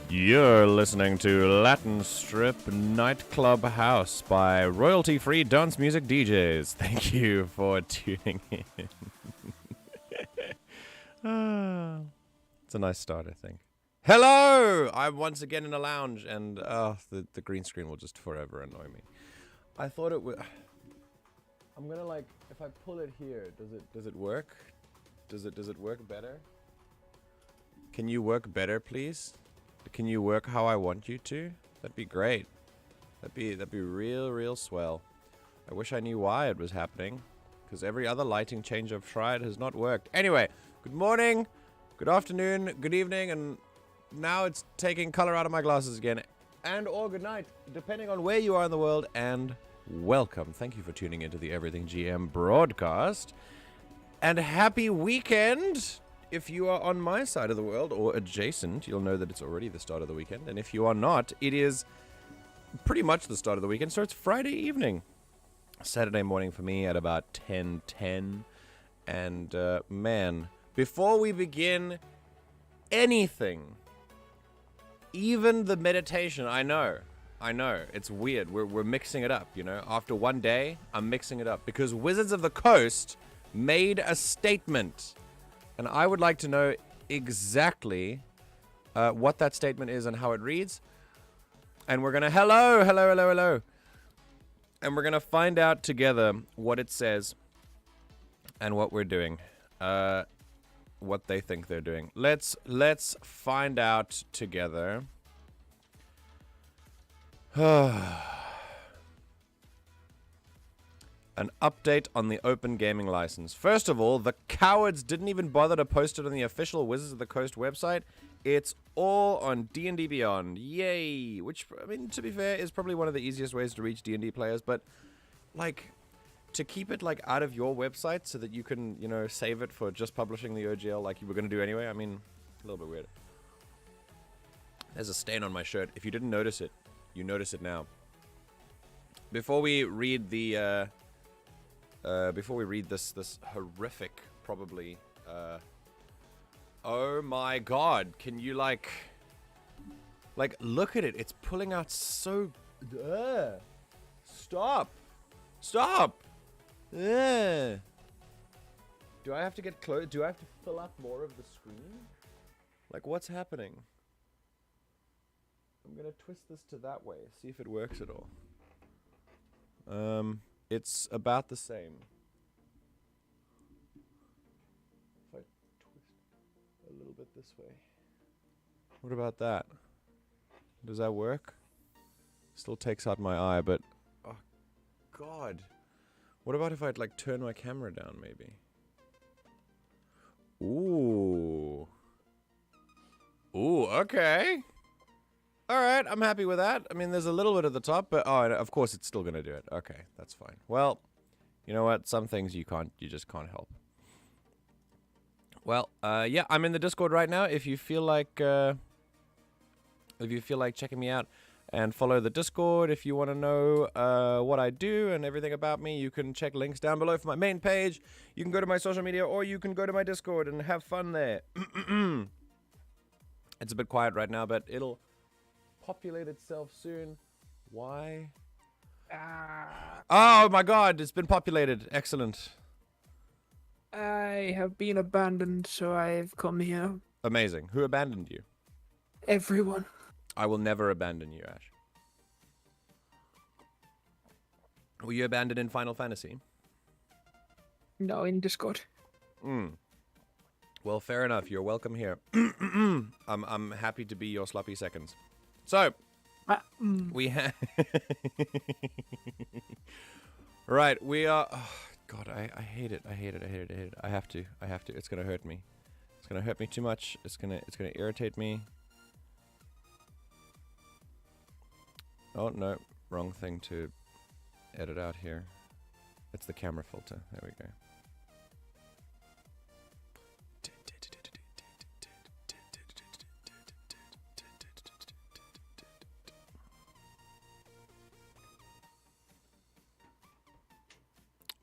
You're listening to Latin Strip Nightclub House by royalty-free dance music DJs. Thank you for tuning in. It's a nice start, I think. Hello! I'm once again in a lounge, and the green screen will just forever annoy me. I thought it would... I'm gonna, like, if I pull it here, does it work? Does it work better? Can you work better, please? Can you work how I want you to? That'd be great. That'd be real swell. I wish I knew why it was happening, because every other lighting change I've tried has not worked. Anyway, good morning, good afternoon, good evening, and now it's taking color out of my glasses again. And/or good night, depending on where you are in the world, and welcome. Thank you for tuning into the Everything GM broadcast. And happy weekend! If you are on my side of the world, or adjacent, you'll know that it's already the start of the weekend. And if you are not, it is pretty much the start of the weekend, so it's Friday evening. Saturday morning for me at about 10:10. And, man, before we begin anything, even the meditation, I know, it's weird. We're mixing it up, you know? After one day, I'm mixing it up. Because Wizards of the Coast made a statement. And I would like to know exactly what that statement is and how it reads. And we're going to... Hello. And we're going to find out together what it says and what we're doing. What they think they're doing. Let's find out together. An update on the Open Gaming License. First of all, the cowards didn't even bother to post it on the official Wizards of the Coast website. It's all on D&D Beyond. Yay! Which, I mean, to be fair, is probably one of the easiest ways to reach D&D players, but, like, to keep it, like, out of your website so that you can, you know, save it for just publishing the OGL like you were going to do anyway, I mean, a little bit weird. There's a stain on my shirt. If you didn't notice it, you notice it now. Before we read the, this horrific, probably, oh my god, can you, like, look at it, it's pulling out so, stop, do I have to get close, do I have to fill up more of the screen? Like, what's happening? I'm gonna twist this to that way, see if it works at all. It's about the same. If I twist a little bit this way. What about that? Does that work? Still takes out my eye, but... Oh, God. What about if I'd, like, turn my camera down, maybe? Ooh. Ooh, okay. Alright, I'm happy with that. I mean, there's a little bit at the top, but oh, of course it's still gonna do it. Okay, that's fine. Well, you know what? Some things you just can't help. Well, yeah, I'm in the Discord right now. If you feel like checking me out and follow the Discord, if you want to know what I do and everything about me, you can check links down below for my main page. You can go to my social media, or you can go to my Discord and have fun there. It's a bit quiet right now, but it'll populate itself soon. Why? Oh my god, it's been populated. Excellent. I have been abandoned, so I've come here. Amazing. Who abandoned you? Everyone. I will never abandon you, Ash. Were you abandoned in Final Fantasy? No, in Discord. Well, fair enough. You're welcome here. I'm happy to be your sloppy seconds. So, we have... Right, we are... Oh, God, I hate it. I hate it. I have to. It's gonna hurt me. It's gonna hurt me too much. It's gonna irritate me. Oh, no. Wrong thing to edit out here. It's the camera filter. There we go.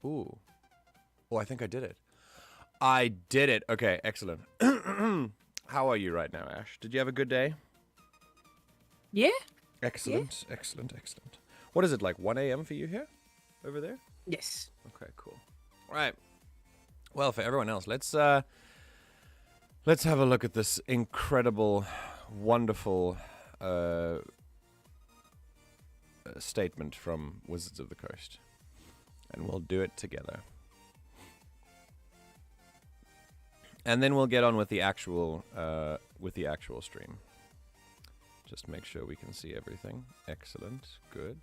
Ooh. Oh, I think I did it. I did it. Okay, excellent. How are you right now, Ash? Did you have a good day? Yeah. Excellent, excellent, excellent. What is it, like 1 a.m. for you here? Over there? Yes. Okay, cool. Right. Well, for everyone else, let's have a look at this incredible, wonderful statement from Wizards of the Coast. And we'll do it together. And then we'll get on with the actual stream. Just make sure we can see everything. Excellent. Good.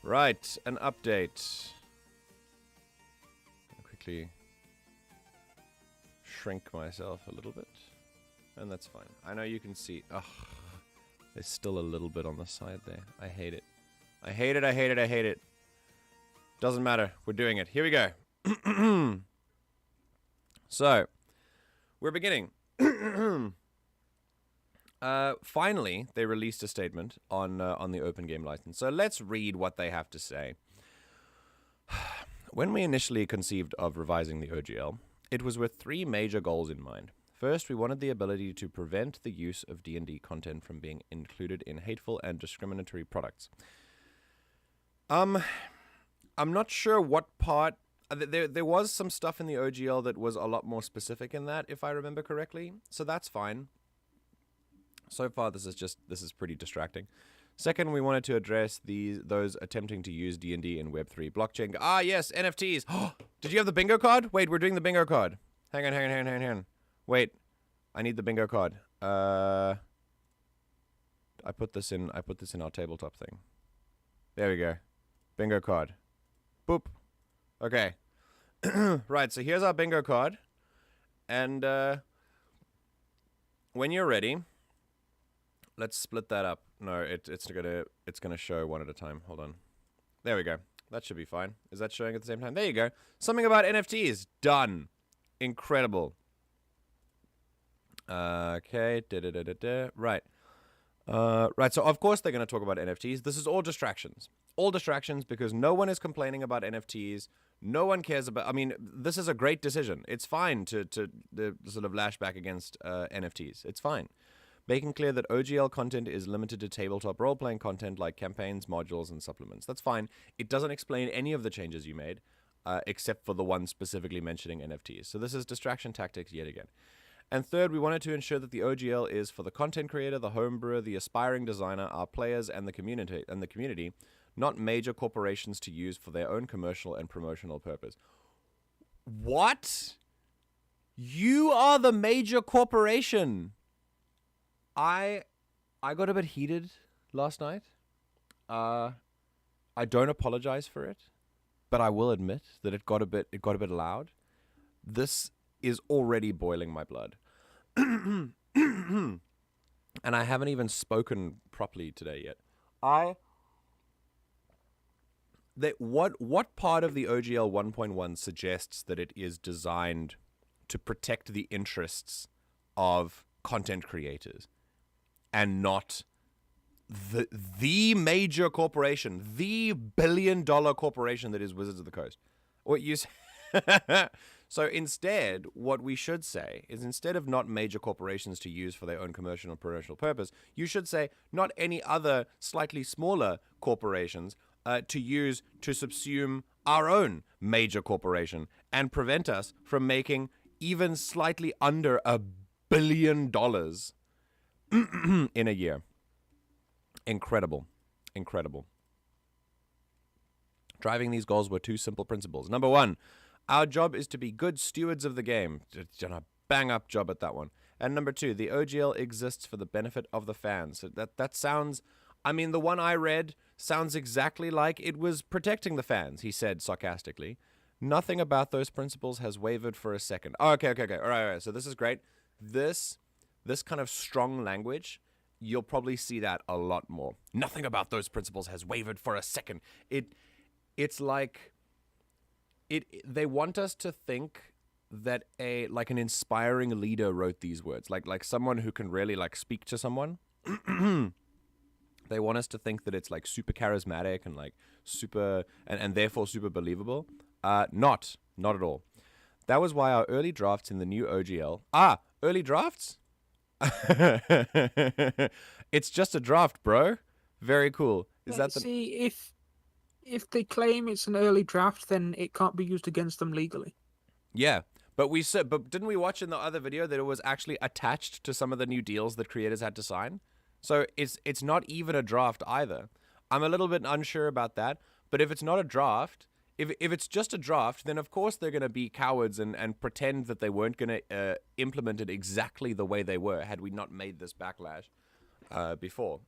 Right, an update. I'll quickly shrink myself a little bit. And that's fine. I know you can see. Ugh. There's still a little bit on the side there. I hate it. I hate it, I hate it, I hate it. Doesn't matter. We're doing it. Here we go. So, we're beginning. Finally, they released a statement on the open game license. So let's read what they have to say. When we initially conceived of revising the OGL, it was with 3 major goals in mind. First, we wanted the ability to prevent the use of D&D content from being included in hateful and discriminatory products. I'm not sure what part. There was some stuff in the OGL that was a lot more specific in that, if I remember correctly. So that's fine. So far, this is pretty distracting. Second, we wanted to address those attempting to use D&D in Web3 blockchain. Ah, yes, NFTs. Did you have the bingo card? Wait, we're doing the bingo card. Hang on. Wait, I need the bingo card. I put this in our tabletop thing. There we go. Bingo card. Boop. Okay. Right, so here's our bingo card. And when you're ready, let's split that up. No, it's gonna show one at a time. Hold on. There we go. That should be fine. Is that showing at the same time? There you go. Something about NFTs. Done. Incredible. Okay. Right. Right, so of course they're going to talk about NFTs. This is all distractions. All distractions because no one is complaining about NFTs. No one cares about... I mean, this is a great decision. It's fine to sort of lash back against NFTs. It's fine. Making clear that OGL content is limited to tabletop role-playing content like campaigns, modules, and supplements. That's fine. It doesn't explain any of the changes you made, except for the one specifically mentioning NFTs. So this is distraction tactics yet again. And third, we wanted to ensure that the OGL is for the content creator, the homebrewer, the aspiring designer, our players, and the community, not major corporations to use for their own commercial and promotional purpose. What? You are the major corporation. I got a bit heated last night. I don't apologize for it, but I will admit that it got a bit loud. This is already boiling my blood. And I haven't even spoken properly today yet. What part of the OGL 1.1 suggests that it is designed to protect the interests of content creators and not the major corporation, the billion-dollar corporation that is Wizards of the Coast? What you So instead, what we should say is instead of not major corporations to use for their own commercial and promotional purpose, you should say not any other slightly smaller corporations to use to subsume our own major corporation and prevent us from making even slightly under $1 billion in a year. Incredible. Incredible. Driving these goals were 2 simple principles. Number 1, our job is to be good stewards of the game. Done a bang-up job at that one. And number 2, the OGL exists for the benefit of the fans. So that sounds... I mean, the one I read sounds exactly like it was protecting the fans, he said sarcastically. Nothing about those principles has wavered for a second. Oh, okay. All right. So this is great. This kind of strong language, you'll probably see that a lot more. Nothing about those principles has wavered for a second. It's like... They want us to think that an inspiring leader wrote these words, like someone who can really like speak to someone. They want us to think that it's like super charismatic and like super and therefore super believable. Not at all. That was why our early drafts in the new OGL. Early drafts? It's just a draft, bro. Very cool. Is that the... See, if they claim it's an early draft, then it can't be used against them legally. Yeah. But we said, but didn't we watch in the other video that it was actually attached to some of the new deals that creators had to sign? So it's not even a draft either. I'm a little bit unsure about that. But if it's not a draft, if it's just a draft, then of course they're going to be cowards and pretend that they weren't going to implement it exactly the way they were had we not made this backlash before.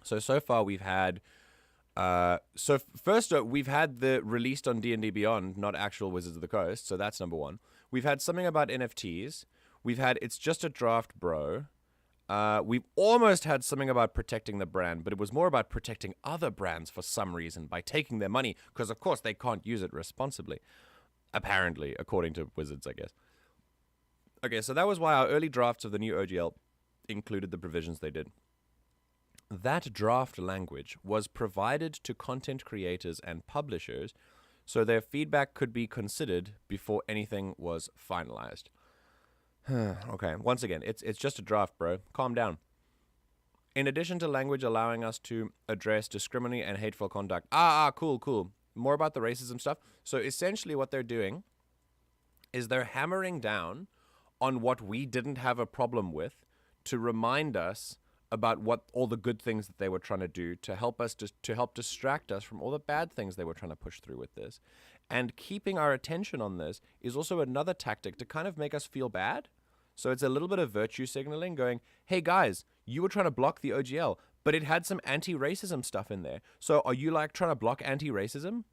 So far we've had... first, we've had the released on D&D Beyond, not actual Wizards of the Coast, so that's number one. We've had something about NFTs. We've had it's just a draft, bro. We've almost had something about protecting the brand, but it was more about protecting other brands for some reason by taking their money, because of course they can't use it responsibly. Apparently, according to Wizards, I guess. Okay, so that was why our early drafts of the new OGL included the provisions they did. That draft language was provided to content creators and publishers so their feedback could be considered before anything was finalized. Okay, once again, it's just a draft, bro. Calm down. In addition to language allowing us to address discriminatory and hateful conduct. Cool. More about the racism stuff. So essentially what they're doing is they're hammering down on what we didn't have a problem with to remind us about what all the good things that they were trying to do to help us to help distract us from all the bad things they were trying to push through with this. And keeping our attention on this is also another tactic to kind of make us feel bad. So it's a little bit of virtue signaling going, hey guys, you were trying to block the OGL, but it had some anti-racism stuff in there. So are you like trying to block anti-racism?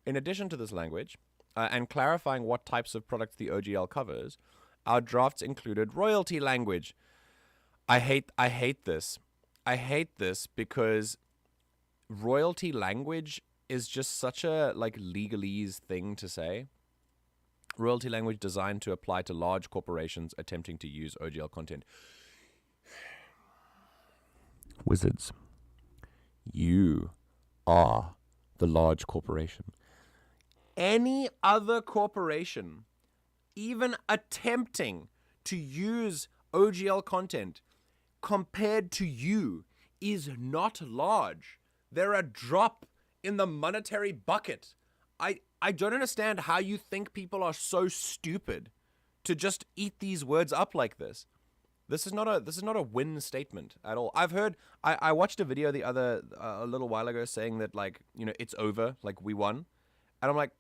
In addition to this language, and clarifying what types of products the OGL covers, our drafts included royalty language. I hate this. I hate this because royalty language is just such a like legalese thing to say. Royalty language designed to apply to large corporations attempting to use OGL content. Wizards, you are the large corporation. Any other corporation, even attempting to use OGL content compared to you, is not large. They're a drop in the monetary bucket. I don't understand how you think people are so stupid to just eat these words up like this. This is not a win statement at all. I watched a video a little while ago saying that, like, you know, it's over, like we won. And I'm like,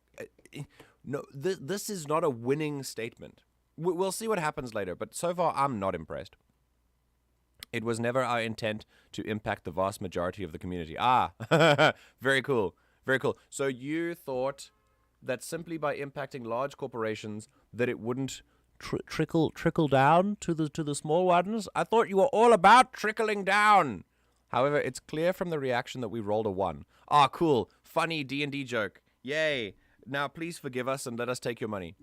no, this is not a winning statement. We'll see what happens later, but so far I'm not impressed. It was never our intent to impact the vast majority of the community. Very cool. Very cool. So you thought that simply by impacting large corporations that it wouldn't trickle down to the small ones? I thought you were all about trickling down. However, it's clear from the reaction that we rolled a 1. Cool. Funny D&D joke. Yay. Now please forgive us and let us take your money.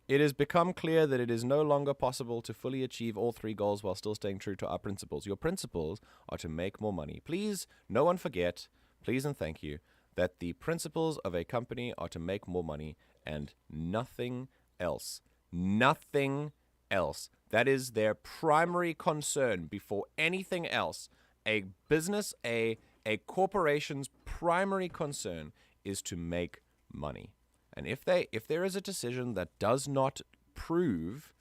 It has become clear that it is no longer possible to fully achieve all 3 goals while still staying true to our principles. Your principles are to make more money. Please, no one forget, please and thank you, that the principles of a company are to make more money and nothing else. Nothing else. That is their primary concern before anything else. A business, a corporation's primary concern is to make money. And if there is a decision that does not prove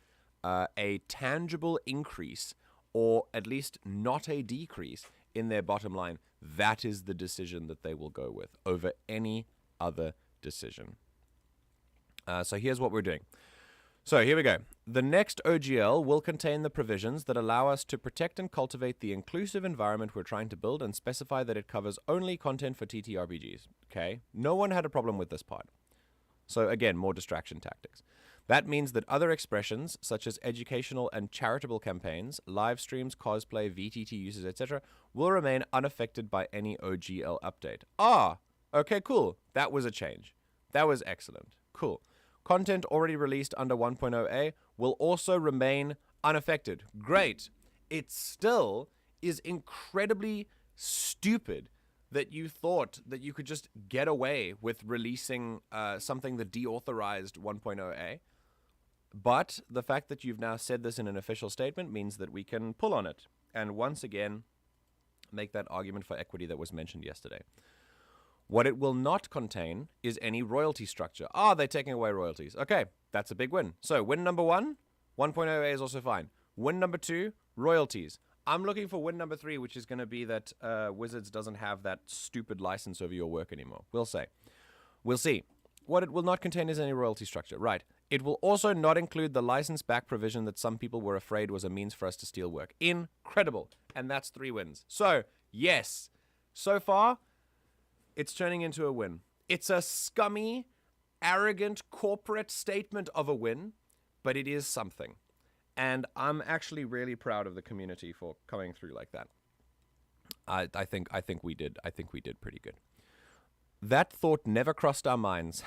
a tangible increase, or at least not a decrease in their bottom line, that is the decision that they will go with over any other decision. So here's what we're doing. So here we go. The next OGL will contain the provisions that allow us to protect and cultivate the inclusive environment we're trying to build and specify that it covers only content for TTRPGs. Okay? No one had a problem with this part. So again, more distraction tactics. That means that other expressions, such as educational and charitable campaigns, live streams, cosplay, VTT uses, etc., will remain unaffected by any OGL update. Okay, cool. That was a change. That was excellent. Cool. Content already released under 1.0a will also remain unaffected. Great. It still is incredibly stupid that you thought that you could just get away with releasing something that deauthorized 1.0a. But the fact that you've now said this in an official statement means that we can pull on it. And once again, make that argument for equity that was mentioned yesterday. What it will not contain is any royalty structure. Ah, they're taking away royalties. Okay, that's a big win. So win number 1, 1.0A is also fine. Win number 2, royalties. I'm looking for win number 3, which is going to be that Wizards doesn't have that stupid license over your work anymore. We'll say. We'll see. What it will not contain is any royalty structure. Right. It will also not include the license back provision that some people were afraid was a means for us to steal work. Incredible. And that's 3 wins. So, yes. So far, it's turning into a win. It's a scummy, arrogant, corporate statement of a win, but it is something. And I'm actually really proud of the community for coming through like that. I think we did pretty good. That thought never crossed our minds.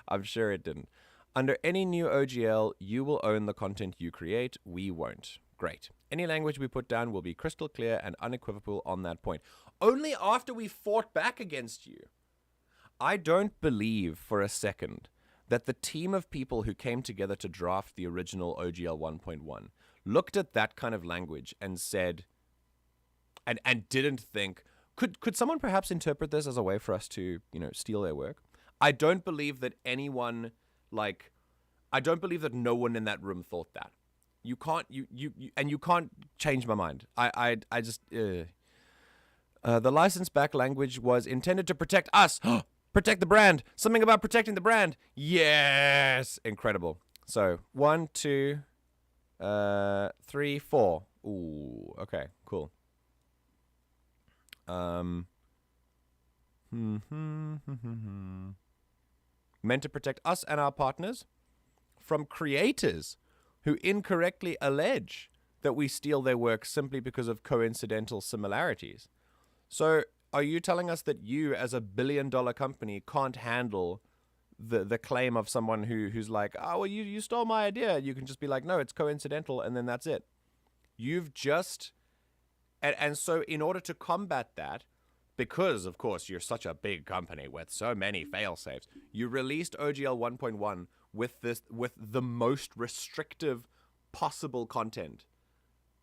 I'm sure it didn't. Under any new OGL, you will own the content you create. We won't. Great. Any language we put down will be crystal clear and unequivocal on that point. Only after we fought back against you. I don't believe for a second that the team of people who came together to draft the original OGL 1.1 looked at that kind of language and said, and didn't think, could someone perhaps interpret this as a way for us to, steal their work? I don't believe that anyone, I don't believe that no one in that room thought that. You can't, you can't change my mind. I just, the license back language was intended to protect us. Protect the brand. Something about protecting the brand. Yes. Incredible. So 1, 2, 3, 4. Ooh. Okay. Cool. Meant to protect us and our partners from creators who incorrectly allege that we steal their work simply because of coincidental similarities. So, are you telling us that you, as a billion-dollar company, can't handle the claim of someone who's like, oh, well, you stole my idea? You can just be like, no, it's coincidental, and then that's it. You've just... And so in order to combat that, because, of course, you're such a big company with so many fail-safes, you released OGL 1.1 with the most restrictive possible content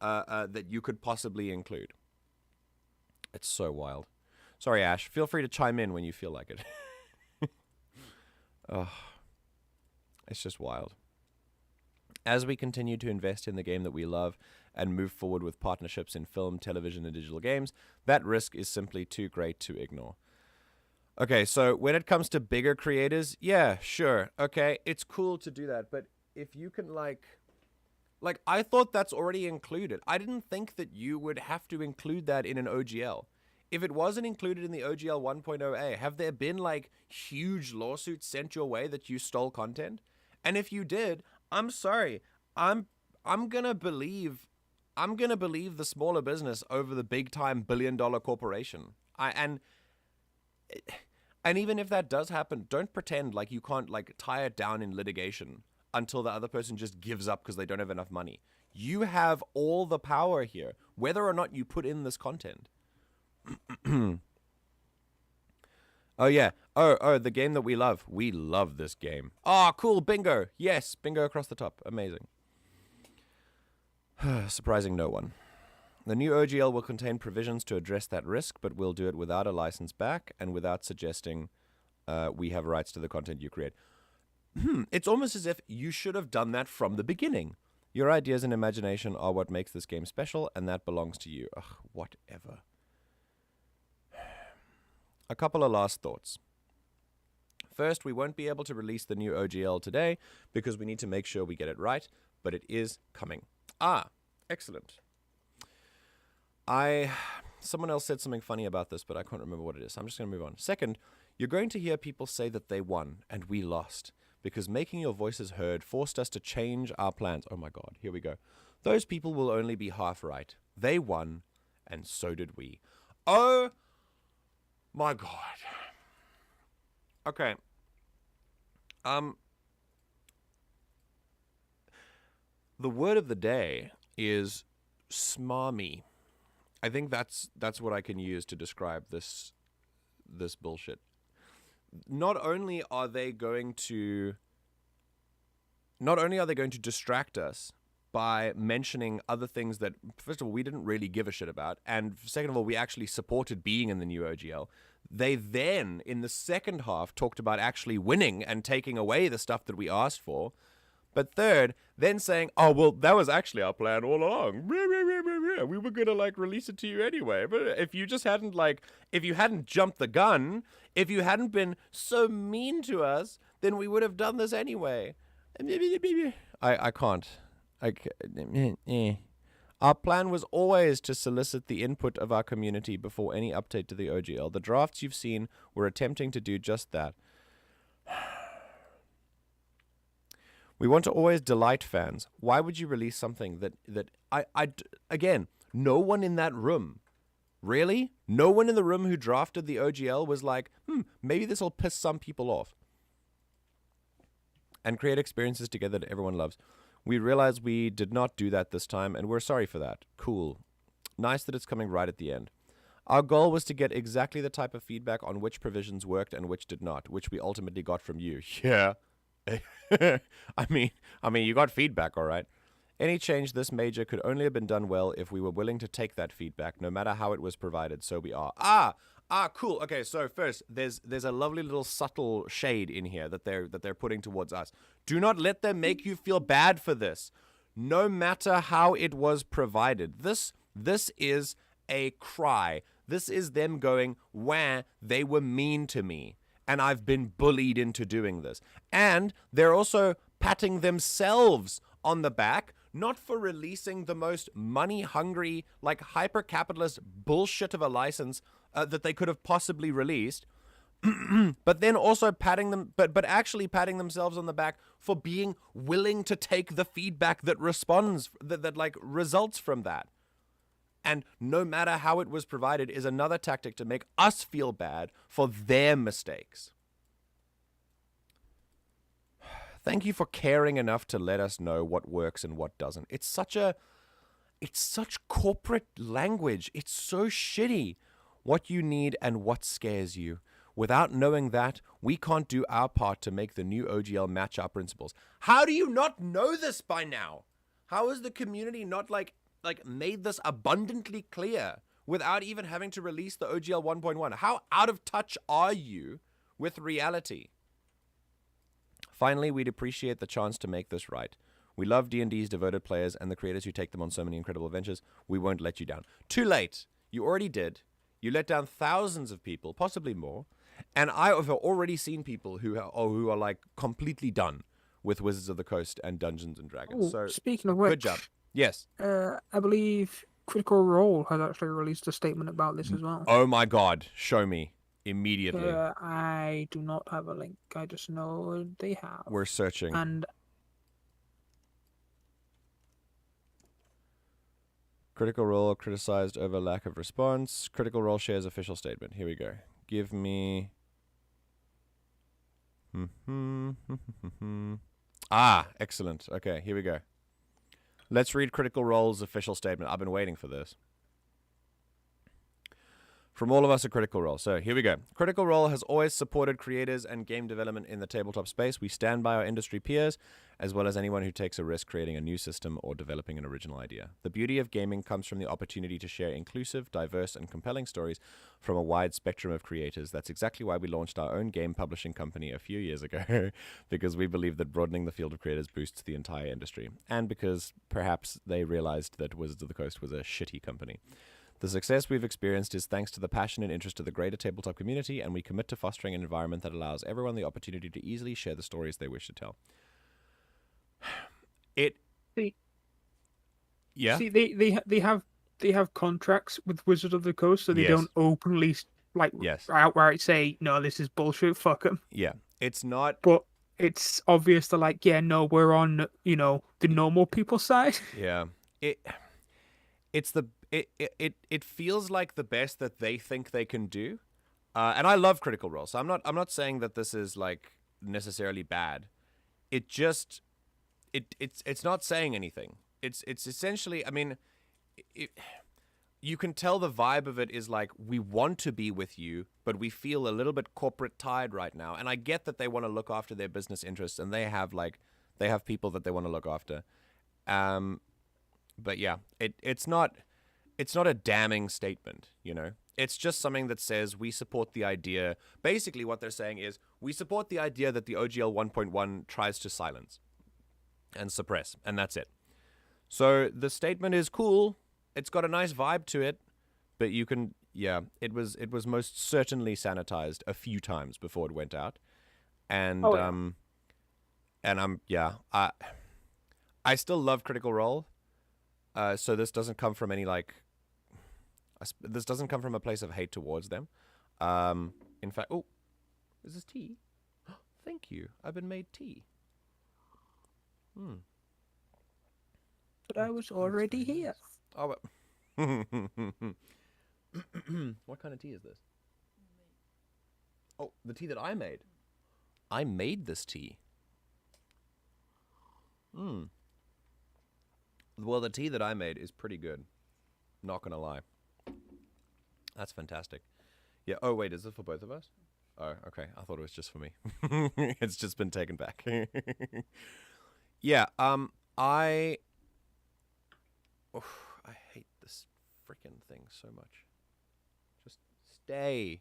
that you could possibly include. It's so wild. Sorry, Ash. Feel free to chime in when you feel like it. Oh, it's just wild. As we continue to invest in the game that we love and move forward with partnerships in film, television, and digital games, that risk is simply too great to ignore. Okay, so when it comes to bigger creators, yeah, sure. Okay, it's cool to do that, but if you can, I thought that's already included. I didn't think that you would have to include that in an OGL. If it wasn't included in the OGL 1.0A, have there been, huge lawsuits sent your way that you stole content? And if you did, I'm sorry. I'm gonna believe the smaller business over the big-time billion-dollar corporation. And even if that does happen, don't pretend like you can't tie it down in litigation until the other person just gives up because they don't have enough money. You have all the power here, whether or not you put in this content. Oh, yeah. Oh, the game that we love. We love this game. Oh, cool. Bingo. Yes. Bingo across the top. Amazing. Surprising no one. The new OGL will contain provisions to address that risk, but we'll do it without a license back and without suggesting we have rights to the content you create. It's almost as if you should have done that from the beginning. Your ideas and imagination are what makes this game special, and that belongs to you. Ugh, whatever. A couple of last thoughts. First, we won't be able to release the new OGL today because we need to make sure we get it right, but it is coming. Ah, excellent. Someone else said something funny about this, but I can't remember what it is. I'm just going to move on. Second, you're going to hear people say that they won and we lost because making your voices heard forced us to change our plans. Oh my God, here we go. Those people will only be half right. They won, and so did we. Oh my God. Okay. The word of the day is smarmy. I think that's what I can use to describe this bullshit. Not only are they going to not only are they going to distract us by mentioning other things that, first of all, we didn't really give a shit about, and second of all, we actually supported being in the new OGL. They then, in the second half, talked about actually winning and taking away the stuff that we asked for. But third, then saying, oh, well, that was actually our plan all along. We were going to, like, release it to you anyway. But if you just hadn't, like, if you hadn't jumped the gun, if you hadn't been so mean to us, then we would have done this anyway. I can't. Our plan was always to solicit the input of our community before any update to the OGL. The drafts you've seen were attempting to do just that. We want to always delight fans. Why would you release something that again, no one in that room, really? No one in the room who drafted the OGL was like, maybe this will piss some people off. And create experiences together that everyone loves. We realize we did not do that this time, and we're sorry for that. Cool. Nice that it's coming right at the end. Our goal was to get exactly the type of feedback on which provisions worked and which did not, which we ultimately got from you. Yeah. I mean, you got feedback, all right. Any change this major could only have been done well if we were willing to take that feedback, no matter how it was provided. So we are. Cool. Okay, so first, there's a lovely little subtle shade in here that they're putting towards us. Do not let them make you feel bad for this, no matter how it was provided. This is a cry. This is them going, wah, they were mean to me. And I've been bullied into doing this. And they're also patting themselves on the back, not for releasing the most money-hungry, like hyper-capitalist bullshit of a license that they could have possibly released, but then also patting them, but actually patting themselves on the back for being willing to take the feedback that responds, that like results from that. And no matter how it was provided is another tactic to make us feel bad for their mistakes. Thank you for caring enough to let us know what works and what doesn't. It's such corporate language. It's so shitty. What you need and what scares you. Without knowing that, we can't do our part to make the new OGL match our principles. How do you not know this by now? How is the community not like made this abundantly clear without even having to release the OGL 1.1? How out of touch are you with reality? Finally, we'd appreciate the chance to make this right. We love D&D's devoted players and the creators who take them on so many incredible adventures. We won't let you down. Too late. You already did. You let down thousands of people, possibly more. And I have already seen people who are like completely done with Wizards of the Coast and Dungeons and Dragons. So speaking of which, good job. Yes. I believe Critical Role has actually released a statement about this as well. Oh my God. Show me immediately. I do not have a link. I just know they have. We're searching. And Critical Role criticized over lack of response. Critical Role shares official statement. Here we go. Give me... excellent. Okay, here we go. Let's read Critical Role's official statement. I've been waiting for this. From all of us at Critical Role. So here we go. Critical Role has always supported creators and game development in the tabletop space. We stand by our industry peers, as well as anyone who takes a risk creating a new system or developing an original idea. The beauty of gaming comes from the opportunity to share inclusive, diverse, and compelling stories from a wide spectrum of creators. That's exactly why we launched our own game publishing company a few years ago, because we believe that broadening the field of creators boosts the entire industry, and because perhaps they realized that Wizards of the Coast was a shitty company. The success we've experienced is thanks to the passion and interest of the greater tabletop community, and we commit to fostering an environment that allows everyone the opportunity to easily share the stories they wish to tell. They have contracts with Wizards of the Coast, so they don't openly outright say, no, this is bullshit, fuck them. Yeah, it's not. But it's obvious they're like, yeah, no, we're on, the normal people side. Yeah, it feels like the best that they think they can do, and I love Critical Role, so I'm not saying that this is like necessarily bad. It just it's not saying anything. It's essentially, I mean, you can tell the vibe of it is like, we want to be with you, but we feel a little bit corporate tied right now. And I get that they want to look after their business interests, and they have They have people that they want to look after. But yeah, it's not a damning statement, you know. It's just something that says we support the idea. Basically, what they're saying is we support the idea that the OGL 1.1 tries to silence and suppress, and that's it. So the statement is cool. It's got a nice vibe to it, but you can, yeah, it was most certainly sanitized a few times before it went out, and I still love Critical Role. So this doesn't come from any this doesn't come from a place of hate towards them. In fact, oh, is this tea? Thank you. I've been made tea. But I was already here. Oh, but what kind of tea is this? Oh, the tea that I made. I made this tea. Well, the tea that I made is pretty good. Not gonna lie. That's fantastic. Yeah. Oh, wait. Is this for both of us? Oh, okay. I thought it was just for me. It's just been taken back. Yeah. I hate this freaking thing so much. Just stay.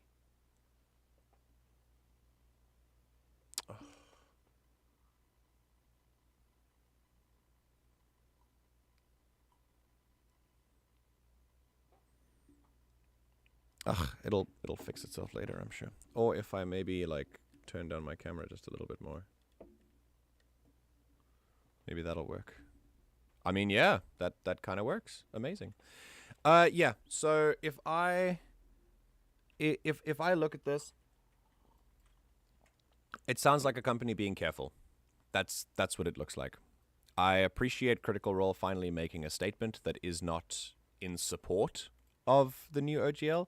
Oh. Ugh, it'll fix itself later, I'm sure. Or if I maybe like turn down my camera just a little bit more. Maybe that'll work. I mean, yeah, that kind of works. Amazing. Yeah. So if I look at this, it sounds like a company being careful. That's what it looks like. I appreciate Critical Role finally making a statement that is not in support of the new OGL,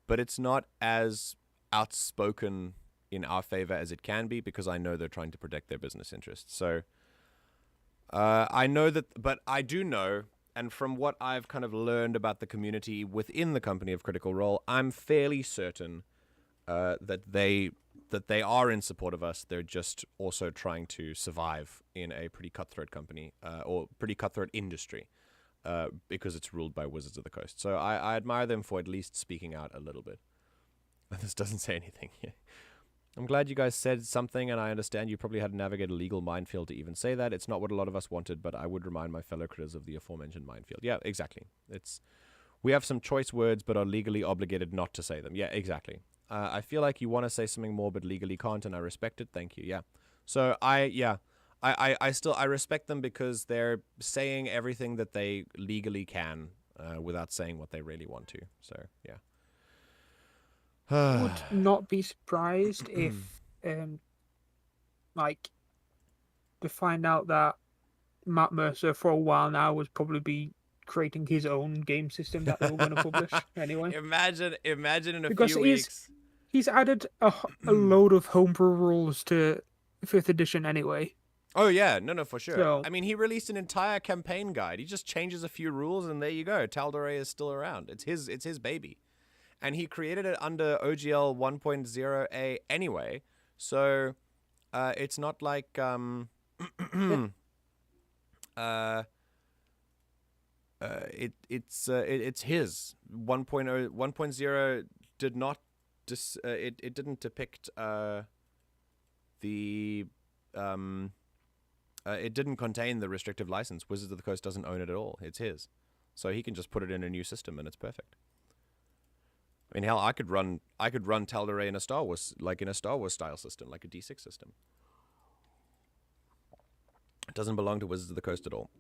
but it's not as outspoken in our favor as it can be because I know they're trying to protect their business interests. So I know that, but I do know, and from what I've kind of learned about the community within the company of Critical Role, I'm fairly certain that they are in support of us. They're just also trying to survive in a pretty cutthroat company or pretty cutthroat industry because it's ruled by Wizards of the Coast. So I admire them for at least speaking out a little bit. This doesn't say anything here. I'm glad you guys said something, and I understand you probably had to navigate a legal minefield to even say that. It's not what a lot of us wanted, but I would remind my fellow critters of the aforementioned minefield. Yeah, exactly. We have some choice words, but are legally obligated not to say them. Yeah, exactly. I feel like you want to say something more, but legally can't, and I respect it. Thank you. Yeah. So I respect them because they're saying everything that they legally can without saying what they really want to. So yeah. I would not be surprised if, like, to find out that Matt Mercer for a while now was probably be creating his own game system that they were going to publish anyway. Imagine in a few weeks. He's added a load of homebrew rules to 5th edition anyway. Oh yeah, no, for sure. So, I mean, he released an entire campaign guide. He just changes a few rules, and there you go. Tal'Dorei is still around. It's his baby. And he created it under OGL 1.0a anyway, so it's not like it's his 1.0. 1.0 did not it didn't depict it didn't contain the restrictive license. Wizards of the Coast doesn't own it at all. It's his, so he can just put it in a new system, and it's perfect. I mean, hell, I could run Tal'Dorei in a Star Wars style system, like a D6 system. It doesn't belong to Wizards of the Coast at all.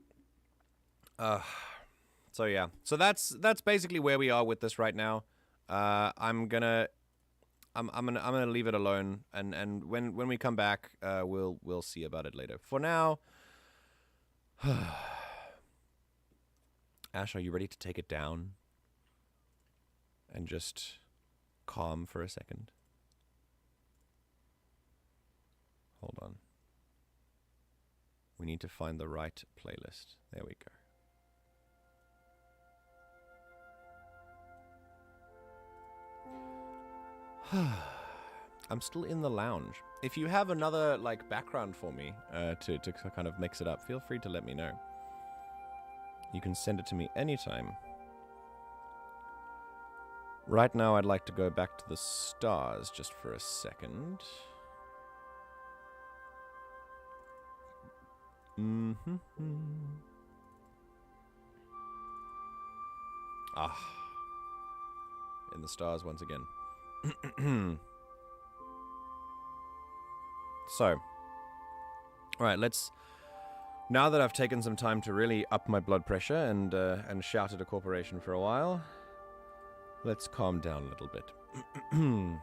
So yeah, so that's basically where we are with this right now. I'm gonna leave it alone, and when we come back, we'll see about it later. For now, Ash, are you ready to take it down? And just calm for a second. Hold on. We need to find the right playlist. There we go. I'm still in the lounge. If you have another like background for me to kind of mix it up, feel free to let me know. You can send it to me anytime. Right now, I'd like to go back to the stars just for a second. Ah, in the stars once again. So, alright, let's... Now that I've taken some time to really up my blood pressure and shout at a corporation for a while, let's calm down a little bit. And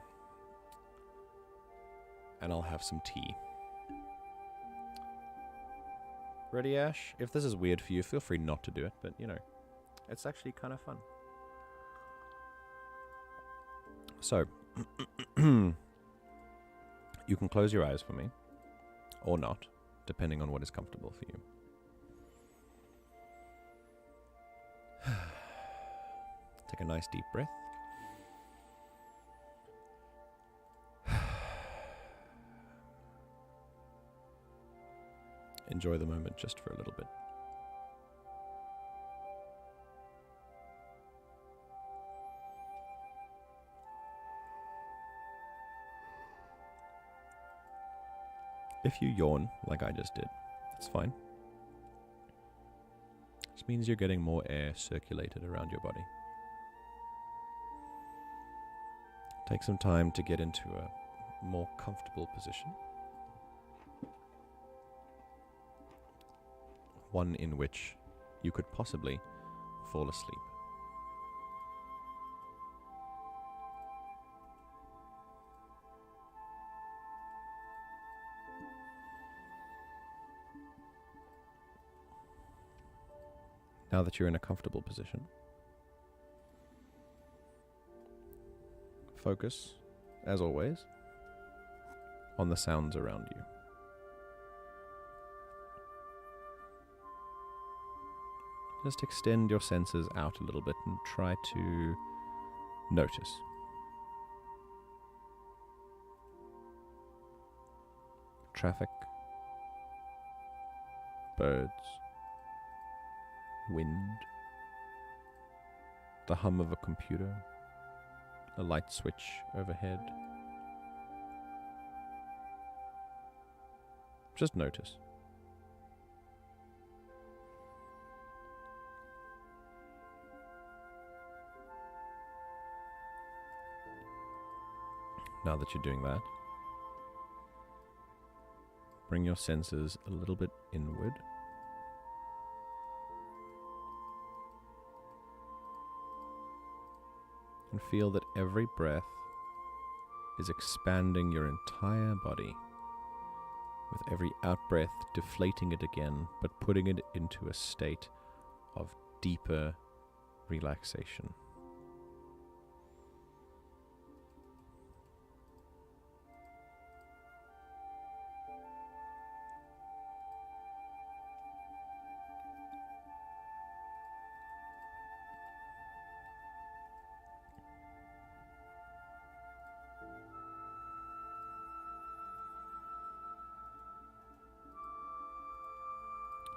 I'll have some tea. Ready, Ash? If this is weird for you, feel free not to do it, but, you know, it's actually kind of fun. So, you can close your eyes for me, or not, depending on what is comfortable for you. Take a nice deep breath. Enjoy the moment just for a little bit. If you yawn, like I just did, that's fine. This means you're getting more air circulated around your body. Take some time to get into a more comfortable position. One in which you could possibly fall asleep. Now that you're in a comfortable position, focus, as always, on the sounds around you. Just extend your senses out a little bit and try to notice. Traffic, birds, wind, the hum of a computer, a light switch overhead. Just notice. Now that you're doing that, bring your senses a little bit inward. And feel that every breath is expanding your entire body, with every out-breath deflating it again, but putting it into a state of deeper relaxation.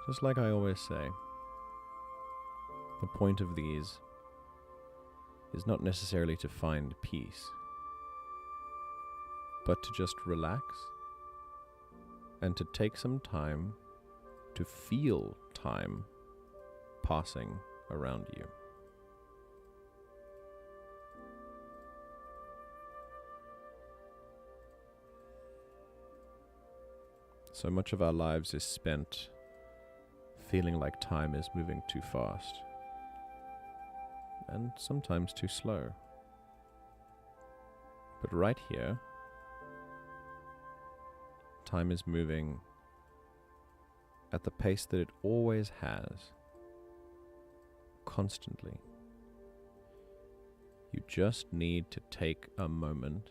Just like I always say, the point of these is not necessarily to find peace, but to just relax and to take some time to feel time passing around you. So much of our lives is spent feeling like time is moving too fast, and sometimes too slow. But right here, time is moving at the pace that it always has, constantly. You just need to take a moment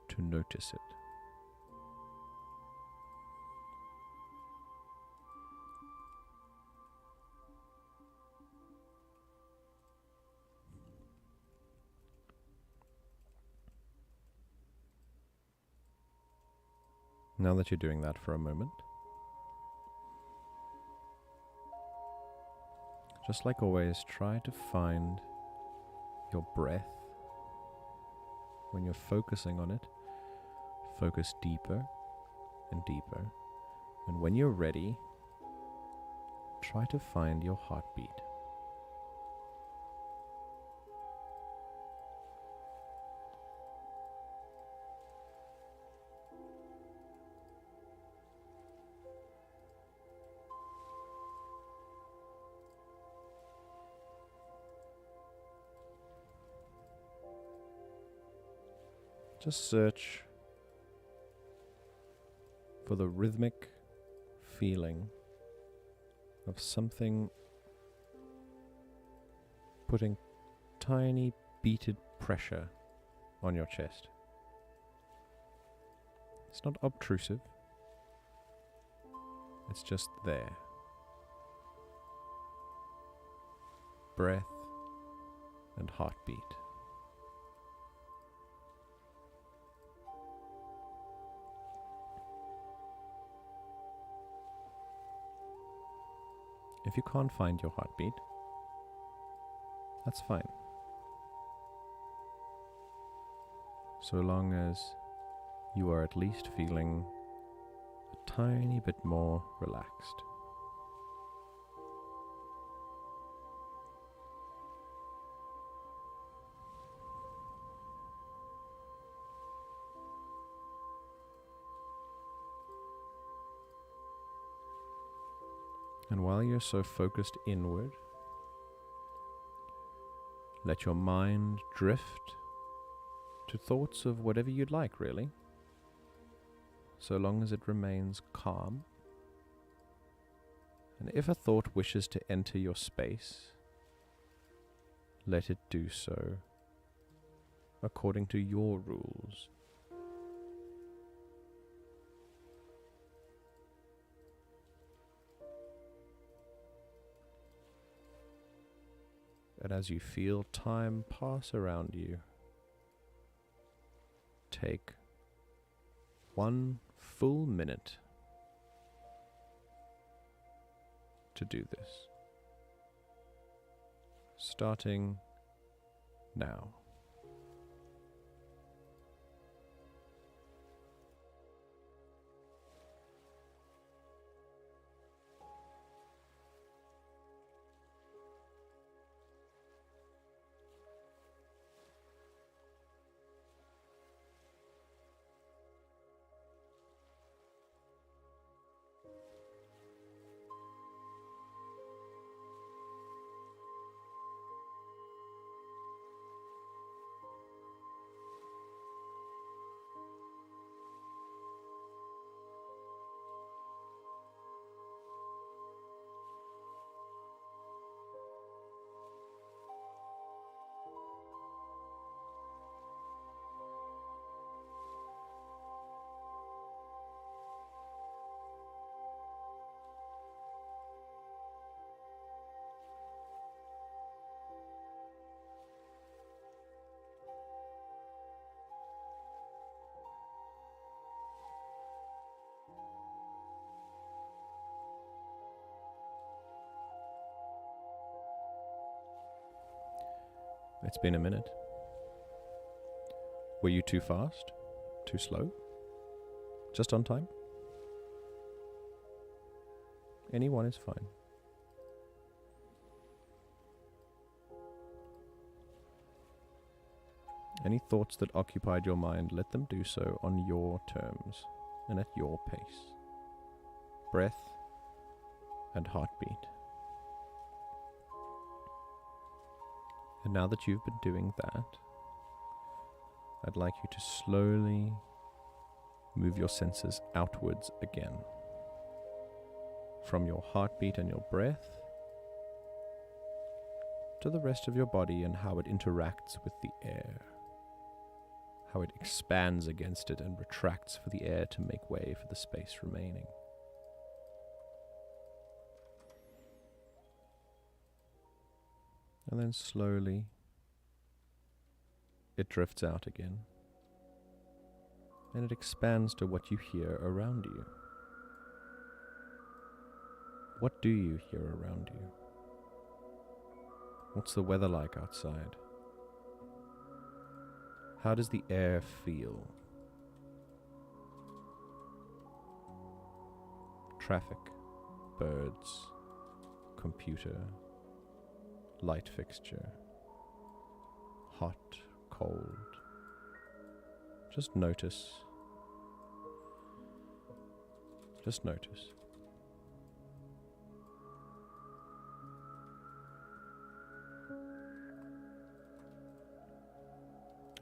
to notice it. Now that you're doing that for a moment, just like always, try to find your breath. When you're focusing on it, focus deeper and deeper. And when you're ready, try to find your heartbeat. Just search for the rhythmic feeling of something putting tiny beaded pressure on your chest. It's not obtrusive, it's just there. Breath and heartbeat. If you can't find your heartbeat, that's fine. So long as you are at least feeling a tiny bit more relaxed. And while you're so focused inward, let your mind drift to thoughts of whatever you'd like, really, so long as it remains calm. And if a thought wishes to enter your space, let it do so according to your rules. And as you feel time pass around you, take 1 full minute to do this, starting now. It's been a minute. Were you too fast? Too slow? Just on time? Anyone is fine. Any thoughts that occupied your mind, let them do so on your terms and at your pace. Breath and heartbeat. And now that you've been doing that, I'd like you to slowly move your senses outwards again. From your heartbeat and your breath to the rest of your body and how it interacts with the air. How it expands against it and retracts for the air to make way for the space remaining. And then slowly, it drifts out again. and it expands to what you hear around you. What do you hear around you? What's the weather like outside? How does the air feel? Traffic, birds, computer, light fixture, hot, cold. Just notice. Just notice.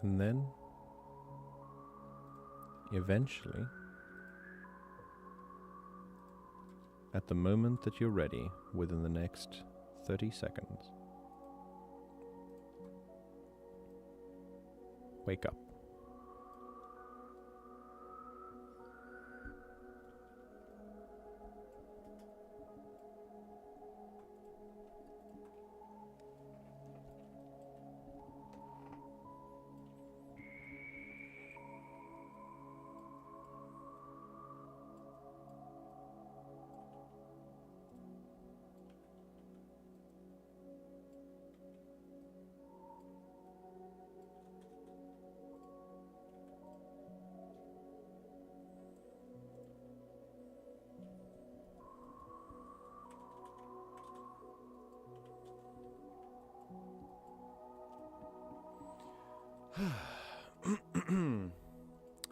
And then, eventually, at the moment that you're ready, within the next 30 seconds, wake up.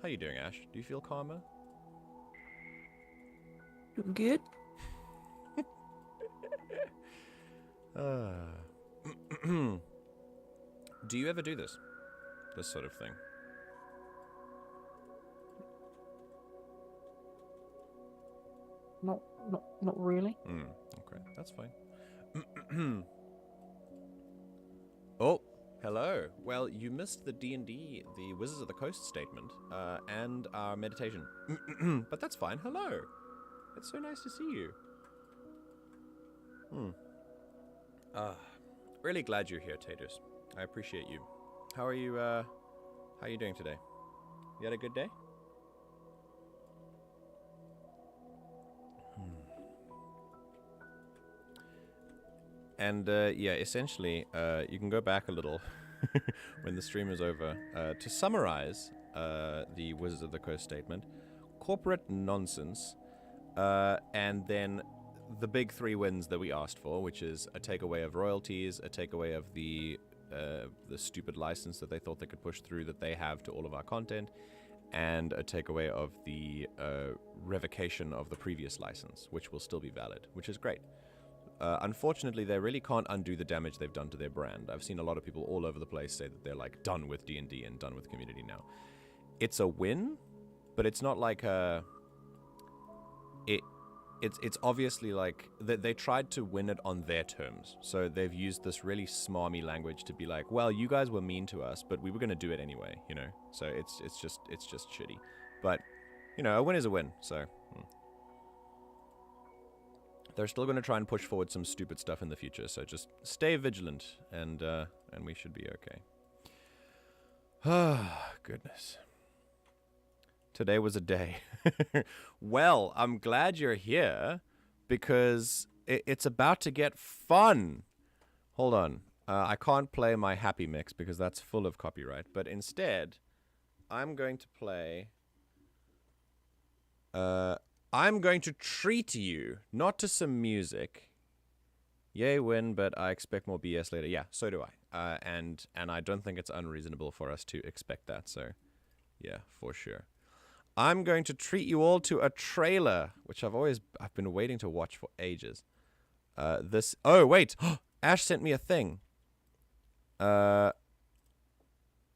How you doing, Ash? Do you feel calmer? Doing good. Do you ever do this? This sort of thing? Not really. Okay, that's fine. Oh, hello. Well, you missed the D&D, the Wizards of the Coast statement, and our meditation. But that's fine. Hello. It's so nice to see you. Really glad you're here, Tatus. I appreciate you. How are you, how are you doing today? You had a good day? And, yeah, essentially, you can go back a little when the stream is over to summarize the Wizards of the Coast statement. Corporate nonsense, and then the big 3 wins that we asked for, which is a takeaway of royalties, a takeaway of the stupid license that they thought they could push through that they have to all of our content, and a takeaway of the revocation of the previous license, which will still be valid, which is great. Unfortunately, they really can't undo the damage they've done to their brand. I've seen a lot of people all over the place say that they're like done with D&D and done with community now. It's a win, but it's not like a... It's obviously like they tried to win it on their terms. So they've used this really smarmy language to be like, well, you guys were mean to us, but we were going to do it anyway, you know. So it's just shitty. But you know, a win is a win. So they're still going to try and push forward some stupid stuff in the future. So just stay vigilant, and we should be okay. Ah, goodness. Today was a day. Well, I'm glad you're here, because it's about to get fun. Hold on. I can't play my happy mix because that's full of copyright. But instead, I'm going to play... I'm going to treat you, not to some music. Yay, win, but I expect more BS later. Yeah, so do I. And I don't think it's unreasonable for us to expect that. So, yeah, for sure. I'm going to treat you all to a trailer, which I've been waiting to watch for ages. Oh, wait. Ash sent me a thing.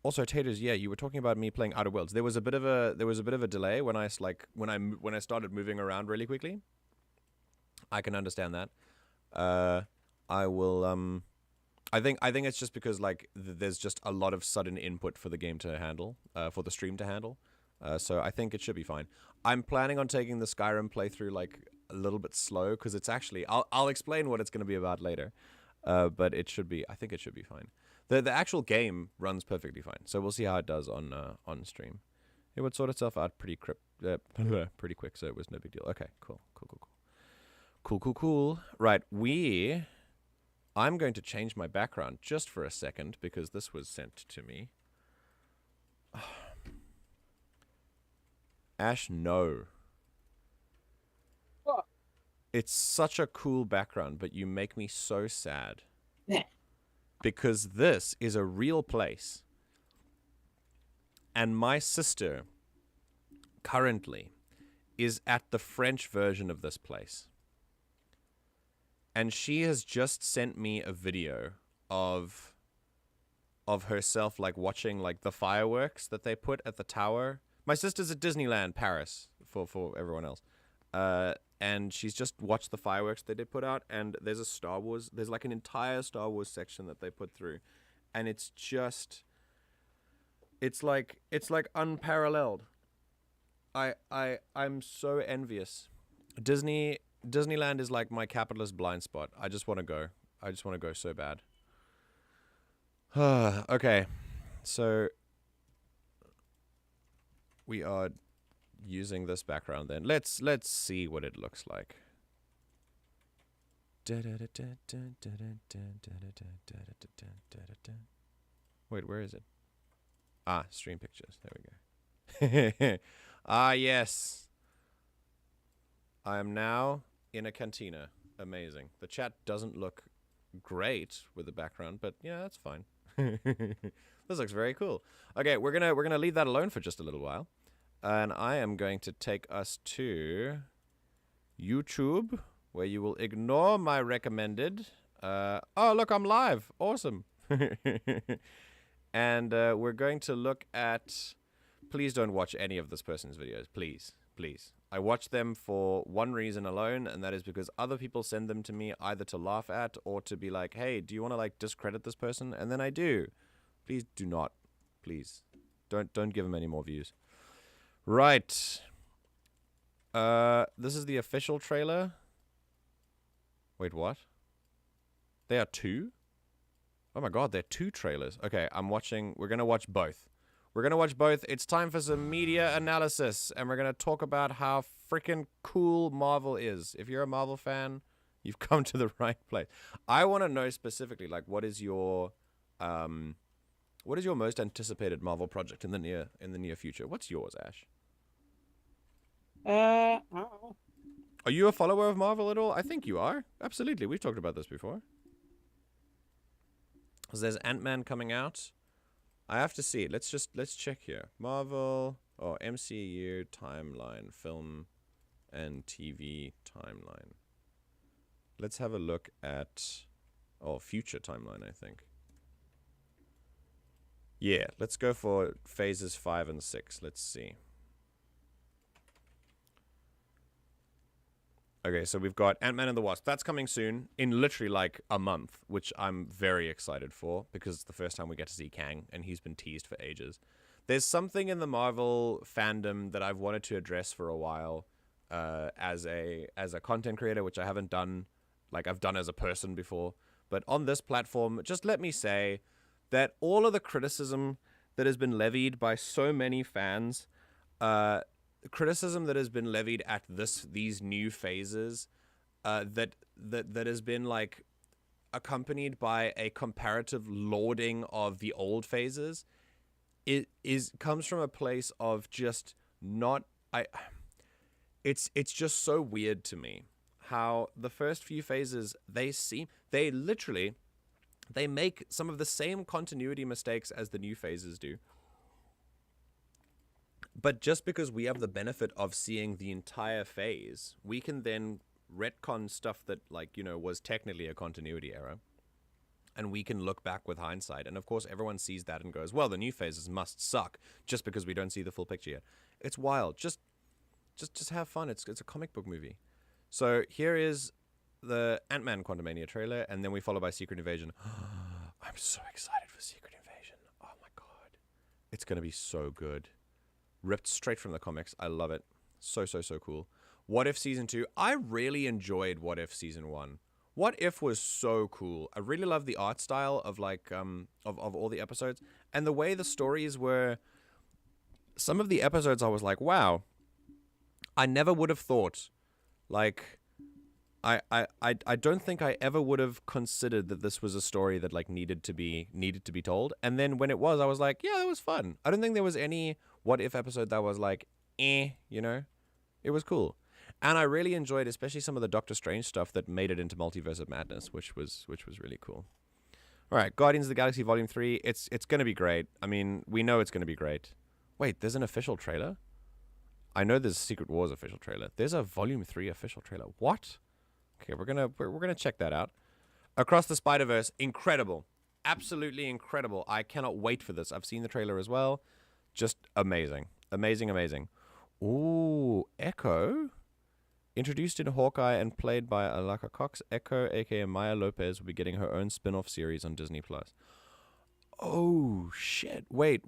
Also, Taters, yeah, you were talking about me playing Outer Worlds. There was a bit of a delay when I started moving around really quickly. I can understand that. I will I think it's just because like there's just a lot of sudden input for the game to handle, for the stream to handle. So I think it should be fine. I'm planning on taking the Skyrim playthrough like a little bit slow, because it's actually I'll explain what it's going to be about later. But I think it should be fine. The actual game runs perfectly fine. So we'll see how it does on stream. It would sort itself out pretty pretty quick, so it was no big deal. Okay, cool. Cool. Right, I'm going to change my background just for a second because this was sent to me. Ash, no. What? It's such a cool background, but you make me so sad. Yeah. Because this is a real place. And my sister currently is at the French version of this place. And she has just sent me a video of herself like watching like the fireworks that they put at the tower. My sister's at Disneyland Paris for everyone else. And she's just watched the fireworks that they put out, and there's like an entire Star Wars section that they put through. And it's like unparalleled. I'm so envious. Disneyland is like my capitalist blind spot. I just want to go. I just want to go so bad. Okay, so we are using this background then. Let's see what it looks like. Wait, where is it? Ah, stream pictures. There we go. Ah, yes. I am now in a cantina. Amazing. The chat doesn't look great with the background, but yeah, that's fine. This looks very cool. Okay, we're gonna leave that alone for just a little while. And I am going to take us to YouTube, where you will ignore my recommended. Oh, look, I'm live. Awesome. And we're going to look at... Please don't watch any of this person's videos. Please. Please. I watch them for one reason alone, and that is because other people send them to me either to laugh at or to be like, hey, do you want to like discredit this person? And then I do. Please do not. Please. Don't give them any more views. Right. This is the official trailer. Wait, what? There are two? Oh my god, there are two trailers. Okay, we're gonna watch both. We're gonna watch both. It's time for some media analysis, and we're gonna talk about how freaking cool Marvel is. If you're a Marvel fan, you've come to the right place. I want to know specifically, like, what is your most anticipated Marvel project in the near future? What's yours, Ash? I don't know. Are you a follower of Marvel at all? I think you are. Absolutely. We've talked about this before. So there's Ant-Man coming out. I have to see. Let's check here. Marvel or MCU timeline, film and TV timeline. Let's have a look at future timeline, I think. Yeah, let's go for phases 5 and 6. Let's see. Okay, so we've got Ant-Man and the Wasp. That's coming soon, in literally like a month, which I'm very excited for, because it's the first time we get to see Kang, and he's been teased for ages. There's something in the Marvel fandom that I've wanted to address for a while, as a content creator, which I haven't done, like I've done as a person before. But on this platform, just let me say that all of the criticism that has been levied by so many fans, criticism that has been levied at these new phases, that has been like accompanied by a comparative lauding of the old phases, it comes from a place of just not it's just so weird to me how the first few phases they make some of the same continuity mistakes as the new phases do. But just because we have the benefit of seeing the entire phase, we can then retcon stuff that, like, you know, was technically a continuity error. And we can look back with hindsight. And of course, everyone sees that and goes, well, the new phases must suck just because we don't see the full picture yet. It's wild. Just have fun. It's a comic book movie. So here is the Ant-Man Quantumania trailer, and then we follow by Secret Invasion. I'm so excited for Secret Invasion. Oh my god. It's going to be so good. Ripped straight from the comics. I love it. So cool. What If Season 2. I really enjoyed What If Season 1. What If was so cool. I really love the art style of like of all the episodes, and the way the stories were some of the episodes I was like, wow, I never would have thought, like, I don't think I ever would have considered that this was a story that like needed to be told. And then when it was, I was like, yeah, it was fun. I don't think there was any what if episode that was like, you know, it was cool. And I really enjoyed, especially some of the Doctor Strange stuff that made it into Multiverse of Madness, which was really cool. All right, Guardians of the Galaxy Volume 3. It's gonna be great. I mean, we know it's gonna be great. Wait, there's an official trailer? I know there's a Secret Wars official trailer. There's a Volume 3 official trailer. What? Okay, we're gonna check that out. Across the Spider-Verse, incredible. Absolutely incredible. I cannot wait for this. I've seen the trailer as well. Just amazing. Amazing, amazing. Ooh, Echo. Introduced in Hawkeye and played by Alaka Cox, Echo, aka Maya Lopez, will be getting her own spin-off series on Disney+. Oh, shit. Wait.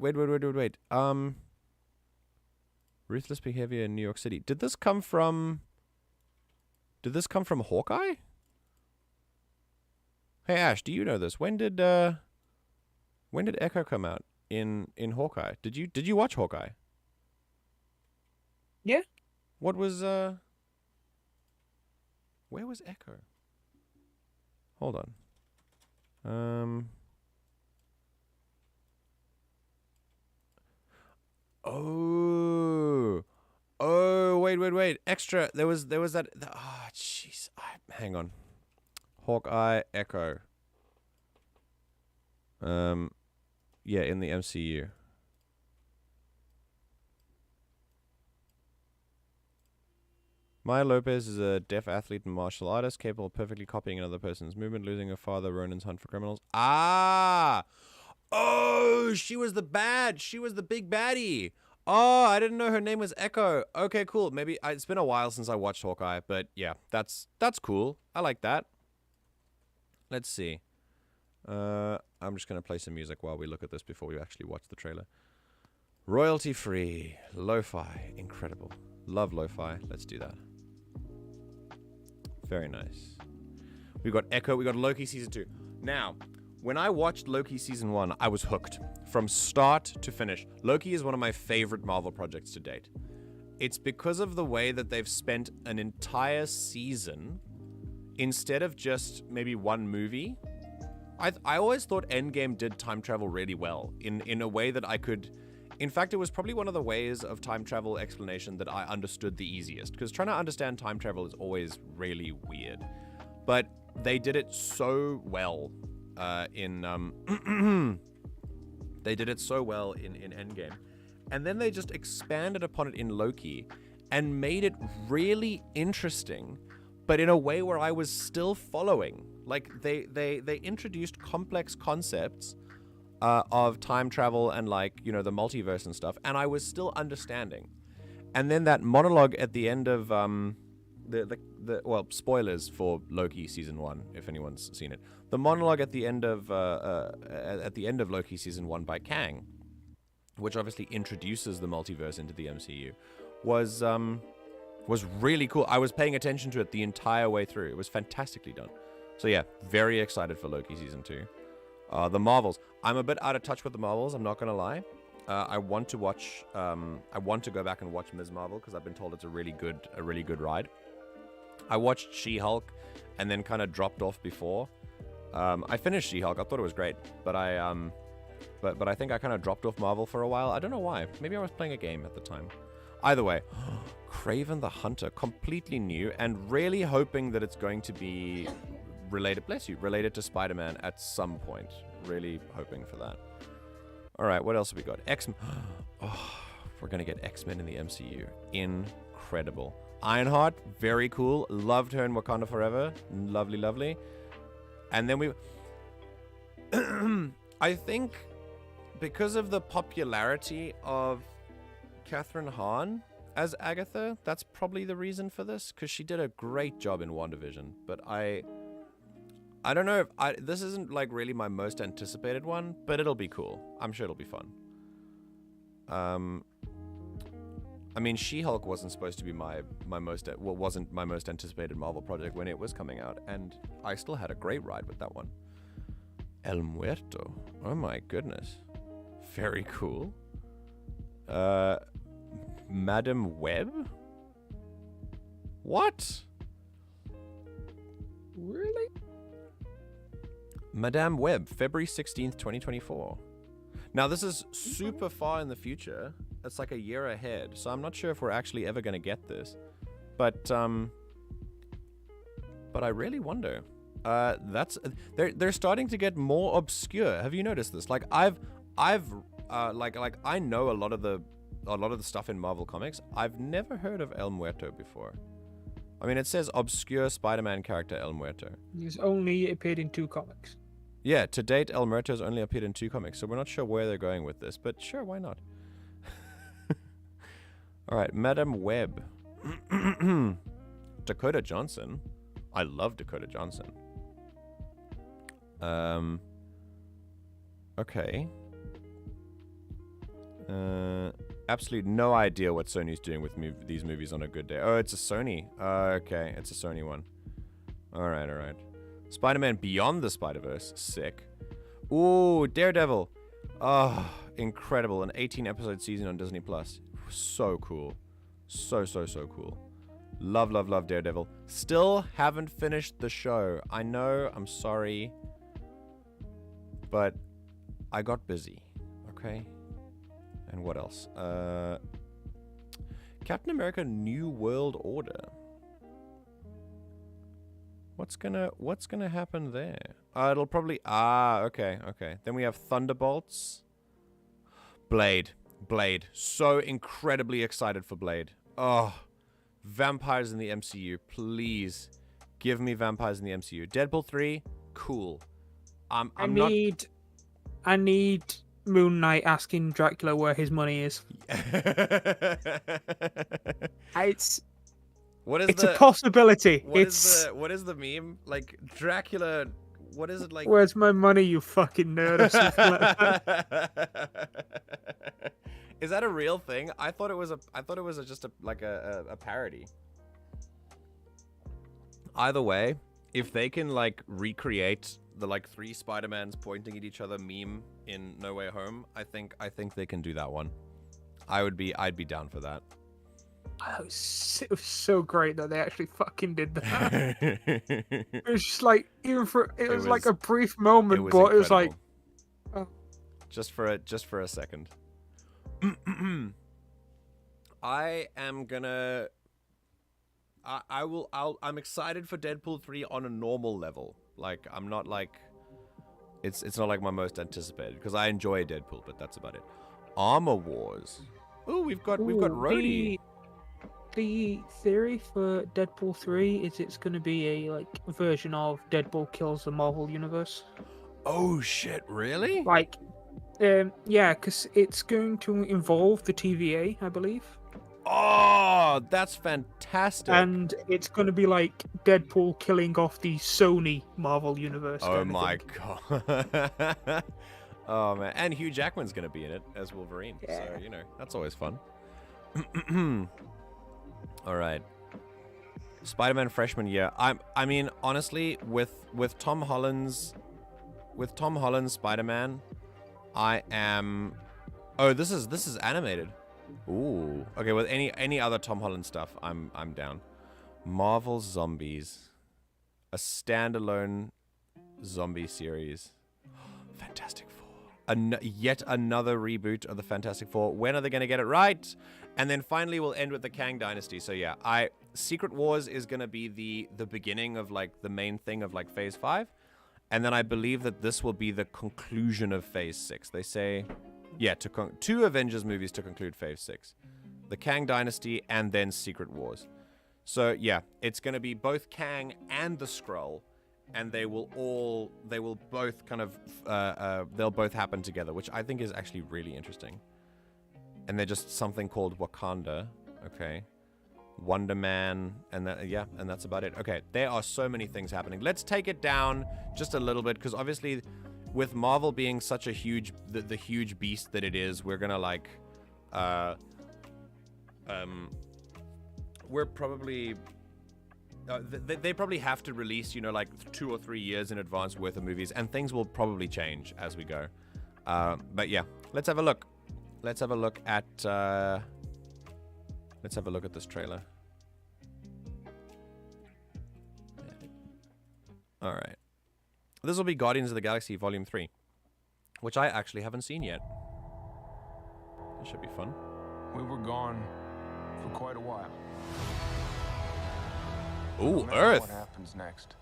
Ruthless behavior in New York City. Did this come from Hawkeye? Hey Ash, do you know this? When did Echo come out in Hawkeye? Did you watch Hawkeye? Yeah. What was where was Echo? Hold on. Oh, wait. Extra. There was that. Oh, jeez. Hang on. Hawkeye, Echo. Yeah, in the MCU. Maya Lopez is a deaf athlete and martial artist capable of perfectly copying another person's movement, losing her father, Ronan's hunt for criminals. Ah! Oh, she was the big baddie. Oh, I didn't know her name was Echo. Okay, cool. Maybe it's been a while since I watched Hawkeye, but yeah, that's cool. I like that. Let's see. I'm just gonna play some music while we look at this before we actually watch the trailer. Royalty free, lo-fi, incredible. Love lo-fi. Let's do that. Very nice. We got Echo. We got Loki season 2. Now, when I watched Loki season 1, I was hooked from start to finish. Loki is one of my favorite Marvel projects to date. It's because of the way that they've spent an entire season instead of just maybe one movie. I always thought Endgame did time travel really well in a way that I could. In fact, it was probably one of the ways of time travel explanation that I understood the easiest, because trying to understand time travel is always really weird. But they did it so well they did it so well in Endgame. And then they just expanded upon it in Loki and made it really interesting, but in a way where I was still following. Like they introduced complex concepts of time travel and, like, you know, the multiverse and stuff, and I was still understanding. And then that monologue at the end of well, spoilers for Loki season 1 if anyone's seen it. The monologue at the end of Loki season 1 by Kang, which obviously introduces the multiverse into the MCU, was really cool. I was paying attention to it the entire way through. It was fantastically done. So yeah, very excited for Loki season 2. The Marvels. I'm a bit out of touch with the Marvels, I'm not gonna lie. I want to go back and watch Ms. Marvel because I've been told it's a really good ride. I watched She-Hulk and then kind of dropped off before. I finished She-Hulk. I thought it was great, but I think I kind of dropped off Marvel for a while. I don't know why. Maybe I was playing a game at the time. Either way, Kraven the Hunter, completely new, and really hoping that it's going to be related to Spider-Man at some point. Really hoping for that. All right, what else have we got? X-Men. Oh, we're going to get X-Men in the MCU. Incredible. Ironheart, very cool. Loved her in Wakanda Forever. Lovely, lovely. And then we... I think because of the popularity of Catherine Hahn as Agatha, that's probably the reason for this, because she did a great job in WandaVision. But I don't know if this isn't like really my most anticipated one, but it'll be cool. I'm sure it'll be fun. I mean, She-Hulk wasn't supposed to be wasn't my most anticipated Marvel project when it was coming out, and I still had a great ride with that one. El Muerto. Oh my goodness. Very cool. Madam Web? What? Really? Madame Web, February 16th, 2024. Now, this is super far in the future. It's like a year ahead, so I'm not sure if we're actually ever going to get this. But I really wonder. They're starting to get more obscure. Have you noticed this? Like I know a lot of the stuff in Marvel Comics. I've never heard of El Muerto before. I mean, it says obscure Spider-Man character El Muerto. He's only appeared in 2 comics. Yeah, to date, El Muerto has only appeared in 2 comics, so we're not sure where they're going with this, but sure, why not? All right, Madam Web. Dakota Johnson. I love Dakota Johnson. Okay. Absolutely no idea what Sony's doing with these movies on a good day. Oh, it's a Sony. Okay, it's a Sony one. All right. Spider-Man Beyond the Spider-Verse. Sick. Ooh, Daredevil. Oh, incredible. An 18-episode season on Disney+. So cool. So cool. Love Daredevil. Still haven't finished the show. I know, I'm sorry. But I got busy. Okay? And what else? Captain America New World Order. What's gonna happen there? It'll probably okay. Then we have Thunderbolts. Blade. So incredibly excited for Blade. Oh, vampires in the MCU, please give me vampires in the MCU. Deadpool 3, cool. I need Moon Knight asking Dracula where his money is. It's a possibility. What is the meme? Like Dracula, what is it like? Where's my money, you fucking nerd? Or something like that. Is that a real thing? I thought it was just a parody. Either way, if they can like recreate the like 3 Spider-Mans pointing at each other meme in No Way Home, I think they can do that one. I'd be down for that. It was so great that they actually fucking did that. It was just like, it was like a brief moment, but incredible. It was like, oh. just for a second. I'm excited for Deadpool 3 on a normal level. Like, I'm not like, it's not like my most anticipated, because I enjoy Deadpool, but that's about it. Armor Wars. Ooh, we've got Rhodey. The theory for Deadpool 3 is it's going to be a version of Deadpool Kills the Marvel Universe. Oh shit, really? Like, yeah, because it's going to involve the TVA, I believe. Oh, that's fantastic. And it's going to be like Deadpool killing off the Sony Marvel Universe. Oh my god. Oh man, and Hugh Jackman's going to be in it as Wolverine. Yeah. So, that's always fun. All right. Spider-Man freshman year. I mean, honestly, with Tom Holland's Spider-Man, I am. Oh, this is animated. Ooh. Okay, with any other Tom Holland stuff, I'm down. Marvel Zombies, a standalone zombie series. Fantastic Four. Yet another reboot of the Fantastic Four. When are they going to get it right? And then finally, we'll end with the Kang Dynasty. So yeah, Secret Wars is going to be the beginning of like the main thing of like Phase 5. And then I believe that this will be the conclusion of Phase 6. They say, yeah, 2 Avengers movies to conclude Phase 6. The Kang Dynasty and then Secret Wars. So yeah, it's going to be both Kang and the Skrull. And they will both kind of, they'll both happen together, which I think is actually really interesting. And they're just something called Wakanda, okay? Wonder Man, and that's about it. Okay, there are so many things happening. Let's take it down just a little bit, because obviously, with Marvel being such a huge, the huge beast that it is, we're gonna like, we're probably, they probably have to release, like 2 or 3 years in advance worth of movies, and things will probably change as we go. But yeah, let's have a look. let's have a look at this trailer. All right. This will be Guardians of the Galaxy Volume 3, which I actually haven't seen yet. It should be fun. We were gone for quite a while. Ooh, No matter Earth. What happens next?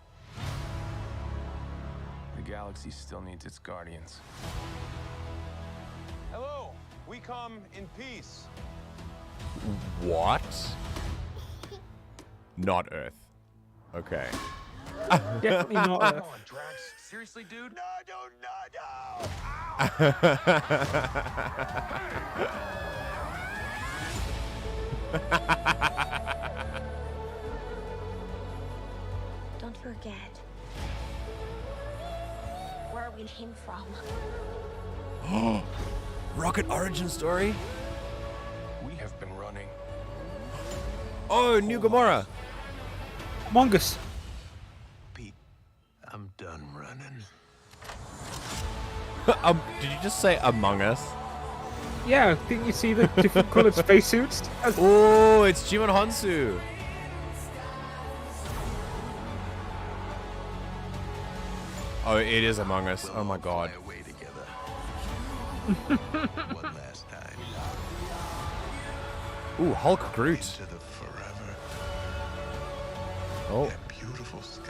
The galaxy still needs its guardians. Hello, we come in peace. What? Not Earth. Okay. Definitely not Earth. Come on, Drax. Seriously, dude? No, no, no, no! Don't forget. Where we came from. Rocket origin story? We have been running. Oh, new Gamora. Among Us. Pete, I'm done running. Did you just say Among Us? Yeah, didn't you see the different coloured spacesuits? Oh, it's Jimon Honsu. Oh, it is Among Us. Oh my god. Fly away together. One last time. Ooh, Hulk Groot. Into the forever. Oh. That beautiful sky.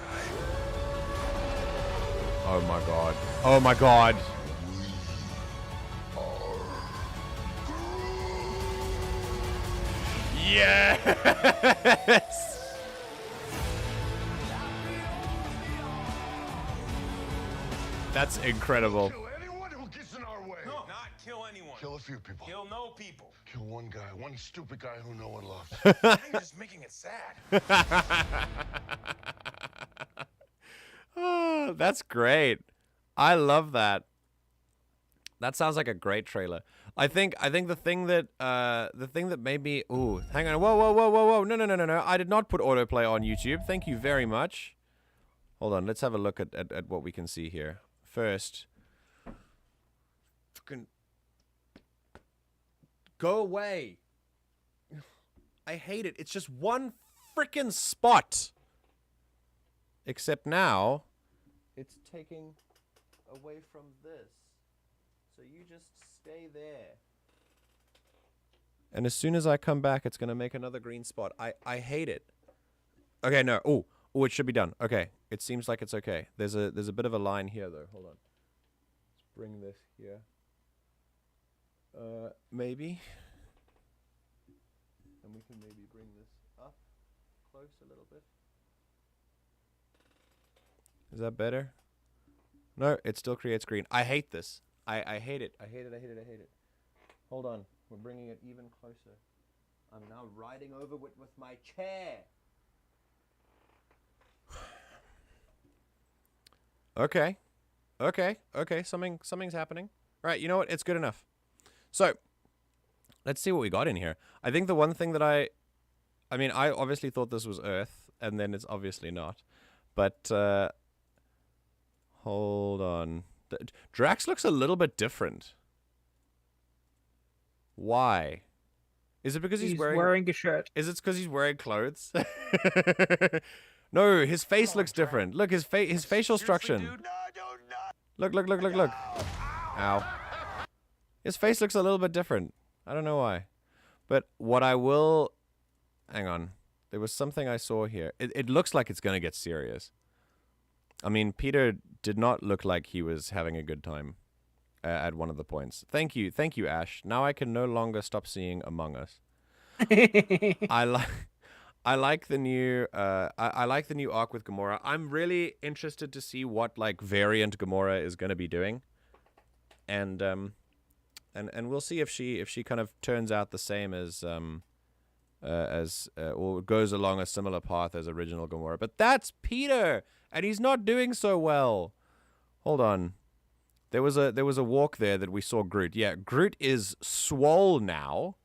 Oh my god. Oh my god. Yes! That's incredible. Kill anyone who gets in our way. No, not kill anyone. Kill a few people. Kill no people. Kill one guy, one stupid guy who no one loves. You're just making it sad. Oh, that's great. I love that. That sounds like a great trailer. I think the thing that made me hang on, whoa, no. I did not put autoplay on YouTube. Thank you very much. Hold on, let's have a look at what we can see here. First. Fucking go away. I hate it. It's just one freaking spot. Except now it's taking away from this. So you just stay there. And as soon as I come back, it's going to make another green spot. I hate it. Okay, no. Oh, it should be done. Okay. It seems like it's okay. There's a bit of a line here, though. Hold on. Let's bring this here. Maybe. And we can maybe bring this up close a little bit. Is that better? No, it still creates green. I hate this. I hate it. I hate it. Hold on. We're bringing it even closer. I'm now riding over it with my chair. Okay. Something's happening. Right, you know what? It's good enough. So, let's see what we got in here. I think the one thing that I obviously thought this was Earth, and then it's obviously not. But, hold on. Drax looks a little bit different. Why? Is it because he's wearing a shirt? Is it because he's wearing clothes? No, his face looks different. Look, his facial structure. Look. Ow. His face looks a little bit different. I don't know why. But what I will... Hang on. There was something I saw here. It looks like it's going to get serious. I mean, Peter did not look like he was having a good time at one of the points. Thank you, Ash. Now I can no longer stop seeing Among Us. I like the new I like the new arc with Gamora. I'm really interested to see what like variant Gamora is going to be doing, and we'll see if she kind of turns out the same as or goes along a similar path as original Gamora. But that's Peter, and he's not doing so well. Hold on. There was a walk there that we saw Groot. Yeah, Groot is swole now.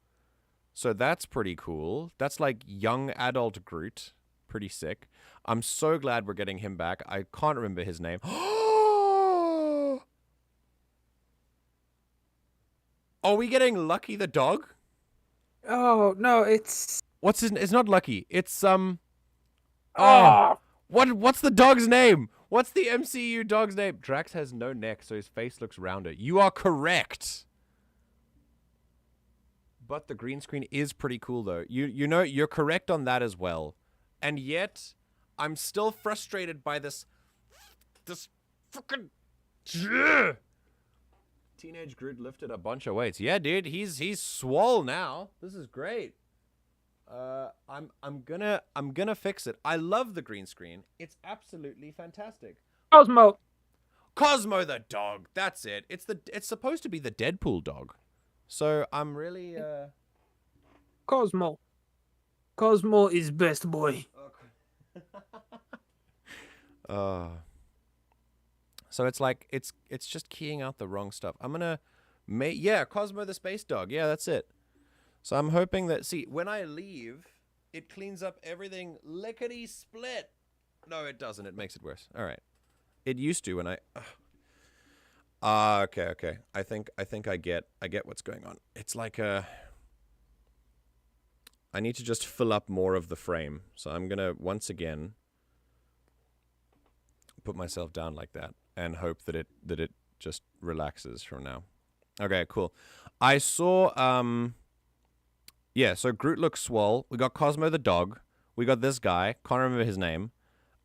So that's pretty cool. That's like young adult Groot. Pretty sick. I'm so glad we're getting him back. I can't remember his name. Are we getting Lucky the dog? Oh no, it's What's his? It's not Lucky. It's oh What's the dog's name? What's the MCU dog's name? Drax has no neck, so his face looks rounder. You are correct. But the green screen is pretty cool, though. You know, you're correct on that as well. And yet, I'm still frustrated by this fucking... Teenage Groot lifted a bunch of weights. Yeah, dude, he's swole now. This is great. I'm gonna fix it. I love the green screen. It's absolutely fantastic. Cosmo. Cosmo the dog. That's it. It's supposed to be the Deadpool dog. So I'm really Cosmo. Cosmo is best boy. So it's like it's just keying out the wrong stuff. I'm gonna Cosmo the space dog. Yeah, that's it. So I'm hoping that when I leave, it cleans up everything lickety split. No, it doesn't. It makes it worse. All right. It used to when I okay. I think I get what's going on. It's like I need to just fill up more of the frame. So I'm going to once again put myself down like that and hope that it just relaxes from now. Okay, cool. I saw so Groot looks swole. We got Cosmo the dog. We got this guy. Can't remember his name.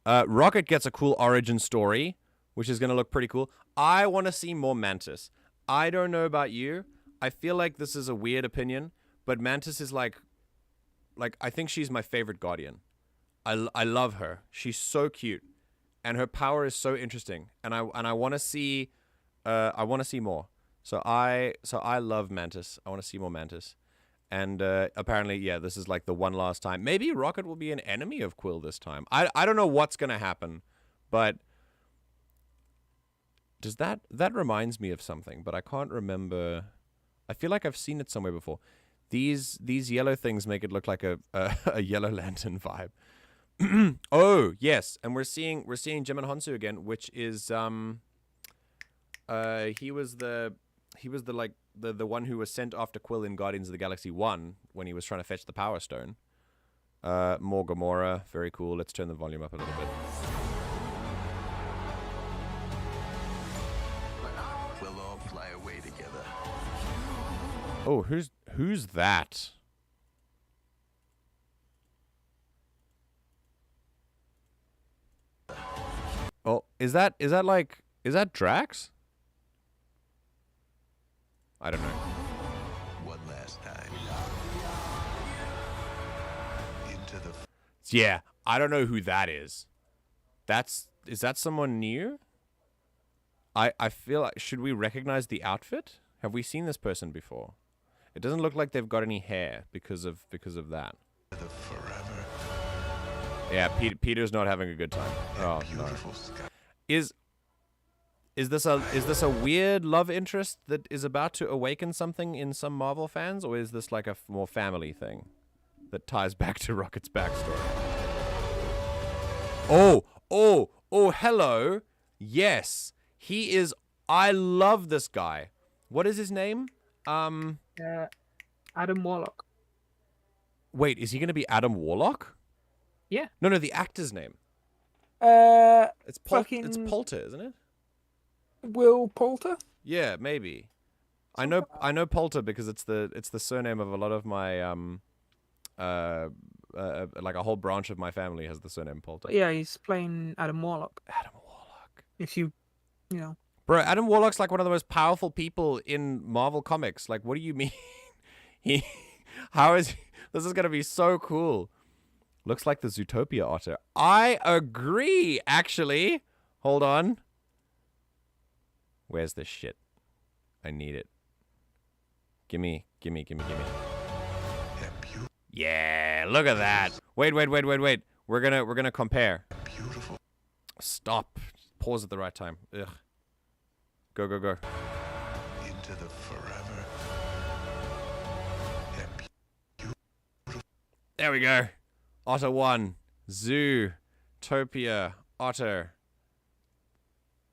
Rocket gets a cool origin story, which is going to look pretty cool. I want to see more Mantis. I don't know about you. I feel like this is a weird opinion, but Mantis is like I think she's my favorite Guardian. I love her. She's so cute, and her power is so interesting. And I want to see more. So I love Mantis. I want to see more Mantis. And apparently, yeah, this is like the one last time. Maybe Rocket will be an enemy of Quill this time. I don't know what's gonna happen, but does that reminds me of something? But I can't remember. I feel like I've seen it somewhere before. These yellow things make it look like a Yellow Lantern vibe. Oh yes, and we're seeing Jim and Honsu again, which is he was the one who was sent after Quill in Guardians of the Galaxy 1 when he was trying to fetch the Power Stone. More Gamora, very cool. Let's turn the volume up a little bit. We'll all fly away together. Oh, who's that? Oh, is that Drax? I don't know. One last time. Into the... Yeah, I don't know who that is. Is that someone new? I feel like, should we recognize the outfit? Have we seen this person before? It doesn't look like they've got any hair because of that. The forever. Yeah, Peter's not having a good time. Oh no. Beautiful sky. Is this a weird love interest that is about to awaken something in some Marvel fans, or is this like a more family thing that ties back to Rocket's backstory? Oh, hello. Yes, he is. I love this guy. What is his name? Adam Warlock. Wait, is he going to be Adam Warlock? Yeah. No, the actor's name. It's It's Poulter, isn't it? Will Poulter? Yeah, maybe. I know Poulter because it's the surname of a lot of my like a whole branch of my family has the surname Poulter. Yeah, he's playing Adam Warlock. Adam Warlock. If you know. Bro, Adam Warlock's like one of the most powerful people in Marvel Comics. Like, what do you mean? This is gonna be so cool. Looks like the Zootopia otter. I agree, actually. Hold on. Where's this shit? I need it. Gimme. Yeah, look at that. Wait. We're gonna compare. Beautiful. Stop. Pause at the right time. Ugh. Go. Into the forever. There we go. Otter 1. Zootopia. Otter.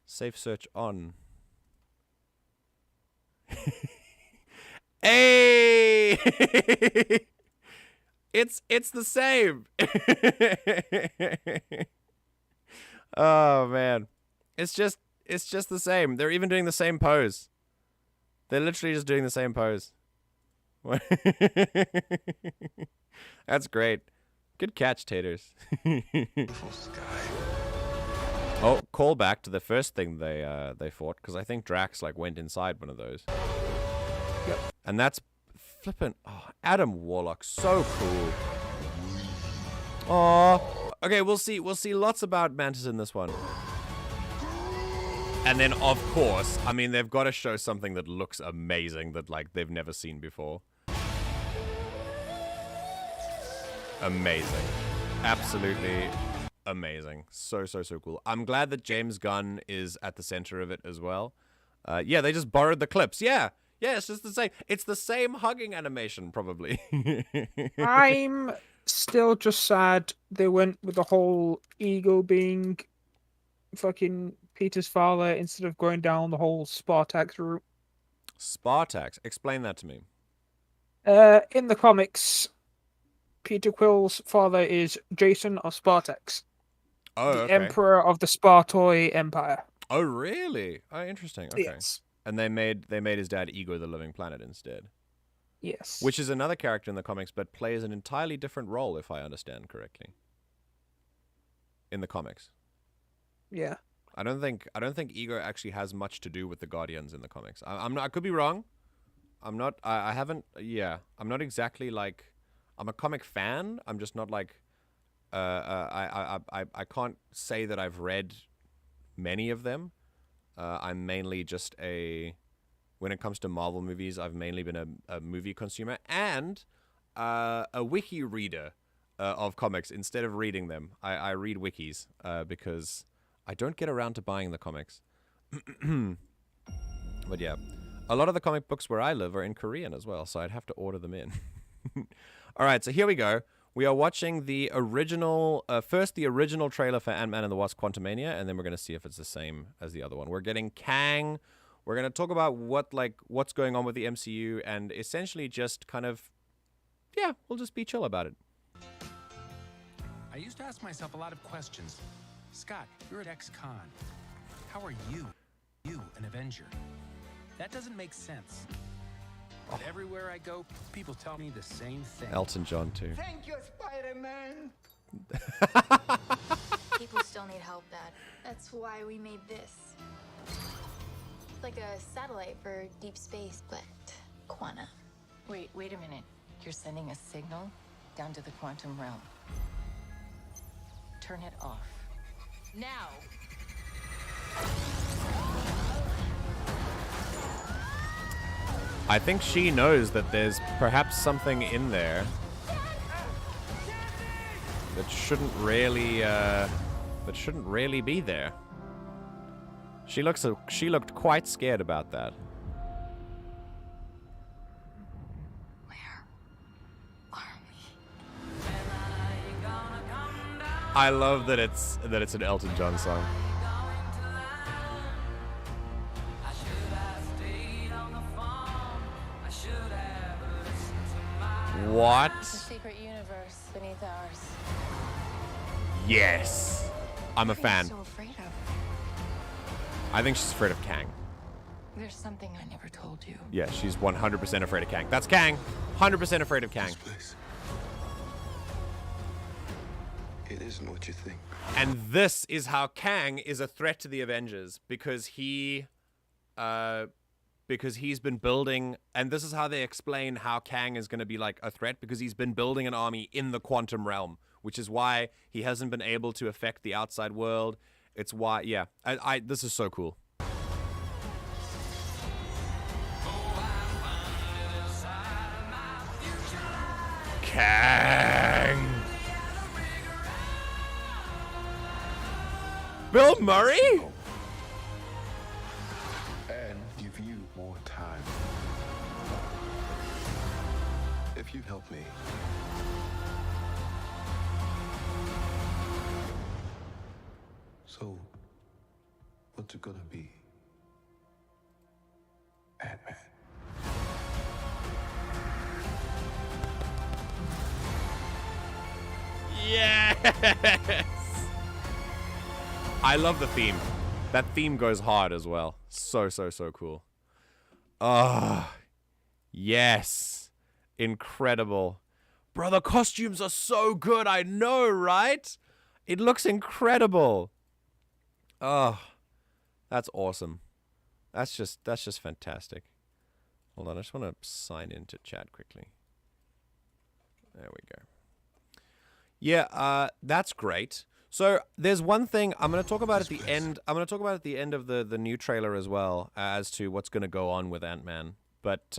Safe search on. Hey! It's the same. Oh man. It's just the same. They're even doing the same pose. They're literally just doing the same pose. That's great. Good catch, Taters. Beautiful sky. Oh, call back to the first thing they fought, because I think Drax like went inside one of those. Yep. And that's flippin'. Oh, Adam Warlock, so cool. Oh, okay. We'll see lots about Mantis in this one. And then, of course, I mean, they've got to show something that looks amazing that like they've never seen before. Amazing, absolutely amazing. So cool. I'm glad that James Gunn is at the center of it as well. Yeah, they just borrowed the clips. Yeah, it's just the same. It's the same hugging animation, probably. I'm still just sad they went with the whole Ego being fucking Peter's father instead of going down the whole Spartax route. Spartax? Explain that to me. In the comics, Peter Quill's father is Jason of Spartax, Oh, the okay. emperor of the Spartoi Empire. Oh, really? Oh, interesting. Okay. Yes. And they made his dad Ego the Living Planet instead. Yes. Which is another character in the comics, but plays an entirely different role, if I understand correctly. In the comics. Yeah. I don't think Ego actually has much to do with the Guardians in the comics. I'm not. I could be wrong. I'm not. I haven't. Yeah. I'm not exactly like. I'm a comic fan. I'm just not like. I can't say that I've read many of them. I'm mainly just a. When it comes to Marvel movies, I've mainly been a movie consumer and a wiki reader of comics instead of reading them. I read wikis because I don't get around to buying the comics. But yeah, a lot of the comic books where I live are in Korean as well, so I'd have to order them in. All right, so here we go. We are watching the original, first the original trailer for Ant-Man and the Wasp: Quantumania, and then we're going to see if it's the same as the other one. We're getting Kang. We're going to talk about what's going on with the MCU and essentially just kind of, yeah, we'll just be chill about it. I used to ask myself a lot of questions. Scott, you're at ex-con. How are you an Avenger? That doesn't make sense. But everywhere I go, people tell me the same thing. Elton John too. Thank you, Spider-Man. People still need help, Dad. That's why we made this. It's like a satellite for deep space, but quanta. Wait a minute. You're sending a signal down to the quantum realm. Turn it off. Now! I think she knows that there's perhaps something in there that shouldn't really be there. She looked quite scared about that. Where are we? I love that it's an Elton John song. What? The secret universe beneath ours. Yes. I'm a What are you fan. so afraid of? I think she's afraid of Kang. There's something I never told you. Yeah, she's 100% afraid of Kang. That's Kang. 100% afraid of Kang. This place. It isn't what you think. And this is how Kang is a threat to the Avengers because he's been building, and this is how they explain how Kang is going to be like a threat because he's been building an army in the quantum realm, which is why he hasn't been able to affect the outside world. It's why, yeah, this is so cool. Kang! Bill Murray? And give you more time. If you help me. So, what's it gonna be? Ant-Man. Yes! I love the theme. That theme goes hard as well. So cool. Ah, yes. Incredible. Bro, the costumes are so good. I know, right? It looks incredible. Oh, that's awesome. That's just fantastic. Hold on, I just want to sign into chat quickly. There we go. Yeah, that's great. So there's one thing I'm going to talk about at the end. I'm going to talk about at the end of the new trailer as well, as to what's going to go on with Ant-Man. But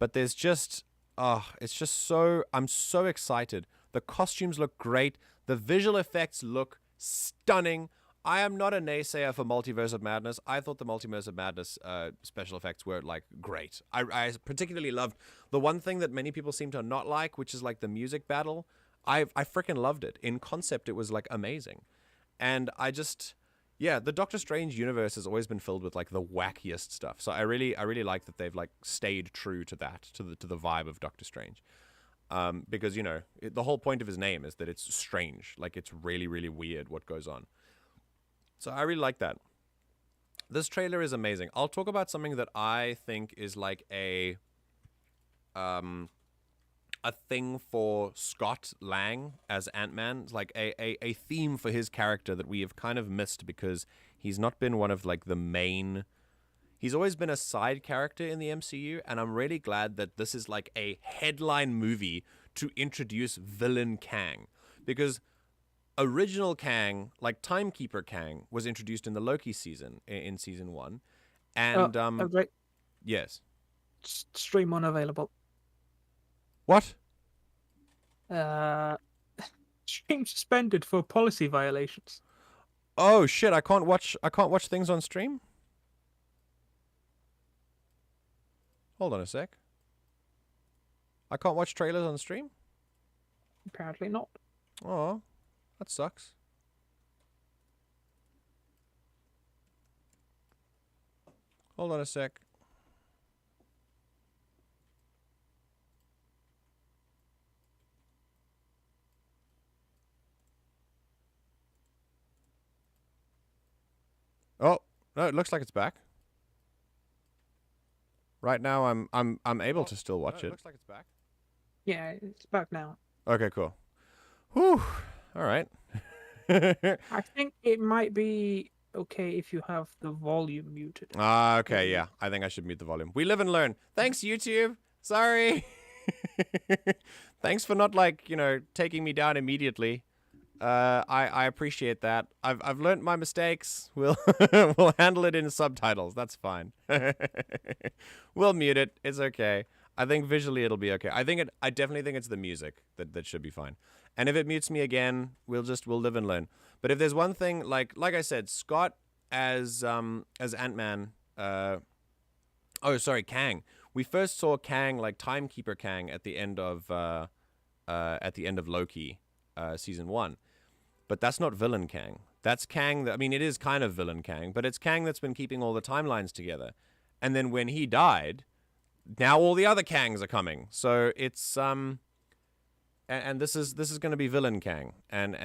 there's just, it's just so, I'm so excited. The costumes look great. The visual effects look stunning. I am not a naysayer for Multiverse of Madness. I thought the Multiverse of Madness special effects were, like, great. I particularly loved the one thing that many people seem to not like, which is, like, the music battle. I freaking loved it. In concept, it was, like, amazing. And I just, yeah, the Doctor Strange universe has always been filled with, like, the wackiest stuff. So I really like that they've, like, stayed true to that, to the vibe of Doctor Strange. Because, you know, the whole point of his name is that it's strange. Like, it's really, really weird what goes on. So I really like that. This trailer is amazing. I'll talk about something that I think is like a thing for Scott Lang as Ant-Man. It's like a theme for his character that we have kind of missed because he's not been one of like the main... He's always been a side character in the MCU, and I'm really glad that this is like a headline movie to introduce villain Kang. Because... original Kang, like Timekeeper Kang, was introduced in the Loki season, in season 1. And, right. yes. Stream unavailable. What? Stream suspended for policy violations. Oh shit, I can't watch things on stream? Hold on a sec. I can't watch trailers on stream? Apparently not. Oh. That sucks. Hold on a sec. Oh, no, it looks like it's back. Right now I'm able to still watch it. Looks like it's back. Yeah, it's back now. Okay, cool. Whew. All right. I think it might be okay if you have the volume muted. Ah, okay, yeah. I think I should mute the volume. We live and learn. Thanks, YouTube. Sorry. Thanks for not, like, you know, taking me down immediately. I appreciate that. I've learned my mistakes. We'll handle it in subtitles. That's fine. We'll mute it. It's okay. I think visually it'll be okay. I definitely think it's the music that should be fine. And if it mutes me again, we'll live and learn. But if there's one thing, like I said, Scott as Ant-Man, Kang. We first saw Kang, like Timekeeper Kang, at the end of Loki, season 1. But that's not villain Kang. That's Kang. I mean, it is kind of villain Kang, but it's Kang that's been keeping all the timelines together. And then when he died, now all the other Kangs are coming. So it's And this is going to be villain Kang, and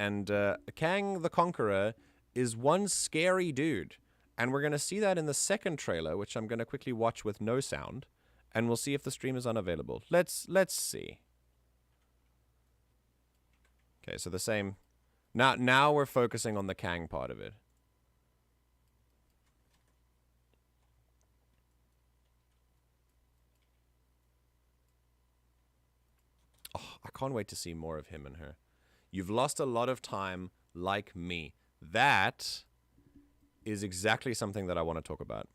Kang the Conqueror is one scary dude, and we're going to see that in the second trailer, which I'm going to quickly watch with no sound, and we'll see if the stream is unavailable. Let's see. Okay, so the same. Now we're focusing on the Kang part of it. Oh, I can't wait to see more of him and her. You've lost a lot of time like me. That is exactly something that I want to talk about.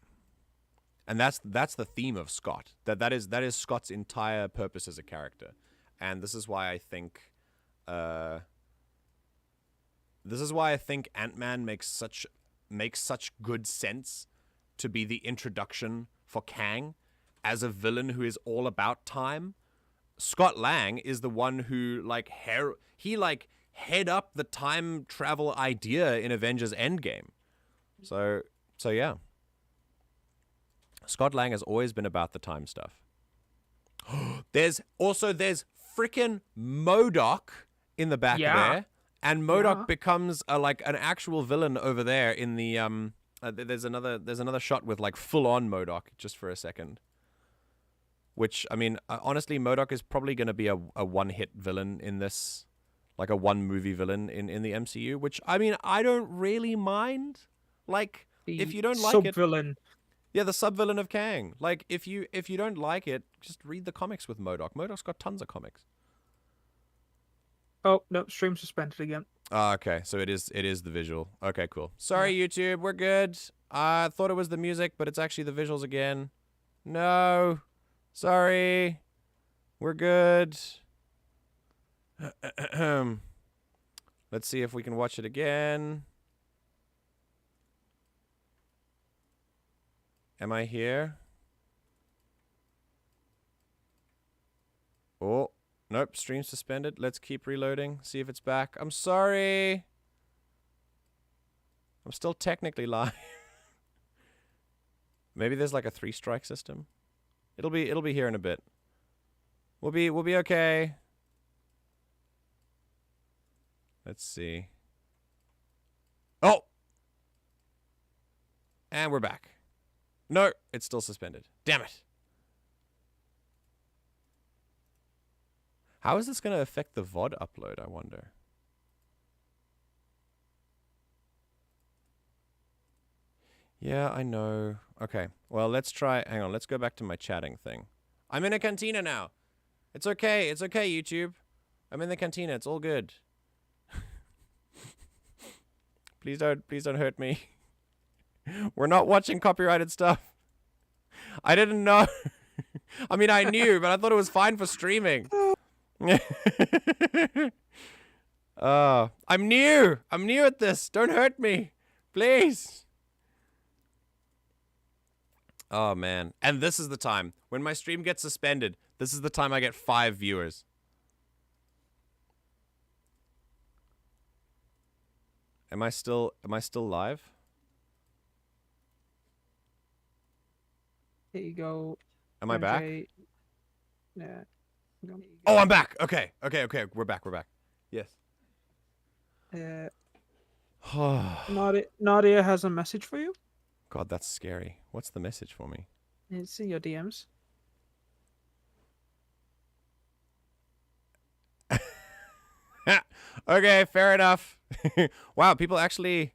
And that's the theme of Scott. That is Scott's entire purpose as a character. And this is why I think Ant-Man makes such good sense to be the introduction for Kang as a villain who is all about time. Scott Lang is the one who head up the time travel idea in Avengers Endgame. So yeah. Scott Lang has always been about the time stuff. There's frickin' MODOK in the back there, and MODOK becomes like an actual villain over there in the there's another shot with like full on MODOK just for a second. Which, I mean, honestly, MODOK is probably going to be a one-hit villain in this, like a one-movie villain in the MCU, which, I mean, I don't really mind. Like, if you don't like it... Sub-villain. Yeah, the sub-villain of Kang. Like, if you don't like it, just read the comics with MODOK. MODOK's got tons of comics. Oh, no, stream suspended again. Oh, okay, so it is the visual. Okay, cool. Sorry, YouTube, we're good. I thought it was the music, but it's actually the visuals again. No... Sorry. We're good. Let's see if we can watch it again. Am I here? Oh, nope, stream suspended. Let's keep reloading, see if it's back. I'm sorry. I'm still technically live. Maybe there's like a 3-strike system. It'll be here in a bit. We'll be okay. Let's see. Oh! And we're back. No, it's still suspended. Damn it. How is this going to affect the VOD upload, I wonder? Yeah, I know. Okay, well, let's try... Hang on, let's go back to my chatting thing. I'm in a cantina now. It's okay, YouTube. I'm in the cantina, it's all good. Please don't hurt me. We're not watching copyrighted stuff. I didn't know. I mean, I knew, but I thought it was fine for streaming. I'm new at this. Don't hurt me. Please. Oh, man. And this is the time. When my stream gets suspended, this is the time I get 5 viewers. Am I still live? Here you go. Am I back? Yeah. Oh, I'm back. Okay. We're back. Yes. Nadia has a message for you. God, that's scary. What's the message for me? It's in your DMs. Okay, fair enough. Wow, people actually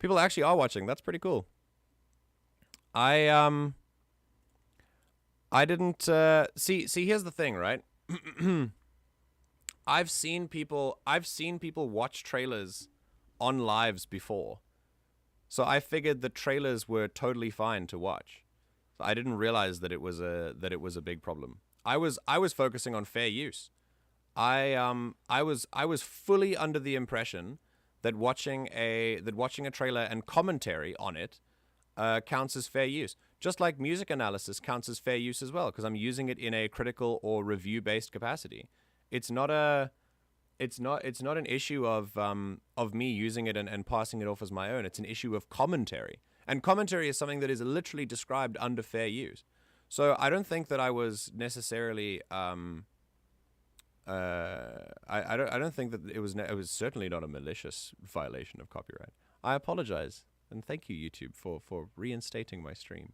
are watching. That's pretty cool. I didn't see here's the thing, right? I've seen people watch trailers on lives before. So I figured the trailers were totally fine to watch. So I didn't realize that it was a big problem. I was focusing on fair use. I was fully under the impression that watching a trailer and commentary on it counts as fair use. Just like music analysis counts as fair use as well, because I'm using it in a critical or review-based capacity. It's not an issue of me using it and passing it off as my own. It's an issue of commentary. And commentary is something that is literally described under fair use. So I don't think that I was necessarily I don't think that it was certainly not a malicious violation of copyright. I apologize, and thank you, YouTube, for reinstating my stream.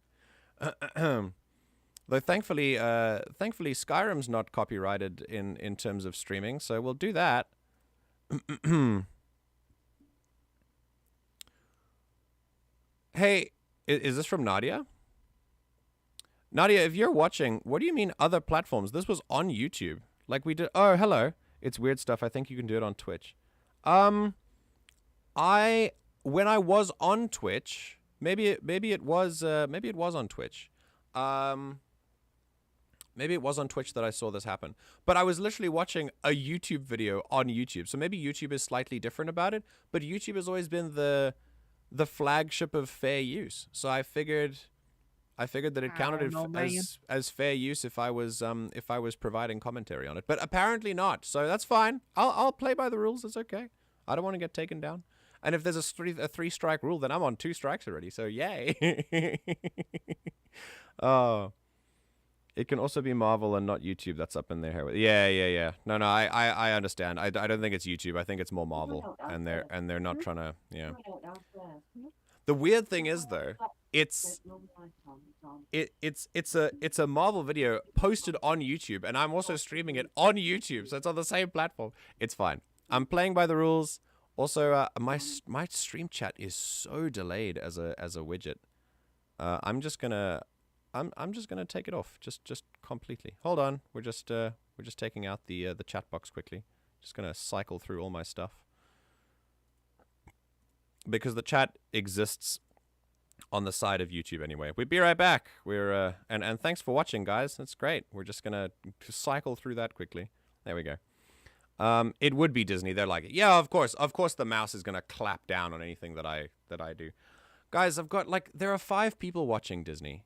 Though thankfully Skyrim's not copyrighted in terms of streaming, so we'll do that. Hey, is this from Nadia? Nadia, if you're watching, what do you mean other platforms? This was on YouTube. Like we did. Oh, hello. It's weird stuff. I think you can do it on Twitch. When I was on Twitch, maybe it was on Twitch. Maybe it was on Twitch that I saw this happen. But I was literally watching a YouTube video on YouTube. So maybe YouTube is slightly different about it, but YouTube has always been the flagship of fair use. So I figured that it counted as fair use if I was providing commentary on it. But apparently not. So that's fine. I'll play by the rules. It's okay. I don't want to get taken down. And if there's a 3-strike rule, then I'm on 2 strikes already. So yay. Oh. It can also be Marvel and not YouTube that's up in their hair. Yeah. No, I understand. I don't think it's YouTube. I think it's more Marvel, and they're not trying to. Yeah. The weird thing is though, it's a Marvel video posted on YouTube, and I'm also streaming it on YouTube, so it's on the same platform. It's fine. I'm playing by the rules. Also, my stream chat is so delayed as a widget. I'm just gonna take it off just completely. Hold on, we're just taking out the chat box quickly. Just gonna cycle through all my stuff because the chat exists on the side of YouTube anyway. We'll be right back. We're and thanks for watching, guys. That's great. We're just gonna cycle through that quickly. There we go. It would be Disney. They're like, yeah, of course the mouse is gonna clap down on anything that I do. Guys, I've got like there are 5 people watching Disney.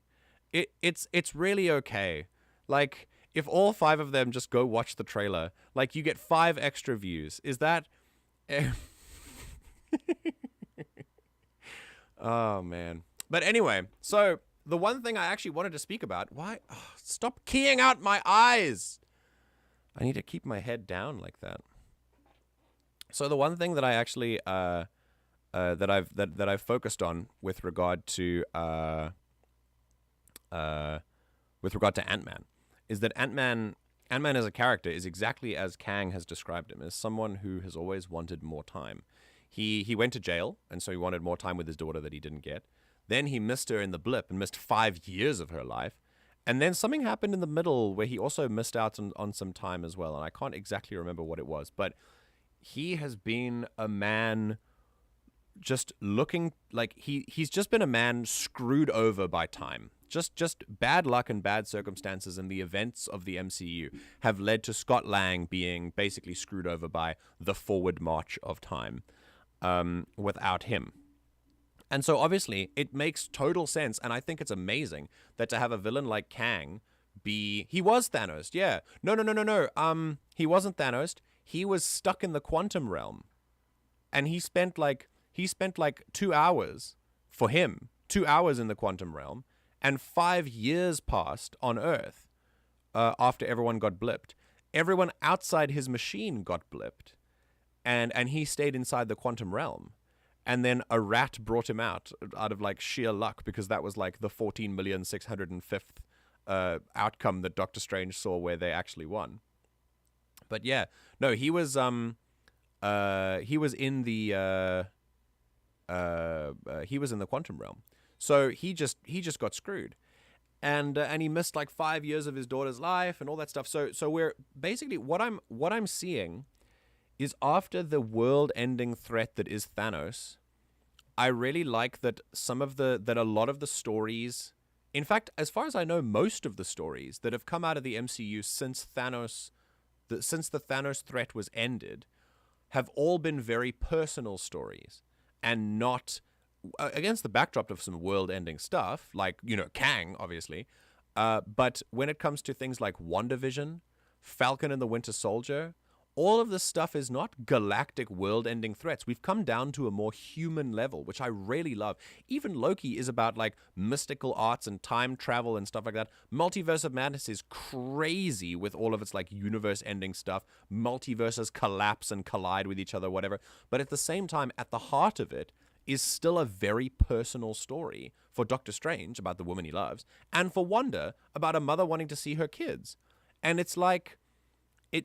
It's really okay. Like if all 5 of them just go watch the trailer, like you get 5 extra views. Is that? Oh man. But anyway, so the one thing I actually wanted to speak about. Why? Oh, stop keying out my eyes. I need to keep my head down like that. So the one thing that I actually that I've focused on with regard to Ant-Man is that Ant-Man as a character is exactly as Kang has described him, as someone who has always wanted more time. He went to jail, and so he wanted more time with his daughter that he didn't get. Then he missed her in the blip and missed 5 years of her life. And then something happened in the middle where he also missed out on some time as well. And I can't exactly remember what it was. But he has been a man just looking like he's just been a man screwed over by time. Just bad luck and bad circumstances and the events of the MCU have led to Scott Lang being basically screwed over by the forward march of time without him. And so obviously it makes total sense, and I think it's amazing that to have a villain like Kang be... He was Thanos, yeah. No. He wasn't Thanos. He was stuck in the quantum realm. And he spent like 2 hours for him, 2 hours in the quantum realm, and 5 years passed on Earth after everyone got blipped. Everyone outside his machine got blipped, and he stayed inside the quantum realm. And then a rat brought him out of like sheer luck, because that was like the 14,605th outcome that Doctor Strange saw where they actually won. But yeah, no, he was in the quantum realm, so he just got screwed, and he missed like 5 years of his daughter's life and all that stuff. So we're basically what I'm seeing is after the world-ending threat that is Thanos, I really like that a lot of the stories, in fact, as far as I know, most of the stories that have come out of the MCU since the Thanos threat was ended, have all been very personal stories, and not against the backdrop of some world-ending stuff, like, Kang, obviously. But when it comes to things like WandaVision, Falcon and the Winter Soldier, all of this stuff is not galactic world-ending threats. We've come down to a more human level, which I really love. Even Loki is about like mystical arts and time travel and stuff like that. Multiverse of Madness is crazy with all of its like universe-ending stuff. Multiverses collapse and collide with each other, whatever. But at the same time, at the heart of it is still a very personal story for Doctor Strange about the woman he loves, and for Wanda about a mother wanting to see her kids. And it's like...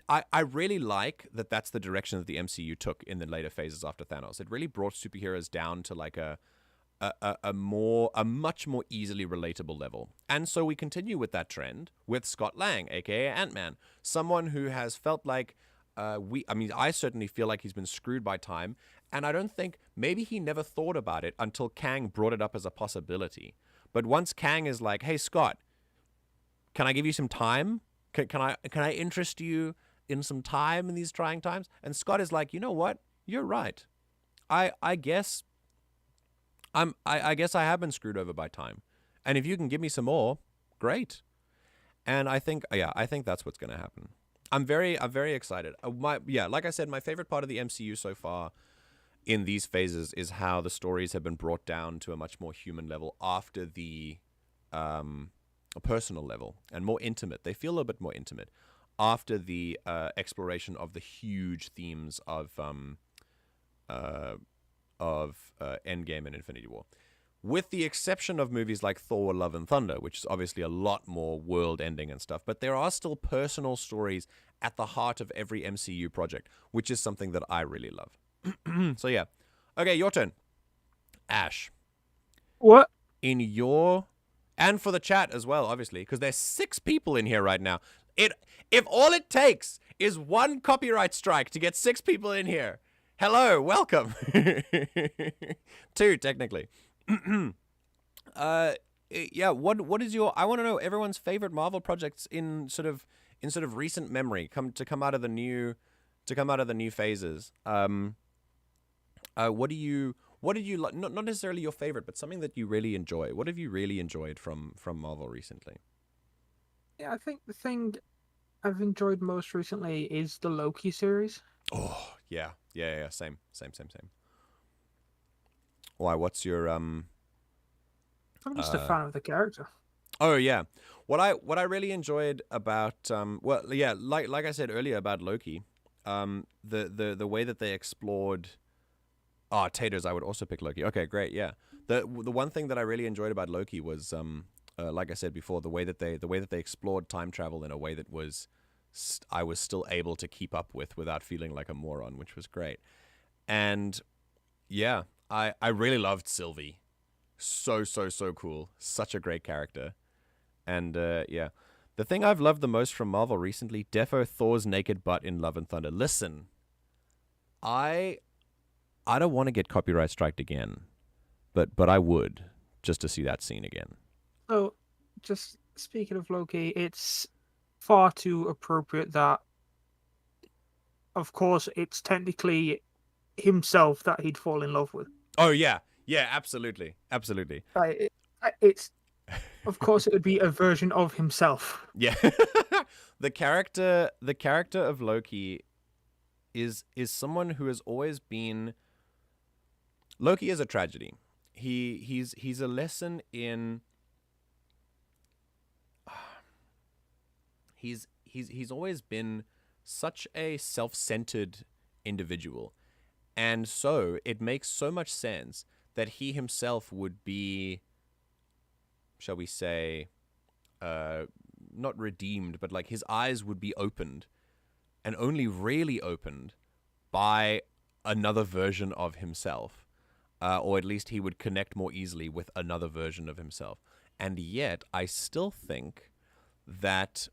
I really like that that's the direction that the MCU took in the later phases after Thanos. It really brought superheroes down to like a much more easily relatable level. And so we continue with that trend with Scott Lang, aka Ant-Man, someone who has felt like I certainly feel like he's been screwed by time, and I don't think, maybe he never thought about it until Kang brought it up as a possibility. But once Kang is like, "Hey Scott, can I give you some time? Can I interest you in some time in these trying times?" And Scott is like, "You know what? You're right. I guess I have been screwed over by time. And if you can give me some more, great." And I think that's what's going to happen. I'm very excited. Like I said, my favorite part of the MCU so far in these phases is how the stories have been brought down to a much more human level after the a personal level and more intimate. They feel a bit more intimate after the exploration of the huge themes of Endgame and Infinity War. With the exception of movies like Thor, Love and Thunder, which is obviously a lot more world-ending and stuff, but there are still personal stories at the heart of every MCU project, which is something that I really love. So yeah. Okay, your turn. Ash. What? In your... And for the chat as well, obviously, because there's 6 people in here right now. If all it takes is one copyright strike to get 6 people in here, hello, welcome. 2, technically. Yeah, what is your... I want to know everyone's favorite Marvel projects in sort of recent memory, come out of the new phases. What did you like? Not necessarily your favorite, but something that you really enjoy. What have you really enjoyed from Marvel recently? Yeah, I think the thing I've enjoyed most recently is the Loki series. Oh, yeah. Same. Why? What's your I'm just a fan of the character. Oh yeah, what I really enjoyed about like I said earlier about Loki, the way that they explored. Taters, I would also pick Loki. Okay, great, yeah. The one thing that I really enjoyed about Loki was like I said before, the way that they explored time travel in a way that I was still able to keep up with without feeling like a moron, which was great. And yeah, I really loved Sylvie. So cool. Such a great character. And yeah. The thing I've loved the most from Marvel recently, defo Thor's naked butt in Love and Thunder. Listen, I don't want to get copyright striked again, but I would, just to see that scene again. So, just speaking of Loki, it's far too appropriate that, of course, it's technically himself that he'd fall in love with. Oh yeah, absolutely. It's of course it would be a version of himself. Yeah, the character of Loki is someone who has always been. Loki is a tragedy. He's a lesson in. He's always been such a self-centered individual, and so it makes so much sense that he himself would be, shall we say, not redeemed, but like his eyes would be opened, and only really opened by another version of himself. Or at least he would connect more easily with another version of himself. And yet, I still think that,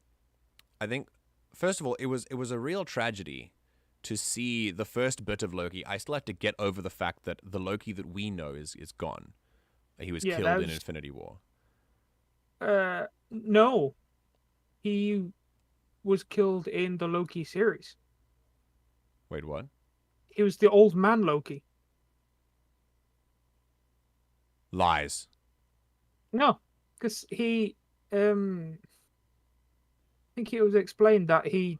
first of all, it was a real tragedy to see the first bit of Loki. I still have to get over the fact that the Loki that we know is gone. He was killed in Infinity War. No. He was killed in the Loki series. Wait, what? He was the old man Loki. Lies. No, because he, I think it was explained that he,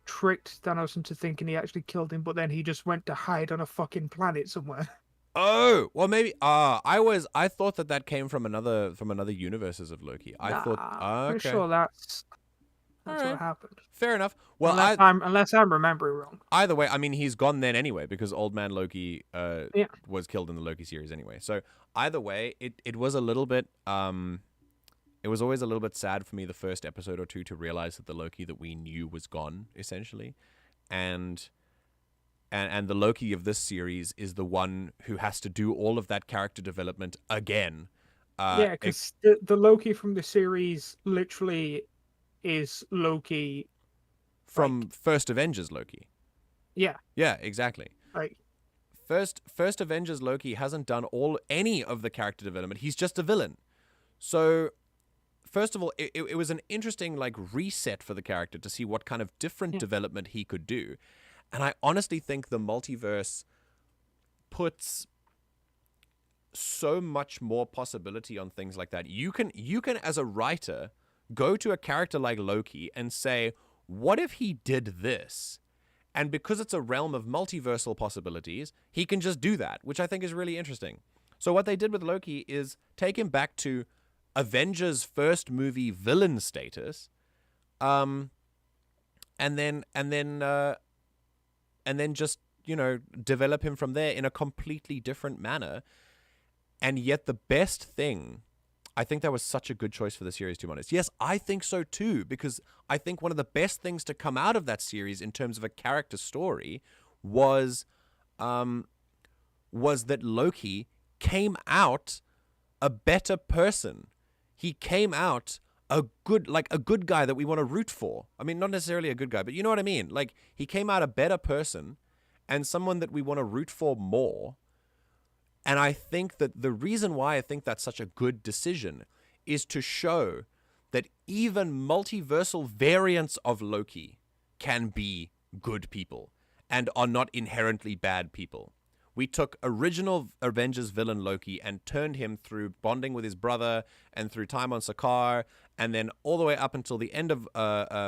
tricked Thanos into thinking he actually killed him, but then he just went to hide on a fucking planet somewhere. Oh, well, maybe. I thought that came from another universes of Loki. Okay. I'm sure that's what happened. Fair enough. Well, unless I'm remembering wrong. Either way, I mean, he's gone then anyway because Old Man Loki was killed in the Loki series anyway. So either way, it was a little bit. It was always a little bit sad for me the first episode or two to realize that the Loki that we knew was gone essentially, and the Loki of this series is the one who has to do all of that character development again. Yeah, because the Loki from the series literally is Loki from first Avengers Loki. Yeah. Yeah, exactly. Like first Avengers Loki hasn't done any of the character development. He's just a villain. So first of all, it was an interesting like reset for the character to see what kind of different development he could do. And I honestly think the multiverse puts so much more possibility on things like that. You can as a writer go to a character like Loki and say, what if he did this? And because it's a realm of multiversal possibilities, he can just do that, which I think is really interesting. So what they did with Loki is take him back to Avengers first movie villain status, and then just, you know, develop him from there in a completely different manner. And yet the best thing, I think that was such a good choice for the series, to be honest. Yes, I think so too, because I think one of the best things to come out of that series in terms of a character story was that Loki came out a better person. He came out a good guy that we want to root for. I mean, not necessarily a good guy, but you know what I mean? Like, he came out a better person and someone that we want to root for more. And I think that the reason why I think that's such a good decision is to show that even multiversal variants of Loki can be good people and are not inherently bad people. We took original Avengers villain Loki and turned him through bonding with his brother and through time on Sakaar, and then all the way up until the end of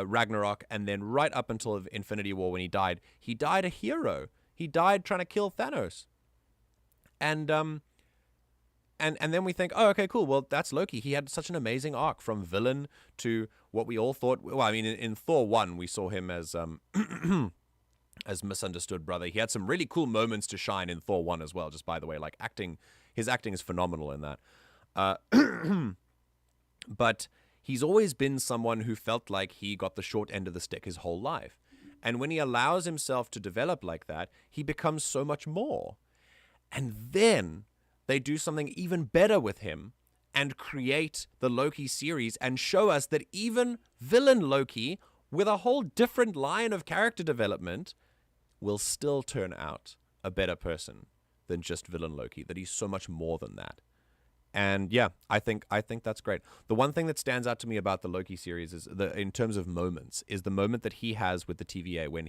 Ragnarok, and then right up until Infinity War when he died. He died a hero. He died trying to kill Thanos. And then we think, oh, okay, cool. Well, that's Loki. He had such an amazing arc from villain to what we all thought. Well, I mean, in Thor 1, we saw him as as misunderstood brother. He had some really cool moments to shine in Thor 1 as well. Just by the way, like his acting is phenomenal in that. But he's always been someone who felt like he got the short end of the stick his whole life. And when he allows himself to develop like that, he becomes so much more. And then they do something even better with him and create the Loki series and show us that even villain Loki, with a whole different line of character development, will still turn out a better person than just villain Loki, that he's so much more than that. And yeah, I think that's great. The one thing that stands out to me about the Loki series is in terms of moments, is the moment that he has with the TVA when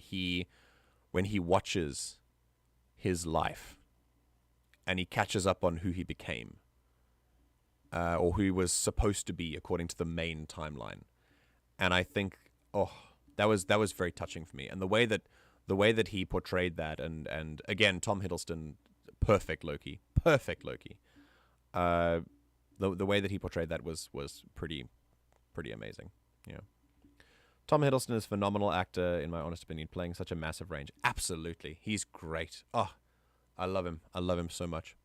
he watches his life and he catches up on who he became, or who he was supposed to be according to the main timeline. And I think, that was very touching for me. And the way that he portrayed that, and again, Tom Hiddleston, perfect Loki. The way that he portrayed that was pretty amazing. Yeah. Tom Hiddleston is a phenomenal actor, in my honest opinion, playing such a massive range. Absolutely. He's great. Oh, I love him. I love him so much.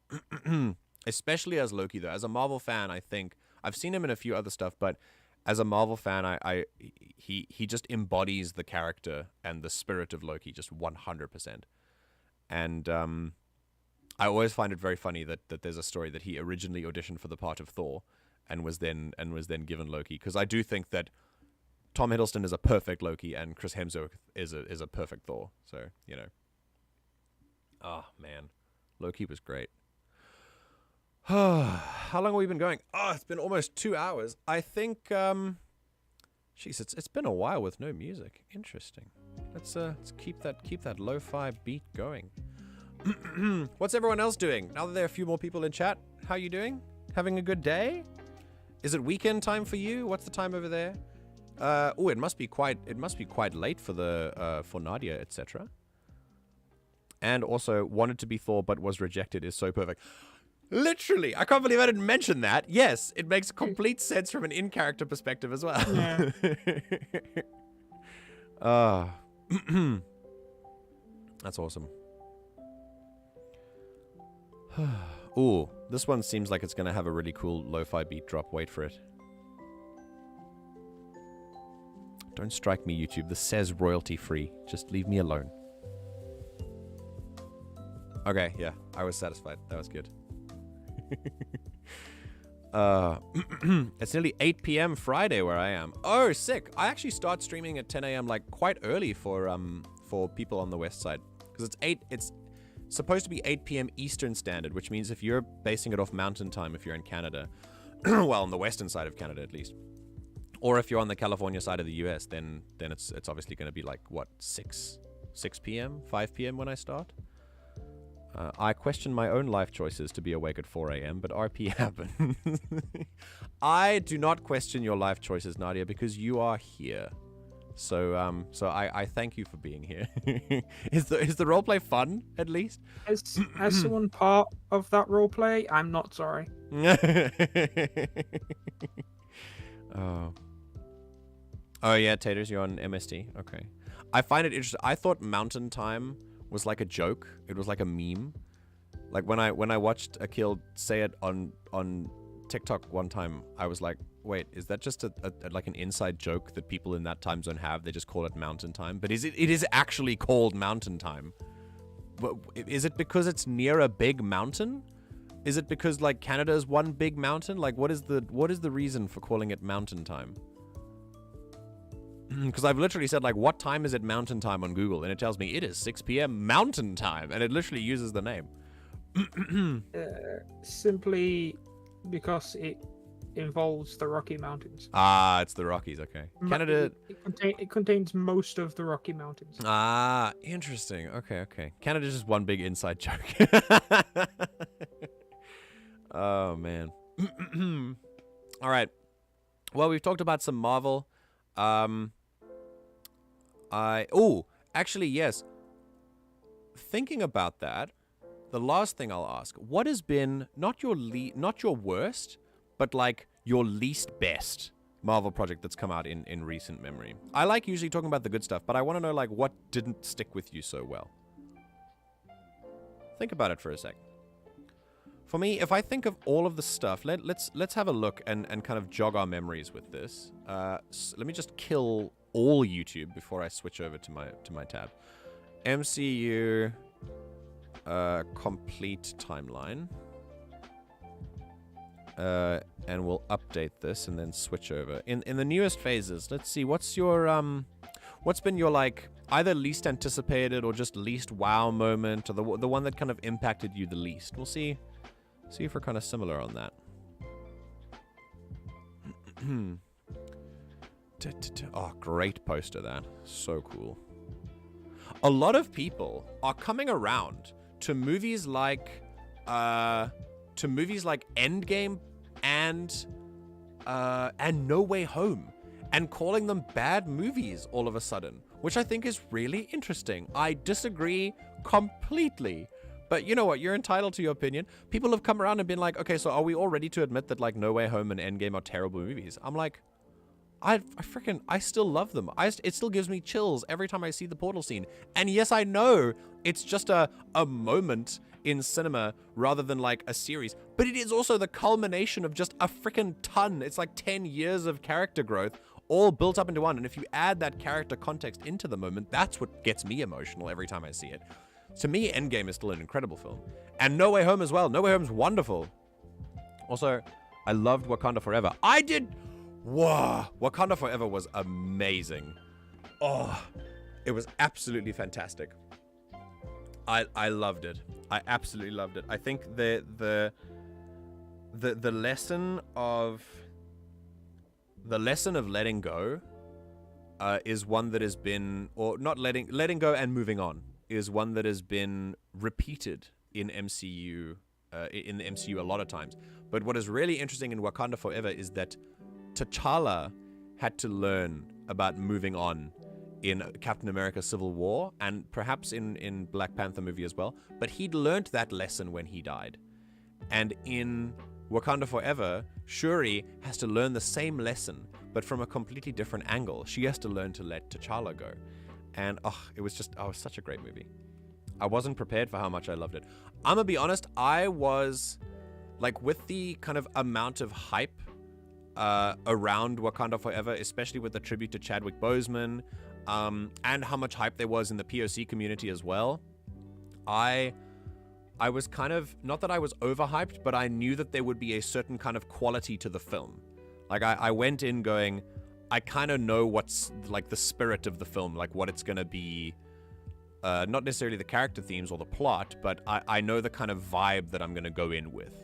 Especially as Loki, though. As a Marvel fan, I think I've seen him in a few other stuff, but as a Marvel fan, he just embodies the character and the spirit of Loki just 100%. And I always find it very funny that there's a story that he originally auditioned for the part of Thor and was then given Loki, because I do think that Tom Hiddleston is a perfect Loki and Chris Hemsworth is a perfect Thor. So, you know. Oh, man. Loki was great. How long have we been going? Oh, it's been almost 2 hours. I think, jeez, it's been a while with no music. Interesting. Let's keep that lo-fi beat going. What's everyone else doing? Now that there are a few more people in chat, how you doing? Having a good day? Is it weekend time for you? What's the time over there? It must be quite late for Nadia, etc. And also, wanted to be Thor but was rejected is so perfect. Literally, I can't believe I didn't mention that. Yes, it makes complete sense from an in-character perspective as well. Yeah. That's awesome. Ooh, this one seems like it's going to have a really cool lo-fi beat drop. Wait for it. Don't strike me, YouTube. This says royalty-free. Just leave me alone. Okay, yeah, I was satisfied. That was good. It's nearly 8 p.m. Friday where I am. Oh, sick. I actually start streaming at 10 a.m. like quite early for people on the west side, because it's supposed to be 8 p.m. Eastern Standard, which means if you're basing it off mountain time, if you're in Canada, well, on the western side of Canada at least, or if you're on the California side of the US, then it's obviously going to be like what, 6 p.m., 5 p.m. when I start. I question my own life choices to be awake at 4 a.m., but RP happens. I do not question your life choices, Nadia, because you are here. So I thank you for being here. Is the roleplay fun, at least? As someone part of that roleplay, I'm not sorry. Oh. Oh yeah, Taters, you're on MST. Okay. I find it interesting. I thought Mountain Time was like a joke. It was like a meme. Like when I watched Akil say it on TikTok one time, I was like, wait, is that just a like an inside joke that people in that time zone have? They just call it Mountain Time. But it is actually called Mountain Time. But is it because it's near a big mountain? Is it because like Canada is one big mountain? Like what is the reason for calling it Mountain Time? Because I've literally said like, what time is it Mountain Time on Google? And it tells me it is 6 p.m. Mountain Time. And it literally uses the name. Simply because it involves the Rocky Mountains. Ah, it's the Rockies. Okay. Canada. It contains most of the Rocky Mountains. Ah, interesting. Okay. Canada's just one big inside joke. Oh, man. All right. Well, we've talked about some Marvel. Actually, yes. Thinking about that, the last thing I'll ask, what has been not your worst, but like your least best Marvel project that's come out in recent memory? I like usually talking about the good stuff, but I want to know like what didn't stick with you so well. Think about it for a sec. For me, if I think of all of the stuff, let's have a look and kind of jog our memories with this. Let me just kill all YouTube before I switch over to my tab. MCU complete timeline. And we'll update this and then switch over. In the newest phases, let's see, what's been your like either least anticipated or just least wow moment, or the one that kind of impacted you the least? We'll see if we're kind of similar on that. Oh, great poster, that. So cool. A lot of people are coming around to movies like Endgame and No Way Home and calling them bad movies all of a sudden, which I think is really interesting. I disagree completely. But you know what? You're entitled to your opinion. People have come around and been like, okay, so are we all ready to admit that like No Way Home and Endgame are terrible movies? I'm like, I still love them. It still gives me chills every time I see the portal scene. And yes, I know it's just a moment in cinema rather than like a series, but it is also the culmination of just a freaking ton. It's like 10 years of character growth all built up into one. And if you add that character context into the moment, that's what gets me emotional every time I see it. To me, Endgame is still an incredible film. And No Way Home as well. No Way Home's wonderful. Also, I loved Wakanda Forever. I did. Whoa. Wakanda Forever was amazing. Oh, it was absolutely fantastic. I loved it. I absolutely loved it. I think the lesson of letting go is one that has been, or not letting go and moving on, is one that has been repeated in MCU, in the MCU a lot of times. But what is really interesting in Wakanda Forever is that T'Challa had to learn about moving on in Captain America Civil War, and perhaps in Black Panther movie as well. But he'd learned that lesson when he died. And in Wakanda Forever, Shuri has to learn the same lesson, but from a completely different angle. She has to learn to let T'Challa go. And it was such a great movie. I wasn't prepared for how much I loved it. I'm gonna be honest, I was like, with the kind of amount of hype around Wakanda Forever, especially with the tribute to Chadwick Boseman, and how much hype there was in the POC community as well. I was kind of, not that I was overhyped, but I knew that there would be a certain kind of quality to the film. Like I went in going, I kind of know what's like the spirit of the film, like what it's going to be, not necessarily the character themes or the plot, but I know the kind of vibe that I'm going to go in with.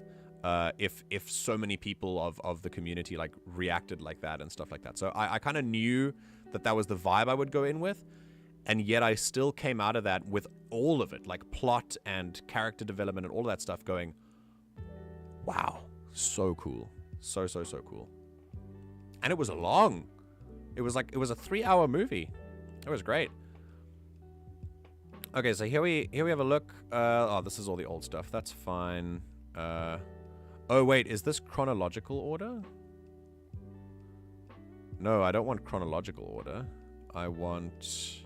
If so many people of the community like reacted like that and stuff like that. So I kind of knew that was the vibe I would go in with. And yet I still came out of that with all of it, like plot and character development and all that stuff going, wow, so cool. So cool. And it was long. It was a 3-hour movie. It was great. Okay, so here we have a look. This is all the old stuff. That's fine. Oh, wait, is this chronological order? No, I don't want chronological order. I want...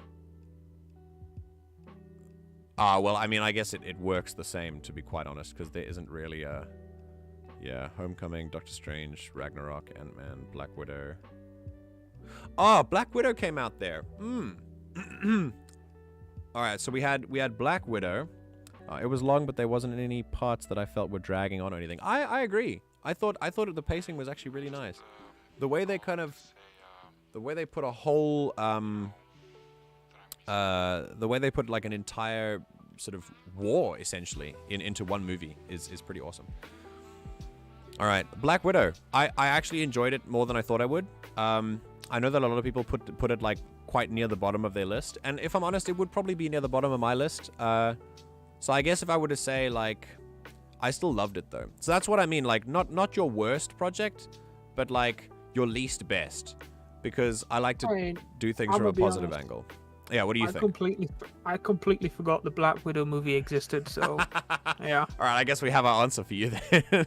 well, I mean, I guess it works the same, to be quite honest, because there isn't really a... Yeah, Homecoming, Doctor Strange, Ragnarok, Ant-Man, Black Widow. Oh, Black Widow came out there. Alright, so we had Black Widow. It was long, but there wasn't any parts that I felt were dragging on or anything. I agree. I thought the pacing was actually really nice. The way they kind of... The way they put a whole... the way they put like an entire sort of war, essentially, into one movie is pretty awesome. Alright, Black Widow. I actually enjoyed it more than I thought I would. I know that a lot of people put it like quite near the bottom of their list. And if I'm honest, it would probably be near the bottom of my list. So I guess if I were to say, like, I still loved it, though. So that's what I mean, like, not your worst project, but, like, your least best. Because I like to do things from a positive angle. Yeah, what do you think? I completely forgot the Black Widow movie existed, so, yeah. All right, I guess we have our answer for you then.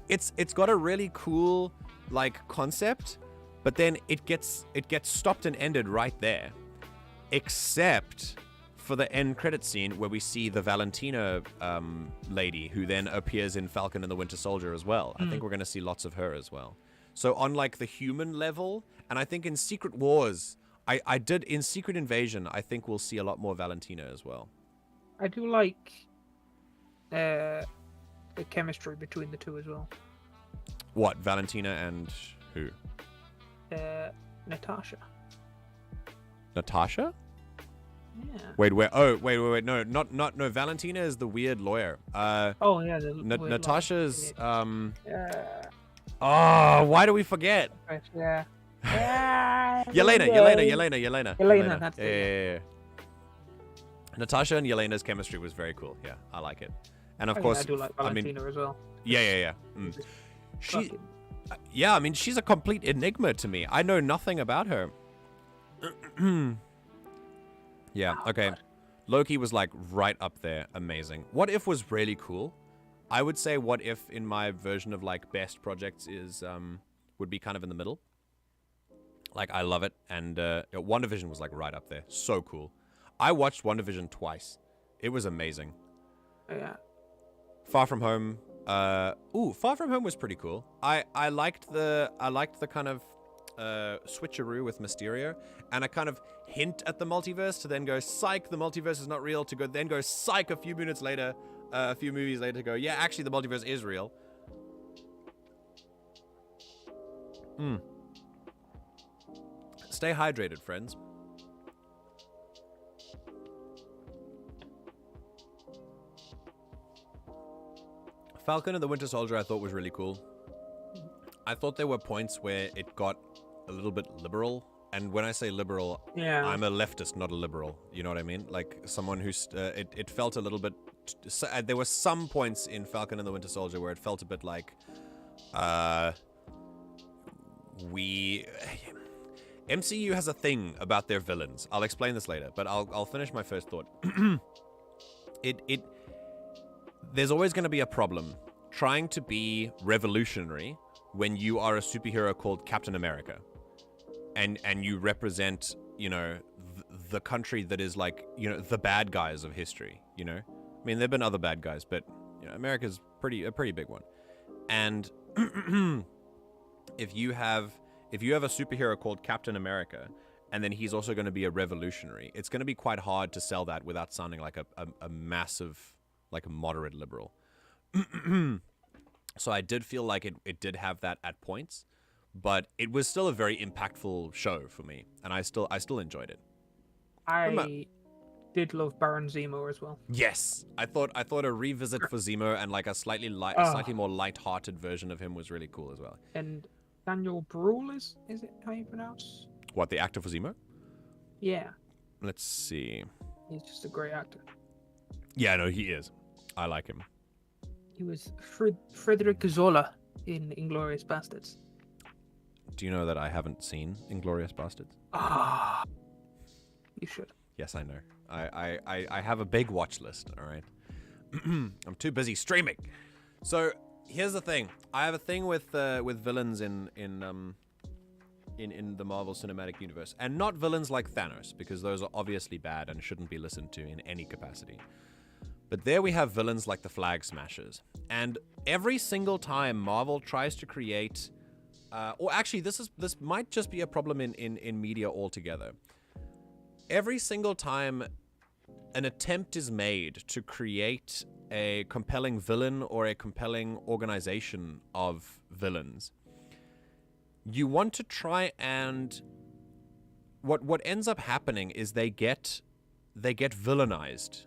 It's got a really cool, like, concept, but then it gets stopped and ended right there. Except... for the end credit scene where we see the Valentina lady who then appears in Falcon and the Winter Soldier as well. I think we're going to see lots of her as well. So on like the human level, and I think in Secret Wars, in Secret Invasion, I think we'll see a lot more Valentina as well. I do like the chemistry between the two as well. What, Valentina and who? Natasha. Natasha? Yeah. Wait, no, no, Valentina is the weird lawyer. Oh yeah, Natasha's Yeah. Oh, why do we forget? Yeah. Yelena. That's yeah. Natasha and Yelena's chemistry was very cool. Yeah, I like it. And of course, I do like Valentina as well. Yeah. I mean, she's a complete enigma to me. I know nothing about her. Yeah, okay. Loki was like right up there. Amazing. What If was really cool. I would say What If in my version of like best projects is would be kind of in the middle. Like I love it. And WandaVision was like right up there. So cool. I watched WandaVision twice. It was amazing. Yeah. Far From Home. Far From Home was pretty cool. I liked the kind of switcheroo with Mysterio, and a kind of hint at the multiverse to then go psych, the multiverse is not real, to go then go psych a few movies later to go, yeah, actually the multiverse is real. Stay hydrated, friends. Falcon and the Winter Soldier I thought was really cool. I thought there were points where it got a little bit liberal. And when I say liberal, yeah, I'm a leftist, not a liberal. You know what I mean? Like someone who's... it felt a little bit... there were some points in Falcon and the Winter Soldier where it felt a bit like... MCU has a thing about their villains. I'll explain this later, but I'll finish my first thought. There's always going to be a problem trying to be revolutionary when you are a superhero called Captain America. And you represent, you know, the country that is like, you know, the bad guys of history, you know? I mean, there have been other bad guys, but, you know, America's a pretty big one. And if you have a superhero called Captain America, and then he's also going to be a revolutionary, it's going to be quite hard to sell that without sounding like a massive, like a moderate liberal. So I did feel like it did have that at points. But it was still a very impactful show for me, and I still enjoyed it. I did love Baron Zemo as well. Yes, I thought a revisit for Zemo and like a slightly more light-hearted version of him was really cool as well. And Daniel Bruhl is it how you pronounce? What, the actor for Zemo? Yeah. Let's see. He's just a great actor. Yeah, no, he is. I like him. He was Frederick Zola in Inglourious Bastards. Do you know that I haven't seen Inglourious Bastards? Ah, you should. Yes, I know. I have a big watch list, all right? I'm too busy streaming. So, here's the thing. I have a thing with villains in the Marvel Cinematic Universe, and not villains like Thanos, because those are obviously bad and shouldn't be listened to in any capacity. But there we have villains like the Flag Smashers, and every single time Marvel tries to create, or actually this might just be a problem in media altogether. Every single time an attempt is made to create a compelling villain or a compelling organization of villains, you want to try and what ends up happening is they get villainized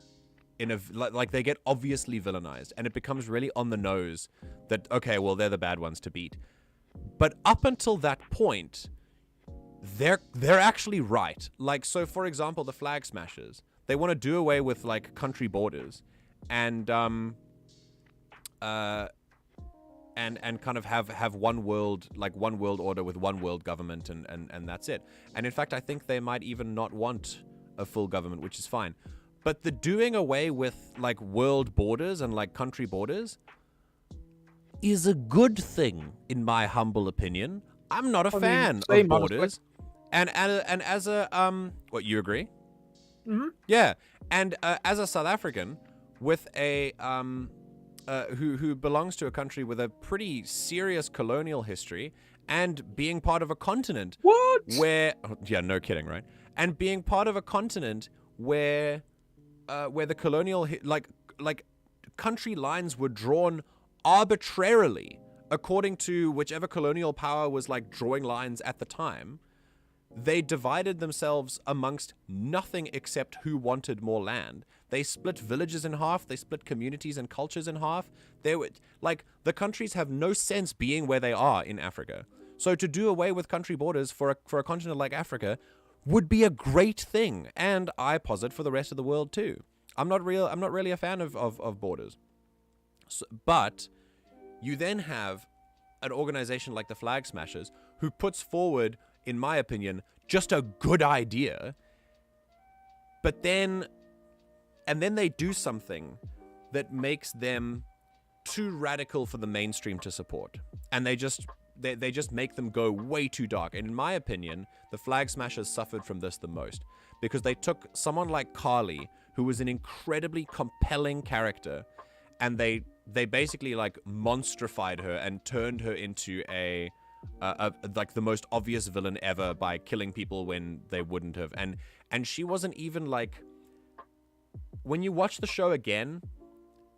in a like they get obviously villainized, and it becomes really on the nose that, okay, well, they're the bad ones to beat. But up until that point, they're actually right. Like, so for example, the Flag Smashers, they want to do away with like country borders and kind of have one world order with one world government, and that's it. And in fact, I think they might even not want a full government, which is fine. But the doing away with like world borders and like country borders is a good thing, in my humble opinion. I'm not a fan of borders. And as a what, you agree? Mm-hmm. Yeah. And as a South African with a who belongs to a country with a pretty serious colonial history, and being part of a continent where, yeah, no kidding, right? And being part of a continent where the colonial like country lines were drawn arbitrarily according to whichever colonial power was like drawing lines at the time. They divided themselves amongst nothing except who wanted more land. They split villages in half. They split communities and cultures in half. They were like, the countries have no sense being where they are in Africa. So to do away with country borders for a continent like Africa would be a great thing, and I posit for the rest of the world too. I'm not really a fan of borders. So, but you then have an organization like the Flag Smashers who puts forward, in my opinion, just a good idea, but then they do something that makes them too radical for the mainstream to support, and they just make them go way too dark. And in my opinion, the Flag Smashers suffered from this the most, because they took someone like Carly, who was an incredibly compelling character, and they basically like monstrified her and turned her into a like the most obvious villain ever by killing people when they wouldn't have. And she wasn't even like, when you watch the show again,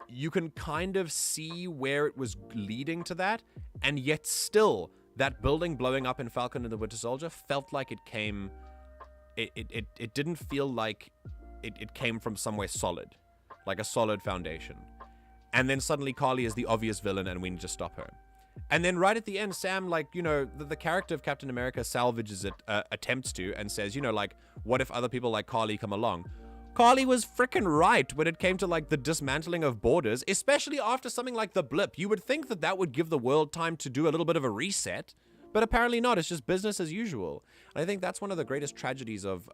you can kind of see where it was leading to that, and yet still that building blowing up in Falcon and the Winter Soldier felt like it didn't feel like it came from somewhere solid, like a solid foundation. And then suddenly Carly is the obvious villain and we need to stop her. And then right at the end, Sam, like, you know, the character of Captain America salvages it, attempts to, and says, you know, like, what if other people like Carly come along? Carly was freaking right when it came to like the dismantling of borders, especially after something like the blip. You would think that would give the world time to do a little bit of a reset, but apparently not. It's just business as usual. And I think that's one of the greatest tragedies of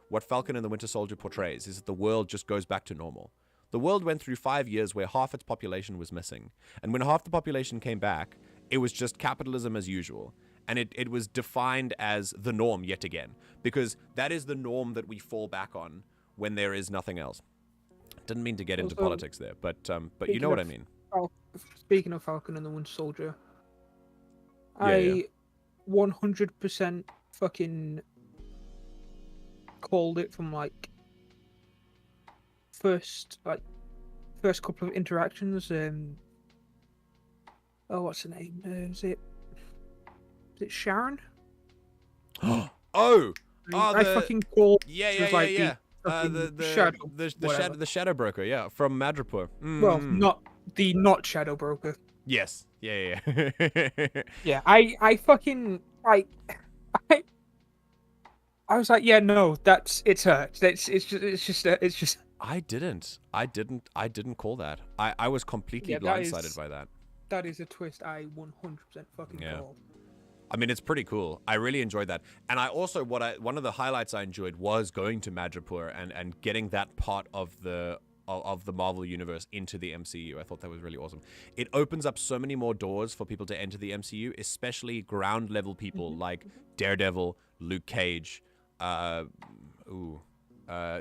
what Falcon and the Winter Soldier portrays, is that the world just goes back to normal. The world went through 5 years where half its population was missing. And when half the population came back, it was just capitalism as usual. And it was defined as the norm yet again, because that is the norm that we fall back on when there is nothing else. Didn't mean to get into politics there, but you know what I mean. Speaking of Falcon and the Winter Soldier, I 100% fucking called it from like first couple of interactions. What's her name? Is it Sharon? I fucking called. Yeah. The Shadow Broker, yeah, from Madripoor. Well, not Shadow Broker. Yes. Yeah. Yeah, I was like, yeah, no, it's her. It's just. I didn't call that. I was completely blindsided by that. That is a twist I 100% fucking call. I mean, it's pretty cool. I really enjoyed that. And I also, one of the highlights I enjoyed was going to Madripoor and getting that part of the of the Marvel universe into the MCU. I thought that was really awesome. It opens up so many more doors for people to enter the MCU, especially ground level people like Daredevil, Luke Cage,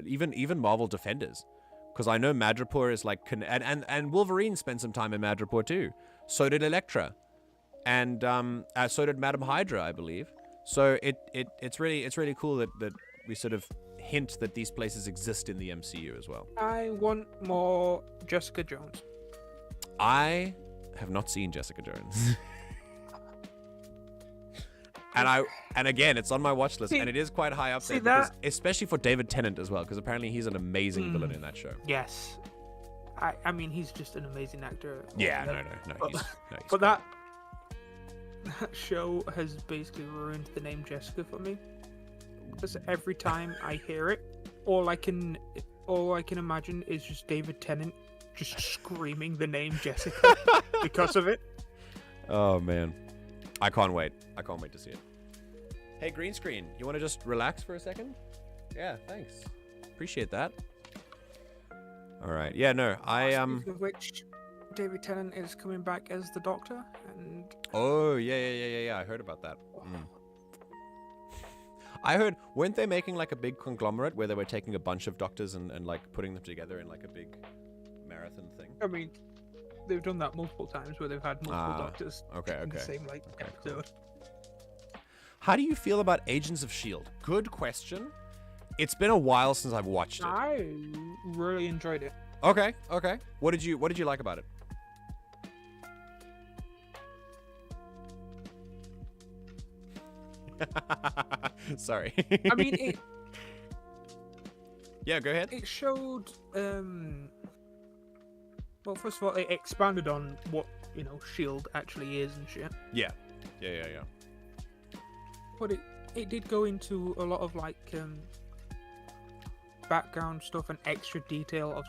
even Marvel Defenders. Because I know Madripoor is like, and Wolverine spent some time in Madripoor too. So did Elektra, and so did Madame Hydra, I believe. So it's really cool that we sort of hint that these places exist in the MCU as well. I want more Jessica Jones. I have not seen Jessica Jones. And again, it's on my watch list, and it is quite high up there, because, especially for David Tennant as well, because apparently he's an amazing villain in that show. Yes, I mean, he's just an amazing actor. Yeah, no, he's but that show has basically ruined the name Jessica for me, because every time I hear it, all I can imagine is just David Tennant just screaming the name Jessica because of it. Oh man, I can't wait to see it. Hey, green screen, you want to just relax for a second? Yeah, thanks, appreciate that. All right, yeah, no, Speaking of which, David Tennant is coming back as the Doctor, and oh yeah, I heard about that. I heard, weren't they making like a big conglomerate where they were taking a bunch of doctors and like putting them together in like a big marathon thing? I mean, they've done that multiple times where they've had multiple doctors in the same episode. Cool. How do you feel about Agents of S.H.I.E.L.D.? Good question. It's been a while since I've watched it. I really enjoyed it. Okay. What did you like about it? Sorry. I mean, yeah, go ahead. It showed. Well, first of all, it expanded on what S.H.I.E.L.D. actually is and shit. Yeah. But it did go into a lot of like background stuff and extra detail of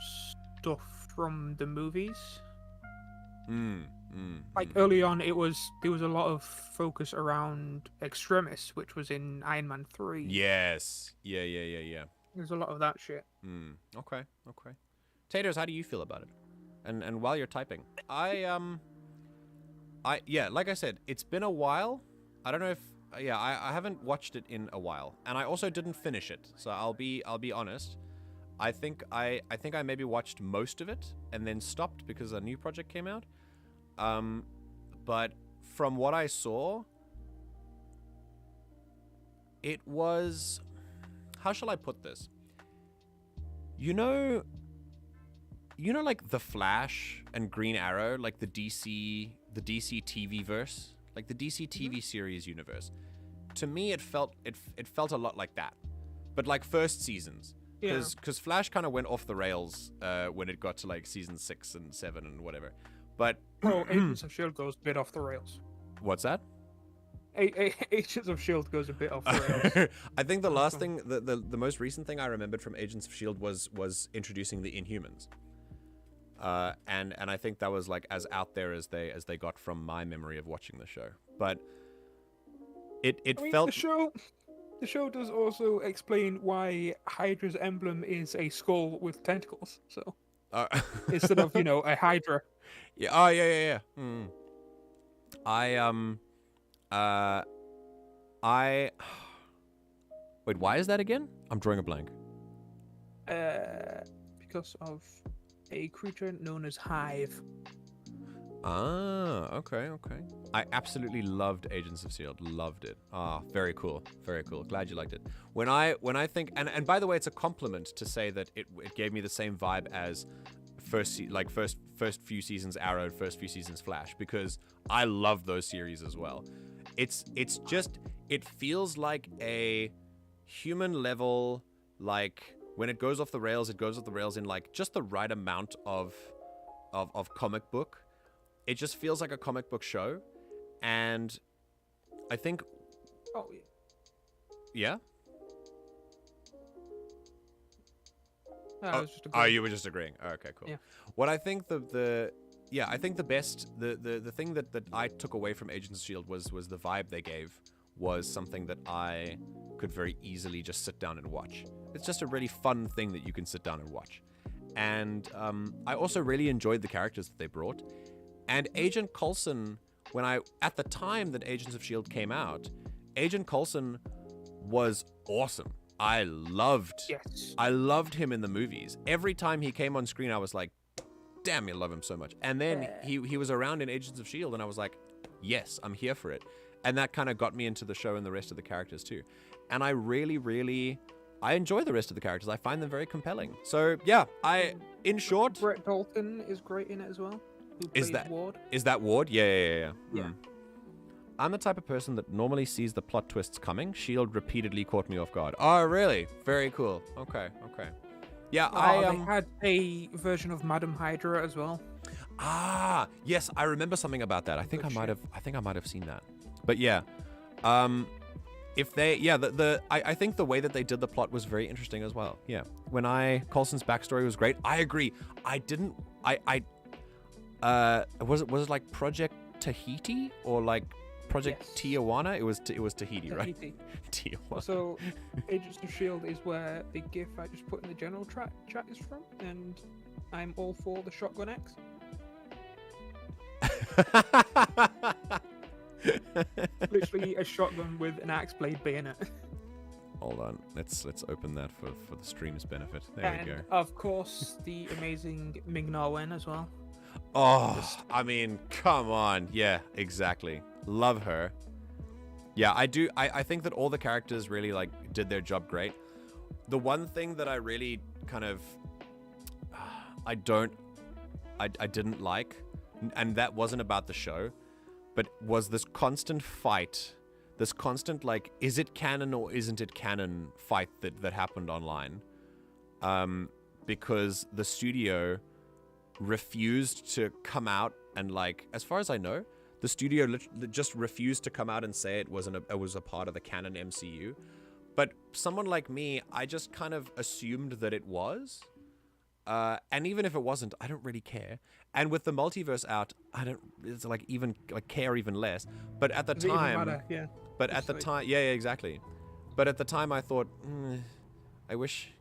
stuff from the movies. Like early on, there was a lot of focus around Extremis, which was in Iron Man 3. Yes. Yeah. There's a lot of that shit. Okay. Taters, how do you feel about it? And while you're typing, yeah, like I said, it's been a while. I don't know if I haven't watched it in a while, and I also didn't finish it. So I'll be honest. I think I maybe watched most of it and then stopped because a new project came out. But from what I saw, it was, how shall I put this? Like The Flash and Green Arrow, like the DC TV verse, like the DC TV series universe. To me, it felt a lot like that, but like first seasons. Because Flash kind of went off the rails when it got to like season 6 and 7 and whatever. But Agents of S.H.I.E.L.D. goes a bit off the rails. What's that? Agents of S.H.I.E.L.D. goes a bit off the rails. I think the last thing, the most recent thing I remembered from Agents of S.H.I.E.L.D. was introducing the Inhumans. And I think that was like as out there as they got from my memory of watching the show. But it felt the show does also explain why Hydra's emblem is a skull with tentacles. So instead of a Hydra. Yeah. Oh yeah. Wait, why is that again? I'm drawing a blank. Because of a creature known as Hive. Ah, okay. I absolutely loved Agents of S.H.I.E.L.D. Loved it. Ah, very cool. Glad you liked it. When I think, and by the way, it's a compliment to say that it gave me the same vibe as first few seasons Arrow, first few seasons Flash, because I love those series as well. It feels like a human level, like when it goes off the rails in like just the right amount of comic book. It just feels like a comic book show, and I think. Oh yeah. Yeah. I was just agreeing. You were just agreeing. Oh, okay, cool. Yeah. What I think the best the thing that I took away from Agents of S.H.I.E.L.D. was the vibe they gave was something that I could very easily just sit down and watch. It's just a really fun thing that you can sit down and watch. And I also really enjoyed the characters that they brought. And Agent Coulson, at the time that Agents of S.H.I.E.L.D. came out, Agent Coulson was awesome. I loved him in the movies. Every time he came on screen, I was like, damn, I love him so much. And then he was around in Agents of S.H.I.E.L.D. and I was like, yes, I'm here for it. And that kind of got me into the show and the rest of the characters too. And I really, really, I enjoy the rest of the characters. I find them very compelling. So yeah, in short, Brett Dalton is great in it as well. Who plays Ward. Is that Ward? Yeah. I'm the type of person that normally sees the plot twists coming. S.H.I.E.L.D. repeatedly caught me off guard. Oh, really? Very cool. Okay. Yeah, they had a version of Madam Hydra as well. Ah, yes, I remember something about that. I think I might have seen that. But yeah, if they, I think the way that they did the plot was very interesting as well. Yeah, Coulson's backstory was great. I agree. Was it like Project Tahiti or like Project Tijuana? It was Tahiti, right? Tijuana. So, Agents of S.H.I.E.L.D. is where the GIF I just put in the general chat is from, and I'm all for the Shotgun X. Literally a shotgun with an axe blade bayonet. Hold on, let's open that for the stream's benefit. There we go. Of course, the amazing Ming-Na Wen as well. Oh, I mean, come on. Yeah, exactly. Love her. Yeah, I do. I think that all the characters really did their job great. The one thing that I really kind of I didn't like, and that wasn't about the show, but was this constant fight, this constant is it canon or isn't it canon fight that happened online, because the studio refused to come out and as far as I know, the studio just refused to come out and say it was a part of the canon MCU. But someone like me, I just kind of assumed that it was. And even if it wasn't, I don't really care. And with the multiverse out, I don't care even less. But at the time, yeah, exactly. But at the time, I thought, I wish,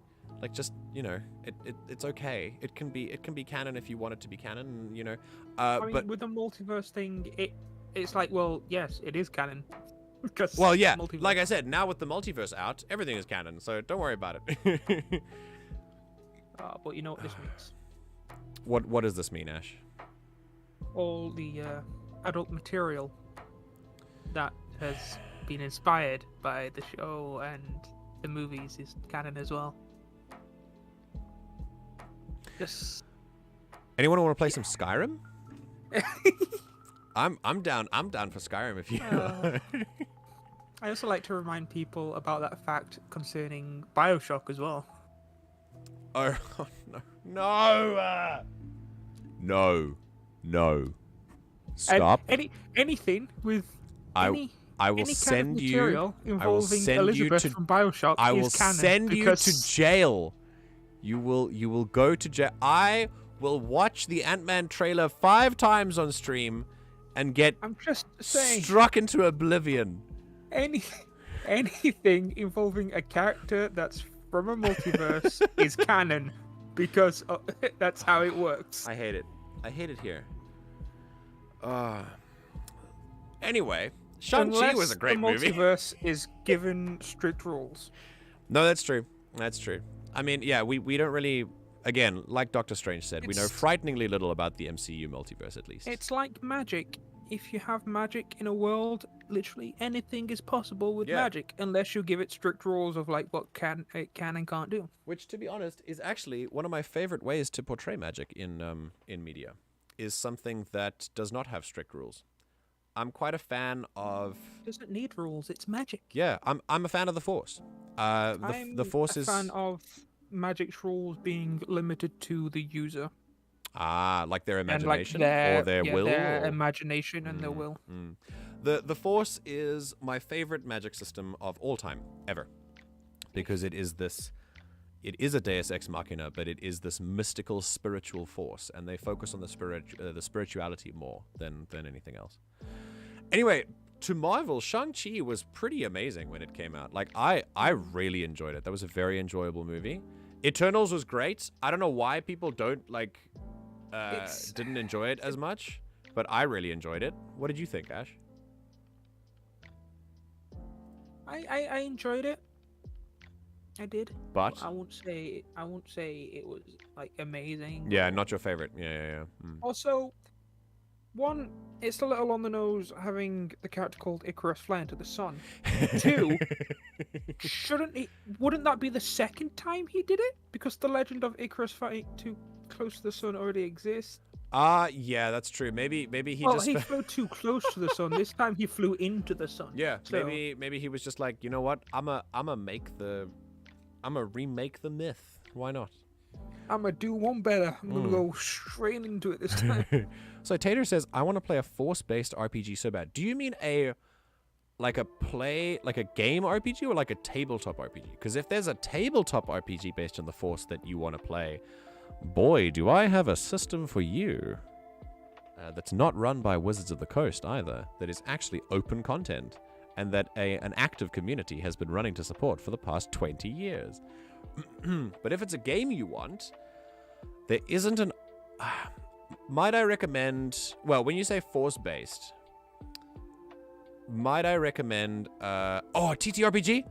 it's okay. It can be canon if you want it to be canon, I mean, with the multiverse thing, it's yes, it is canon. Well, yeah, like I said, now with the multiverse out, everything is canon, so don't worry about it. But you know what this means. What does this mean, Ash? All the adult material that has been inspired by the show and the movies is canon as well. Just anyone want to play some Skyrim? I'm down for Skyrim if you are. I also like to remind people about that fact concerning BioShock as well. Oh no! Stop! Anything with I will send you. I will send Elizabeth you to from BioShock. I will send you to jail. You will go to jail. I will watch the Ant-Man trailer 5 times on stream and get I'm just saying, struck into oblivion. Anything involving a character that's from a multiverse is canon because that's how it works. I hate it. I hate it here. Anyway, Shang-Chi was a great movie. The multiverse is given strict rules. No, that's true. That's true. I mean, yeah, we don't really, again, like Doctor Strange said, we know frighteningly little about the MCU multiverse, at least. It's like magic. If you have magic in a world, literally anything is possible with magic, unless you give it strict rules of what it can and can't do. Which, to be honest, is actually one of my favorite ways to portray magic in media, is something that does not have strict rules. I'm quite a fan of. It doesn't need rules. It's magic. Yeah, I'm a fan of the Force. The Force is. I'm a fan of magic's rules being limited to the user. Like their imagination or their will? Their imagination and their will. The Force is my favorite magic system of all time, ever. Because it is a Deus Ex Machina, but it is this mystical, spiritual force, and they focus on the spirituality more than anything else. Anyway, to Marvel, Shang-Chi was pretty amazing when it came out. I really enjoyed it. That was a very enjoyable movie. Eternals was great. I don't know why people don't didn't enjoy it as much, but I really enjoyed it. What did you think, Ash? I enjoyed it. I did. But I won't say it was like amazing. yeah, not your favorite. Yeah. Also, one, it's a little on the nose having the character called Icarus fly into the sun. Two, wouldn't that be the second time he did it? Because the legend of Icarus flying too close to the sun already exists. Yeah, that's true. Maybe he Well, just he flew too close to the sun. This time he flew into the sun. yeah. So, Maybe he was just like, you know what? I'ma remake the myth. Why not? I'm gonna do one better. I'm gonna go straight into it this time. So Tater says, I want to play a Force-based RPG so bad. Do you mean a game RPG or like a tabletop RPG? Because if there's a tabletop RPG based on the Force that you want to play, boy, do I have a system for you. That's not run by Wizards of the Coast either. That is actually open content, and that an active community has been running to support for the past 20 years. But if it's a game you want, there isn't an... might I recommend... Well, when you say Force-based, might I recommend... TTRPG?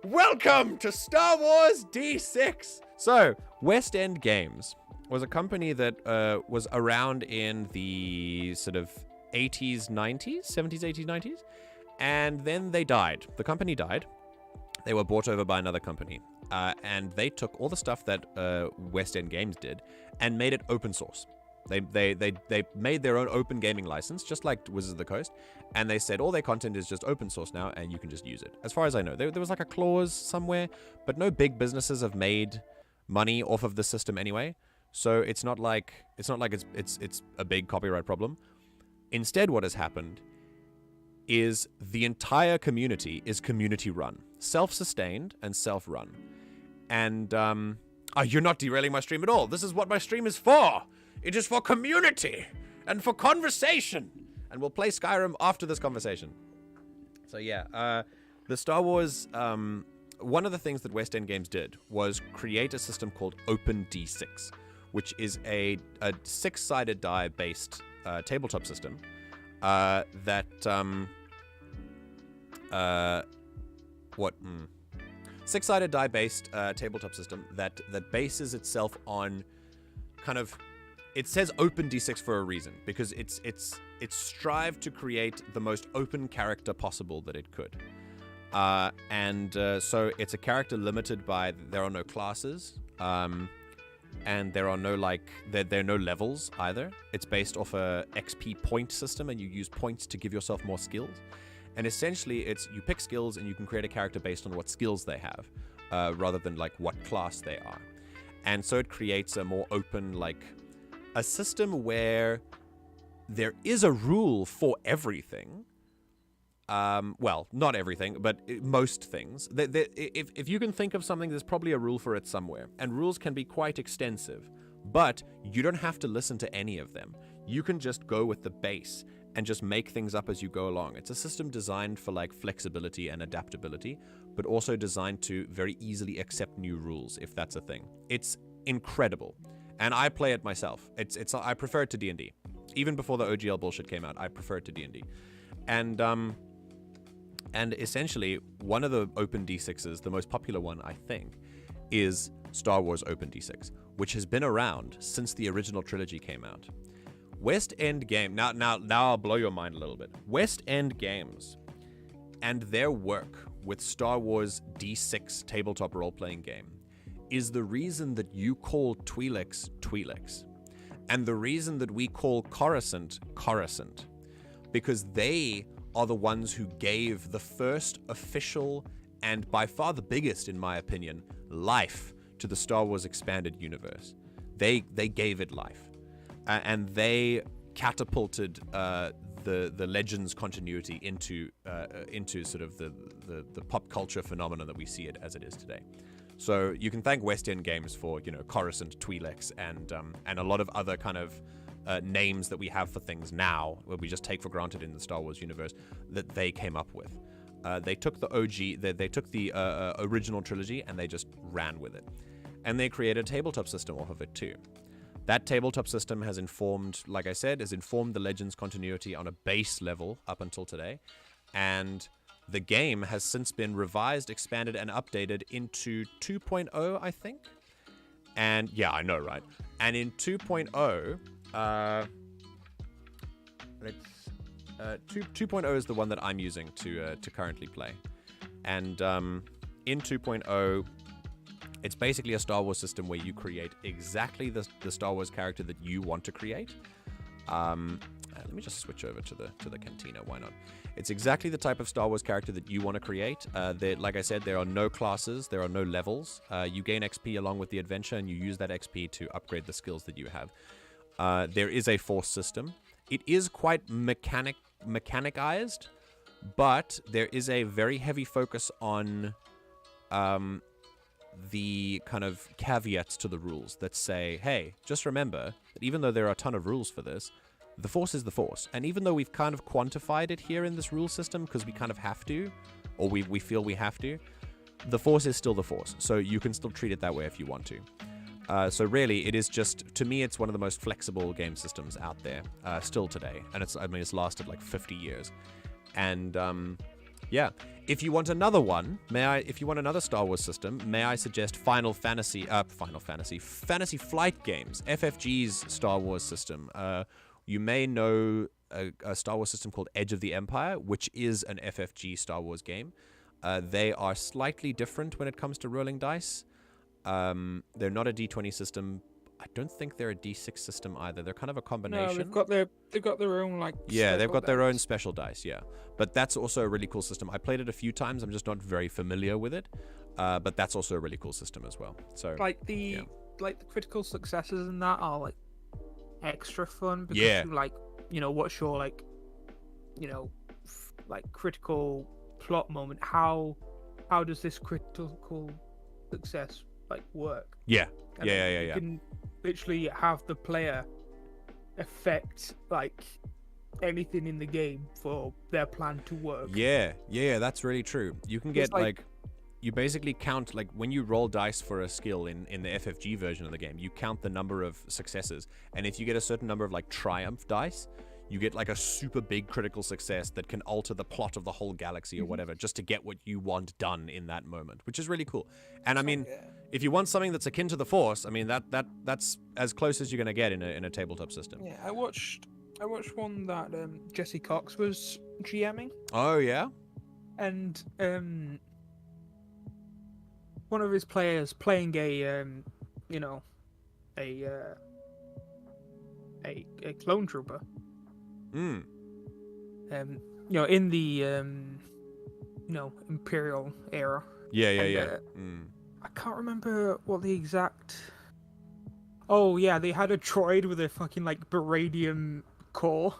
Welcome to Star Wars D6! So, West End Games was a company that was around in the sort of 80s, 90s, 70s, 80s, 90s, and then they died. The company died. They were bought over by another company, and they took all the stuff that West End Games did and made it open source. They made their own open gaming license, just like Wizards of the Coast, and they said all their content is just open source now, and you can just use it. As far as I know, there was like a clause somewhere, but no big businesses have made money off of the system anyway. So it's not like it's a big copyright problem. Instead, what has happened is the entire community is community run, self-sustained and self-run. And you're not derailing my stream at all. This is what my stream is for. It is for community and for conversation. And we'll play Skyrim after this conversation. So yeah, the Star Wars, one of the things that West End Games did was create a system called OpenD6, which is a six-sided die-based tabletop system six-sided die-based tabletop system that bases itself on kind of... It says OpenD6 for a reason, because it's strived to create the most open character possible that it could. So it's a character limited by... There are no classes, and there are no there are no levels either. It's based off a XP point system, and you use points to give yourself more skills. And essentially, it's you pick skills, and you can create a character based on what skills they have, rather than like what class they are. And so it creates a more open, a system where there is a rule for everything. Well, not everything, but most things. If you can think of something, there's probably a rule for it somewhere. And rules can be quite extensive, but you don't have to listen to any of them. You can just go with the base and just make things up as you go along. It's a system designed for flexibility and adaptability, but also designed to very easily accept new rules, if that's a thing. It's incredible. And I play it myself. I prefer it to D&D. Even before the OGL bullshit came out, I prefer it to D&D. And essentially, one of the Open D6s, the most popular one, I think, is Star Wars Open D6, which has been around since the original trilogy came out. West End Game, now I'll blow your mind a little bit. West End Games and their work with Star Wars D6 tabletop role-playing game is the reason that you call Twi'leks Twi'leks, and the reason that we call Coruscant Coruscant, because they are the ones who gave the first official, and by far the biggest, in my opinion, life to the Star Wars expanded universe. They gave it life, and they catapulted the Legends continuity into sort of the pop culture phenomenon that we see it as it is today. So you can thank West End Games for Coruscant, Twi'leks, and a lot of other kind of names that we have for things now, where we just take for granted in the Star Wars universe, that they came up with. They took the OG, they took the original trilogy, and they just ran with it. And they created a tabletop system off of it too. That tabletop system has informed, like I said, has informed the Legends continuity on a base level up until today. And the game has since been revised, expanded, and updated into 2.0, I think. And yeah, I know, right? And in 2.0, 2.0 is the one that I'm using to currently play. And in 2.0, it's basically a Star Wars system where you create exactly the Star Wars character that you want to create. Let me just switch over to the cantina. Why not? It's exactly the type of Star Wars character that you want to create. Like I said, there are no classes, there are no levels. You gain XP along with the adventure, and you use that XP to upgrade the skills that you have. There is a Force system. It is quite mechanicized, but there is a very heavy focus on the kind of caveats to the rules that say, hey, just remember that even though there are a ton of rules for this, the Force is the Force. And even though we've kind of quantified it here in this rule system because we kind of have to, or we feel we have to, the Force is still the Force. So you can still treat it that way if you want to. So really, it is just, to me, it's one of the most flexible game systems out there still today. And it's lasted like 50 years. And yeah, if you want another one, if you want another Star Wars system, may I suggest Fantasy Flight Games, FFG's Star Wars system. You may know a Star Wars system called Edge of the Empire, which is an FFG Star Wars game. They are slightly different when it comes to rolling dice. They're not a D20 system. I don't think they're a D6 system either. They're kind of a combination. No, they've got their own like. Yeah, they've got their own special dice. Yeah, but that's also a really cool system. I played it a few times. I'm just not very familiar with it. But that's also a really cool system as well. So like the critical successes and that are like extra fun because what's your like critical plot moment? How does this critical success like work? Yeah. And you can literally have the player affect like anything in the game for their plan to work. Yeah, that's really true. You can get like you basically count, like when you roll dice for a skill in the FFG version of the game, you count the number of successes, and if you get a certain number of like triumph dice, you get like a super big critical success that can alter the plot of the whole galaxy or whatever, just to get what you want done in that moment, which is really cool. And I mean, if you want something that's akin to the Force, I mean that's as close as you're gonna get in a tabletop system. Yeah, I watched one that Jesse Cox was GMing. Oh yeah. And one of his players playing a clone trooper. Mm. In the Imperial era. Yeah. I can't remember what the exact. Oh yeah, they had a droid with a fucking like beradium core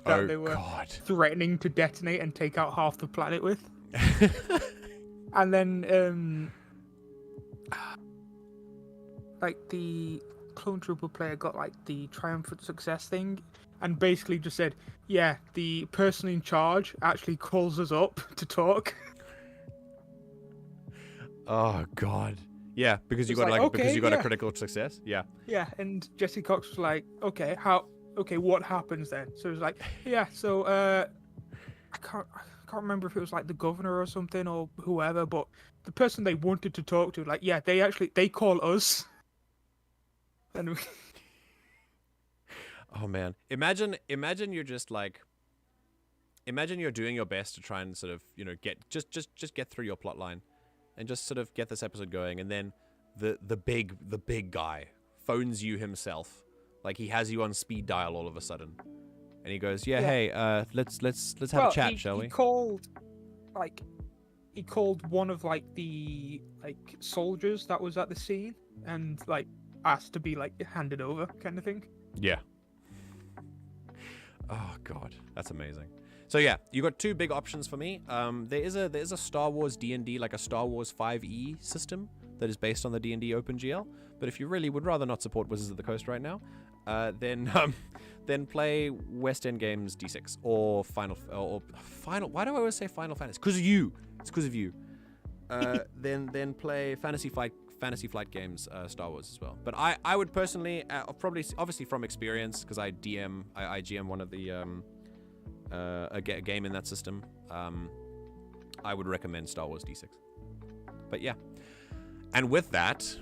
that they were threatening to detonate and take out half the planet with. And then like the clone trooper player got like the triumphant success thing and basically just said, yeah, the person in charge actually calls us up to talk. Oh god. Yeah, because you got a critical success. Yeah. Yeah, and Jesse Cox was like, okay, what happens then? So it was like, yeah, so I can't remember if it was like the governor or something or whoever, but the person they wanted to talk to, like, yeah, they call us. And oh man, imagine you're just like, imagine you're doing your best to try and sort of get get through your plot line, and just sort of get this episode going, and then the big guy phones you himself, like he has you on speed dial all of a sudden, and he goes, yeah. Hey, let's have a chat, shall we? He called one of like the like soldiers that was at the scene and like asked to be like handed over, kind of thing. Yeah. Oh god, that's amazing. So yeah, you got two big options for me. There is a Star Wars D&D, like a Star Wars 5e system that is based on the D&D OpenGL. But if you really would rather not support Wizards of the Coast right now, then then play West End Games D6 or Final. Why do I always say Final Fantasy? Because of you. It's because of you. Then play Fantasy Flight Games, Star Wars as well. But I would personally, probably, obviously from experience, because I GM one of the a game in that system. I would recommend Star Wars D6. But yeah, and with that,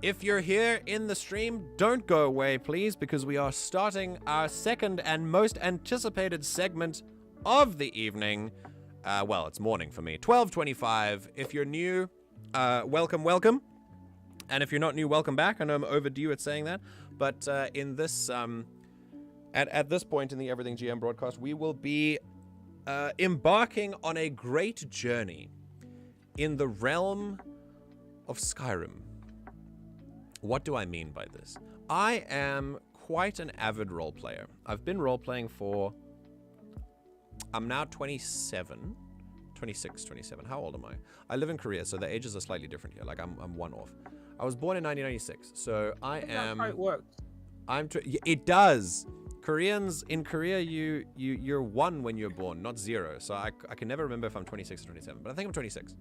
if you're here in the stream, don't go away, please, because we are starting our second and most anticipated segment of the evening. Well, it's morning for me. 12:25. If you're new, welcome. And if you're not new, welcome back. I know I'm overdue at saying that, but in this at this point in the Everything GM broadcast, we will be embarking on a great journey in the realm of Skyrim. What do I mean by this? I am quite an avid role player. I've been role playing for, I'm now 26, 27. How old am I? I live in Korea, so the ages are slightly different here. Like I'm one off. I was born in 1996, so I am. That's how it works. It does. Koreans in Korea, you're 1 when you're born, not 0. So I can never remember if I'm 26 or 27, but I think I'm 26,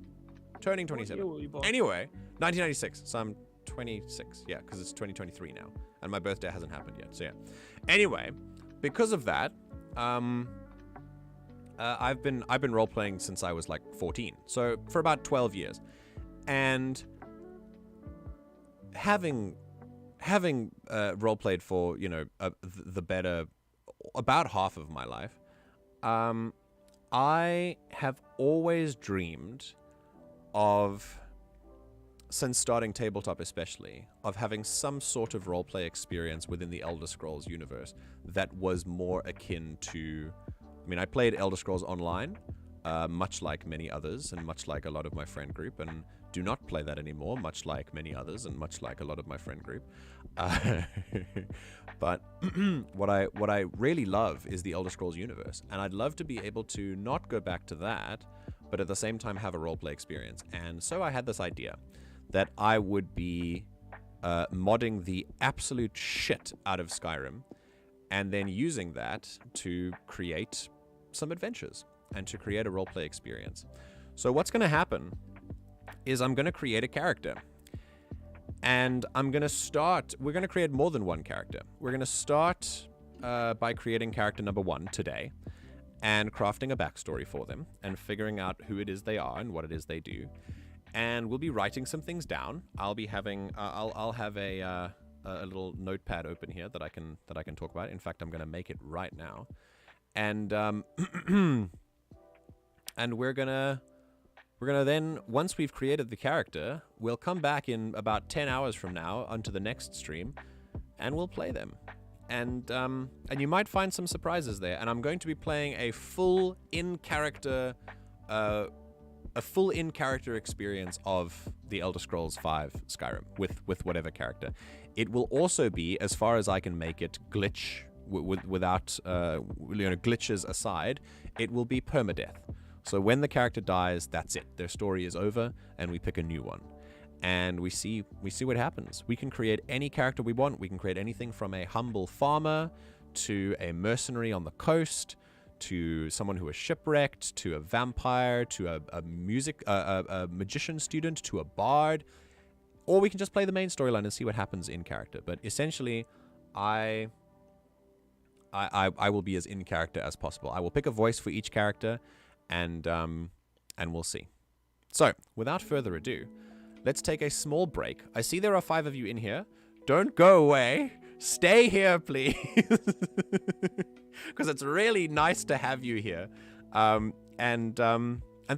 turning 27. What year were you born? Anyway, 1996. So I'm 26. Yeah, because it's 2023 now, and my birthday hasn't happened yet. So yeah. Anyway, because of that, I've been role playing since I was like 14. So for about 12 years, and having role played for the better about half of my life, I have always dreamed of, since starting tabletop especially, of having some sort of roleplay experience within the Elder Scrolls universe that was more akin to, I mean, I played Elder Scrolls Online, much like many others and much like a lot of my friend group, and do not play that anymore, much like many others and much like a lot of my friend group. But what I really love is the Elder Scrolls universe, and I'd love to be able to not go back to that, but at the same time have a roleplay experience. And so I had this idea that I would be modding the absolute shit out of Skyrim, and then using that to create some adventures and to create a roleplay experience. So what's going to happen is I'm going to create a character, and we're going to create more than one character. We're going to start by creating character number 1 today, and crafting a backstory for them, and figuring out who it is they are and what it is they do. And we'll be writing some things down. I'll be having, I'll have a little notepad open here that I can talk about. In fact, I'm going to make it right now, and and we're gonna then, once we've created the character, we'll come back in about 10 hours from now onto the next stream, and we'll play them. And you might find some surprises there. And I'm going to be playing a full in-character experience of the Elder Scrolls V Skyrim with whatever character. It will also be, as far as I can make it, without glitches aside, it will be permadeath. So when the character dies, that's it. Their story is over, and we pick a new one. And we see what happens. We can create any character we want. We can create anything from a humble farmer to a mercenary on the coast, to someone who is shipwrecked, to a vampire, to a magician student, to a bard. Or we can just play the main storyline and see what happens in character. But essentially, I will be as in character as possible. I will pick a voice for each character, and we'll see. So, without further ado, let's take a small break. I see there are 5 of you in here. Don't go away. Stay here, please. Because it's really nice to have you here. And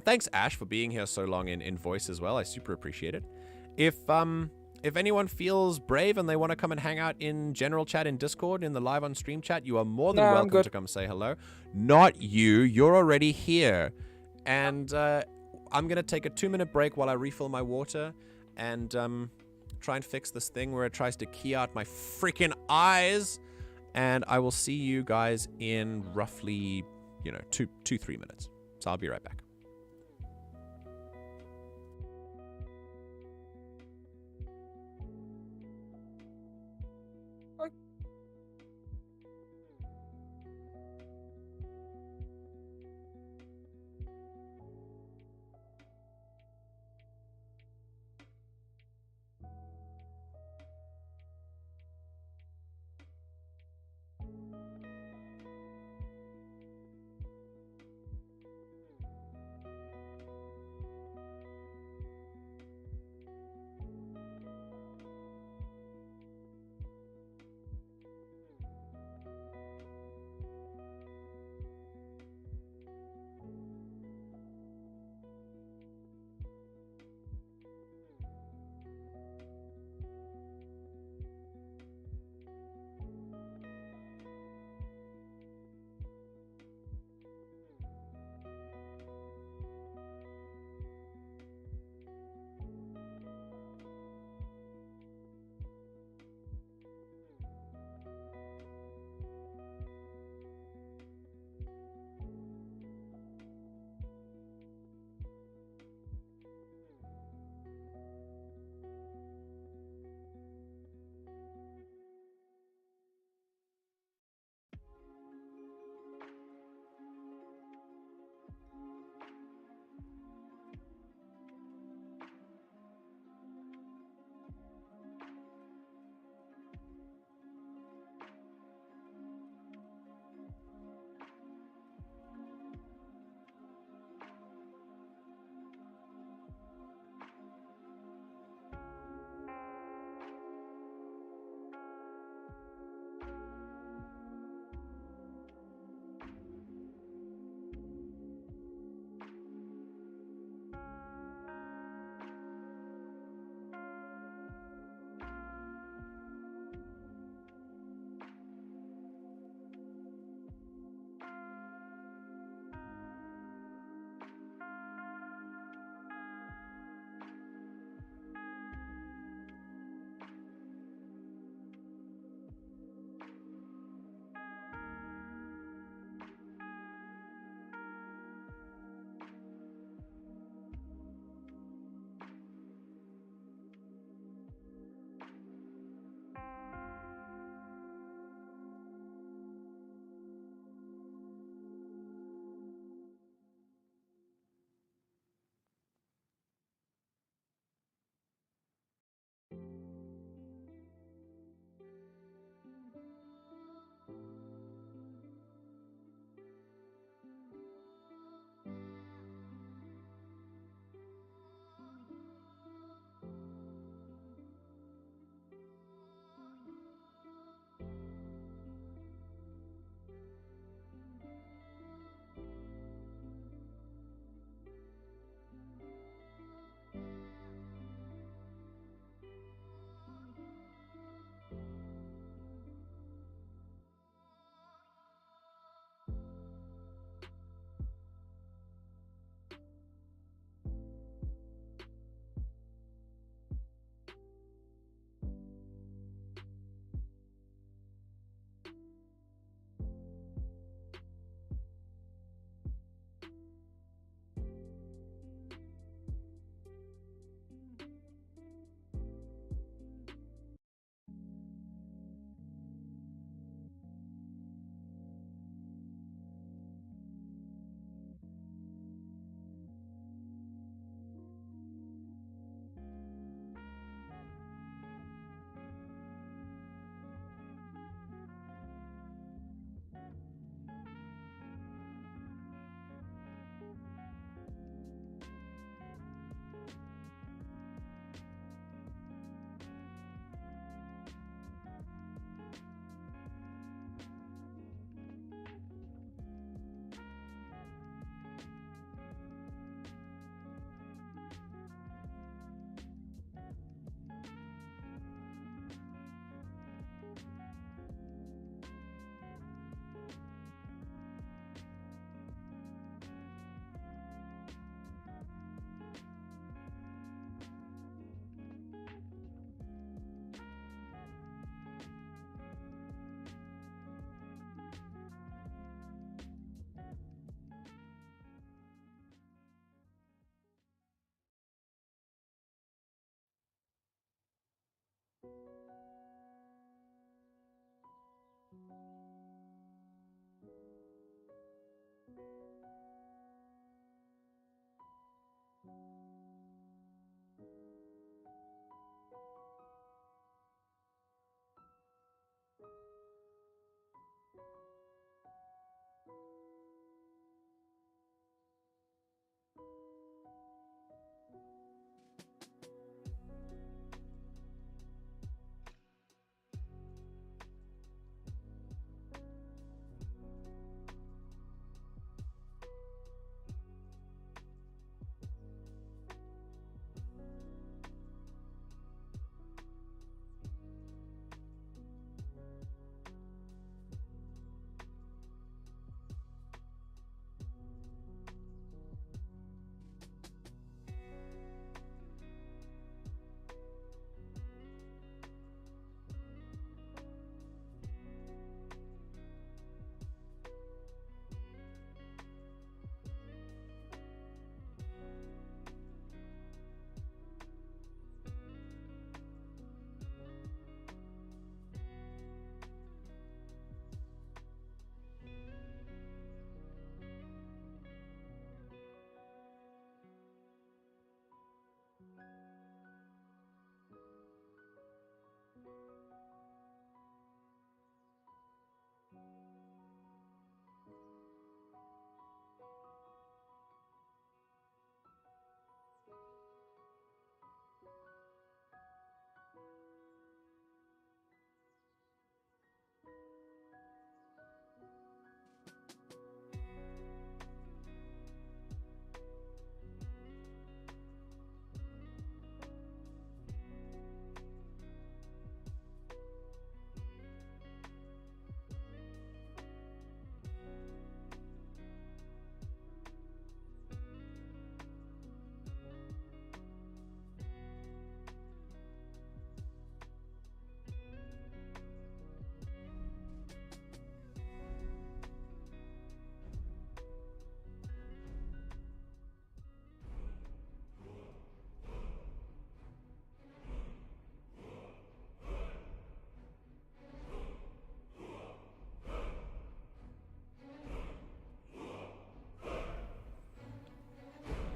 thanks, Ash, for being here so long in voice as well. I super appreciate it. If anyone feels brave and they want to come and hang out in general chat in Discord, in the live on stream chat, you are more than welcome to come say hello. Not you. You're already here. And I'm going to take a 2-minute break while I refill my water and try and fix this thing where it tries to key out my freaking eyes. And I will see you guys in roughly, 2-3 minutes. So I'll be right back.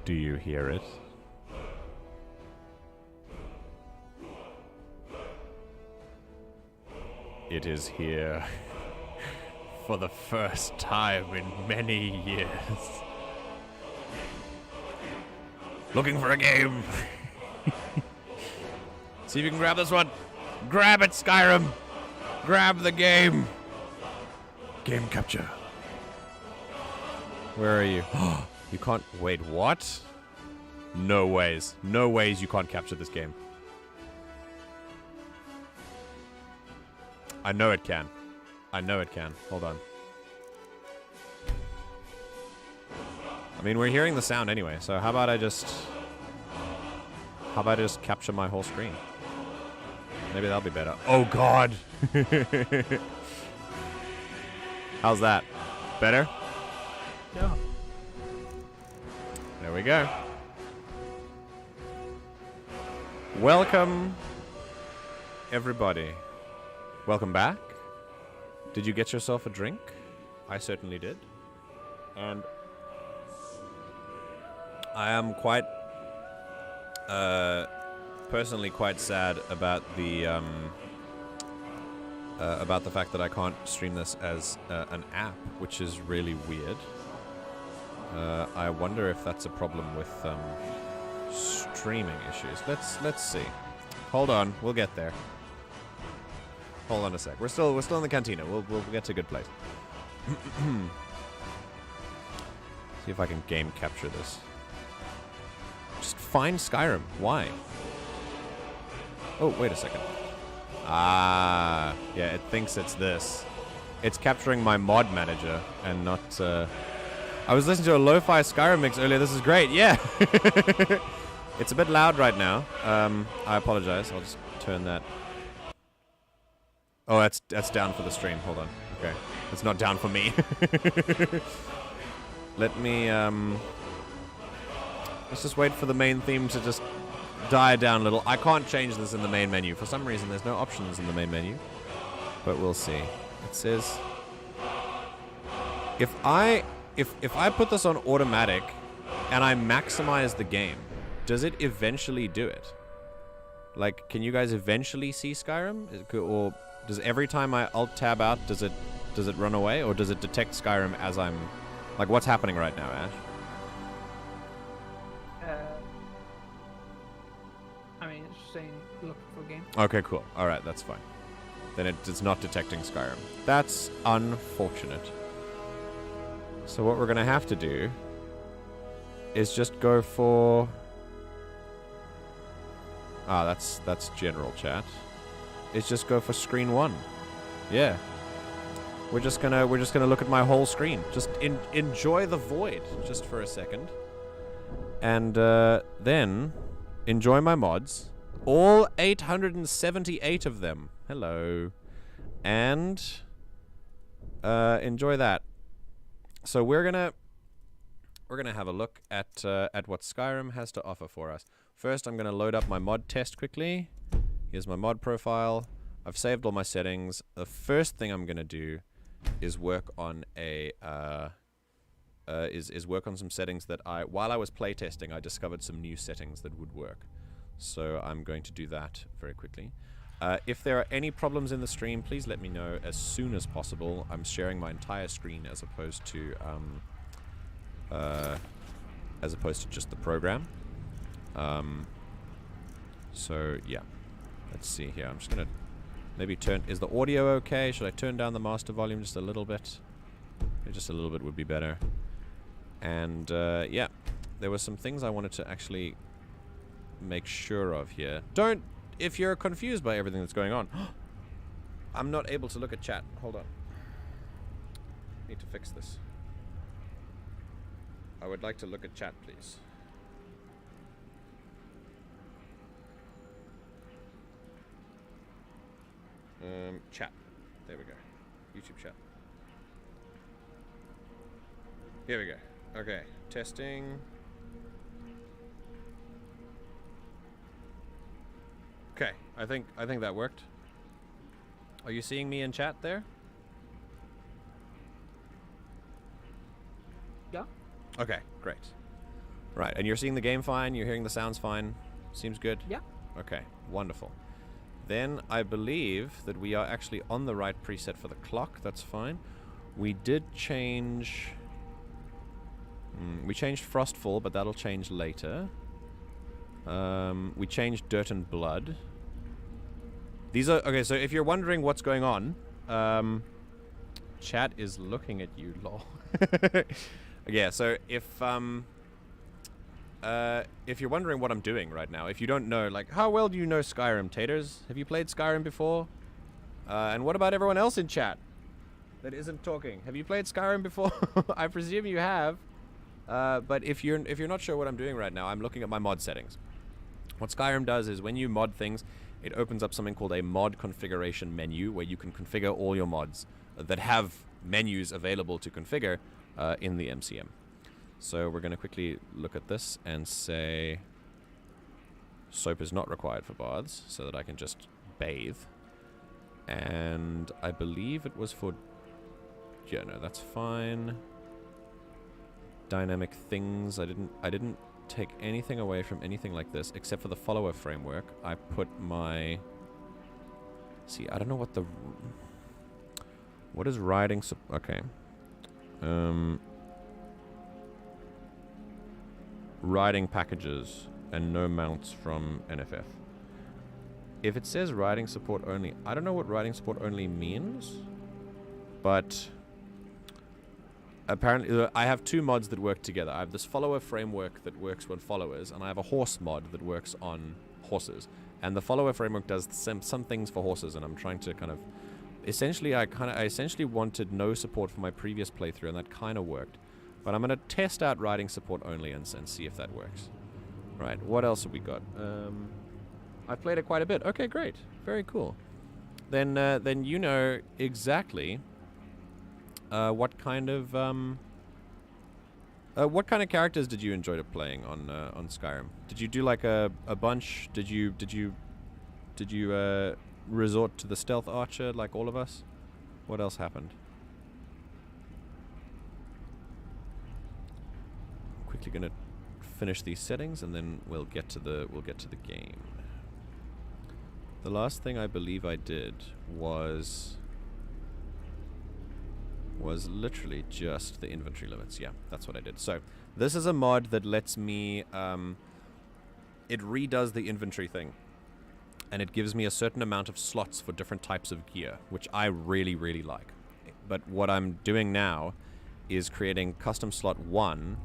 Do you hear it? It is here for the first time in many years. Looking for a game. See if you can grab this one. Grab it, Skyrim. Grab the game. Game capture. Where are you? You can't. Wait, what? No ways. No ways you can't capture this game. I know it can. I know it can. Hold on. I mean, we're hearing the sound anyway, so how about I just capture my whole screen? Maybe that'll be better. Oh god. How's that? Better? Yeah. There we go. Welcome, everybody. Welcome back. Did you get yourself a drink? I certainly did. And I am quite, personally quite sad about the fact that I can't stream this as an app, which is really weird. I wonder if that's a problem with streaming issues. Let's see. Hold on, we'll get there. Hold on a sec. We're still in the cantina. We'll get to a good place. See if I can game capture this. Just find Skyrim. Why? Oh, wait a second. Ah, yeah, it thinks it's this. It's capturing my mod manager and not. I was listening to a lo-fi Skyrim mix earlier. This is great. Yeah. It's a bit loud right now. I apologize. I'll just turn that. Oh, that's down for the stream. Hold on. Okay. It's not down for me. Let me, let's just wait for the main theme to just die down a little. I can't change this in the main menu. For some reason, there's no options in the main menu. But we'll see. It says... If I put this on automatic and I maximize the game, does it eventually do it? Like, can you guys eventually see Skyrim? Or... Does every time I alt-tab out, does it run away? Or does it detect Skyrim as I'm... Like, what's happening right now, Ash? I mean, it's just saying looking for a game. Okay, cool. Alright, that's fine. Then it's not detecting Skyrim. That's unfortunate. So what we're going to have to do is just go for... Ah, that's general chat. Is just go for screen 1. Yeah. We're just gonna look at my whole screen. Just enjoy the void just for a second. And then enjoy my mods. All 878 of them. Hello. And enjoy that. So we're gonna have a look at what Skyrim has to offer for us. First, I'm gonna load up my mod test quickly. Here's my mod profile. I've saved all my settings. The first thing I'm gonna do is work on work on some settings that while I was playtesting, I discovered some new settings that would work. So I'm going to do that very quickly. If there are any problems in the stream, please let me know as soon as possible. I'm sharing my entire screen as opposed to just the program. So yeah. Let's see here. I'm just gonna maybe turn... Is the audio okay? Should I turn down the master volume just a little bit? Maybe just a little bit would be better. And yeah, there were some things I wanted to actually make sure of here. Don't... If you're confused by everything that's going on... I'm not able to look at chat. Hold on. Need to fix this. I would like to look at chat, please. Chat. There we go. YouTube chat. Here we go. Okay. Testing. Okay. I think that worked. Are you seeing me in chat there? Yeah. Okay, great. Right, and you're seeing the game fine, you're hearing the sounds fine. Seems good? Yeah. Okay, wonderful. Then I believe that we are actually on the right preset for the clock. That's fine. We did change... we changed Frostfall, but that'll change later. We changed Dirt and Blood. These are... Okay, so if you're wondering what's going on, chat is looking at you, lol. Yeah, so if you're wondering what I'm doing right now, if you don't know, like, how well do you know Skyrim, taters? Have you played Skyrim before? And what about everyone else in chat that isn't talking? Have you played Skyrim before? I presume you have. But if you're not sure what I'm doing right now, I'm looking at my mod settings. What Skyrim does is when you mod things, it opens up something called a mod configuration menu, where you can configure all your mods that have menus available to configure in the MCM. So we're going to quickly look at this and say soap is not required for baths, so that I can just bathe. And I believe it was for... Yeah, no, that's fine. Dynamic things. I didn't take anything away from anything like this, except for the follower framework. I put my... See, I don't know what the... What is riding... Okay. Riding packages and no mounts from NFF. If it says riding support only, I don't know what riding support only means, but apparently I have two mods that work together. I have this follower framework that works on followers, and I have a horse mod that works on horses. And the follower framework does some things for horses, and I'm trying to kind of... Essentially, I essentially wanted no support for my previous playthrough, and that kind of worked. But I'm going to test out riding support only and see if that works. Right, what else have we got? I've played it quite a bit. Okay, great. Very cool. Then you know exactly what kind of characters did you enjoy playing on Skyrim? Did you do like a bunch? Did you resort to the stealth archer like all of us? What else happened? Quickly gonna finish these settings and then we'll get to the game. The last thing I believe I did was literally just the inventory limits. Yeah, that's what I did. So this is a mod that lets me it redoes the inventory thing, and it gives me a certain amount of slots for different types of gear, which I really, really like. But what I'm doing now is creating custom slot 1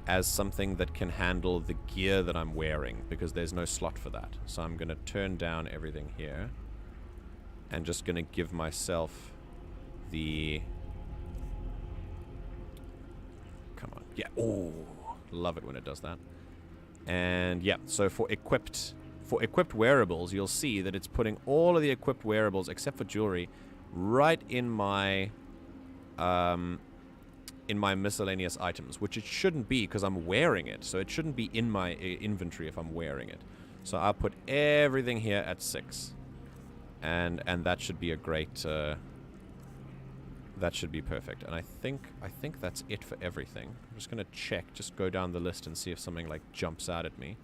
as something that can handle the gear that I'm wearing, because there's no slot for that. So I'm going to turn down everything here and just going to give myself the... Come on. Yeah. Oh, love it when it does that. And yeah, so for equipped wearables, you'll see that it's putting all of the equipped wearables, except for jewelry, right in my miscellaneous items, which it shouldn't be because I'm wearing it. So it shouldn't be in my inventory if I'm wearing it. So I'll put everything here at 6, and that should be a great. That should be perfect. And I think that's it for everything. I'm just gonna check, just go down the list and see if something like jumps out at me.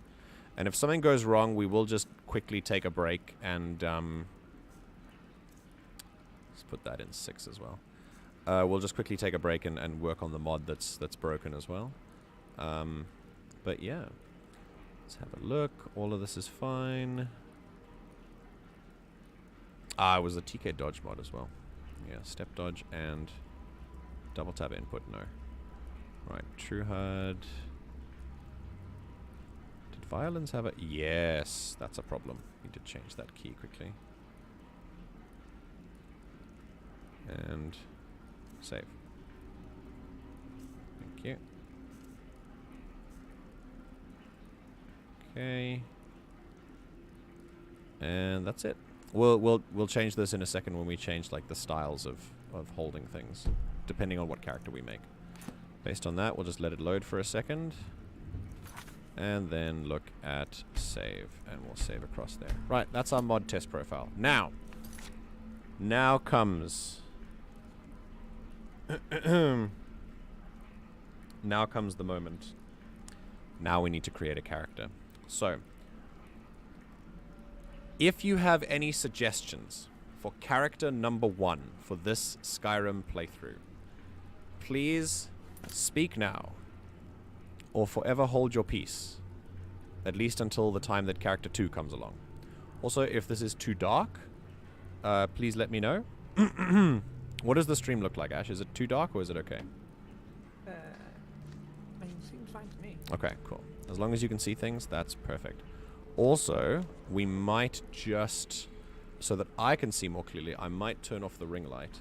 And if something goes wrong, we will just quickly take a break and let's put that in 6 as well. We'll just quickly take a break and work on the mod that's broken as well. But yeah, let's have a look. All of this is fine. It was the TK dodge mod as well. Yeah, step dodge and double tap input. No. Right, true hard. Did violins have a... Yes, that's a problem. We did change that key quickly. And... save. Thank you. Okay. And that's it. We'll change this in a second when we change like the styles of holding things, depending on what character we make. Based on that, we'll just let it load for a second. And then look at save, and we'll save across there. Right, that's our mod test profile. Now comes... now comes the moment. Now we need to create a character. So, if you have any suggestions for character number 1 for this Skyrim playthrough, please speak now, or forever hold your peace, at least until the time that character 2 comes along. Also, if this is too dark, please let me know. What does the stream look like, Ash? Is it too dark or is it okay? I mean, seems fine to me. Okay, cool. As long as you can see things, that's perfect. Also, we might just, so that I can see more clearly, I might turn off the ring light.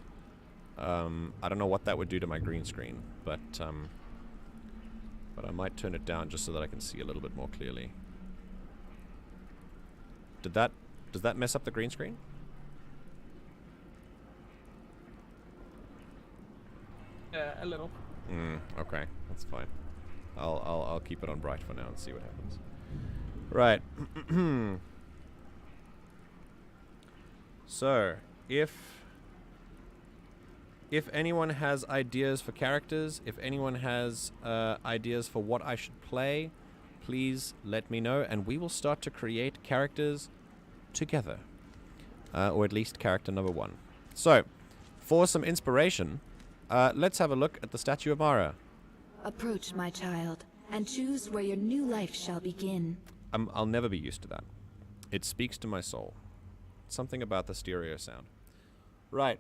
I don't know what that would do to my green screen, but I might turn it down just so that I can see a little bit more clearly. Does that mess up the green screen? A little. Okay, that's fine. I'll keep it on bright for now and see what happens. Right. So, if anyone has ideas for characters, if anyone has ideas for what I should play, please let me know, and we will start to create characters together. Or at least character number 1. So, for some inspiration, let's have a look at the statue of Mara. Approach, my child, and choose where your new life shall begin. I'll never be used to that. It speaks to my soul. Something about the stereo sound. Right.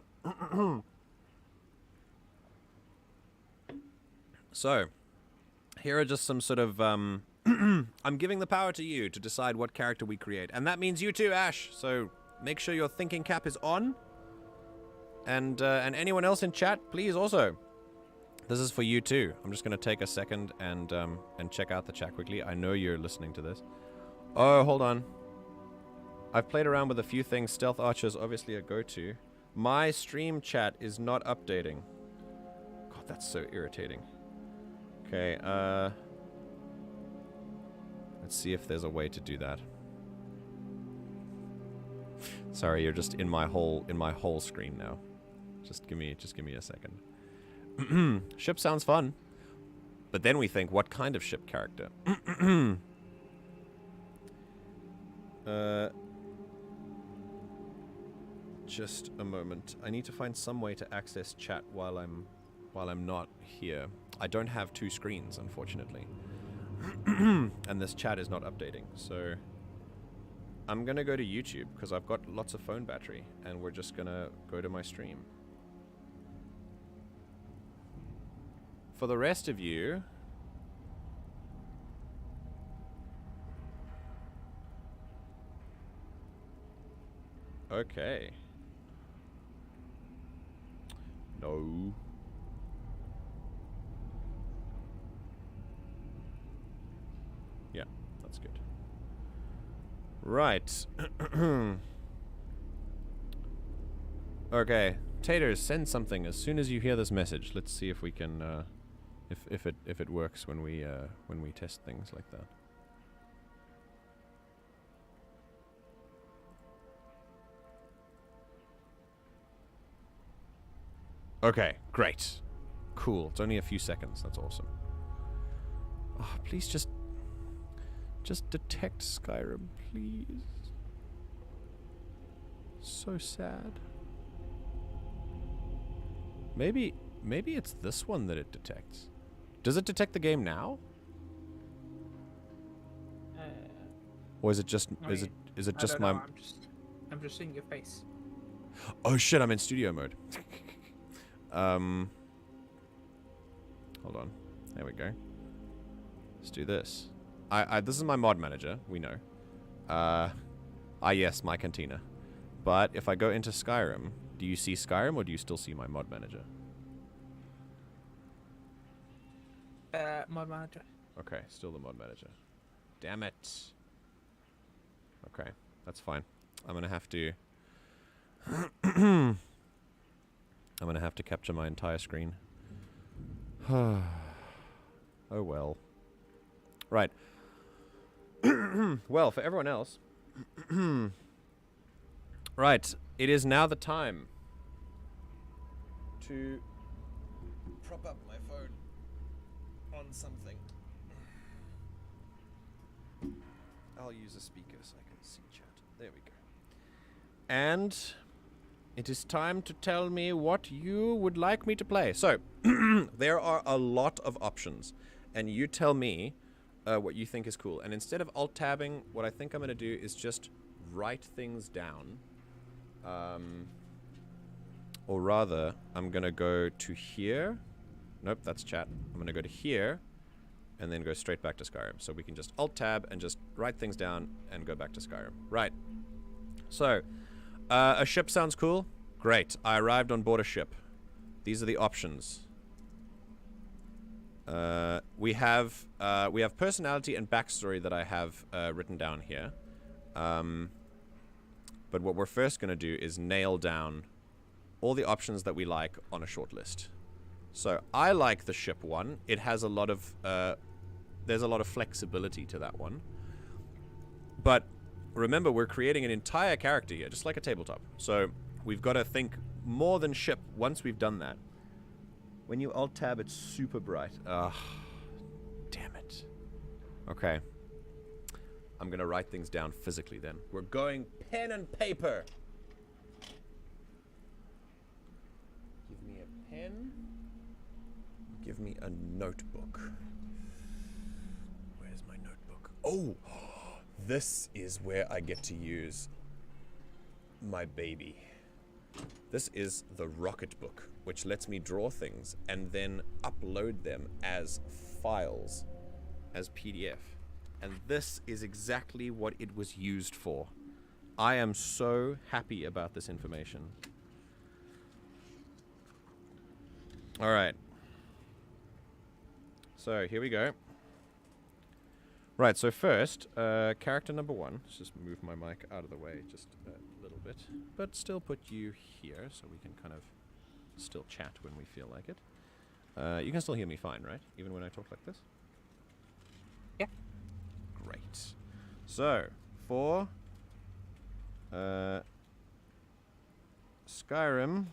So, here are just some sort of, I'm giving the power to you to decide what character we create. And that means you too, Ash. So, make sure your thinking cap is on. And anyone else in chat, please also. This is for you too. I'm just going to take a second and check out the chat quickly. I know you're listening to this. Oh, hold on. I've played around with a few things. Stealth Archer is obviously a go-to. My stream chat is not updating. God, that's so irritating. Okay, let's see if there's a way to do that. Sorry, you're just in my whole screen now. Just give me a second. Ship sounds fun. But then we think, what kind of ship character? Just a moment. I need to find some way to access chat while I'm not here. I don't have 2 screens, unfortunately. And this chat is not updating, so I'm gonna go to YouTube because I've got lots of phone battery, and we're just gonna go to my stream. For the rest of you, okay. No. Yeah, that's good. Right. Okay. Taters, send something as soon as you hear this message. Let's see if we can if it works when we test things like that. Okay, great. Cool. It's only a few seconds. That's awesome. Oh, please just detect Skyrim, please. So sad. Maybe it's this one that it detects. Does it detect the game now? Or is it just is it just my I'm just seeing your face. Oh shit, I'm in studio mode. Hold on. There we go. Let's do this. This is my mod manager, we know. Yes, my cantina. But if I go into Skyrim, do you see Skyrim or do you still see my mod manager? Mod manager. Okay, still the mod manager. Damn it. Okay, that's fine. I'm gonna have to I'm gonna have to capture my entire screen. Oh well. Right. Well, for everyone else. Right. It is now the time to prop up my phone on something. I'll use a speaker so I can see chat. There we go. And it is time to tell me what you would like me to play. So, there are a lot of options, and you tell me what you think is cool. And instead of alt-tabbing, what I think I'm going to do is just write things down. Or rather, I'm going to go to here. Nope, that's chat. I'm going to go to here, and then go straight back to Skyrim. So we can just alt-tab and just write things down and go back to Skyrim. Right. So, a ship sounds cool. Great. I arrived on board a ship. These are the options. We have personality and backstory that I have written down here. But what we're first going to do is nail down all the options that we like on a short list. So I like the ship one. It has a lot of there's a lot of flexibility to that one. But remember, we're creating an entire character here, just like a tabletop. So we've got to think more than ship once we've done that. When you alt-tab, it's super bright. Ugh. Damn it. Okay. I'm going to write things down physically then. We're going pen and paper. Give me a pen. Give me a notebook. Where's my notebook? Oh! This is where I get to use my baby. This is the Rocket Book, which lets me draw things and then upload them as files, as PDF. And this is exactly what it was used for. I am so happy about this information. Alright. So, here we go. Right, so first, character number 1. Let's just move my mic out of the way just a little bit. But still put you here so we can kind of still chat when we feel like it. You can still hear me fine, right? Even when I talk like this? Yeah. Great. So, for Skyrim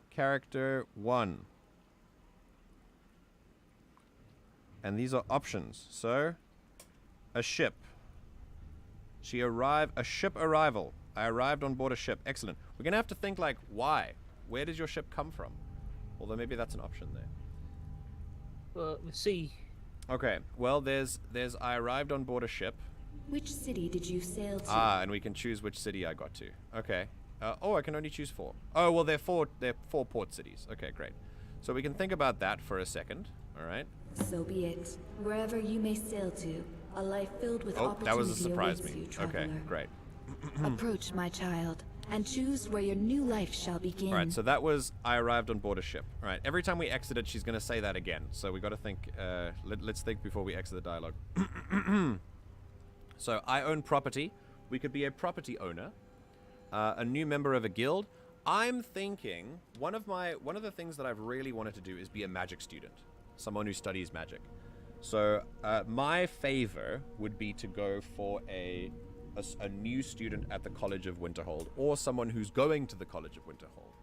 character 1. And these are options. So, a ship. A ship arrival. I arrived on board a ship. Excellent. We're gonna have to think like, why? Where did your ship come from? Although maybe that's an option there. The sea. Okay, well, there's I arrived on board a ship. Which city did you sail to? Ah, and we can choose which city I got to. Okay. Oh, I can only choose 4. Oh, well, they're four port cities. Okay, great. So we can think about that for a second. All right. So be it. Wherever you may sail to, a life filled with Oh, opportunity that was a surprise awaits me. you, traveler. Okay, great. Approach, my child, and choose where your new life shall begin. All right, so that was I arrived on board a ship. All right, every time we exited, she's going to say that again. So we got to think, let's think before we exit the dialogue. So I own property. We could be a property owner, a new member of a guild. I'm thinking one of the things that I've really wanted to do is be a magic student, someone who studies magic. So my favor would be to go for a new student at the College of Winterhold, or someone who's going to the College of Winterhold.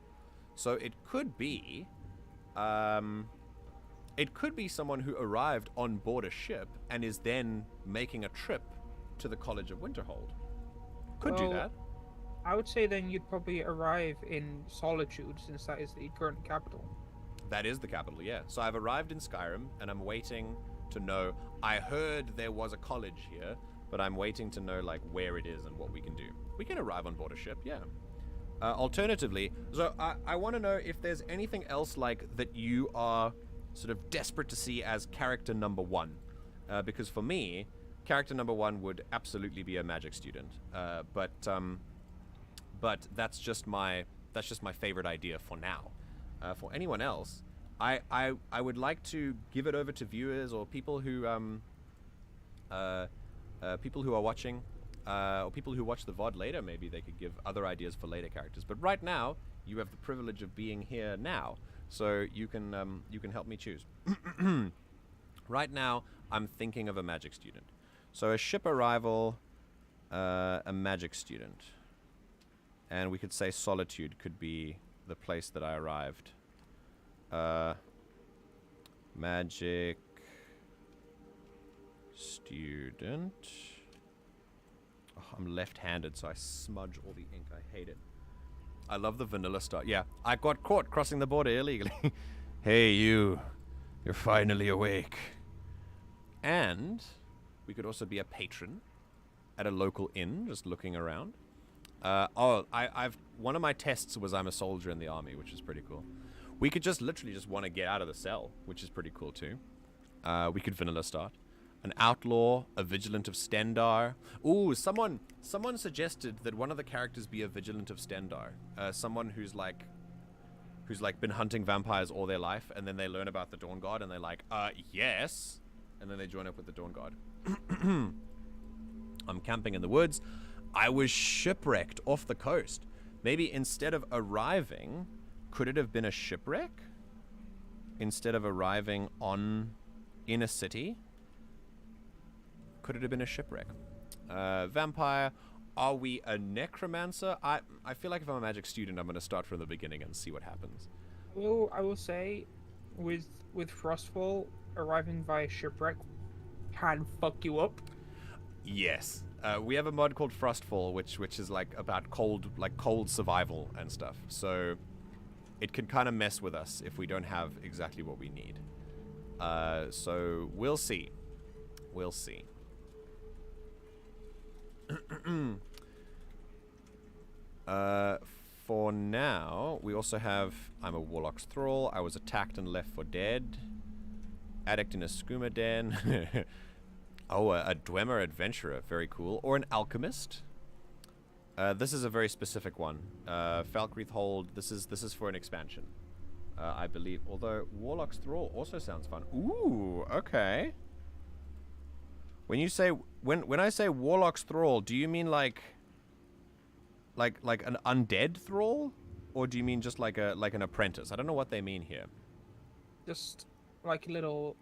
So it could be someone who arrived on board a ship and is then making a trip to the College of Winterhold. Could do that. I would say then you'd probably arrive in Solitude, since that is the current capital. That is the capital, yeah. So I've arrived in Skyrim, and I'm waiting to know. I heard there was a college here, but I'm waiting to know like where it is and what we can do. We can arrive on board a ship, yeah. Alternatively, so I want to know if there's anything else like that you are sort of desperate to see as character number 1, because for me, character number 1 would absolutely be a magic student. But that's just my favorite idea for now. For anyone else, I would like to give it over to viewers or people who are watching, or people who watch the VOD later. Maybe they could give other ideas for later characters. But right now, you have the privilege of being here now, so you can help me choose. Right now, I'm thinking of a magic student. So a ship arrival, a magic student. And we could say Solitude could be the place that I arrived. Magic Student. Oh, I'm left-handed, so I smudge all the ink. I hate it. I love the vanilla start. Yeah, I got caught crossing the border illegally. Hey, you. You're finally awake. And we could also be a patron at a local inn, just looking around. I've one of my tests was I'm a soldier in the army, which is pretty cool. We could just literally just want to get out of the cell, which is pretty cool too. We could vanilla start. An outlaw, a vigilant of Stendar. Ooh, someone suggested that one of the characters be a vigilant of Stendar. Someone who's like been hunting vampires all their life, and then they learn about the Dawn Guard, and they're like, yes, and then they join up with the Dawn Guard. I'm camping in the woods. I was shipwrecked off the coast. Maybe instead of arriving, could it have been a shipwreck? Instead of arriving in a city? Could it have been a shipwreck? Vampire. Are we a necromancer? I feel like if I'm a magic student, I'm going to start from the beginning and see what happens. Well, I will say, with Frostfall, arriving via shipwreck can fuck you up. Yes. We have a mod called Frostfall, which is like about cold survival and stuff. So it can kind of mess with us if we don't have exactly what we need. So we'll see. We'll see. For now, we also have I'm a warlock's thrall. I was attacked and left for dead. Addict in a skooma den. Oh, a Dwemer adventurer. Very cool. Or an alchemist. This is a very specific one. Falkreath Hold. This is for an expansion, I believe. Although warlock's thrall also sounds fun. Ooh, okay. When you say when I say warlock's thrall, do you mean like an undead thrall, or do you mean just like an apprentice? I don't know what they mean here. Just like a little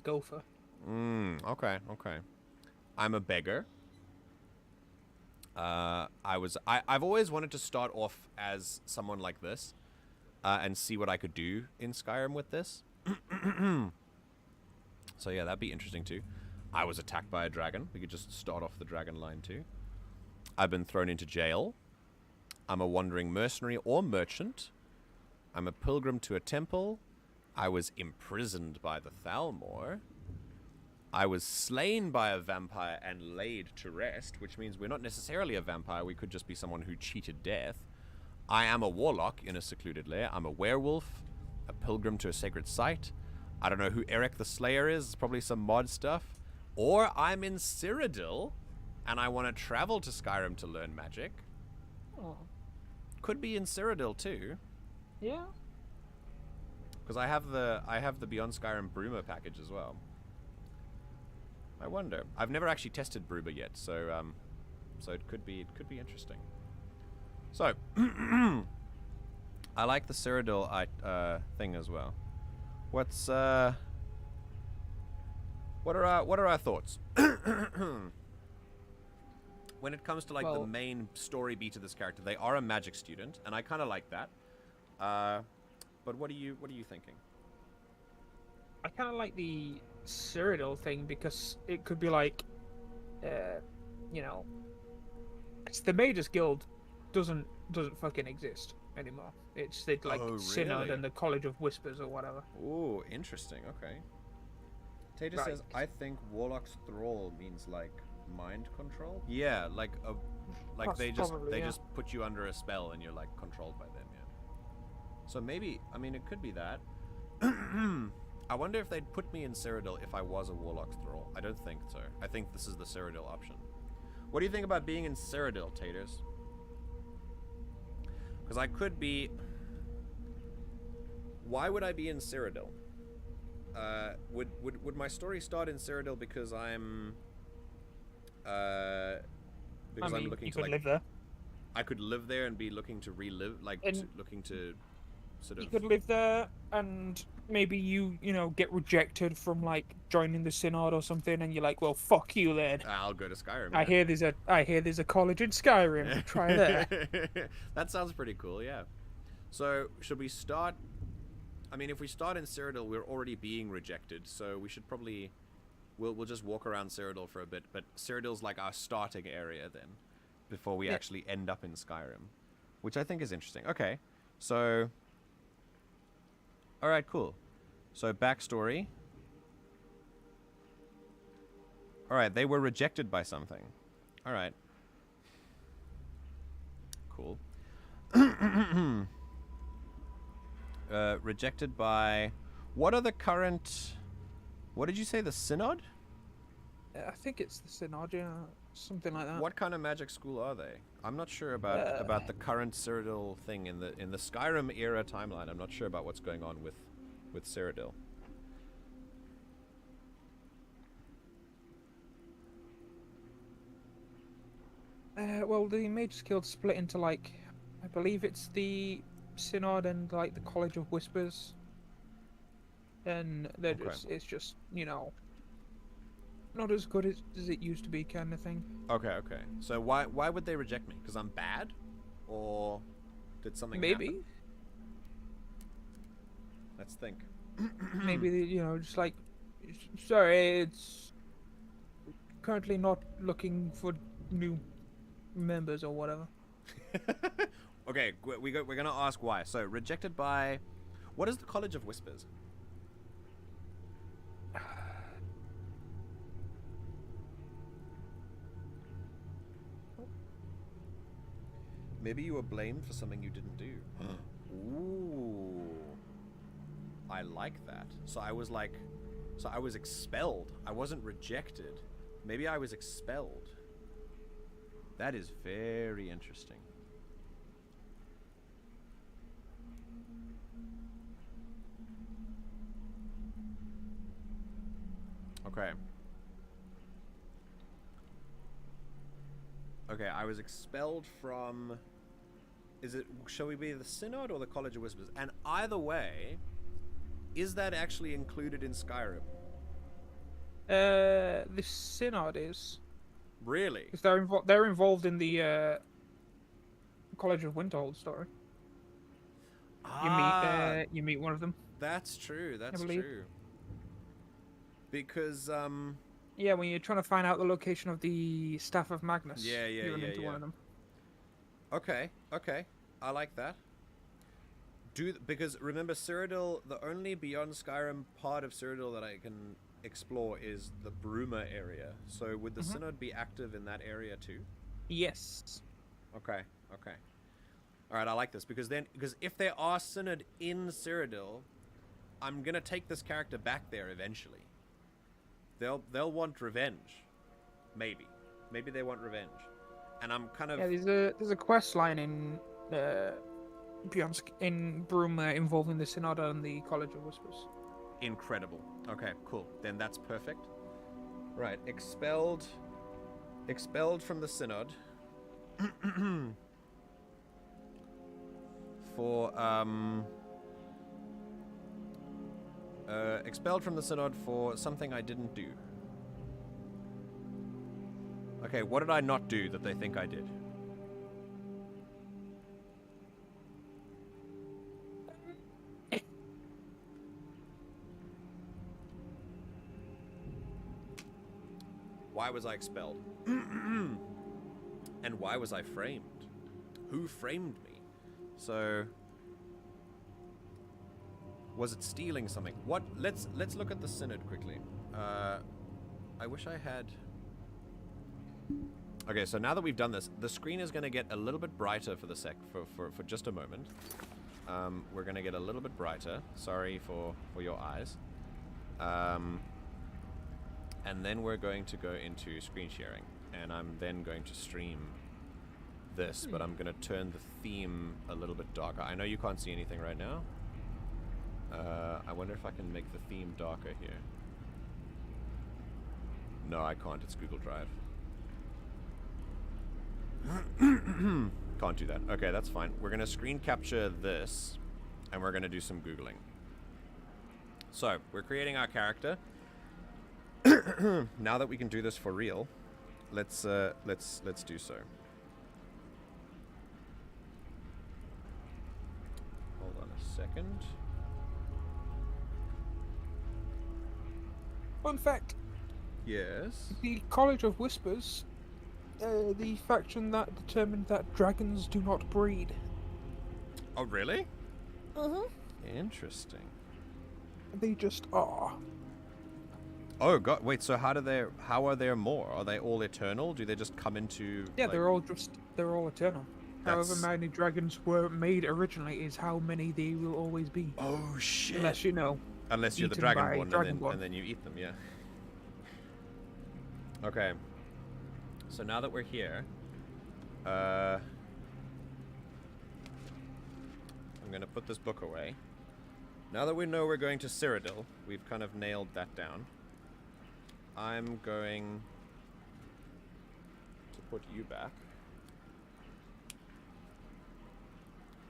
gopher. Okay. I'm a beggar. I've always wanted to start off as someone like this, and see what I could do in Skyrim with this. So yeah, that'd be interesting too. I was attacked by a dragon. We could just start off the dragon line too. I've been thrown into jail. I'm a wandering mercenary or merchant. I'm a pilgrim to a temple. I was imprisoned by the Thalmor. I was slain by a vampire and laid to rest, which means we're not necessarily a vampire. We could just be someone who cheated death. I am a warlock in a secluded lair. I'm a werewolf, a pilgrim to a sacred site. I don't know who Eric the Slayer is. It's probably some mod stuff. Or I'm in Cyrodiil, and I want to travel to Skyrim to learn magic. Oh. Could be in Cyrodiil too. Yeah. Because I have the Beyond Skyrim Bruma package as well. I wonder. I've never actually tested Bruma yet, so it could be interesting. So I like the Cyrodiil thing as well. What's what are our thoughts? When it comes to like the main story beat of this character, they are a magic student, and I kind of like that. But what are you thinking? I kind of like the Cyrodiil thing because it could be like, it's the Mages Guild doesn't fucking exist anymore. It's like Synod and the College of Whispers or whatever. Ooh, interesting. Okay. Tater says, I think Warlock's Thrall means like mind control. Yeah, like they just put you under a spell and you're like controlled by them. Yeah. So maybe, I mean, it could be that. I wonder if they'd put me in Cyrodiil if I was a Warlock's Thrall. I don't think so. I think this is the Cyrodiil option. What do you think about being in Cyrodiil, Taters? Because I could be... Why would I be in Cyrodiil? Would my story start in Cyrodiil because I'm... because I'm looking you to could live there. I could live there and be looking to relive, like, looking to sort of... You could live there and maybe you get rejected from, like, joining the Synod or something, and you're like, well, fuck you then. I'll go to Skyrim. I hear there's a college in Skyrim. Try there. That sounds pretty cool, yeah. So, should we start... I mean, if we start in Cyrodiil, we're already being rejected, so we should probably we'll just walk around Cyrodiil for a bit, but Cyrodiil's like our starting area then, before we actually end up in Skyrim, which I think is interesting. Okay, so, all right, cool. So backstory. All right, they were rejected by something. All right. Cool. Rejected by... What are the current... What did you say, the Synod? I think it's the Synod, yeah. Something like that. What kind of magic school are they? I'm not sure about the current Cyrodiil thing in the Skyrim era timeline. I'm not sure about what's going on with Cyrodiil. Well, the Mages Guild split into, like, I believe it's the Synod and, like, the College of Whispers. And they're just, it's just, you know, not as good as it used to be, kind of thing. Okay. So why would they reject me? Because I'm bad? Or did something Maybe. happen? Let's think. Maybe, you know, just like, sorry, it's currently not looking for new members or whatever. Okay, we're going to ask why. So, rejected by... What is the College of Whispers? Maybe you were blamed for something you didn't do. Ooh. I like that. So I was like... So I was expelled. I wasn't rejected. Maybe I was expelled. That is very interesting. Okay. Okay, I was expelled from... Is it... Shall we be the Synod or the College of Whispers? And either way, is that actually included in Skyrim? The Synod is. Really? Because they're involved in the College of Winterhold story. You meet one of them. That's true. That's I believe. true. Because yeah, when you're trying to find out the location of the Staff of Magnus. Yeah, you run into one of them. Okay, I like that. Because remember, Cyrodiil, the only beyond Skyrim part of Cyrodiil that I can explore is the Bruma area. So would the Synod be active in that area too? Yes. Okay. All right, I like this because if there are Synod in Cyrodiil, I'm gonna take this character back there eventually. They'll want revenge, maybe they want revenge, and I'm kind of there's a quest line in Bruma involving the Synod and the College of Whispers. Incredible. Okay, cool. Then that's perfect. Right, expelled from the Synod for expelled from the Synod for something I didn't do. Okay, what did I not do that they think I did? Why was I expelled? And why was I framed? Who framed me? So... Was it stealing something? What? Let's look at the Synod quickly. I wish I had... Okay, so now that we've done this, the screen is going to get a little bit brighter for just a moment. We're going to get a little bit brighter. Sorry for your eyes. And then we're going to go into screen sharing. And I'm then going to stream this, but I'm going to turn the theme a little bit darker. I know you can't see anything right now. I wonder if I can make the theme darker here. No, I can't. It's Google Drive. Can't do that. Okay, that's fine. We're going to screen capture this, and we're going to do some Googling. So, we're creating our character. Now that we can do this for real, let's do so. Hold on a second. Fun fact, Yes. The College of Whispers, the faction that determined that dragons do not breed. Oh, really? Uh-huh. Interesting. They just are. Oh god, wait, so how are there more? Are they all eternal? Do they just come into Yeah, like, they're all eternal. However many dragons were made originally is how many they will always be. Oh shit. Unless Unless you're the eaten by Dragonborn, and then you eat them, yeah. Okay. So now that we're here, I'm gonna put this book away. Now that we know we're going to Cyrodiil, we've kind of nailed that down. I'm going to put you back.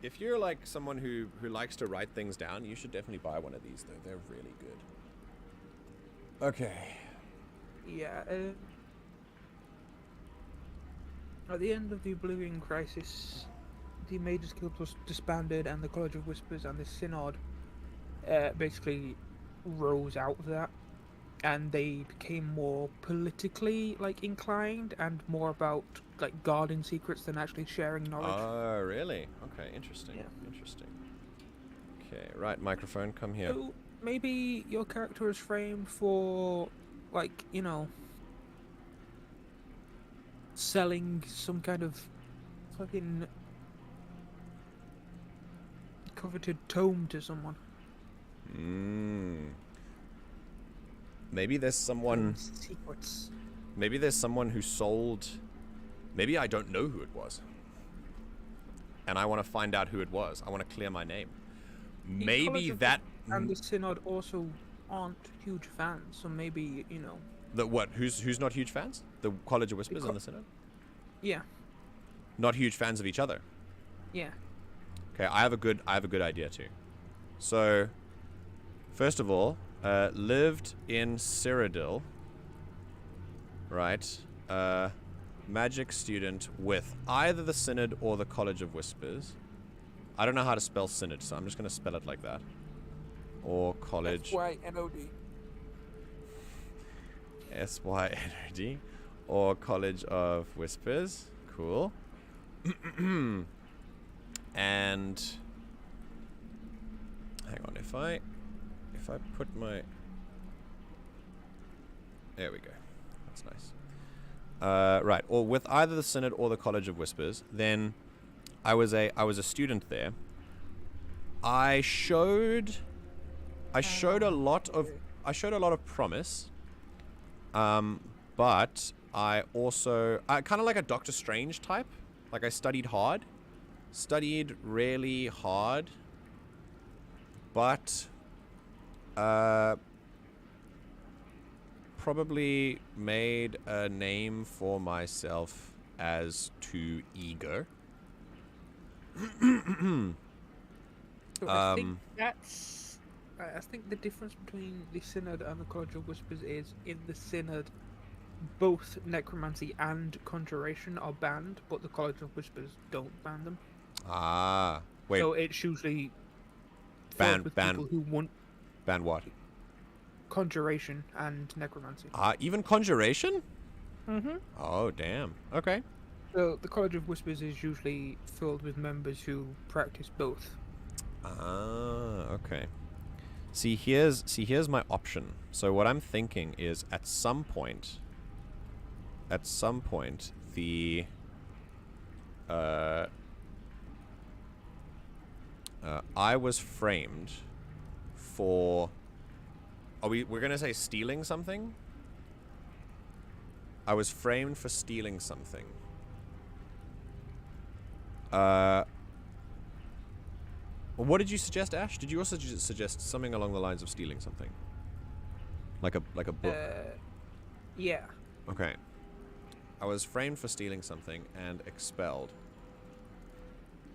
If you're like someone who likes to write things down, you should definitely buy one of these, though. They're really good. Okay. Yeah. At the end of the Oblivion Crisis, the Mages Guild was disbanded, and the College of Whispers and the Synod basically rose out of that, and they became more politically inclined and more about guarding secrets than actually sharing knowledge. Oh, really? Okay, interesting. Yeah. Interesting. Okay, right, microphone, come here. So maybe your character is framed for, selling some kind of fucking coveted tome to someone. Maybe there's someone. Secrets. Maybe there's someone who sold. Maybe I don't know who it was. And I want to find out who it was. I want to clear my name. Maybe that. And the Synod also aren't huge fans, so maybe, The what? Who's not huge fans? The College of Whispers and the Synod? Yeah. Not huge fans of each other. Yeah. Okay, I have a good idea too. So, first of all, lived in Cyrodiil. Right. Magic student with either the Synod or the College of Whispers. I don't know how to spell Synod, so I'm just going to spell it like that. Or College. S-Y-N-O-D. S-Y-N-O-D. Or College of Whispers. Cool. And hang on, if I put my, there we go. That's nice. Right, or with either the Synod or the College of Whispers, then I was a student there. I showed a lot of promise. But I also kind of like a Doctor Strange type. Like I studied hard. Studied really hard. But probably made a name for myself as too eager. So I think that's. I think the difference between the Synod and the College of Whispers is in the Synod, both necromancy and conjuration are banned, but the College of Whispers don't ban them. Ah, wait. So it's usually ban people who want ban what? Conjuration and necromancy. Even conjuration? Mm-hmm. Oh, damn. Okay. So the College of Whispers is usually filled with members who practice both. Okay. See, here's my option. So what I'm thinking is at some point the I was framed for we're gonna say stealing something? I was framed for stealing something. What did you suggest, Ash? Did you also suggest something along the lines of stealing something? Like a book? Yeah. Okay. I was framed for stealing something and expelled.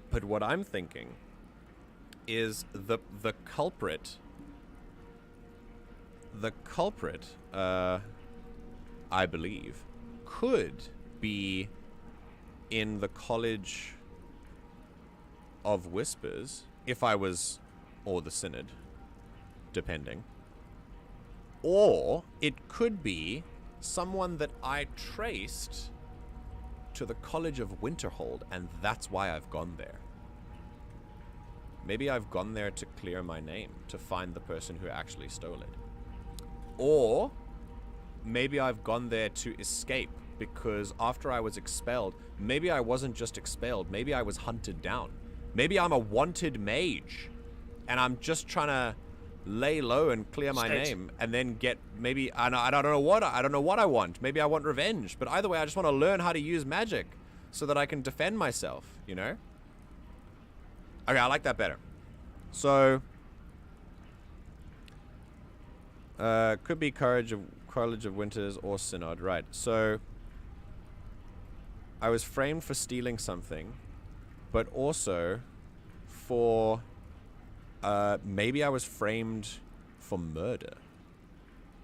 But what I'm thinking is the culprit, I believe, could be in the College of Whispers, if I was, or the Synod, depending. Or it could be someone that I traced to the College of Winterhold, and that's why I've gone there. Maybe I've gone there to clear my name, to find the person who actually stole it. Or maybe I've gone there to escape, because after I was expelled, maybe I wasn't just expelled, maybe I was hunted down. Maybe I'm a wanted mage, and I'm just trying to lay low and clear my name, and then get maybe I don't know what I want. Maybe I want revenge, but either way, I just want to learn how to use magic so that I can defend myself. You know? Okay, I like that better. So, could be College of Winters or Synod, right? So, I was framed for stealing something, but also for maybe I was framed for murder.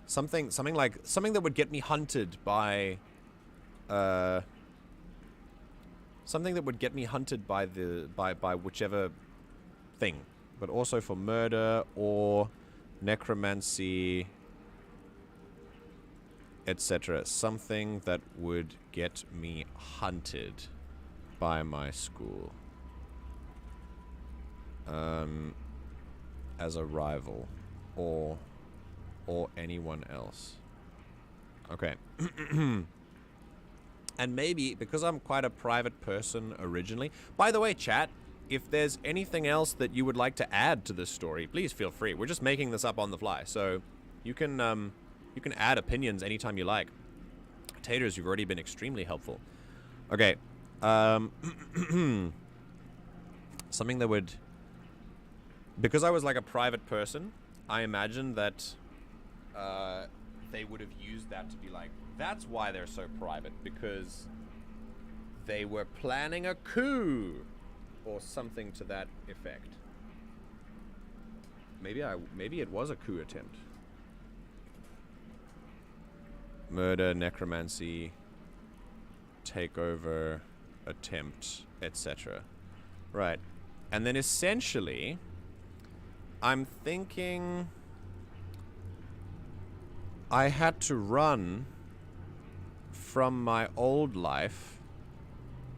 Something that would get me hunted by something that would get me hunted by by whichever thing, but also for murder or necromancy, etc. Something that would get me hunted by my school as a rival or anyone else. Okay. And maybe because I'm quite a private person originally. By the way, chat, if there's anything else that you would like to add to this story, please feel free. We're just making this up on the fly, so you can add opinions anytime you like. Taters, you've already been extremely helpful. Okay. Something that would, because I was like a private person, I imagine that they would have used that to be like, that's why they're so private, because they were planning a coup or something to that effect. Maybe it was a coup attempt. Murder, necromancy, takeover, attempt, etc. Right. And then essentially, I'm thinking I had to run from my old life.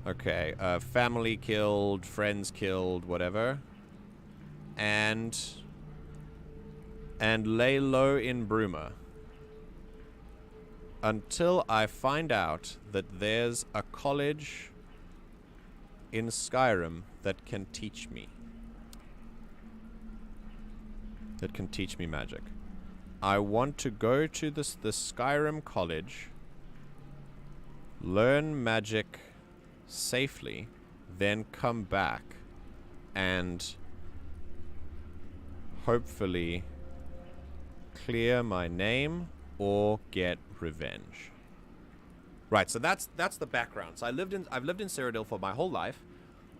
Okay, family killed, friends killed, whatever. And lay low in Bruma until I find out that there's a college in Skyrim that can teach me. That can teach me magic. I want to go to the Skyrim college, learn magic safely, then come back and hopefully clear my name or get revenge. Right, so that's the background. So I've lived in Cyrodiil for my whole life,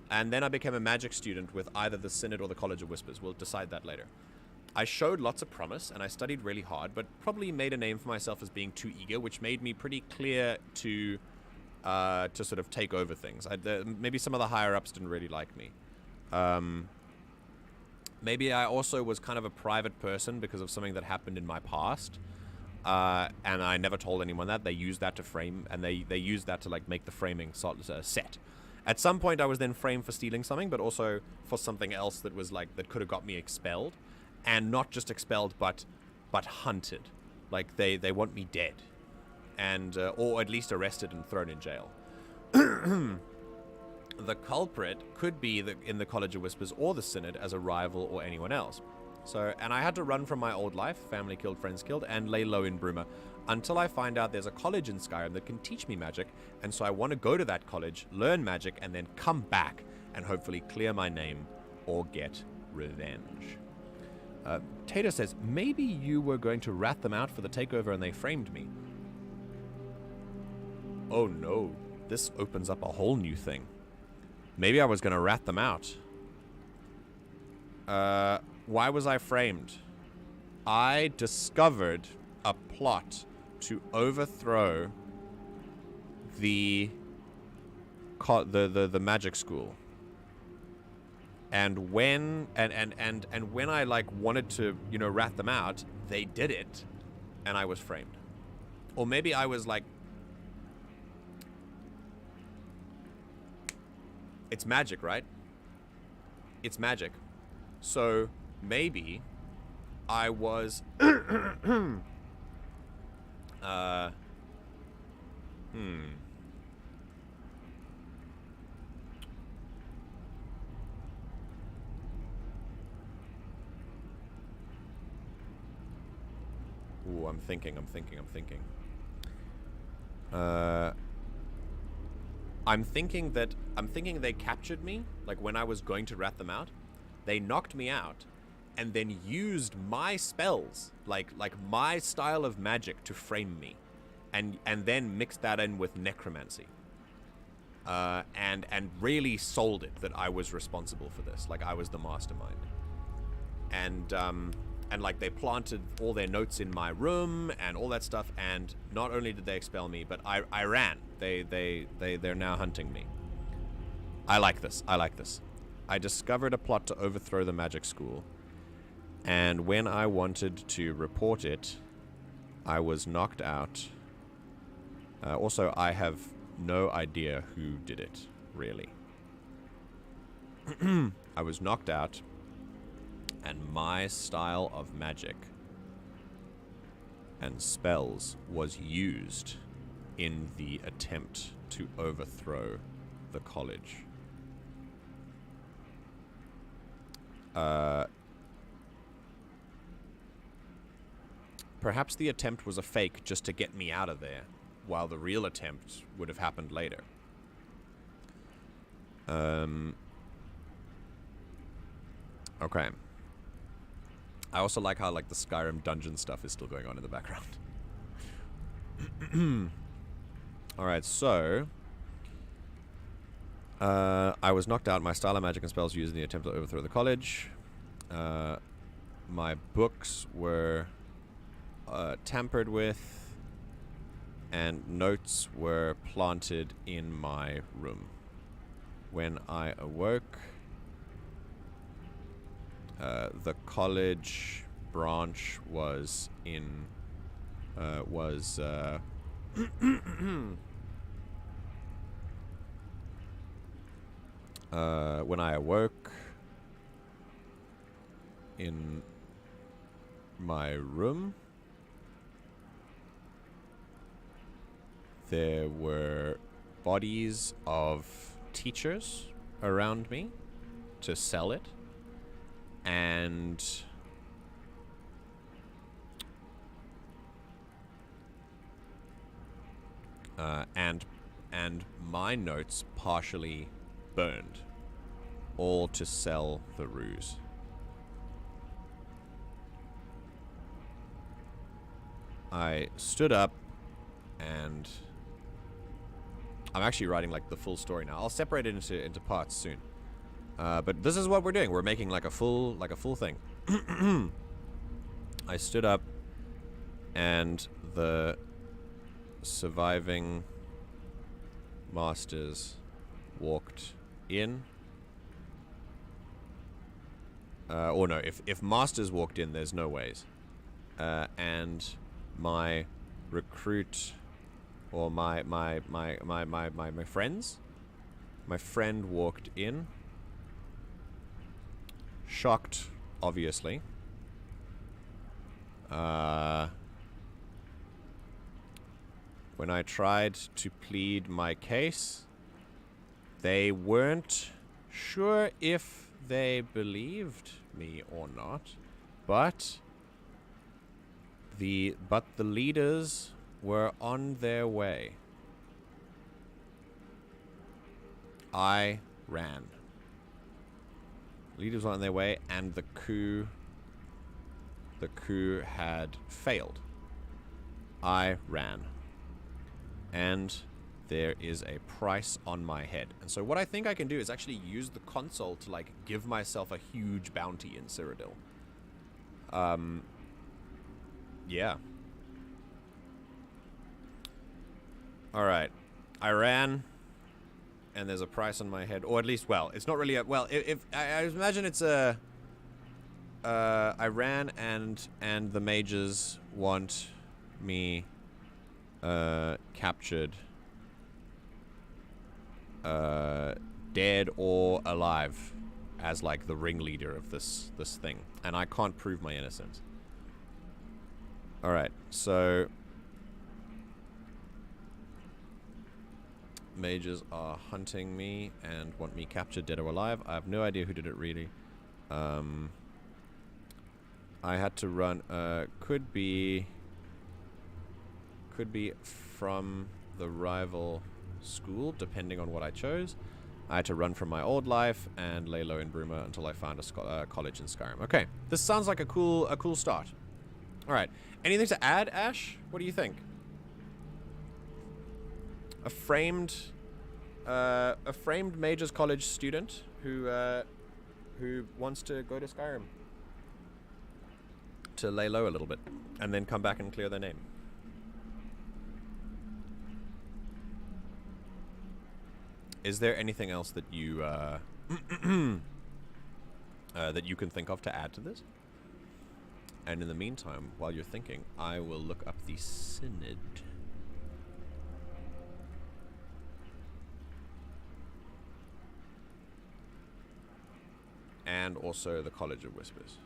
and then I became a magic student with either the Synod or the College of Whispers. We'll decide that later. I showed lots of promise, and I studied really hard, but probably made a name for myself as being too eager, which made me pretty clear to sort of take over things. Maybe some of the higher-ups didn't really like me. Maybe I also was kind of a private person because of something that happened in my past, and I never told anyone that. They used that to frame, and they used that to like make the framing set. At some point, I was then framed for stealing something, but also for something else that was like that could have got me expelled. And not just expelled, but hunted. Like, they want me dead. And, or at least arrested and thrown in jail. The culprit could be in the College of Whispers or the Synod as a rival or anyone else. So, and I had to run from my old life, family killed, friends killed, and lay low in Bruma, until I find out there's a college in Skyrim that can teach me magic, and so I want to go to that college, learn magic, and then come back and hopefully clear my name or get revenge. Tater says, maybe you were going to rat them out for the takeover and they framed me. Oh no, this opens up a whole new thing. Maybe I was going to rat them out. Why was I framed? I discovered a plot to overthrow the magic school. And when when I like wanted to, rat them out, they did it, and I was framed. Or maybe I was like... It's magic, right? It's magic. So, maybe I was... Ooh, I'm thinking. I'm thinking they captured me, like when I was going to rat them out. They knocked me out and then used my spells, like my style of magic to frame me. And then mixed that in with necromancy. And really sold it that I was responsible for this, like I was the mastermind. And like they planted all their notes in my room and all that stuff, and not only did they expel me, but I ran. They're now hunting me. I like this. I discovered a plot to overthrow the magic school, and when I wanted to report it, I was knocked out. Also, I have no idea who did it, really. I was knocked out, and my style of magic and spells was used in the attempt to overthrow the college. Perhaps the attempt was a fake just to get me out of there, while the real attempt would have happened later. Okay. I also like how like the Skyrim dungeon stuff is still going on in the background. Alright, so I was knocked out. My style of magic and spells used in the attempt to overthrow the college. My books were tampered with, and notes were planted in my room. When I awoke, the college branch was in when I awoke in my room, there were bodies of teachers around me to sell it, and my notes partially burned, all to sell the ruse. I stood up, and I'm actually writing like the full story now. I'll separate it into parts soon. But this is what we're doing. We're making like a full thing. I stood up, and the surviving masters walked in. Or no, if masters walked in, there's no ways. And my recruit, or my friends, my friend walked in. Shocked, obviously. When I tried to plead my case, they weren't sure if they believed me or not, but the leaders were on their way. I ran. Leaders were on their way, and the coup had failed. I ran. And there is a price on my head. And so what I think I can do is actually use the console to like give myself a huge bounty in Cyrodiil. Yeah. Alright. I ran, and there's a price on my head, or at least, well, it's not really a, well, if I imagine it's a, I ran, and the mages want me captured, dead or alive, as like the ringleader of this thing, and I can't prove my innocence. All right, so mages are hunting me and want me captured, dead or alive. I have no idea who did it really. I had to run. Could be from the rival school, depending on what I chose. I had to run from my old life and lay low in Bruma until I found a college in Skyrim. Okay, this sounds like a cool start. All right, anything to add, Ash? What do you think? A framed Mages College student who wants to go to Skyrim to lay low a little bit and then come back and clear their name. Is there anything else that you that you can think of to add to this? And in the meantime, while you're thinking, I will look up the Synod. And also the College of Whispers.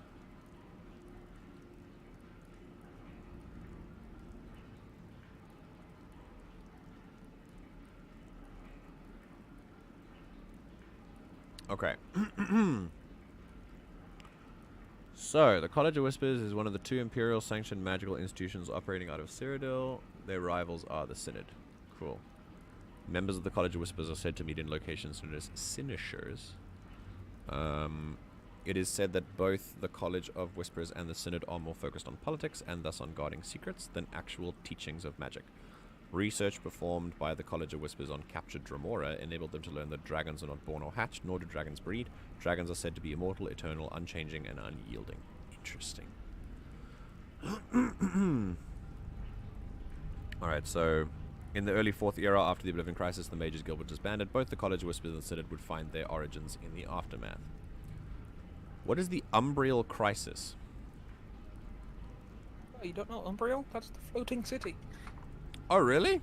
Okay. So, the College of Whispers is one of the 2 Imperial sanctioned magical institutions operating out of Cyrodiil. Their rivals are the Synod. Cool. Members of the College of Whispers are said to meet in locations known as Sinishers. It is said that both the College of Whispers and the Synod are more focused on politics and thus on guarding secrets than actual teachings of magic. Research performed by the College of Whispers on captured Dremora enabled them to learn that dragons are not born or hatched, nor do dragons breed. Dragons are said to be immortal, eternal, unchanging, and unyielding. Interesting. Alright, so in the early 4th era after the Oblivion Crisis, the Mages Guild was disbanded. Both the College of Whispers and the Synod would find their origins in the aftermath. What is the Umbriel Crisis? Oh, you don't know Umbriel? That's the floating city. Oh, really?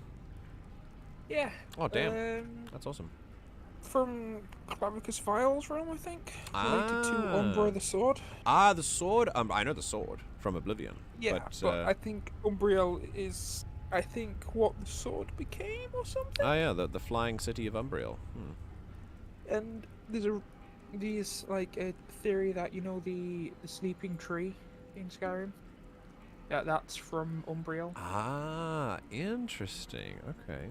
Yeah. Oh, damn. That's awesome. From Clavicus Vile's realm, I think. Related to Umbra the sword. Ah, the sword? I know the sword from Oblivion. Yeah, but I think Umbriel is, I think, what the sword became or something. Ah, yeah, the flying city of Umbriel. And there's like a theory that, you know, the sleeping tree in Skyrim? Yeah, that's from Umbriel. Ah, interesting. Okay.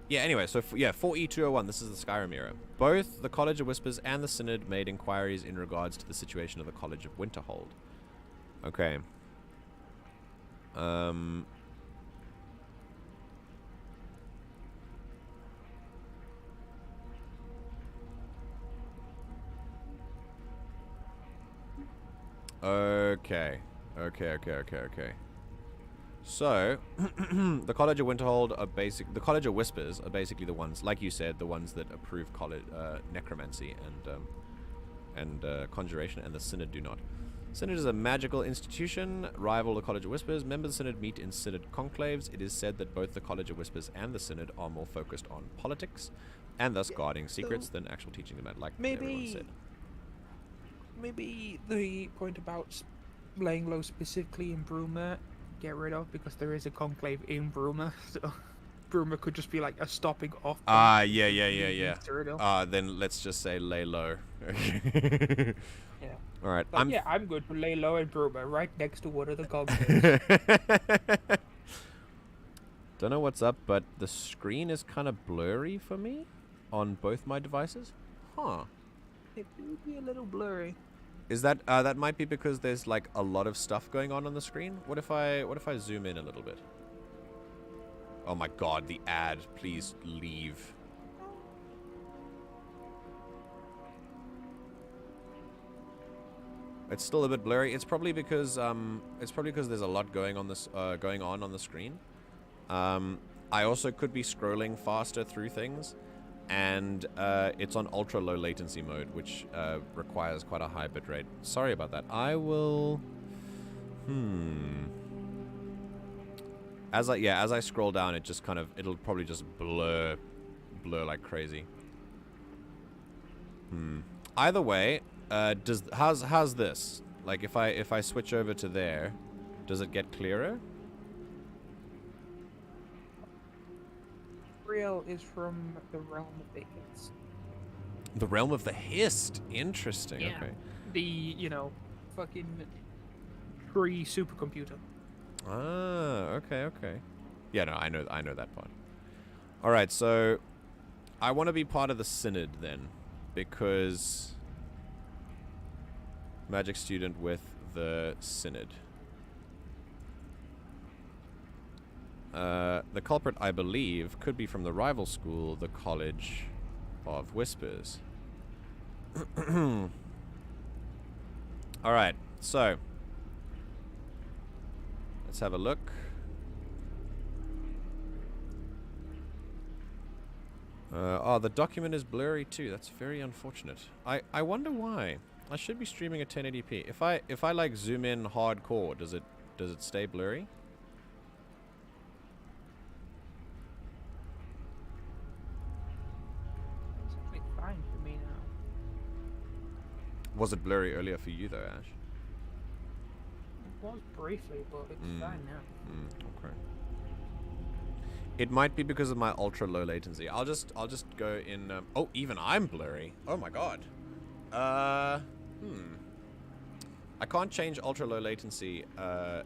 Yeah, anyway, so, 4E201, this is the Skyrim era. Both the College of Whispers and the Synod made inquiries in regards to the situation of the College of Winterhold. Okay. Okay. So, the College of Winterhold are the College of Whispers are basically the ones, like you said, the ones that approve necromancy and conjuration, and the Synod do not. Synod is a magical institution, rival the College of Whispers. Members of the Synod meet in Synod conclaves. It is said that both the College of Whispers and the Synod are more focused on politics, and thus guarding secrets than actual teaching them, like everyone said. Maybe the point about laying low specifically in Bruma, get rid of, because there is a conclave in Bruma, so Bruma could just be like a stopping off. Yeah. Then let's just say lay low. Yeah. All right. I'm good to lay low in Bruma, right next to one of the conclaves. Don't know what's up, but the screen is kind of blurry for me on both my devices. Huh. It would be a little blurry. Is that that might be because there's like a lot of stuff going on the screen? What if I zoom in a little bit? Oh my god, the ad, please leave. It's still a bit blurry. It's probably because there's a lot going on the screen. I also could be scrolling faster through things. And it's on ultra low latency mode, which requires quite a high bitrate. Sorry about that. I will As I scroll down, it just kind of, it'll probably just blur like crazy. Either way, how's this? Like if I switch over to there, does it get clearer? Real is from the realm of the Hist. The realm of the Hist. Interesting. Yeah. Okay. The fucking pre-supercomputer. Ah, okay. Yeah, no, I know that part. All right, so I want to be part of the Synod then, because magic student with the Synod. The culprit, I believe, could be from the rival school, the College of Whispers. Alright, so let's have a look. Oh, the document is blurry too. That's very unfortunate. I wonder why. I should be streaming at 1080p. If I like zoom in hardcore, does it stay blurry? It's actually fine for me now. Was it blurry earlier for you though, Ash? It was briefly, but it's fine now. Okay. It might be because of my ultra low latency. I'll just go in. Oh, even I'm blurry. Oh my god. I can't change ultra low latency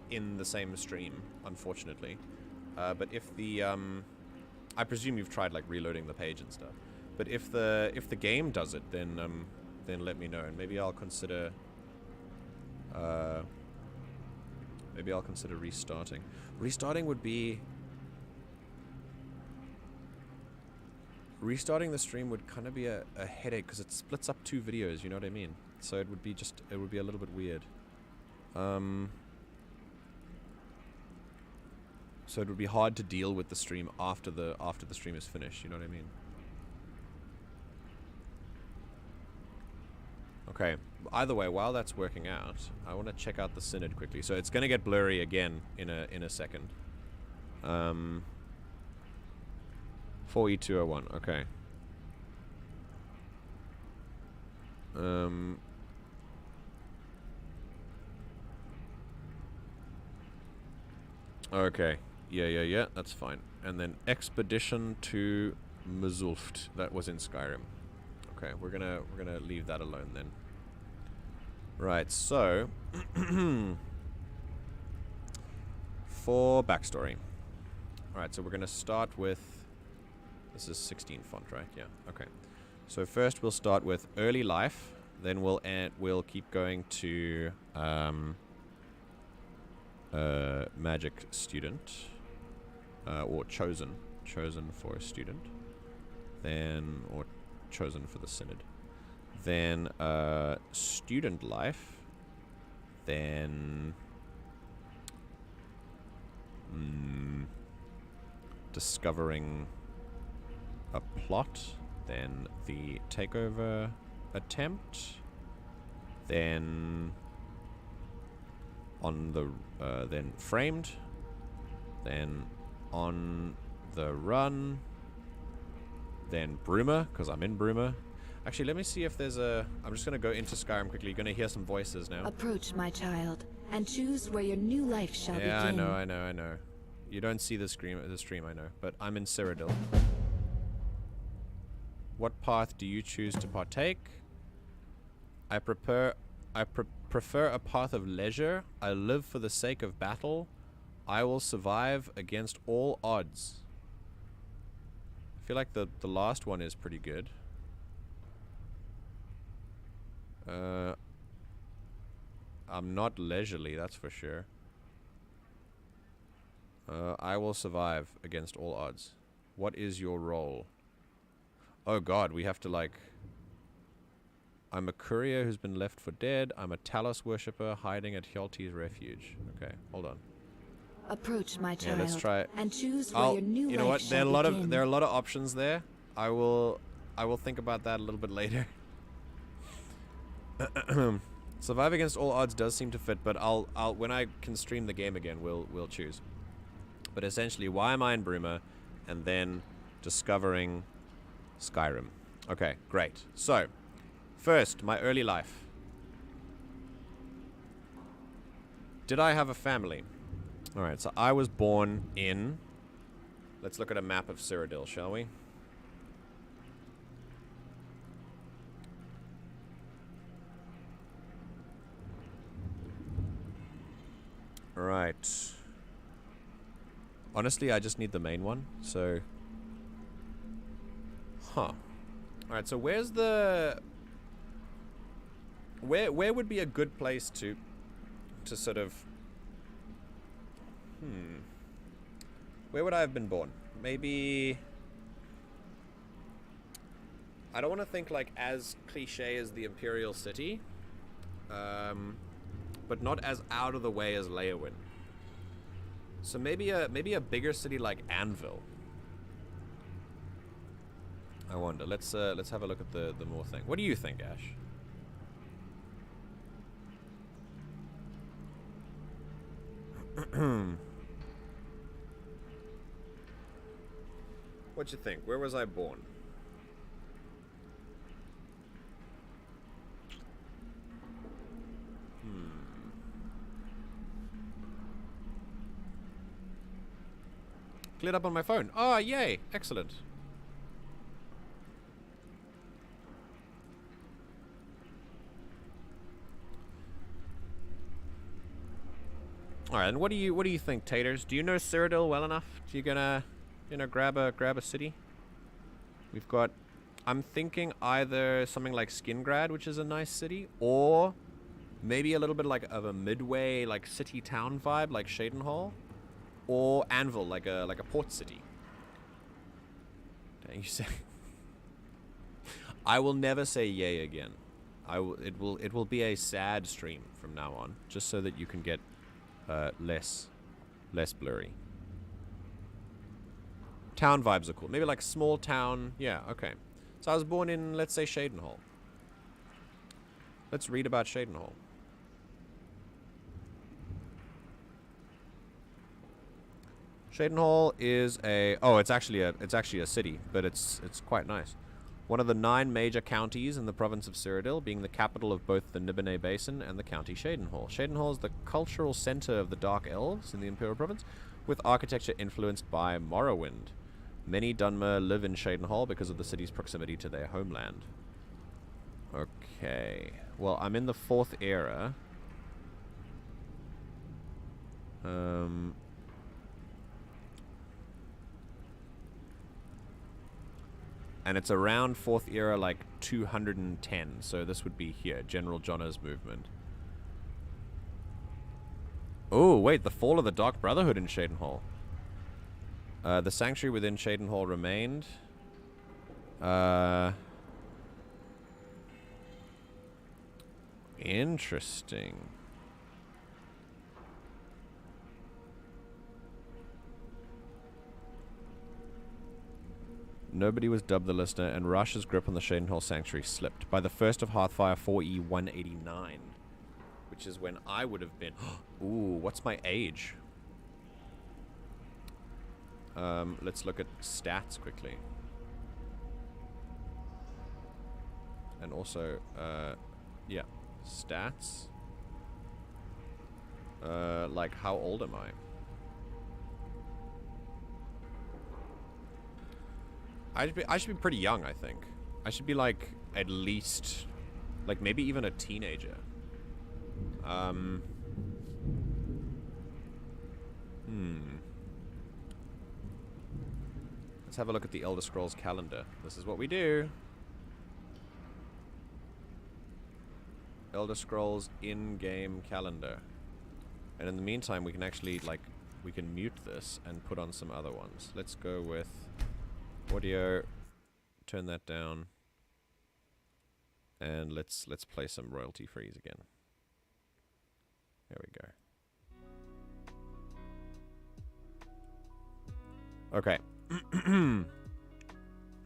in the same stream, unfortunately. But if the I presume you've tried like reloading the page and stuff. But if the game does it, then let me know, and maybe I'll consider restarting. Restarting would be. Restarting the stream would kind of be a headache because it splits up two videos, you know what I mean? So it would be a little bit weird. So it would be hard to deal with the stream after the stream is finished, you know what I mean? Okay, either way, while that's working out, I want to check out the Synod quickly. So it's going to get blurry again in a second. 4E201, okay. Okay. Yeah, that's fine. And then Expedition to Mzulft. That was in Skyrim. Okay, we're gonna leave that alone then. Right, so for backstory. Alright, so we're gonna start with, this is 16 font, right? Yeah, okay. So first we'll start with early life, then we'll keep going to magic student, or chosen for a student, then, or chosen for the Synod, then student life, then discovering a plot, then the takeover attempt, then on the then framed, then on the run, then Bruma, because I'm in Bruma. Actually, let me see if there's a... I'm just going to go into Skyrim quickly. You're going to hear some voices now. Approach, my child, and choose where your new life shall begin. Yeah, I know. You don't see the stream, I know. But I'm in Cyrodiil. What path do you choose to partake? I prefer a path of leisure. I live for the sake of battle. I will survive against all odds. I feel like the last one is pretty good. I'm not leisurely, that's for sure. I will survive against all odds. What is your role? Oh god, we have to like... I'm a courier who's been left for dead. I'm a Talos worshipper hiding at Hjalti's refuge. Okay, hold on. Approach, my child, yeah, let's try it. and choose where your new life you know what? shall begin. There are a lot of options there. I will think about that a little bit later. Survive against all odds does seem to fit, but I'll when I can stream the game again, we'll choose. But essentially, why am I in Bruma? And then discovering Skyrim. Okay, great. So, first, my early life. Did I have a family? Alright, so I was born in... Let's look at a map of Cyrodiil, shall we? Alright. Honestly, I just need the main one, so... Huh. Alright, so where's the... Where would be a good place to sort of... Where would I have been born? Maybe... I don't want to think like as cliche as the Imperial City. But not as out of the way as Leyawiin. So maybe a bigger city like Anvil. I wonder. Let's have a look at the more thing. What do you think, Ash? What you think? Where was I born? Cleared up on my phone. Oh, yay! Excellent. Alright, and what do you think, Taters? Do you know Cyrodiil well enough? Do you gonna grab a city? We've got, I'm thinking either something like Skingrad, which is a nice city, or maybe a little bit like of a midway like city town vibe like Shadenhall, or Anvil, like a port city. Dang, you say I will never say yay again. It will be a sad stream from now on, just so that you can get less blurry. Town vibes are cool. Maybe like small town. Yeah, okay. So I was born in, let's say, Shadenhall. Let's read about Shadenhall. Shadenhall is a... Oh, it's actually a city, but it's quite nice. One of the 9 major counties in the province of Cyrodiil, being the capital of both the Nibene Basin and the county Shadenhall. Shadenhall is the cultural center of the Dark Elves in the Imperial Province, with architecture influenced by Morrowind. Many Dunmer live in Shadenhall because of the city's proximity to their homeland. Okay. Well, I'm in the 4th era. And it's around 4th era, like 210. So this would be here, General Jonna's movement. Oh, wait, the fall of the Dark Brotherhood in Shadenhall. The sanctuary within Shadenhall remained. Interesting. Nobody was dubbed the listener, and Rush's grip on the Shadenhall Sanctuary slipped. By the 1st of Hearthfire 4E 189, which is when I would have been... Ooh, what's my age? Let's look at stats quickly. And also, yeah, stats. Like, how old am I? I should be pretty young, I think. I should be like at least like maybe even a teenager. Let's have a look at the Elder Scrolls calendar. This is what we do. Elder Scrolls in-game calendar. And in the meantime, we can actually like we can mute this and put on some other ones. Let's go with audio, turn that down, and let's play some royalty freeze again. There we go. Okay.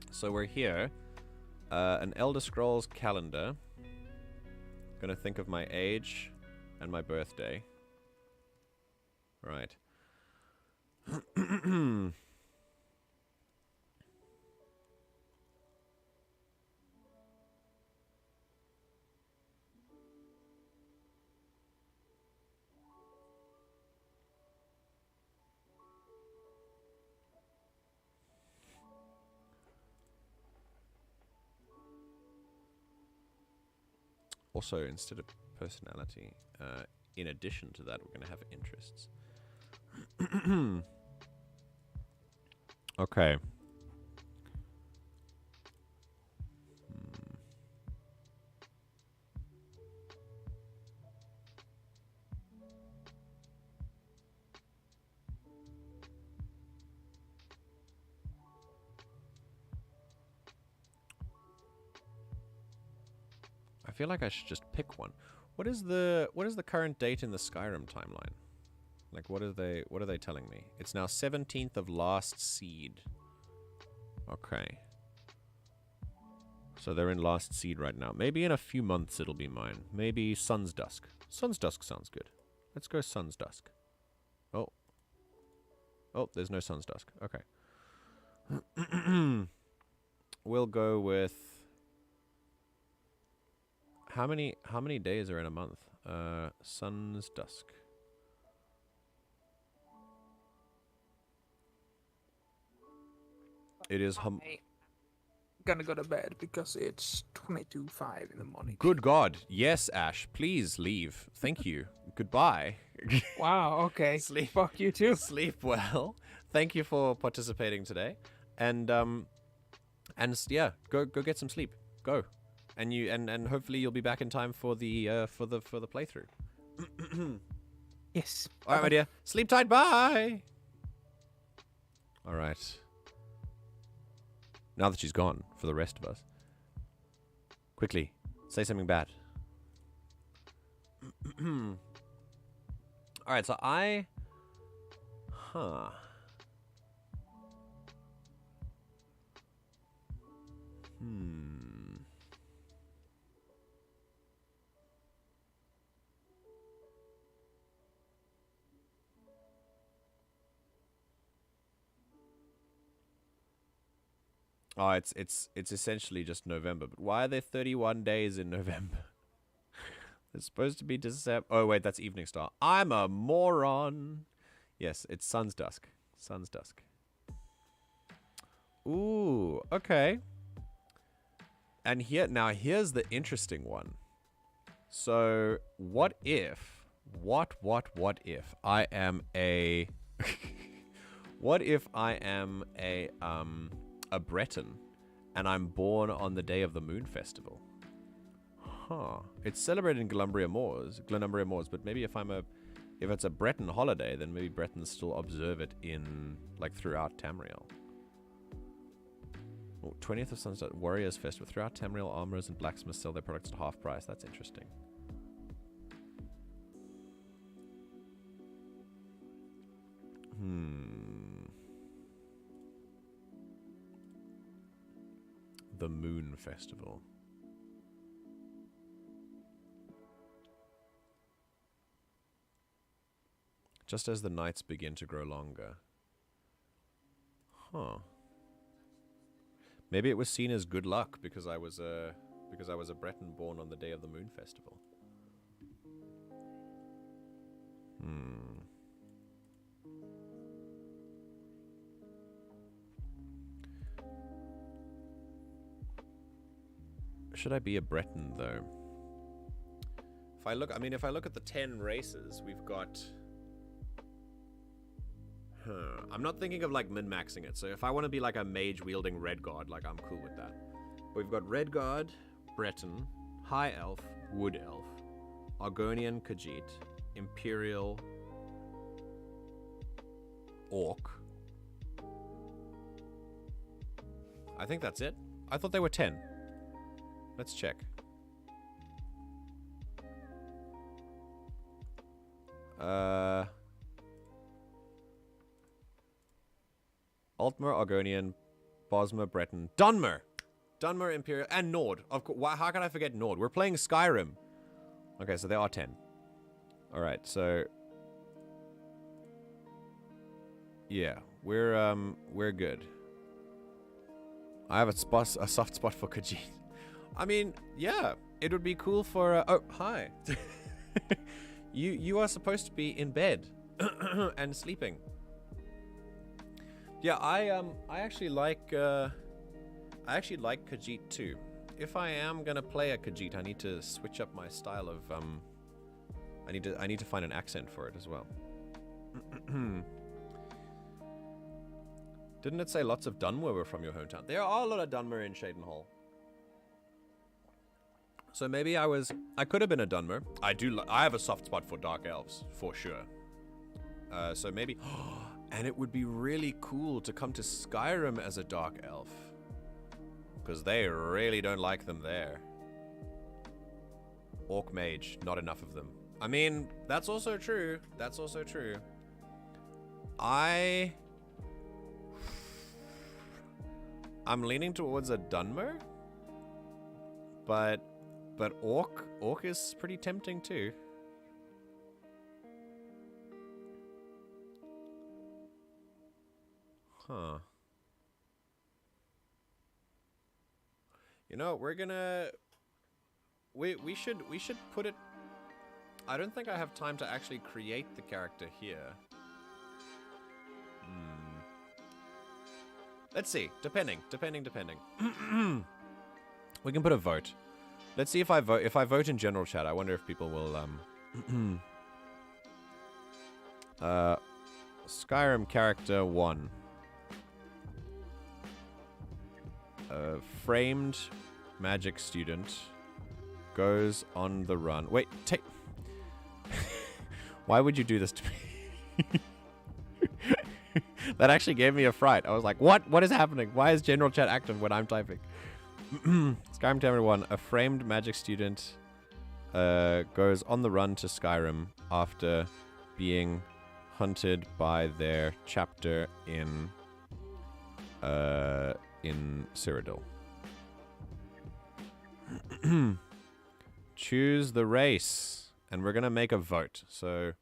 So we're here. An Elder Scrolls calendar. Gonna think of my age and my birthday. Right. Also, instead of personality, in addition to that, we're going to have interests. Okay. I feel like I should just pick one. What is the current date in the Skyrim timeline? Like what are they telling me? It's now 17th of last seed. Okay. So they're in last seed right now. Maybe in a few months it'll be mine. Maybe Sun's Dusk. Sun's Dusk sounds good. Let's go Sun's Dusk. Oh. Oh, there's no Sun's Dusk. Okay. We'll go with how many days are in a month? Sun's Dusk. It is Gonna go to bed because it's 22:05 in the morning. Good God. Yes, Ash. Please leave. Thank you. Goodbye. Wow, okay. Sleep. Fuck you too. Sleep well. Thank you for participating today. And yeah, go get some sleep. Go. And hopefully you'll be back in time for the playthrough. Yes. All right, my dear. Sleep tight. Bye. All right. Now that she's gone, for the rest of us. Quickly, say something bad. Alright, so Oh, it's essentially just November. But why are there 31 days in November? It's supposed to be December. Oh, wait, that's Evening Star. I'm a moron. Yes, it's Sun's Dusk. Sun's Dusk. Ooh, okay. And here's the interesting one. So, what if I am a what if I am a Breton and I'm born on the day of the Moon Festival? Huh. It's celebrated in Glenumbria Moors, but maybe if it's a Breton holiday, then maybe Bretons still observe it in throughout Tamriel. Oh, 20th of Sunset Warriors Festival. Throughout Tamriel, armorers and blacksmiths sell their products at half price. That's interesting. The Moon Festival. Just as the nights begin to grow longer. Huh. Maybe it was seen as good luck because I was a Breton born on the day of the Moon Festival. Should I be a Breton though? If I look at the 10 races, we've got. I'm not thinking of min-maxing it. So if I want to be a mage wielding Red Guard, I'm cool with that. But we've got Red Guard, Breton, High Elf, Wood Elf, Argonian Khajiit, Imperial, Orc. I think that's it. I thought there were 10. Let's check. Altmer, Argonian, Bosmer, Breton, Dunmer, Imperial, and Nord. Of course, how can I forget Nord? We're playing Skyrim. Okay, so there are 10. All right, so Yeah, we're good. I have a soft spot for Khajiit. I mean, yeah, it would be cool for. Oh, hi. you are supposed to be in bed and sleeping. Yeah, I actually like Khajiit too. If I am gonna play a Khajiit, I need to switch up my style of I need to find an accent for it as well. Didn't it say lots of Dunmer were from your hometown? There are a lot of Dunmer in Shaden Hall. So maybe I could have been a Dunmer. I have a soft spot for dark elves, for sure. So maybe, and it would be really cool to come to Skyrim as a dark elf. Because they really don't like them there. Orc mage, not enough of them. I mean, that's also true. That's also true. I'm leaning towards a Dunmer. But Orc is pretty tempting too. Huh. You know, we're gonna we should put it. I don't think I have time to actually create the character here. Let's see. Depending. We can put a vote. Let's see if I vote. If I vote in general chat, I wonder if people will Skyrim character 1. Framed magic student goes on the run. Wait, take. Why would you do this to me? That actually gave me a fright. I was like, what? What is happening? Why is general chat active when I'm typing? Skyrim chapter 1. A framed magic student goes on the run to Skyrim after being hunted by their chapter in Cyrodiil. Choose the race. And we're going to make a vote. So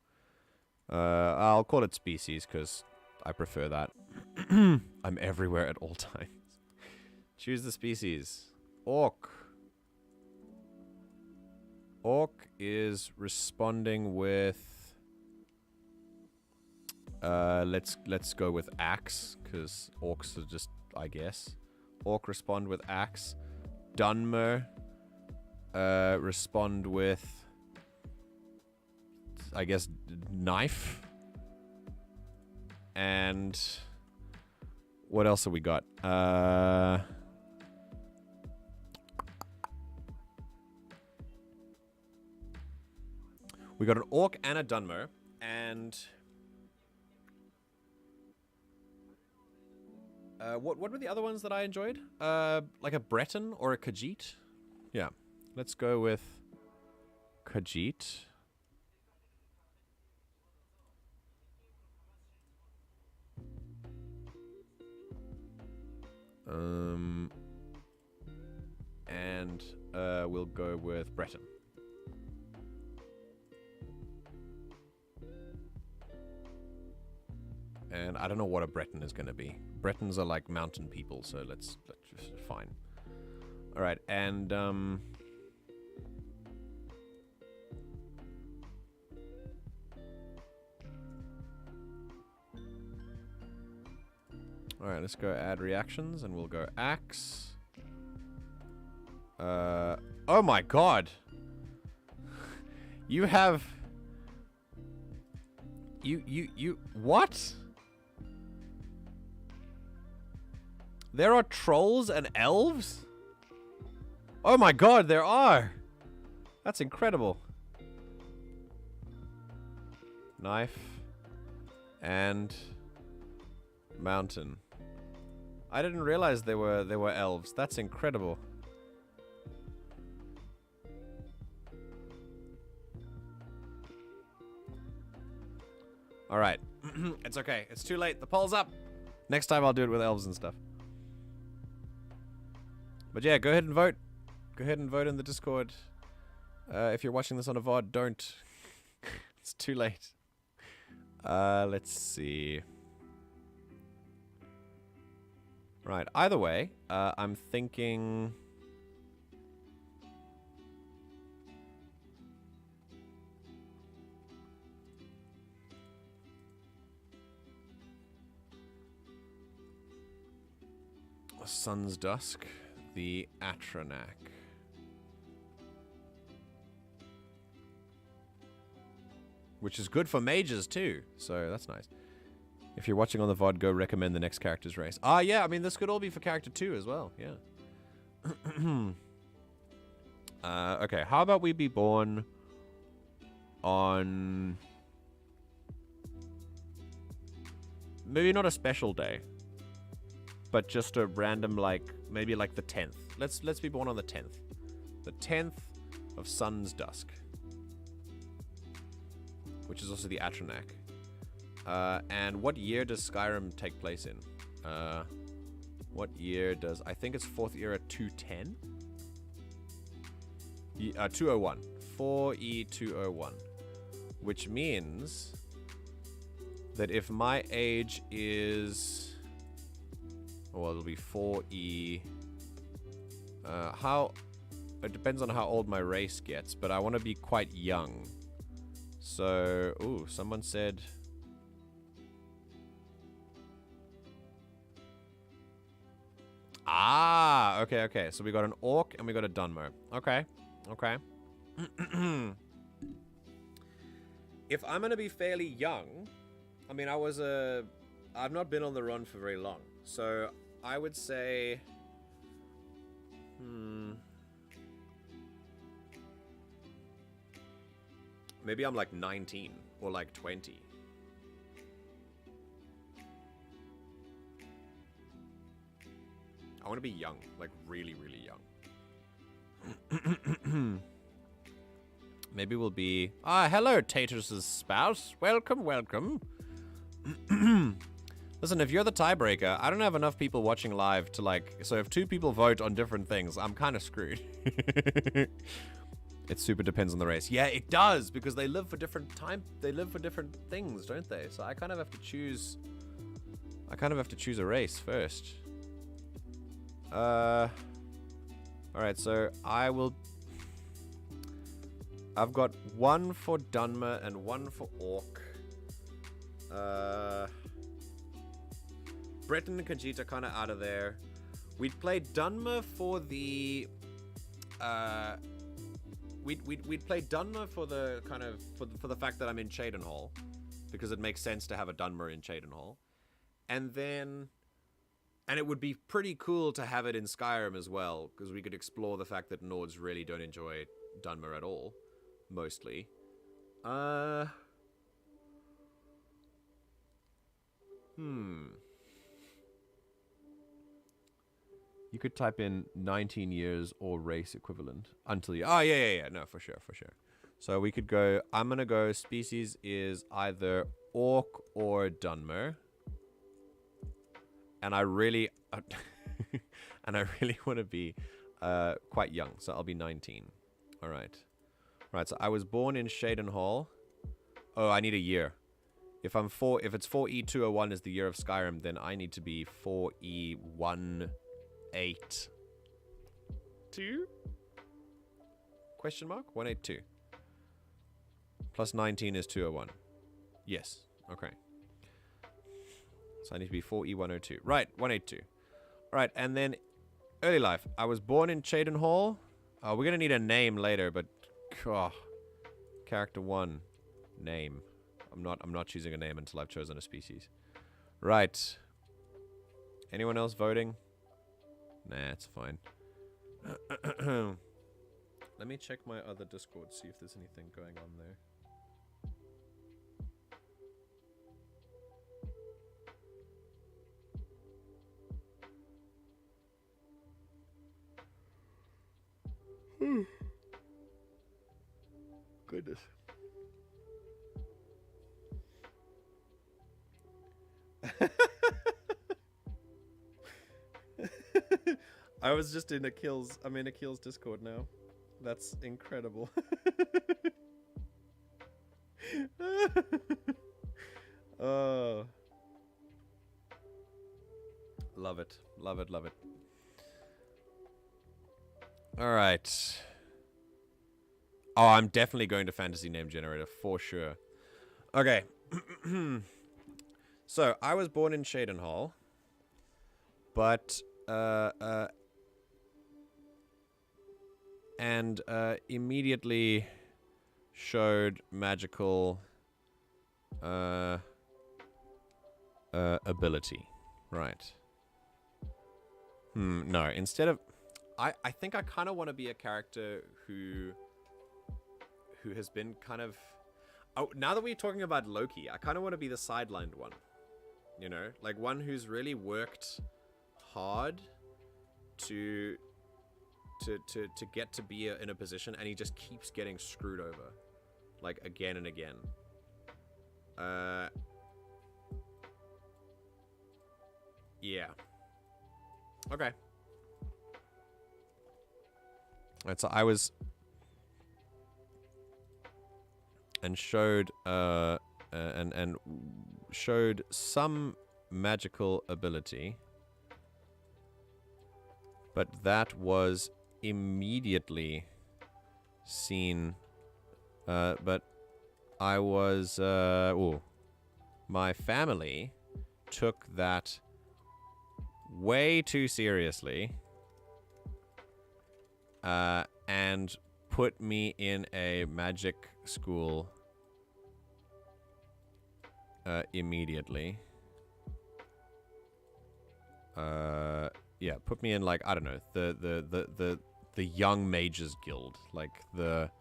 I'll call it species because I prefer that. I'm everywhere at all times. Choose the species. Orc. Orc is responding with let's go with axe, because orcs are just, I guess. Orc respond with axe. Dunmer respond with, I guess, knife. And what else have we got? We got an orc and a Dunmer, and what were the other ones that I enjoyed? Like a Breton or a Khajiit? Yeah, let's go with Khajiit. And we'll go with Breton. And I don't know what a Breton is going to be. Bretons are like mountain people, so let's just fine. All right, and all right, let's go add reactions, and we'll go axe. Oh my god! You have you what? There are trolls and elves? Oh my god, there are! That's incredible. Knife and mountain. I didn't realize there were elves. That's incredible. All right. It's okay. It's too late. The poll's up. Next time I'll do it with elves and stuff. But yeah, go ahead and vote. Go ahead and vote in the Discord. If you're watching this on a VOD, don't. It's too late. Let's see. Right. Either way, I'm thinking. Sun's Dusk, the Atronak. Which is good for mages too, so that's nice. If you're watching on the VOD, go recommend the next character's race. Ah, yeah, I mean, this could all be for character 2 as well, yeah. Okay, how about we be born on... maybe not a special day, but just a random, like, maybe like the 10th. Let's be born on the 10th. The 10th of Sun's Dusk. Which is also the Atronak. And what year does Skyrim take place in? What year does... I think it's 4th era 210? 201. 4E201. Which means that if my age is... well, it'll be 4E... how... it depends on how old my race gets, but I want to be quite young. So... ooh, someone said... ah, okay, okay. So we got an orc and we got a Dunmer. Okay, okay. If I'm gonna be fairly young, I mean, I've not been on the run for very long, so I would say, maybe I'm like 19 or like 20. I want to be young, like really, really young. Maybe we'll be... ah, hello, Tatus' spouse. Welcome, welcome. Listen, if you're the tiebreaker, I don't have enough people watching live to like... so if 2 people vote on different things, I'm kind of screwed. It super depends on the race. Yeah, it does, because they live for different time... they live for different things, don't they? So I kind of have to choose... I kind of have to choose a race first. Alright, so I will... I've got 1 for Dunmer and 1 for Orc. Breton and Khajiit are kind of out of there. We'd play Dunmer for the... We'd play Dunmer for the kind of... for the fact that I'm in Cheydinhal. Because it makes sense to have a Dunmer in Cheydinhal. And then... and it would be pretty cool to have it in Skyrim as well, because we could explore the fact that Nords really don't enjoy Dunmer at all, mostly. You could type in 19 years or race equivalent until you... oh, yeah, no, for sure. So we could go... I'm going to go species is either Orc or Dunmer. And I really... and I really want to be quite young, so I'll be 19. Alright. Right, so I was born in Cheydinhal. Oh, I need a year. If it's 4E201 is the year of Skyrim, then I need to be 4E182? Question mark? 182. Plus 19 is 201. Yes. Okay. So I need to be 4E102. Right, 182. Right, and then early life. I was born in Cheydinhal. We're going to need a name later, but... character 1. Name. I'm not choosing a name until I've chosen a species. Right. Anyone else voting? Nah, it's fine. Let me check my other Discord, see if there's anything going on there. Goodness. I was just in Akil's... I'm in Akil's Discord now. That's incredible. Oh. Love it. Love it, love it. Alright. Oh, I'm definitely going to Fantasy Name Generator, for sure. Okay. So, I was born in Shadenhall. But, and immediately showed magical ability. Right. No, instead of... I think I kind of want to be a character who has been kind of... Oh, now that we're talking about Loki, I kind of want to be the sidelined one. You know? Like one who's really worked hard to get to be in a position, and he just keeps getting screwed over. Like, again and again. Yeah. Okay. Alright, so I was... And showed, and showed some magical ability. But that was immediately seen... but I was... my family took that way too seriously. And put me in a magic school immediately. Yeah, put me in, like, I don't know, the Young Mages Guild, like the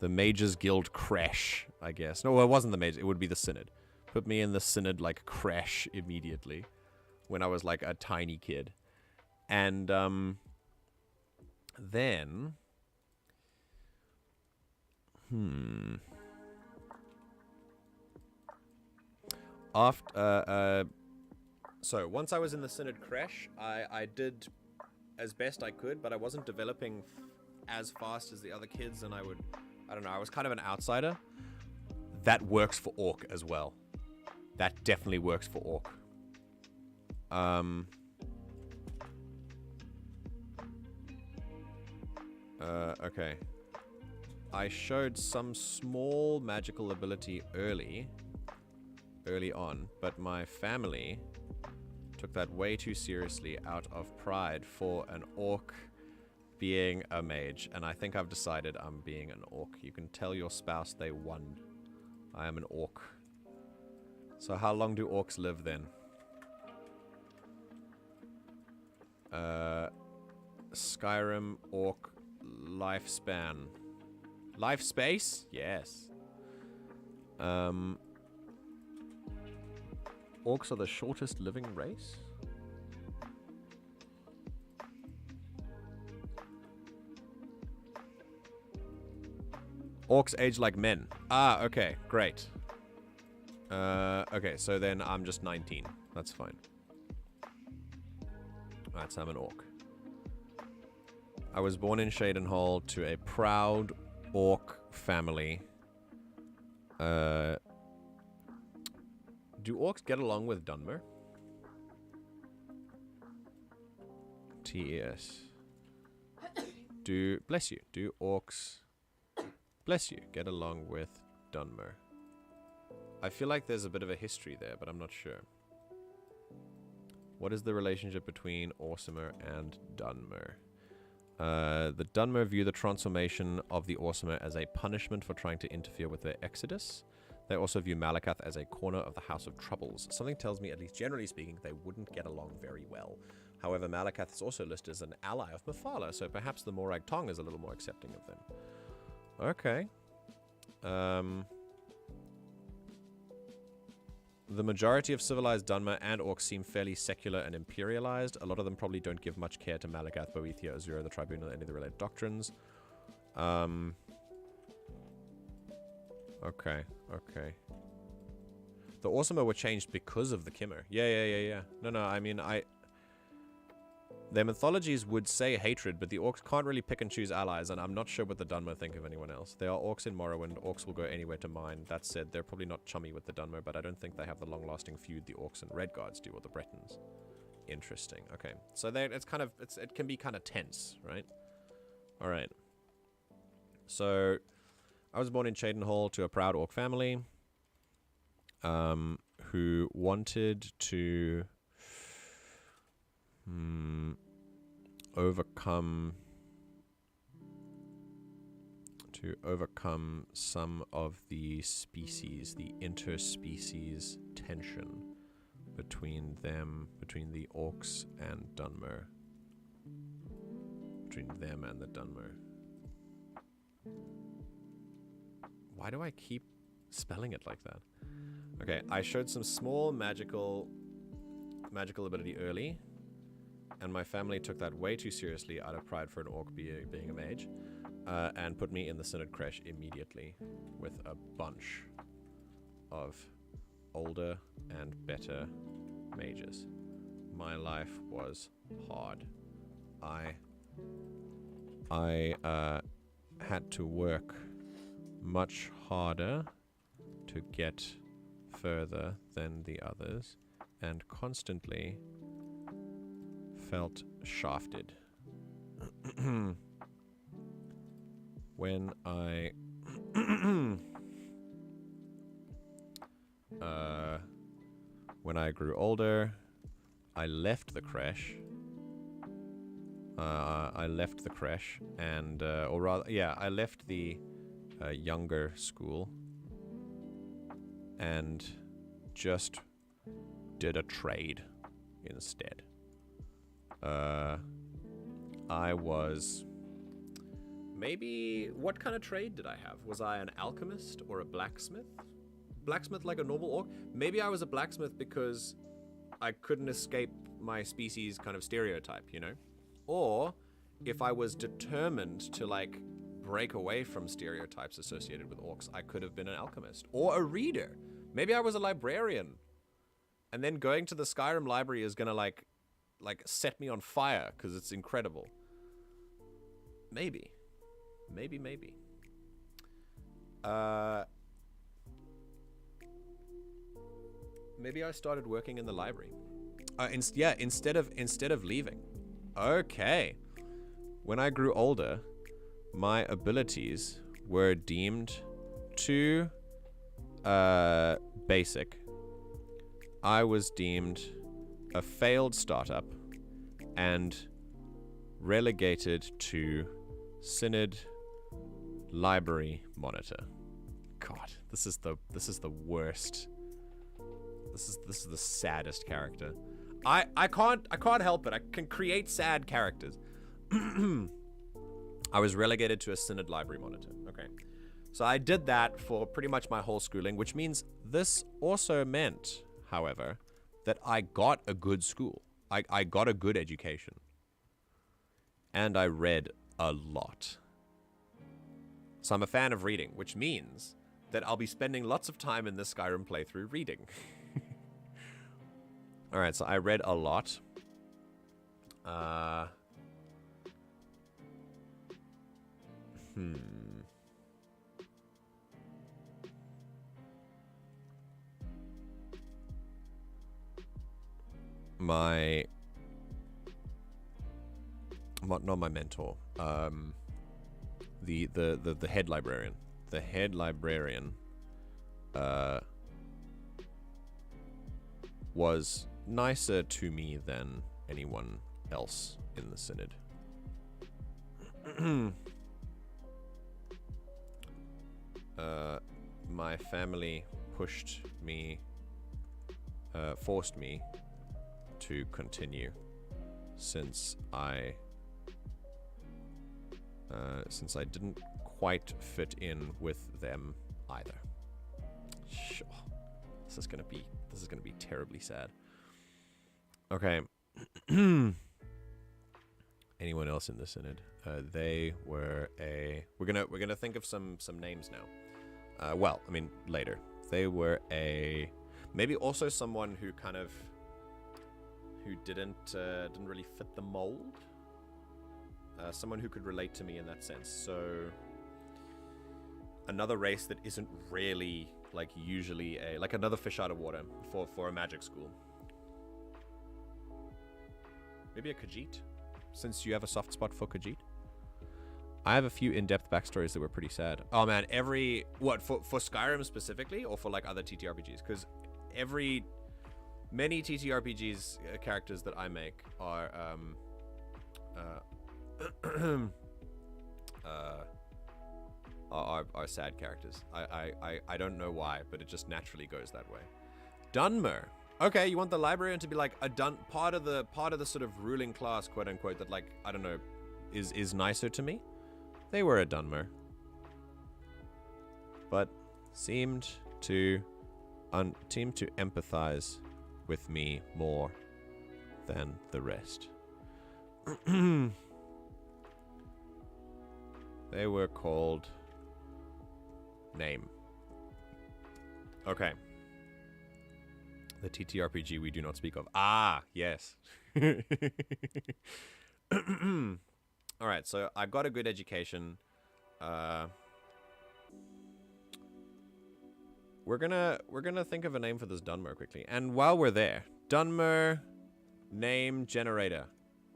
Mages Guild Crash, I guess. No, well, it wasn't the Mages, it would be the Synod. Put me in the Synod, like, Crash immediately when I was, like, a tiny kid. And then after so once I was in the Synod Crash, I did as best I could, but I wasn't developing as fast as the other kids, and I don't know, I was kind of an outsider. That works for Orc as well. That definitely works for Orc. Okay. I showed some small magical ability early on, but my family took that way too seriously out of pride for an Orc being a mage, and I think I've decided I'm being an Orc. You can tell your spouse they won. I am an Orc. So how long do Orcs live then? Skyrim Orc lifespan. Life space? Yes. Orcs are the shortest living race? Orcs age like men. Ah, okay, great. Okay, so then I'm just 19. That's fine. Alright, so I'm an Orc. I was born in Shadenhall to a proud Orc family. Do Orcs get along with Dunmer? TES. Bless you. Do Orcs, bless you, get along with Dunmer? I feel like there's a bit of a history there, but I'm not sure. What is the relationship between Orsimer and Dunmer? The Dunmer view the transformation of the Orsimer as a punishment for trying to interfere with their exodus. They also view Malakath as a corner of the House of Troubles. Something tells me, at least generally speaking, they wouldn't get along very well. However, Malakath is also listed as an ally of Mephala, so perhaps the Morag Tong is a little more accepting of them. Okay. The majority of civilized Dunmer and Orcs seem fairly secular and imperialized. A lot of them probably don't give much care to Malakath, Boethia, Azura, the Tribunal, any of the related doctrines. Okay. The Orsimer were changed because of the Kimmer. Yeah. No, I mean, their mythologies would say hatred, but the Orcs can't really pick and choose allies, and I'm not sure what the Dunmer think of anyone else. There are Orcs in Morrowind. Orcs will go anywhere to mine. That said, they're probably not chummy with the Dunmer, but I don't think they have the long-lasting feud the Orcs and Redguards do, or the Bretons. Interesting. Okay, so there it's kind of it can be kind of tense, right? All right. So I was born in Cheydinhall to a proud orc family, who wanted to overcome some of the species, the interspecies tension between the orcs and Dunmer. Between them and the Dunmer. Why do I keep spelling it like that? Okay, I showed some small magical ability early, and my family took that way too seriously out of pride for an orc being a mage, and put me in the Synod Creche immediately with a bunch of older and better mages. My life was hard. I had to work much harder to get further than the others, and constantly felt shafted. When I when I grew older, I left the creche. I left the creche, and or rather, yeah, I left the younger school and just did a trade instead. I was maybe, what kind of trade did I have? Was I an alchemist or a blacksmith? Blacksmith like a normal orc? Maybe I was a blacksmith because I couldn't escape my species kind of stereotype, you know? Or if I was determined to like break away from stereotypes associated with orcs, I could have been an alchemist or a reader. Maybe I was a librarian. And then going to the Skyrim library is gonna like set me on fire because it's incredible. Maybe. Maybe. Maybe I started working in the library. Instead of leaving. Okay. When I grew older, my abilities were deemed too basic. I was deemed a failed startup and relegated to Synod library monitor. God, this is the worst. This is the saddest character. I can't help it. I can create sad characters. I was relegated to a Synod library monitor. Okay. So I did that for pretty much my whole schooling, which means this also meant, however, that I got a good school. I got a good education. And I read a lot. So I'm a fan of reading, which means that I'll be spending lots of time in this Skyrim playthrough reading. Alright, so I read a lot. Not my mentor. The head librarian. The head librarian was nicer to me than anyone else in the Synod. My family forced me to continue since I didn't quite fit in with them either. Sure. This is gonna be terribly sad. Okay. Anyone else in the Synod? They were a. We're gonna think of some names now. Well, I mean later. They were a. Maybe also someone who didn't really fit the mold. Someone who could relate to me in that sense. So another race that isn't really like usually another fish out of water for a magic school. Maybe a Khajiit, since you have a soft spot for Khajiit. I have a few in-depth backstories that were pretty sad. Oh man, for Skyrim specifically, or for like other TTRPGs? Because many TTRPGs characters that I make are are sad characters. I don't know why, but it just naturally goes that way. Dunmer. Okay, you want the librarian to be like a part of the sort of ruling class, quote unquote, that like, I don't know, is nicer to me. They were a Dunmer, but seemed to empathize with me more than the rest. They were called name. Okay. The TTRPG we do not speak of. Ah, yes. All right, so I got a good education. We're gonna think of a name for this Dunmer quickly. And while we're there, Dunmer name generator.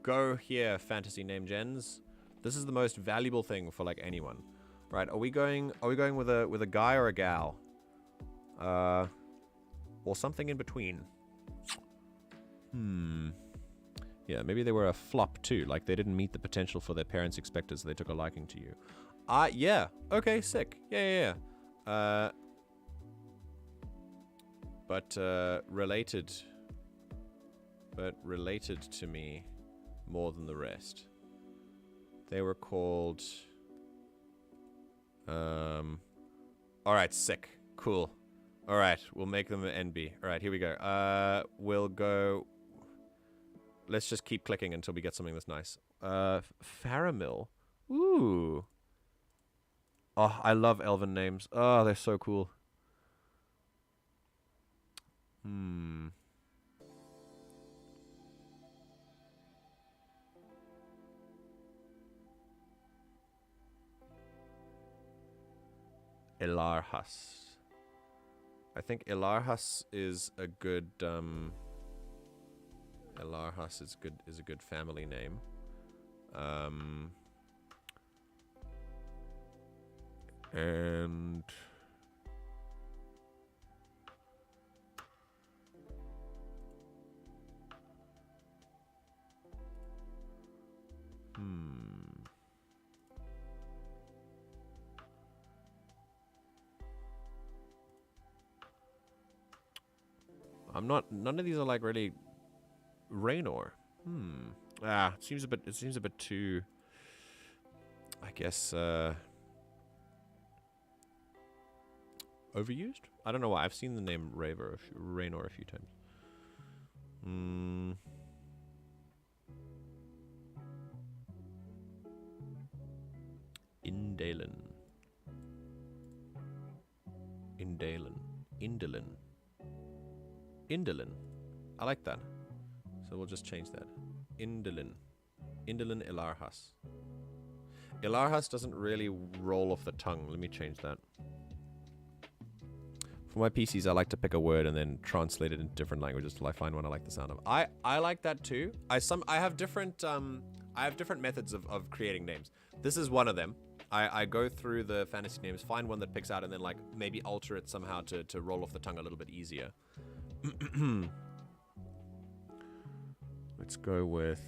Go here, fantasy name gens. This is the most valuable thing for like anyone. Right, are we going with a guy or a gal? Or something in between. Yeah, maybe they were a flop too. Like they didn't meet the potential for their parents expected, so they took a liking to you. Yeah. Okay, sick. Yeah. But related to me more than the rest. They were called alright, sick. Cool. Alright, we'll make them an NB. Alright, here we go. We'll go. Let's just keep clicking until we get something that's nice. Faramil. Ooh. Oh, I love elven names. Oh, they're so cool. Ilarhas. I think Ilarhas is a good Ilarhas is a good family name. And none of these are like really Raynor. It seems a bit too, I guess, overused? I don't know why. I've seen the name Raynor a few times. Indolin. I like that. So we'll just change that. Indolin Ilarhas. Ilarhas doesn't really roll off the tongue. Let me change that. For my PCs, I like to pick a word and then translate it into different languages till I find one I like the sound of. I like that too. I have different methods of creating names. This is one of them. I go through the fantasy names, find one that picks out, and then like maybe alter it somehow to roll off the tongue a little bit easier. Let's go with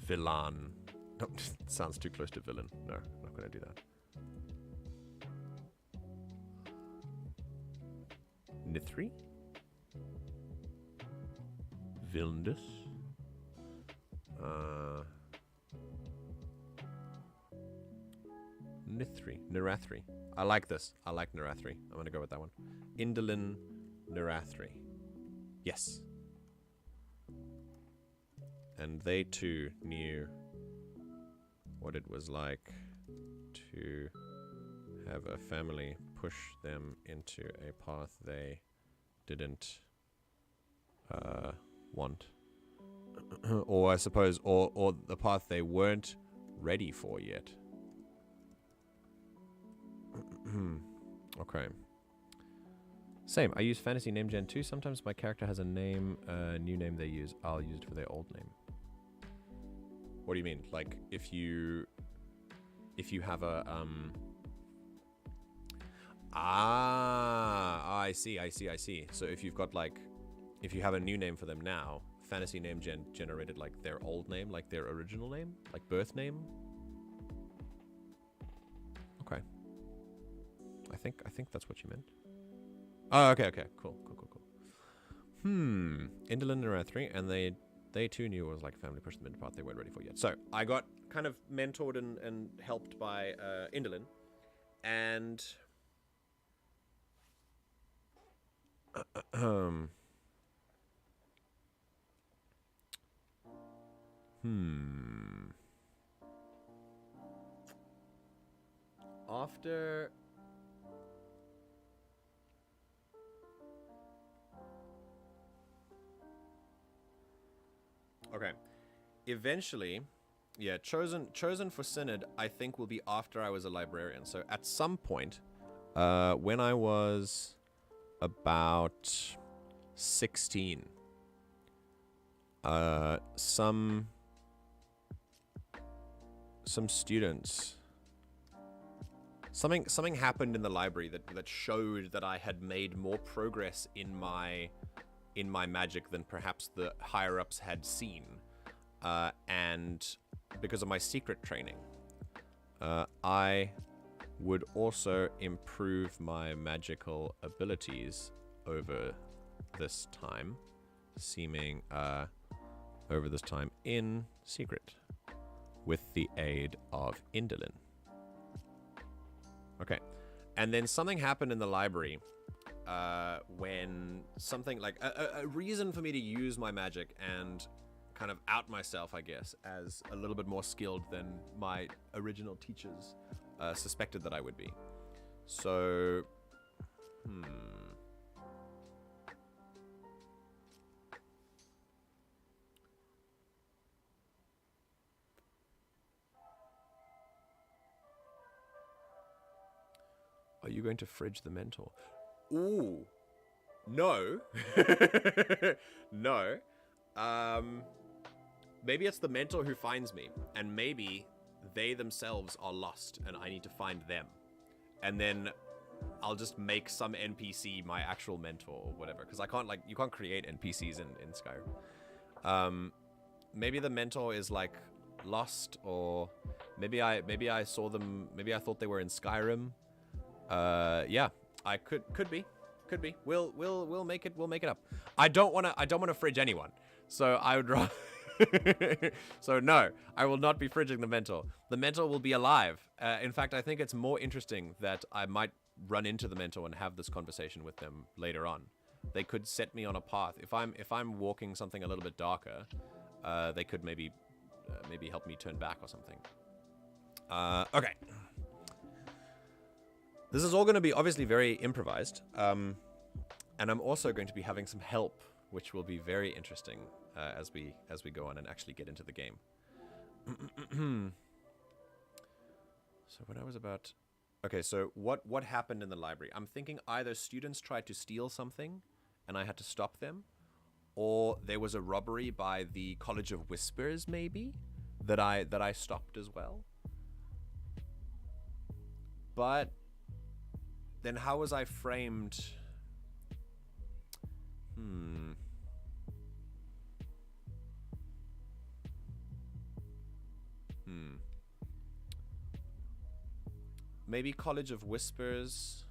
Villan. No, sounds too close to villain. No, not gonna do that. Nithri? Vilndus? Nithri. Narathri. I like this. I like Narathri. I'm gonna go with that one. Indolin Narathri. Yes. And they too knew what it was like to have a family push them into a path they didn't want. Or I suppose, or the path they weren't ready for yet. Okay. Same. I use fantasy name gen too. Sometimes my character has a name, new name they use. I'll use it for their old name. What do you mean? Like if you have a I see. So if you've got like, if you have a new name for them now, fantasy name gen generated like their old name, like their original name, like birth name. Okay. I think that's what you meant. Oh, okay, cool. Indolin around 3, and they too knew it was like a family push them into path they weren't ready for yet. So I got kind of mentored and helped by Indolin, and after okay, eventually, yeah, chosen for Synod, I think will be after I was a librarian. So at some point, when I was about 16, some students, something happened in the library that showed that I had made more progress in my magic than perhaps the higher ups had seen, and because of my secret training, I would also improve my magical abilities over this time, in secret, with the aid of Indolin. Okay, and then something happened in the library when something like a reason for me to use my magic and kind of out myself, I guess, as a little bit more skilled than my original teachers suspected that I would be. So, are you going to fridge the mentor? Ooh. No. No. Maybe it's the mentor who finds me, and maybe they themselves are lost and I need to find them. And then I'll just make some NPC my actual mentor or whatever, because you can't create NPCs in Skyrim. Maybe the mentor is like lost, or maybe I saw them, maybe I thought they were in Skyrim. Yeah, I could be. We'll make it up. I don't want to fridge anyone. So I would rather So no, I will not be fridging the mentor. The mentor will be alive. In fact, I think it's more interesting that I might run into the mentor and have this conversation with them later on. They could set me on a path. If I'm walking something a little bit darker, they could maybe help me turn back or something. Okay. This is all going to be obviously very improvised, and I'm also going to be having some help, which will be very interesting as we go on and actually get into the game. So when I was about... Okay, so what happened in the library? I'm thinking either students tried to steal something and I had to stop them, or there was a robbery by the College of Whispers, maybe, that I stopped as well. But then how was I framed? Maybe College of Whispers.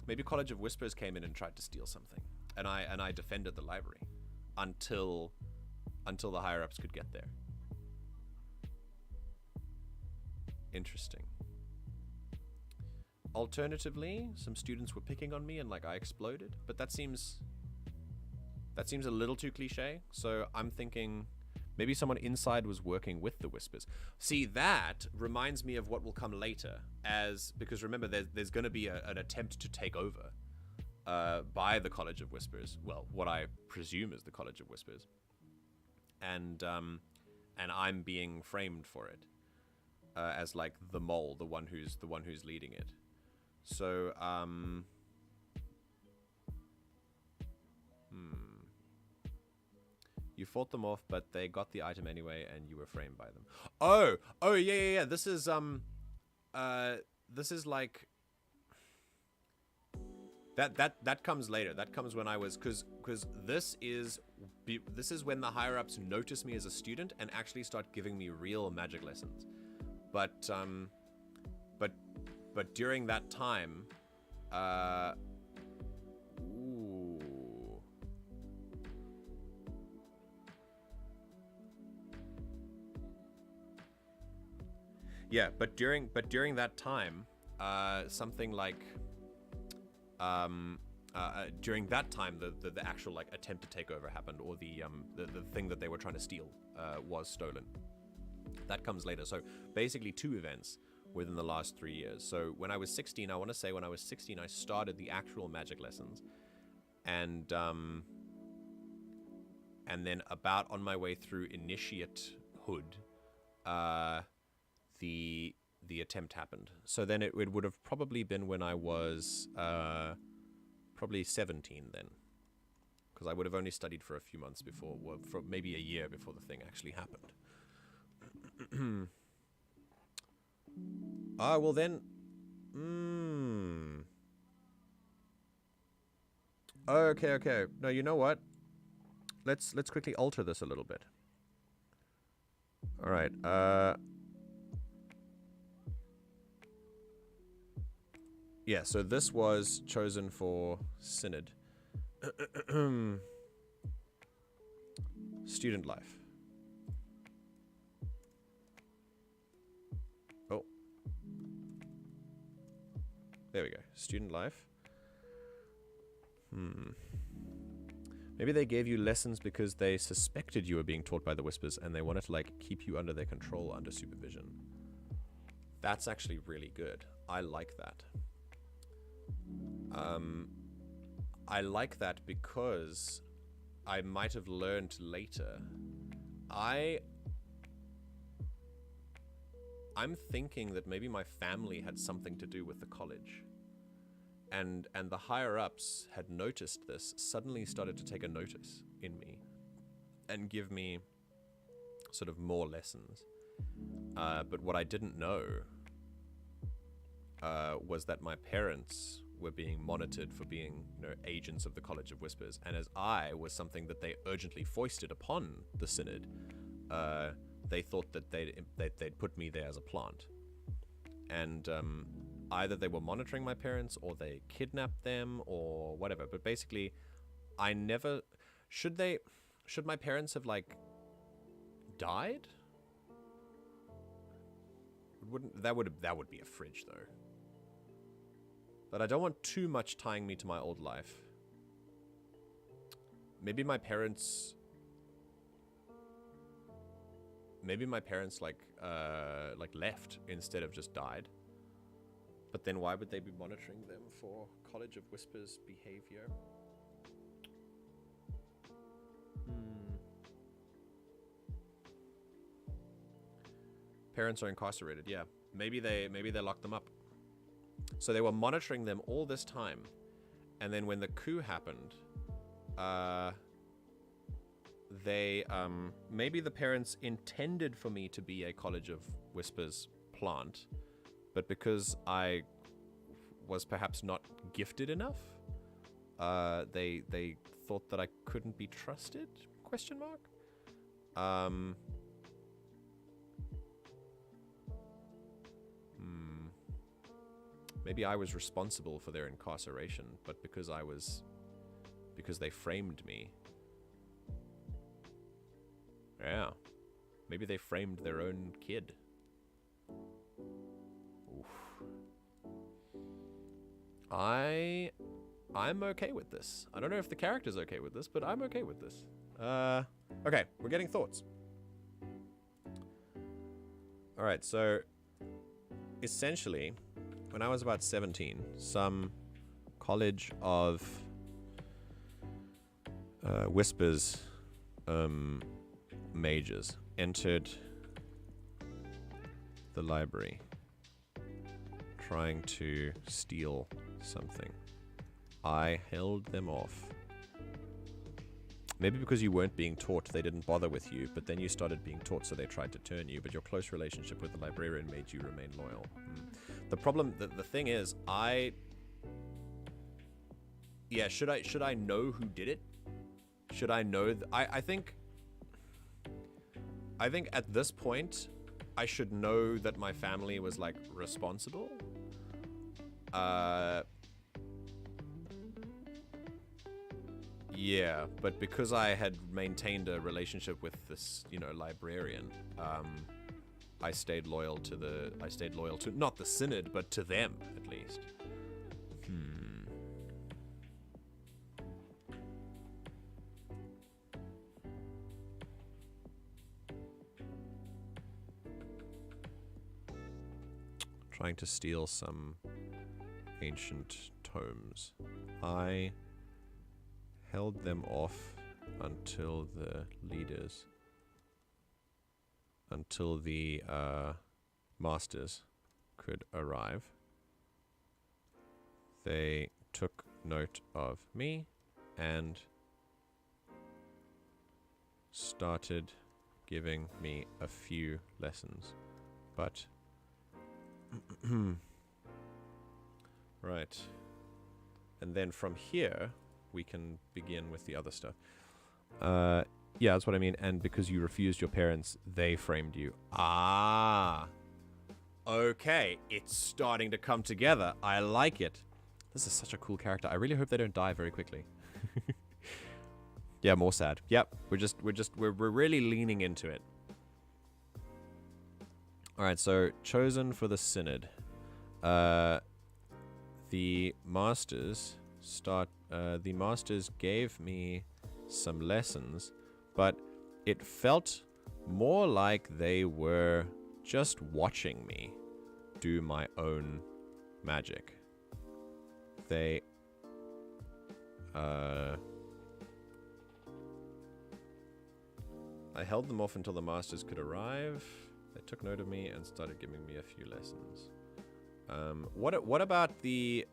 Maybe College of Whispers came in and tried to steal something, and I defended the library until the higher ups could get there. Interesting. Alternatively, some students were picking on me and like I exploded, but that seems a little too cliche. So I'm thinking Maybe someone inside was working with the Whispers. See, that reminds me of what will come later, because remember, there's going to be an attempt to take over by the College of Whispers. Well, what I presume is the College of Whispers, and I'm being framed for it as like the mole, the one who's leading it. So, you fought them off, but they got the item anyway, and you were framed by them. Oh, yeah. This is like that comes later. That comes when I was, because this is when the higher ups notice me as a student and actually start giving me real magic lessons. But during that time, yeah, but during that time, something like during that time, the actual like attempt to take over happened, or the thing that they were trying to steal was stolen. That comes later. So basically 2 events within the last 3 years. So when I was 16, I want to say when I was 16, I started the actual magic lessons, and then about on my way through initiatehood, the attempt happened. So then it would have probably been when I was probably 17 then, because I would have only studied for a few months before, well, for maybe a year before the thing actually happened. Well then, okay. No, you know what? Let's quickly alter this a little bit. All right. Yeah, so this was chosen for Synod. Student life. Oh. There we go. Student life. Maybe they gave you lessons because they suspected you were being taught by the Whispers and they wanted to like keep you under their control, under supervision. That's actually really good. I like that. I like that because I might have learned later. I'm thinking that maybe my family had something to do with the college. And the higher ups had noticed this, suddenly started to take a notice in me and give me sort of more lessons. But what I didn't know was that my parents were being monitored for being, agents of the College of Whispers, and as I was something that they urgently foisted upon the Synod, they thought that they'd put me there as a plant, and either they were monitoring my parents or they kidnapped them or whatever. But basically, I never should my parents have like died? That would be a fridge though. But I don't want too much tying me to my old life. Maybe my parents like left instead of just died. But then why would they be monitoring them for College of Whispers behavior? Parents are incarcerated, yeah. Maybe they locked them up. So they were monitoring them all this time, and then when the coup happened, maybe the parents intended for me to be a College of Whispers plant, but because I was perhaps not gifted enough, they thought that I couldn't be trusted? ? Maybe I was responsible for their incarceration, but because they framed me. Yeah. Maybe they framed their own kid. Oof. I'm okay with this. I don't know if the character's okay with this, but I'm okay with this. Okay, we're getting thoughts. Alright, so essentially, when I was about 17, some College of Whispers mages entered the library trying to steal something. I held them off. Maybe because you weren't being taught, they didn't bother with you, but then you started being taught, so they tried to turn you, but your close relationship with the librarian made you remain loyal. The problem, the thing is, yeah, should I know who did it? Should I know? I think at this point, I should know that my family was, like, responsible. Yeah, but because I had maintained a relationship with this, you know, librarian, I stayed loyal to not the Synod, but to them, at least. Trying to steal some ancient tomes. I held them off until the leaders, until the masters could arrive. They took note of me and started giving me a few lessons, but right. And then from here, we can begin with the other stuff. Yeah, that's what I mean. And because you refused your parents, they framed you. Ah. Okay. It's starting to come together. I like it. This is such a cool character. I really hope they don't die very quickly. Yeah, more sad. Yep. We're really leaning into it. Alright, so chosen for the Synod. The masters gave me some lessons, but it felt more like they were just watching me do my own magic. They I held them off until the masters could arrive. They took note of me and started giving me a few lessons. What about the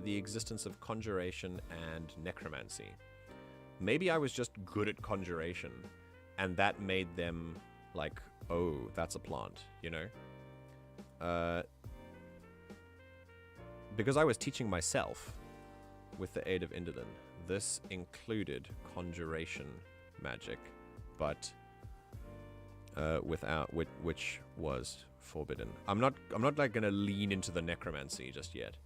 existence of conjuration and necromancy? Maybe I was just good at conjuration, and that made them like, oh, that's a plant, you know? Because I was teaching myself with the aid of Indolin. This included conjuration magic, but which was forbidden. I'm not like gonna lean into the necromancy just yet.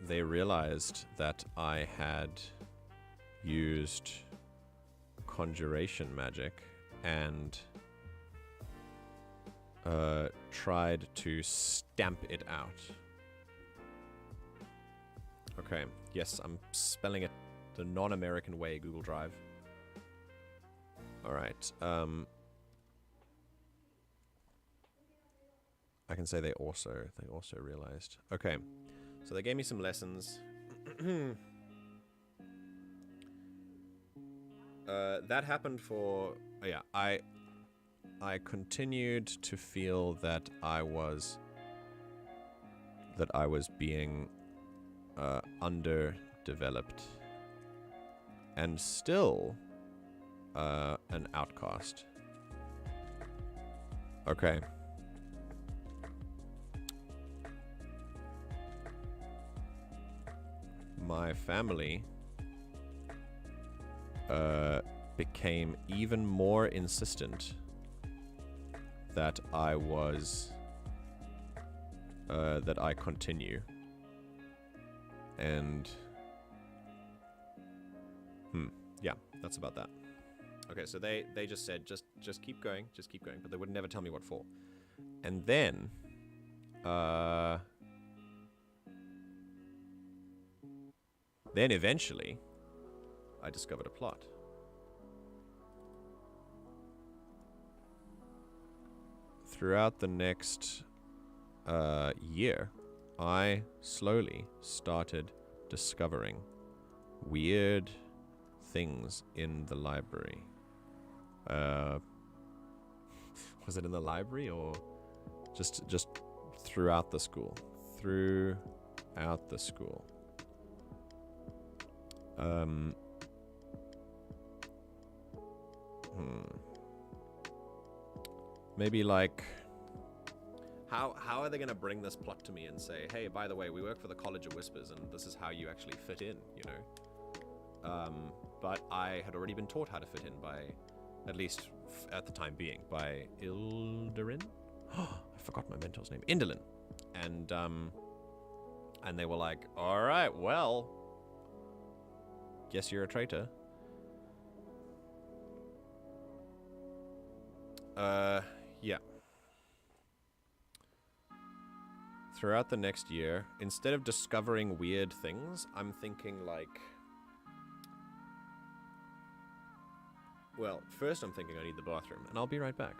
They realized that I had used conjuration magic and tried to stamp it out. Okay, yes, I'm spelling it the non-American way, Google Drive. Alright, I can say they also realized. Okay, so they gave me some lessons. That happened for... Oh yeah, I continued to feel that I was being underdeveloped and still an outcast. Okay. My family became even more insistent that I continue. And yeah, that's about that. Okay, so they just said just keep going, but they would never tell me what for. And then eventually I discovered a plot. throughout the next year, I slowly started discovering weird things in the library. Was it in the library or just throughout the school? Throughout the school. Maybe like, how are they going to bring this plot to me and say, hey, by the way, we work for the College of Whispers and this is how you actually fit in, you know? But I had already been taught how to fit in by, at least at the time being, by Ilderin? I forgot my mentor's name. Indolin. And they were like, all right, well, guess you're a traitor. Yeah. Throughout the next year, instead of discovering weird things, I'm thinking like... Well, first I'm thinking I need the bathroom, and I'll be right back.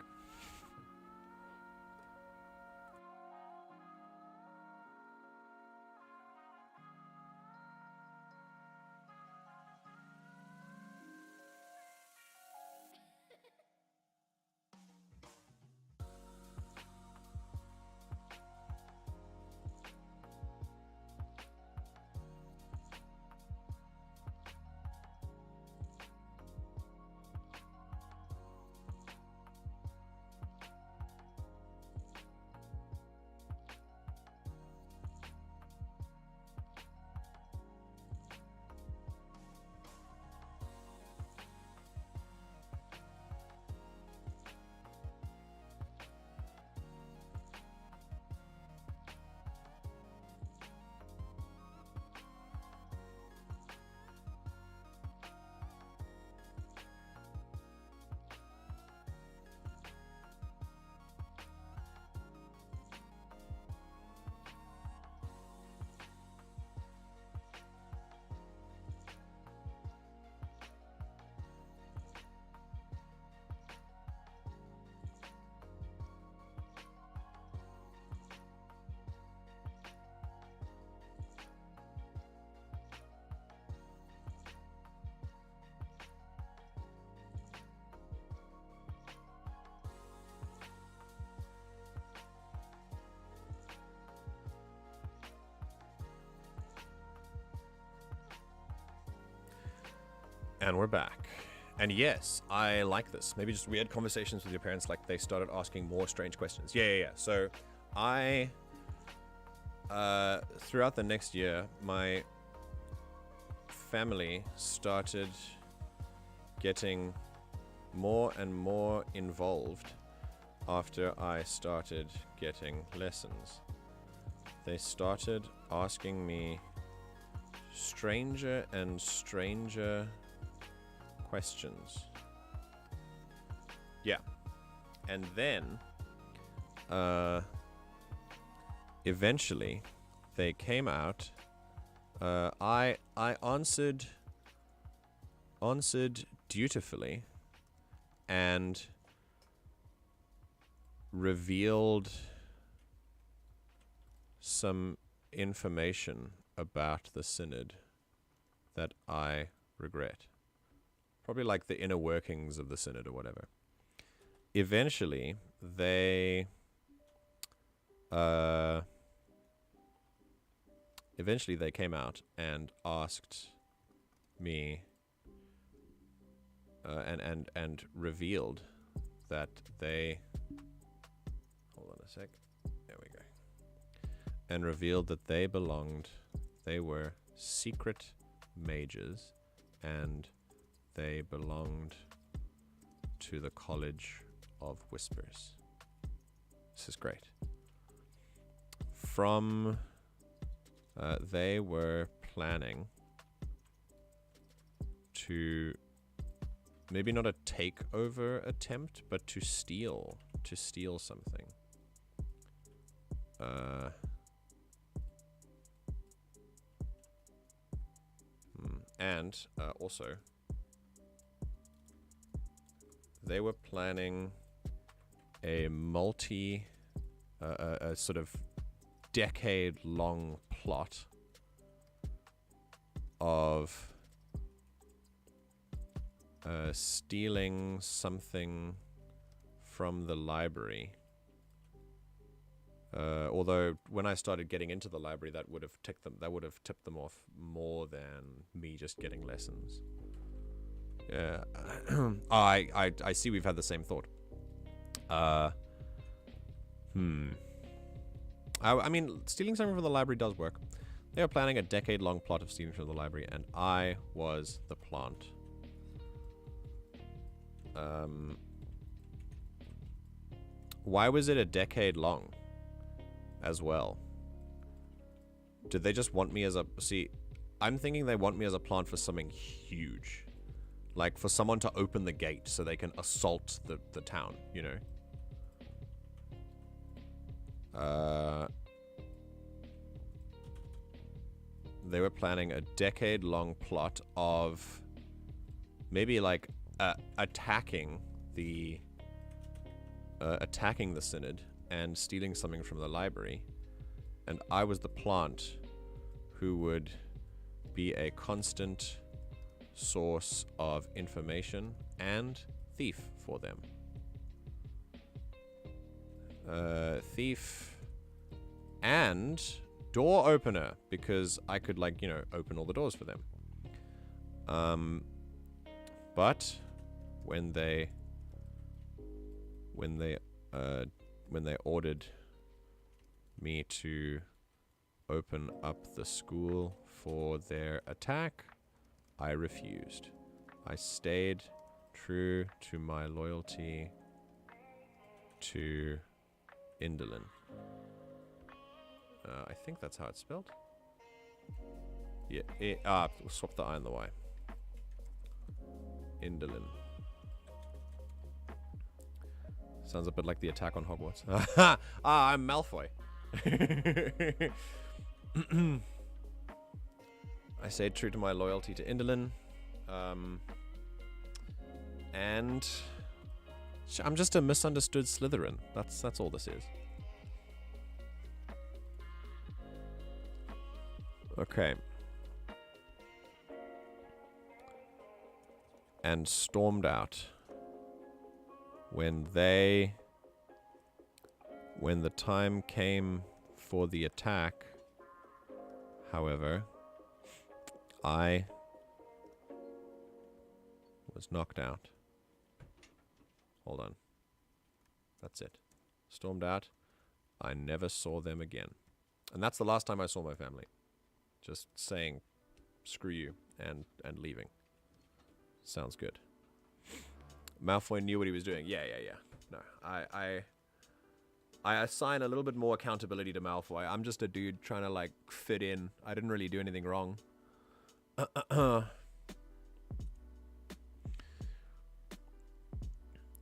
And we're back. And yes, I like this. Maybe just weird conversations with your parents, like they started asking more strange questions. Yeah. So I, throughout the next year, my family started getting more and more involved after I started getting lessons. They started asking me stranger and stranger questions. Yeah. And then eventually they came out. I answered dutifully and revealed some information about the Synod that I regret. Probably like the inner workings of the Synod or whatever. Eventually, they came out and asked me and revealed that they... Hold on a sec. There we go. And revealed that they were secret mages and they belonged to the College of Whispers. This is great. They were planning to maybe not a takeover attempt, but to steal something. And also, they were planning a a sort of decade-long plot of stealing something from the library. Although when I started getting into the library, that would have tipped them off more than me just getting lessons. Yeah, I see. We've had the same thought. I mean, stealing something from the library does work. They are planning a decade-long plot of stealing from the library, and I was the plant. Why was it a decade long as well? Did they just want me as a... See, I'm thinking they want me as a plant for something huge. Like, for someone to open the gate so they can assault the town, you know? They were planning a decade-long plot of maybe, like, attacking the synod and stealing something from the library, and I was the plant who would be a constant source of information and thief for them. Thief and door opener, because I could, like, you know, open all the doors for them. But when they ordered me to open up the school for their attack, I refused. I stayed true to my loyalty to Indolin. I think that's how it's spelled. Yeah, we'll swap the I and the Y. Indolin. Sounds a bit like the attack on Hogwarts. I'm Malfoy. I stayed true to my loyalty to Indolin. And I'm just a misunderstood Slytherin. That's all this is. Okay. And stormed out. When the time came for the attack, however, I was knocked out. Hold on. That's it. Stormed out. I never saw them again. And that's the last time I saw my family. Just saying, screw you, and leaving. Sounds good. Malfoy knew what he was doing. Yeah. No, I assign a little bit more accountability to Malfoy. I'm just a dude trying to, like, fit in. I didn't really do anything wrong.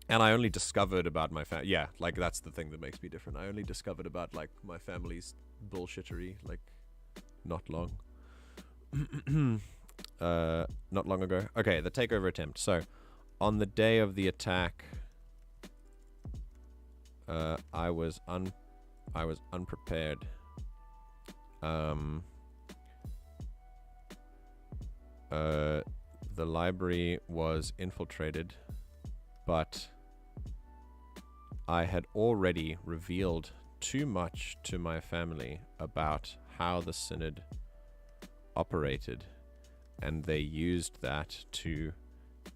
And I only discovered about my family. Yeah, like, that's the thing that makes me different. I only discovered about, like, my family's bullshittery, like, not long. Not long ago. Okay, the takeover attempt. So, on the day of the attack, I was unprepared. The library was infiltrated, but I had already revealed too much to my family about how the Synod operated, and they used that to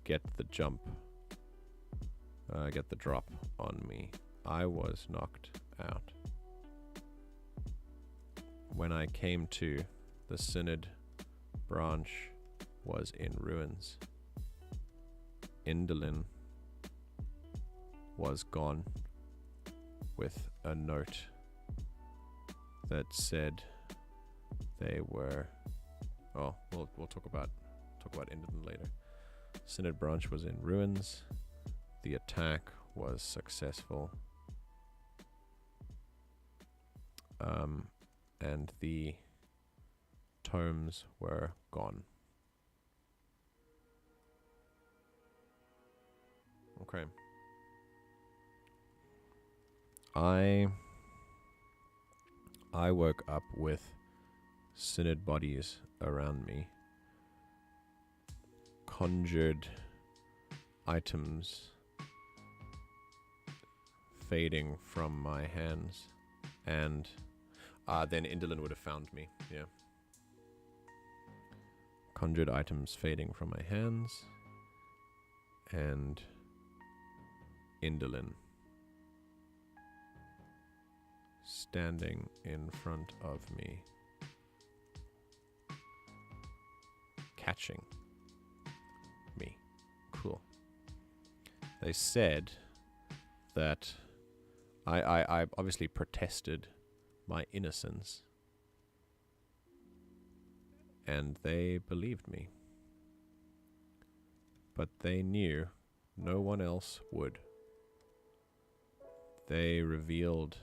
get the drop on me. I was knocked out. When I came to, the Synod branch was in ruins. Indolin was gone with a note that said they were... Oh, we'll talk about Indolin later. Synod branch was in ruins. The attack was successful. And the tomes were gone. Okay. I woke up with synod bodies around me, conjured items fading from my hands, and then Indolin would have found me, yeah. Conjured items fading from my hands, and Indolin standing in front of me, catching me. Cool. They said that I obviously protested my innocence, and they believed me. But they knew no one else would. They revealed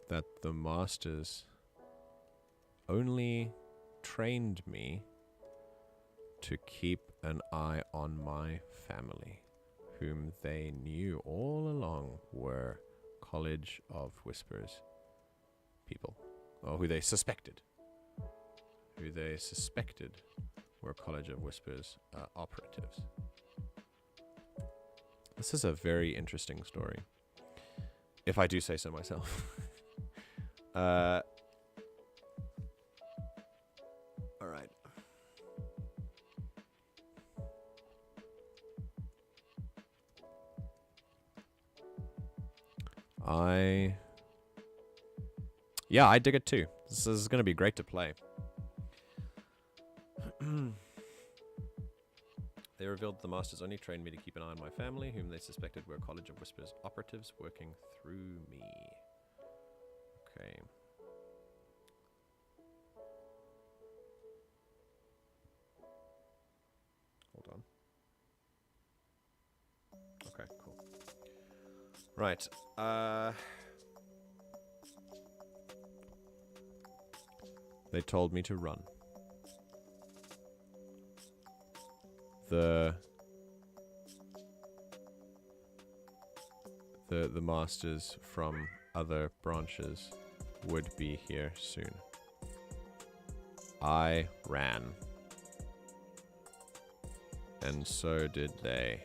that the masters only trained me to keep an eye on my family, whom they knew all along were College of Whispers people, or who they suspected were College of Whispers operatives. This is a very interesting story, if I do say so myself. All right. I dig it too. This is going to be great to play. They revealed the masters only trained me to keep an eye on my family, whom they suspected were College of Whispers operatives working through me. Okay. Hold on. Okay, cool. Right. They told me to run. The masters from other branches would be here soon. I ran. And so did they.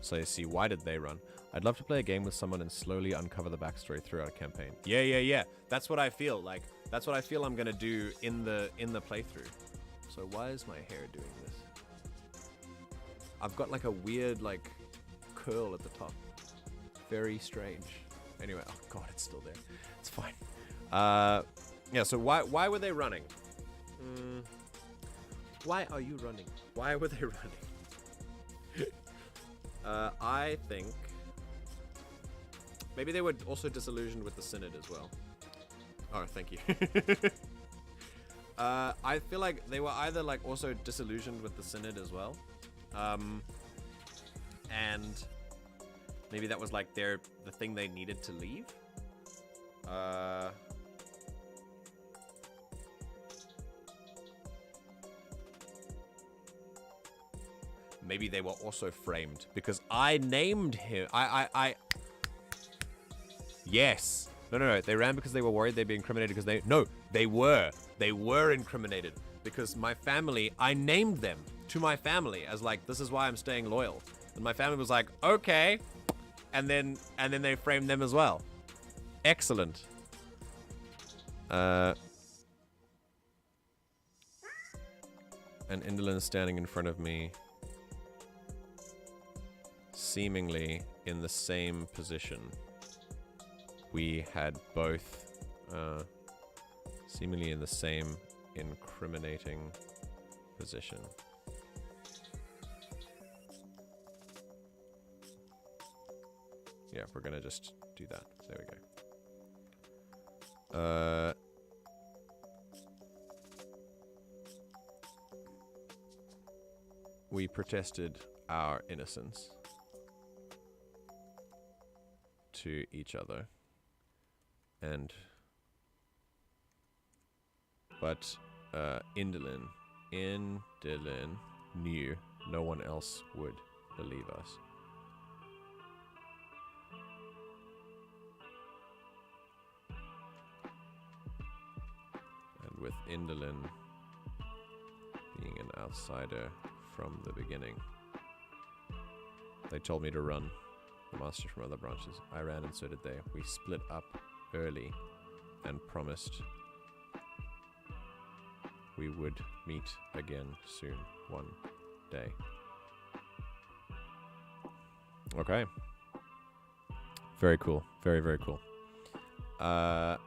So you see, why did they run? I'd love to play a game with someone and slowly uncover the backstory throughout a campaign. Yeah. That's what I feel like. That's what I feel I'm gonna do in the playthrough. So why is my hair doing this? I've got like a weird like curl at the top. Very strange. Anyway, oh god, it's still there. It's fine. Yeah, so why were they running? Why are you running? Why were they running? I think maybe they were also disillusioned with the Synod as well. Oh, thank you. I feel like they were either like also disillusioned with the Synod as well. And maybe that was like the thing they needed to leave. Maybe they were also framed because I named him. Yes. No. They ran because they were worried they'd be incriminated because they were incriminated because my family, I named them to my family as like, this is why I'm staying loyal. And my family was like, okay. And then they framed them as well. Excellent. And Indolin is standing in front of me, seemingly in the same position. We had both seemingly in the same incriminating position. Yeah, we're gonna just do that. There we go. We protested our innocence to each other, but Indolin knew no one else would believe us. with Indolin being an outsider from the beginning. They told me to run. The masters from other branches. I ran and so did they. We split up early and promised we would meet again soon, one day. Okay. Very cool. Very, very cool. I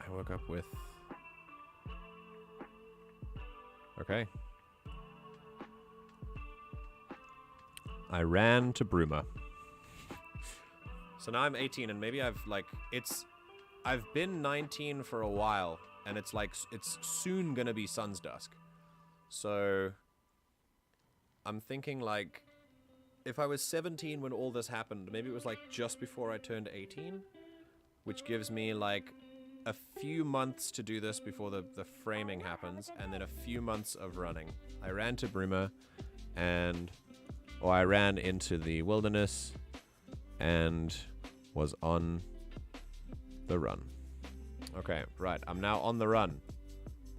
woke up with... Okay. I ran to Bruma. So now I'm 18 and maybe I've been 19 for a while and it's like, it's soon gonna be Sun's Dusk. So I'm thinking like, if I was 17 when all this happened, maybe it was like just before I turned 18, which gives me like a few months to do this before the framing happens, and then a few months of running. I ran to Bruma I ran into the wilderness and was on the run. Okay, right. I'm now on the run.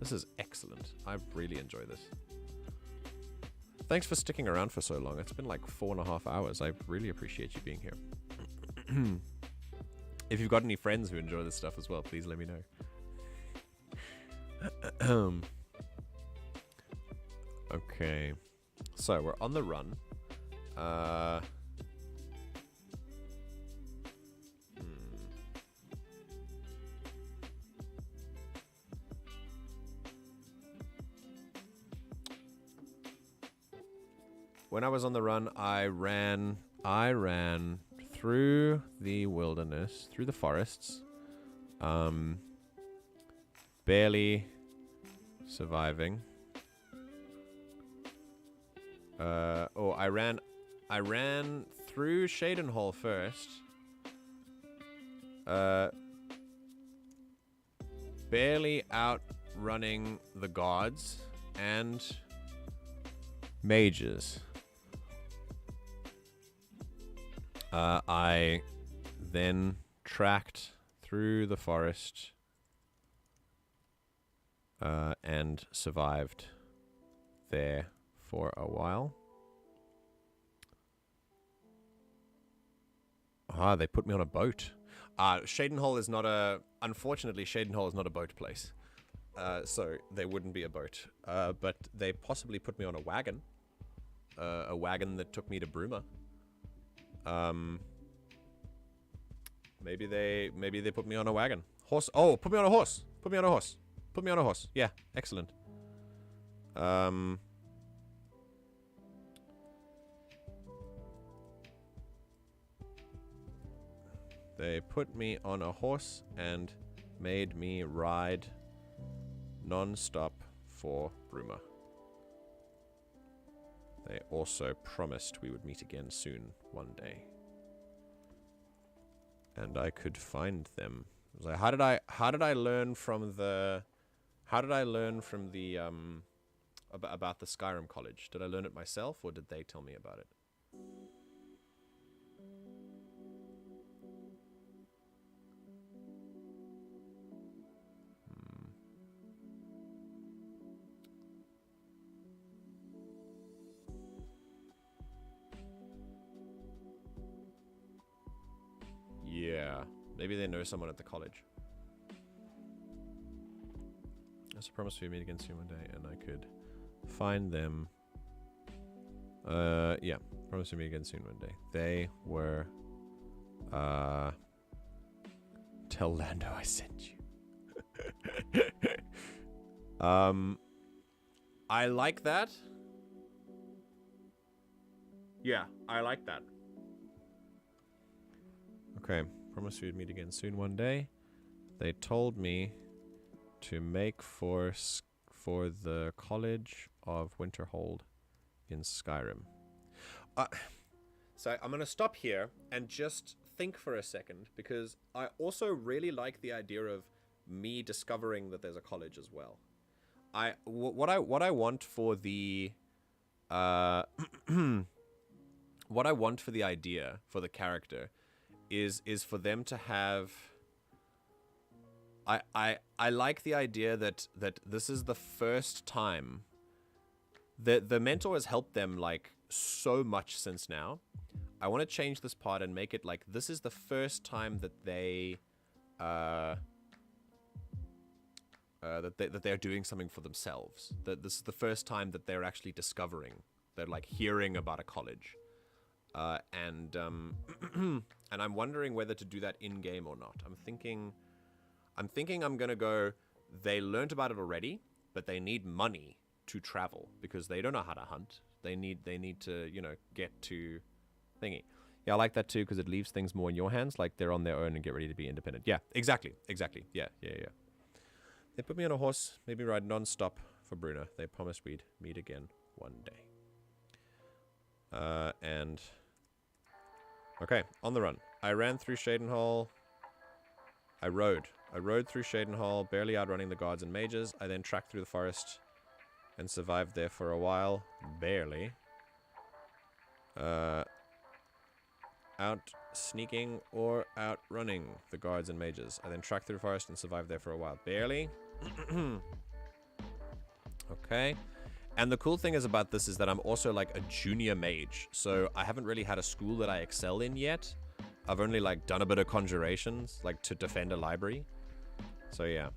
This is excellent. I really enjoy this. Thanks for sticking around for so long. It's been like 4.5 hours. I really appreciate you being here. If you've got any friends who enjoy this stuff as well, please let me know. Okay. So, we're on the run. When I was on the run, I ran through the wilderness, through the forests, barely surviving. I ran through Shadenhall first. Barely outrunning the gods and mages. I then tracked through the forest and survived there for a while. They put me on a boat. Shadenhall is not a... Unfortunately, Shadenhall is not a boat place. So there wouldn't be a boat. But they possibly put me on a wagon. A wagon that took me to Bruma. Maybe they put me on a wagon. Horse. Oh, put me on a horse. Put me on a horse. Put me on a horse. Yeah, excellent. They put me on a horse and made me ride non-stop for Bruma. They also promised we would meet again soon, one day. And I could find them. I was like, how did I learn from the about the Skyrim college? Did I learn it myself or did they tell me about it? Yeah, maybe they know someone at the college. That's a promise we meet again soon one day, and I could find them. Yeah, promise we meet again soon one day. They were, tell Lando I sent you. I like that. Yeah, I like that. Okay, promise we'd meet again soon one day. They told me to make for the College of Winterhold in Skyrim. So I'm going to stop here and just think for a second, because I also really like the idea of me discovering that there's a college as well. What I want for the what I want for the idea for the character is for them to have I like the idea that this is the first time that the mentor has helped them like so much since now. I want to change this part and make it like this is the first time that they that they're doing something for themselves. That this is the first time that they're actually discovering. They're like hearing about a college, and I'm wondering whether to do that in game or not. I'm thinking I'm gonna go. They learned about it already, but they need money to travel because they don't know how to hunt. They need to get to thingy. Yeah, I like that too because it leaves things more in your hands. Like they're on their own and get ready to be independent. Yeah, exactly. Yeah. They put me on a horse, made me ride non-stop for Bruno. They promised we'd meet again one day. And... Okay, on the run. I ran through Shadenhall. I rode through Shadenhall, barely outrunning the guards and mages. I then tracked through the forest and survived there for a while. Barely. Out sneaking or outrunning the guards and mages. I then tracked through the forest and survived there for a while. Barely. Okay. And the cool thing is about this is that I'm also like a junior mage. So I haven't really had a school that I excel in yet. I've only like done a bit of conjurations, like to defend a library. So yeah.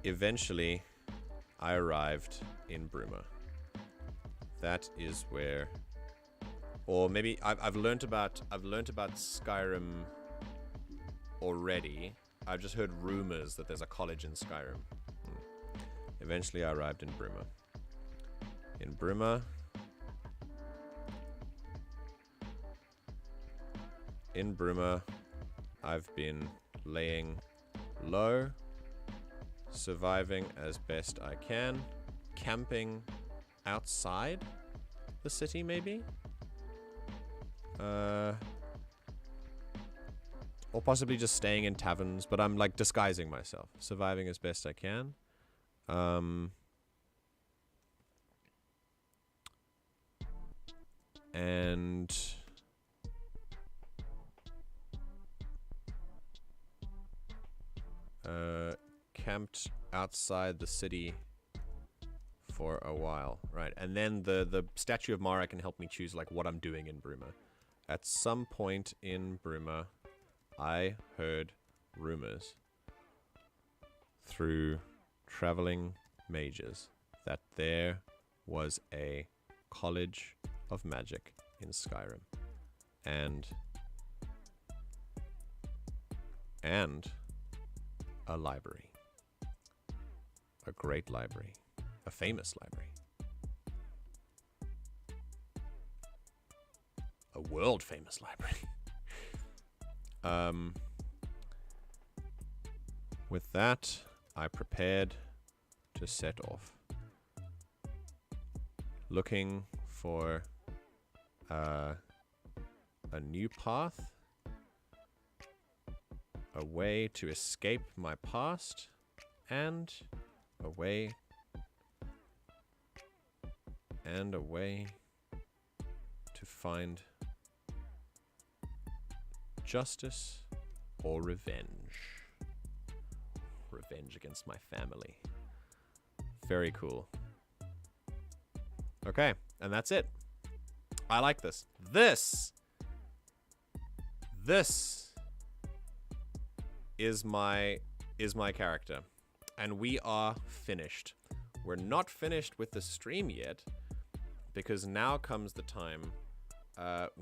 Eventually I arrived in Bruma. That is where, or maybe I've learnt about Skyrim already. I've just heard rumors that there's a college in Skyrim. Eventually I arrived in Bruma. In Bruma. In Bruma, I've been laying low, surviving as best I can, camping outside the city maybe? Or possibly just staying in taverns, but I'm like disguising myself, surviving as best I can. And camped outside the city for a while, right? And then the statue of Mara can help me choose like what I'm doing in Bruma. At some point in Bruma, I heard rumors through traveling mages that there was a college of magic in Skyrim, and a library, a great library, a famous library, a world famous library. With that, I prepared to set off, looking for a new path, a way to escape my past, and a way to find justice or revenge. Revenge against my family. Very cool. Okay, and that's it. I like this. This is my character. And we are finished. We're not finished with the stream yet, because now comes the time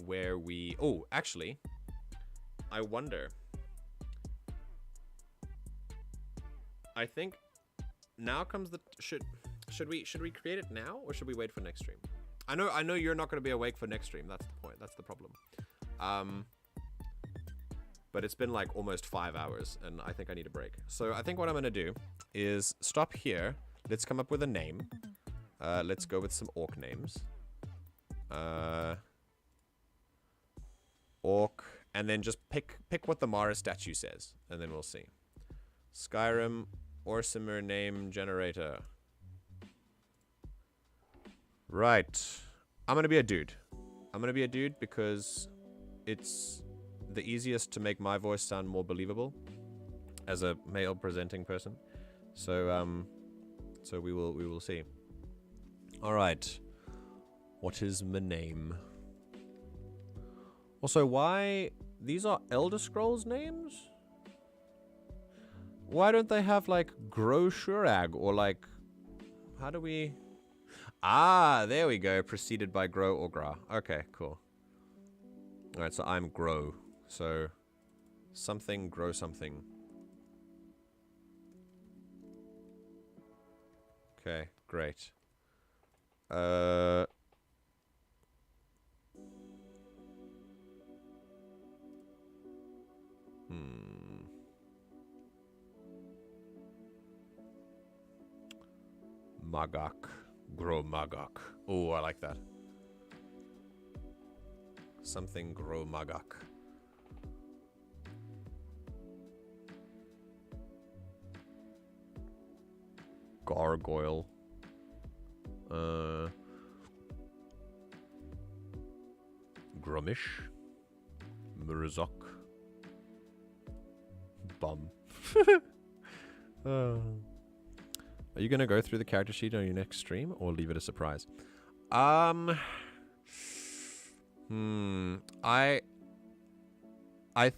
where we... Oh, actually, I wonder... I think now comes the... Should we create it now, or should we wait for next stream? I know you're not going to be awake for next stream. That's the point. That's the problem. But it's been like almost 5 hours, and I think I need a break. So I think what I'm going to do is stop here. Let's come up with a name. Let's go with some orc names. Orc, and then just pick what the Mara statue says, and then we'll see. Skyrim Orsimer name generator. Right. I'm gonna be a dude. I'm gonna be a dude because it's the easiest to make my voice sound more believable. as a male presenting person. So so we will see. All right. What is my name? Also, why these are Elder Scrolls names? Why don't they have like Gro Shurag or like how do we Ah, there we go. Preceded by Gro or Gra. Okay, cool. All right, so I'm Gro. So something grow something. Okay, great. Magak. Grow Magak. Oh, I like that. Something grow Magak. Gargoyle. Grumish. Murzok. Bum. Are you gonna go through the character sheet on your next stream or leave it a surprise? I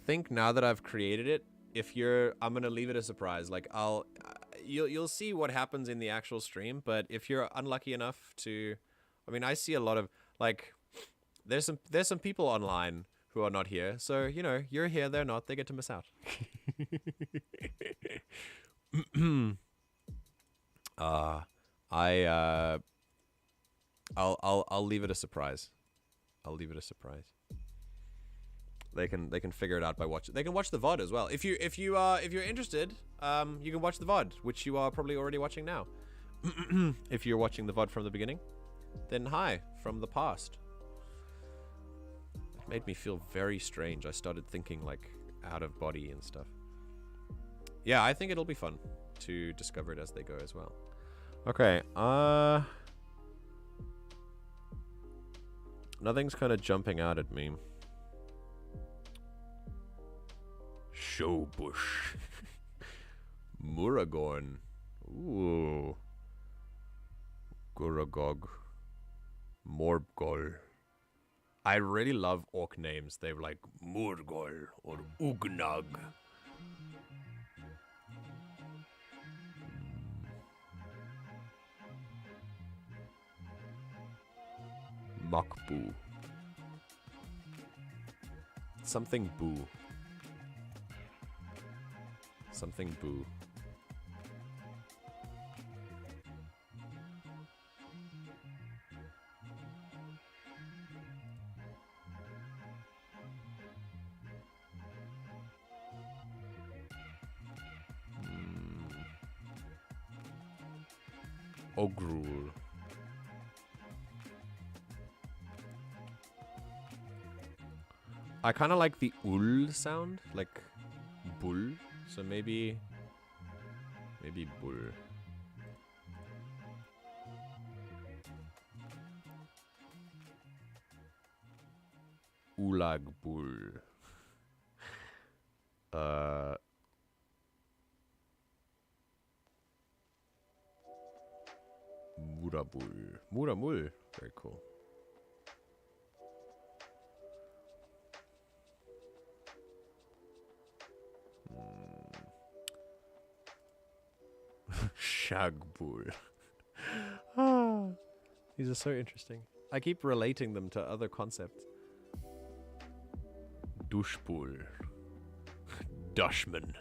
think now that I've created it, I'm gonna leave it a surprise. Like you'll see what happens in the actual stream, but if you're unlucky enough to, I mean, I see a lot of like, there's some people online who are not here, so you know, you're here, they're not, they get to miss out. I'll leave it a surprise. I'll leave it a surprise. They can figure it out by watching. They can watch the VOD as well. If you're interested, you can watch the VOD, which you are probably already watching now. If you're watching the VOD from the beginning, then hi from the past. It made me feel very strange. I started thinking like out of body and stuff. Yeah, I think it'll be fun to discover it as they go as well. Okay, nothing's kind of jumping out at me. Showbush. Muragorn. Ooh. Guragog. Morbgol. I really love orc names. They're like Murgol or Ugnag. Makbu. Something boo. Something boo. Ogrul. I kind of like the ul sound, like bull. So maybe bull. Ulag bull. Murabul. Muramul. Very cool. Shagbul. These are so interesting. I keep relating them to other concepts. Dushbul. Dushman.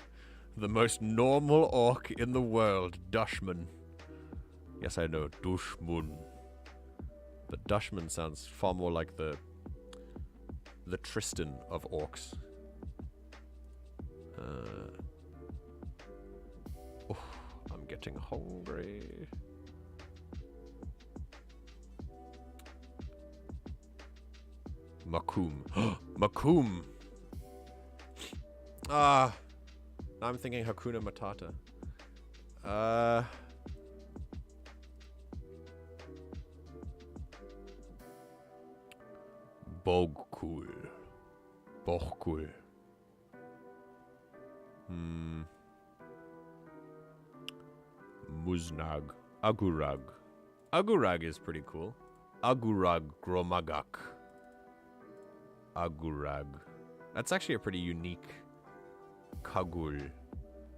The most normal orc in the world. Dushman. Yes, I know. Dushmun. But Dushman sounds far more like the Tristan of orcs. I'm getting hungry. Makum. Makum! Now I'm thinking Hakuna Matata. Bogkul. Bochkul. Muznag. Agurag. Agurag is pretty cool. Agurag Gromagak. Agurag. That's actually a pretty unique Kagul.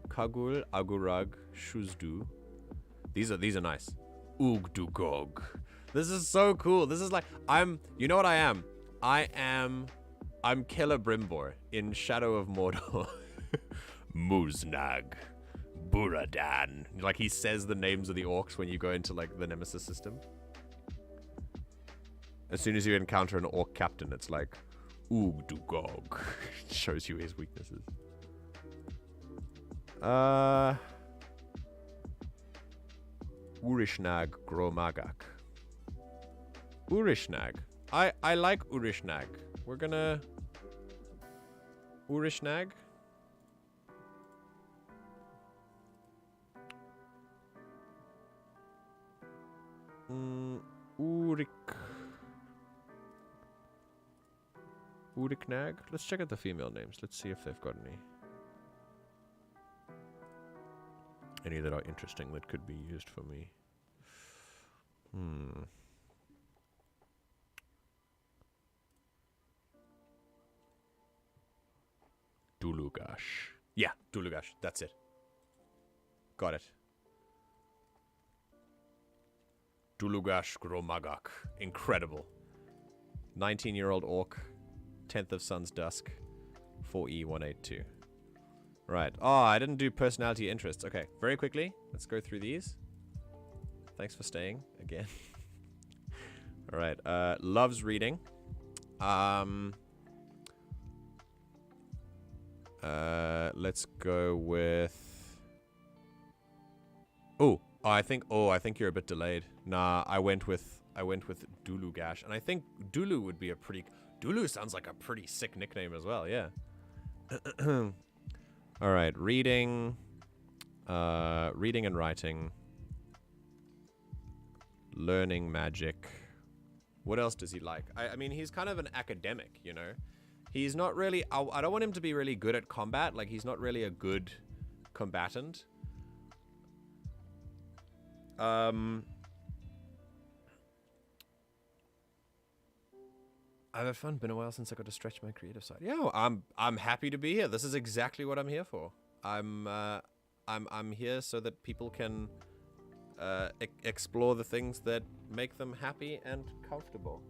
Kagul, Agurag, Shuzdu. These are nice. Ugdugog. This is so cool. This is like, you know what I am? I'm Killer Brimbor in Shadow of Mordor. Muznag. Buradan. Like, he says the names of the orcs when you go into, like, the Nemesis system. As soon as you encounter an orc captain, it's like, Ugdugog. It shows you his weaknesses. Urishnag Gromagak. Urishnag. I like Urishnag. We're gonna... Urishnag? Uriknag? Let's check out the female names. Let's see if they've got any that are interesting that could be used for me. Dulugash. Yeah, Dulugash. That's it. Got it. Dulugash Gromagak. Incredible. 19-year-old orc. 10th of Sun's Dusk. 4E182. Right. Oh, I didn't do personality interests. Okay, very quickly. Let's go through these. Thanks for staying again. All right. Loves reading. Let's go with... I think you're a bit delayed. Nah, I went with Dulugash, and I think Dulu would be a pretty... Dulu sounds like a pretty sick nickname as well, yeah. All right, reading and writing, learning magic. What else does he like? I mean, he's kind of an academic, you know. He's not really... I don't want him to be really good at combat. Like, he's not really a good combatant. I've had fun. Been a while since I got to stretch my creative side. Yeah, I'm happy to be here. This is exactly what I'm here for. I'm here so that people can explore the things that make them happy and comfortable.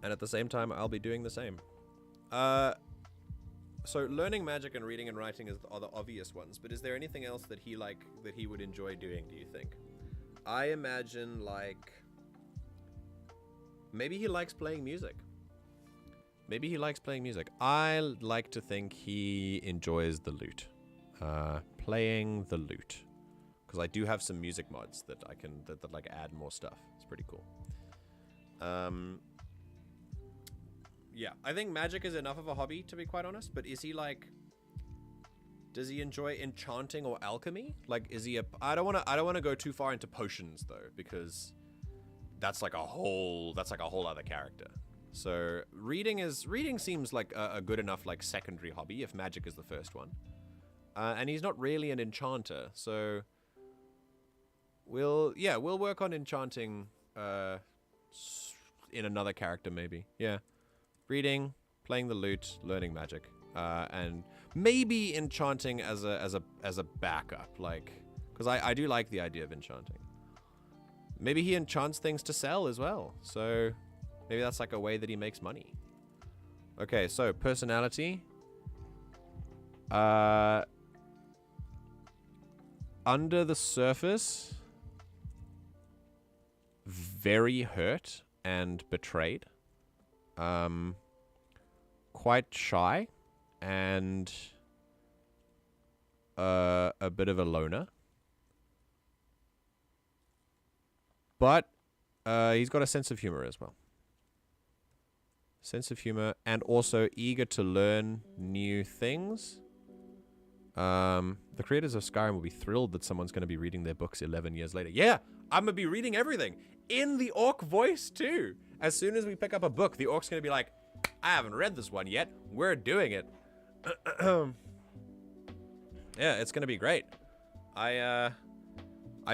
And at the same time, I'll be doing the same. So learning magic and reading and writing are the obvious ones, but is there anything else that he would enjoy doing, do you think? I imagine, like, maybe he likes playing music. Maybe he likes playing music. I like to think he enjoys the lute. Playing the lute. Because I do have some music mods that I can that like add more stuff. It's pretty cool. Yeah, I think magic is enough of a hobby, to be quite honest, but is he like... Does he enjoy enchanting or alchemy? Like, is he a... I don't want to go too far into potions, though, because that's like a whole other character. So reading seems like a good enough, like, secondary hobby, if magic is the first one. And he's not really an enchanter, so we'll work on enchanting in another character, maybe. Yeah. Reading, playing the lute, learning magic, and maybe enchanting as a backup, like, because I do like the idea of enchanting. Maybe he enchants things to sell as well, so maybe that's like a way that he makes money. Okay, so personality. Under the surface, very hurt and betrayed. Quite shy and a bit of a loner. But he's got a sense of humor as well. Sense of humor and also eager to learn new things. The creators of Skyrim will be thrilled that someone's going to be reading their books 11 years later. Yeah, I'm going to be reading everything in the orc voice too. As soon as we pick up a book, the orc's going to be like, I haven't read this one yet. We're doing it. Yeah, it's going to be great. I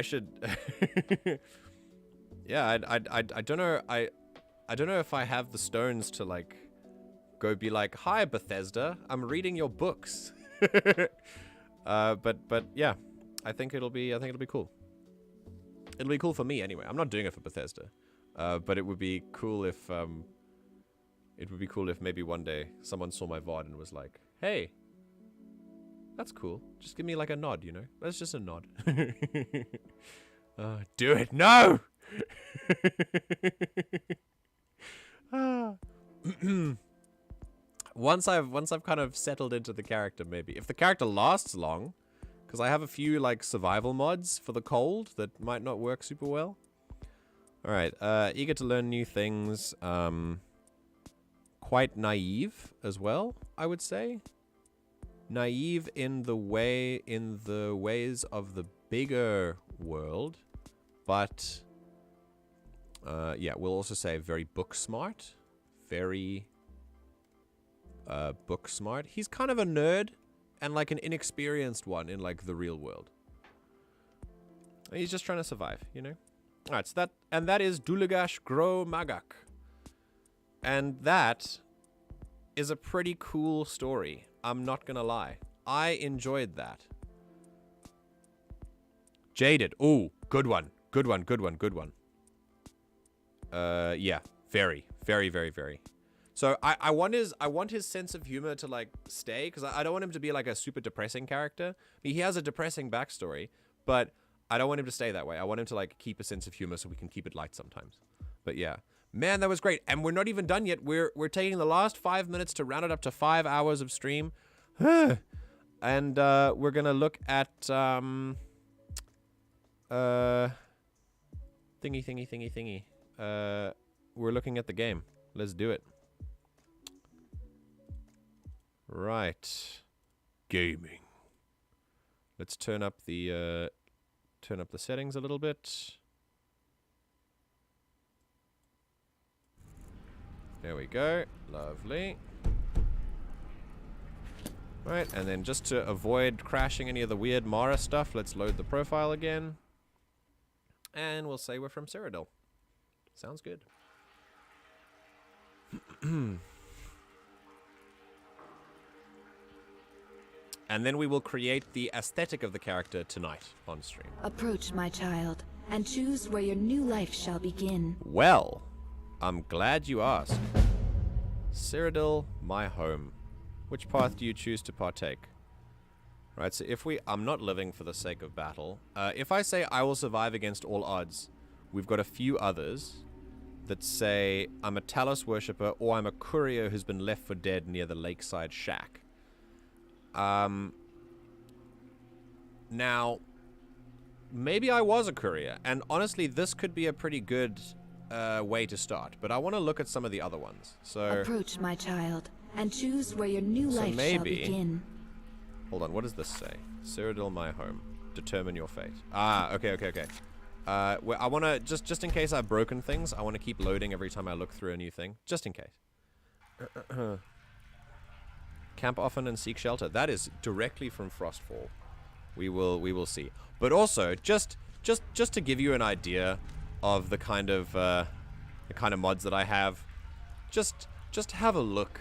should. Yeah, I don't know. I don't know if I have the stones to like go be like, "Hi Bethesda, I'm reading your books." But yeah, I think it'll be cool. It'll be cool for me anyway. I'm not doing it for Bethesda, but it would be cool if maybe one day someone saw my VOD and was like, "Hey, that's cool. Just give me like a nod, you know? That's just a nod." Do it. No! Once I've kind of settled into the character, maybe. If the character lasts long, because I have a few like survival mods for the cold that might not work super well. Alright, eager to learn new things. Quite naive as well, I would say. Naive in the ways of the bigger world, but yeah, we'll also say very book smart. Very book smart. He's kind of a nerd and like an inexperienced one in like the real world. He's just trying to survive, you know? Alright, so that is Dulagash Gro Magak. And that is a pretty cool story. I'm not gonna lie. I enjoyed that. Jaded. Ooh, good one. Good one, good one, good one. Yeah. Very, very, very, very. So I want his sense of humor to like stay, because I don't want him to be like a super depressing character. I mean, he has a depressing backstory, but I don't want him to stay that way. I want him to like keep a sense of humor so we can keep it light sometimes. But yeah. Man, that was great. And we're not even done yet. We're taking the last 5 minutes to round it up to 5 hours of stream. And we're gonna look at thingy. We're looking at the game. Let's do it. Right. Gaming. Let's turn up the settings a little bit. There we go. Lovely. Right, and then just to avoid crashing any of the weird Mara stuff, let's load the profile again. And we'll say we're from Cyrodiil. Sounds good. And then we will create the aesthetic of the character tonight on stream. Approach, my child, and choose where your new life shall begin. Well, I'm glad you asked. Cyrodiil, my home. Which path do you choose to partake? Right, so if I'm not living for the sake of battle. If I say I will survive against all odds, we've got a few others that say I'm a Talos worshipper or I'm a courier who's been left for dead near the lakeside shack. Now, maybe I was a courier, and honestly, this could be a pretty good way to start, but I want to look at some of the other ones. So approach, my child, and choose where your new life shall begin. Hold on, what does this say? Cyrodiil, my home. Determine your fate. Ah, okay. I want to, just in case I've broken things, I want to keep loading every time I look through a new thing, just in case. Camp often and seek shelter. That is directly from Frostfall. We will see. But also, just to give you an idea of the kind of mods that I have, just have a look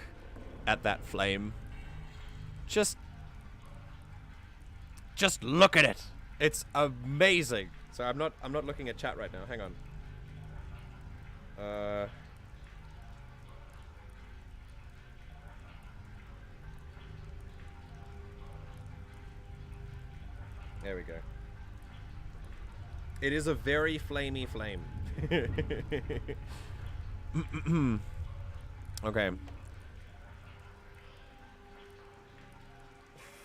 at that flame. Just look at it. It's amazing. So I'm not looking at chat right now. Hang on. There we go. It is a very flamey flame. Okay.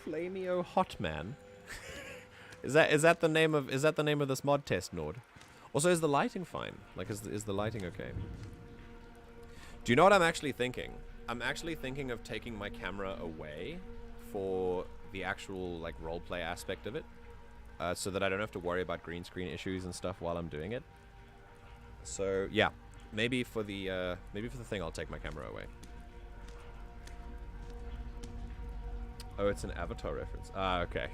Flamio Hotman. Is that the name of this mod test, Nord? Also, is the lighting fine? Like, is the lighting okay? Do you know what I'm actually thinking? I'm actually thinking of taking my camera away for the actual like roleplay aspect of it, so that I don't have to worry about green screen issues and stuff while I'm doing it. So yeah, maybe for the thing I'll take my camera away. Oh, it's an Avatar reference. Ah, okay.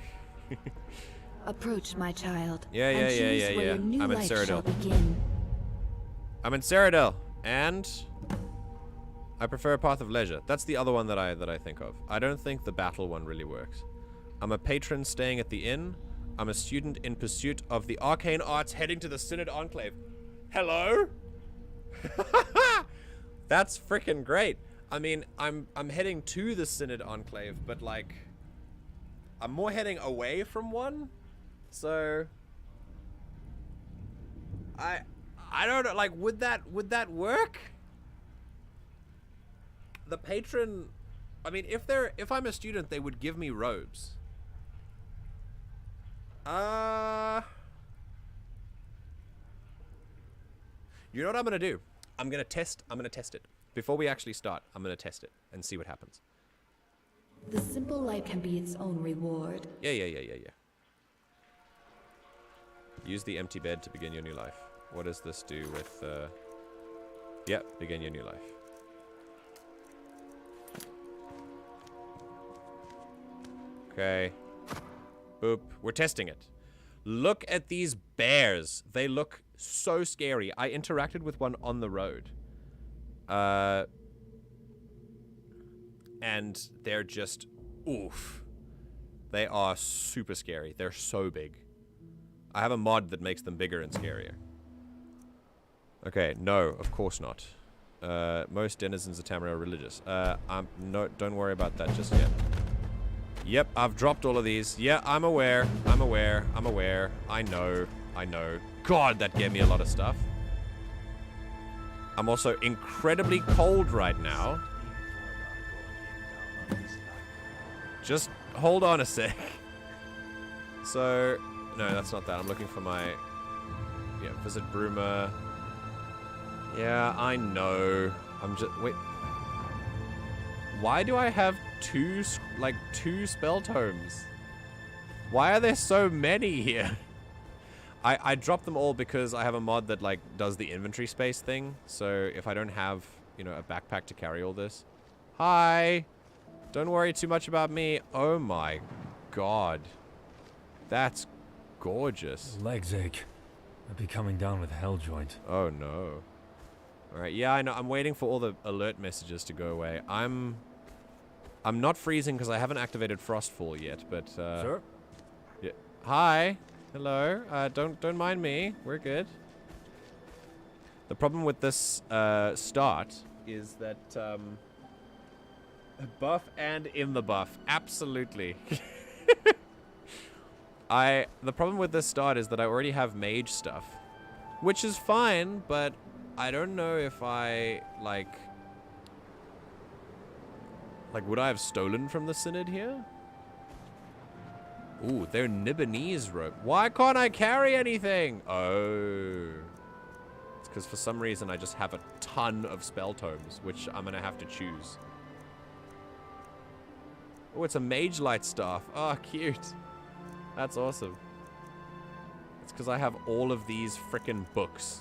Approach, my child. Yeah, and choose where your new I'm in life shall Cyrodiil. begin. I'm in Cyrodiil, and I prefer Path of Leisure. That's the other one that I think of. I don't think the battle one really works. I'm a patron staying at the inn. I'm a student in pursuit of the arcane arts heading to the Synod Enclave. Hello? That's freaking great. I mean, I'm heading to the Synod Enclave, but like I'm more heading away from one. So I don't know, like would that work? The patron, I mean, if I'm a student, they would give me robes. You know what I'm gonna do? I'm gonna test it. Before we actually start, I'm gonna test it and see what happens. The simple life can be its own reward. Yeah. Use the empty bed to begin your new life. What does this do with, yep, begin your new life. Okay. Boop. We're testing it. Look at these bears. They look so scary. I interacted with one on the road. And they're just, oof. They are super scary. They're so big. I have a mod that makes them bigger and scarier. Okay, no, of course not. Most denizens of Tamriel are religious. Don't worry about that just yet. Yep, I've dropped all of these. Yeah, I'm aware. I know. God, that gave me a lot of stuff. I'm also incredibly cold right now. Just hold on a sec. So, no, that's not that. I'm looking for my, yeah, visit Bruma. Yeah, I know. I'm just, wait. Why do I have two spell tomes? Why are there so many here? I dropped them all because I have a mod that like does the inventory space thing. So if I don't have, you know, a backpack to carry all this. Hi. Don't worry too much about me. Oh my god. That's gorgeous. Legs ache. I'd be coming down with hell joint. Oh no. Alright, yeah, I know. I'm waiting for all the alert messages to go away. I'm not freezing because I haven't activated Frostfall yet, but Sure. Yeah. Hi. Hello. Don't mind me. We're good. The problem with this start is that buff and in the buff. Absolutely. The problem with this start is that I already have mage stuff, which is fine, but I don't know if I like would I have stolen from the Synod here? Ooh, they're Nibonese rope. Why can't I carry anything? Oh. It's because for some reason I just have a ton of spell tomes, which I'm gonna have to choose. Oh, it's a mage light staff. Oh, cute. That's awesome. It's because I have all of these frickin' books.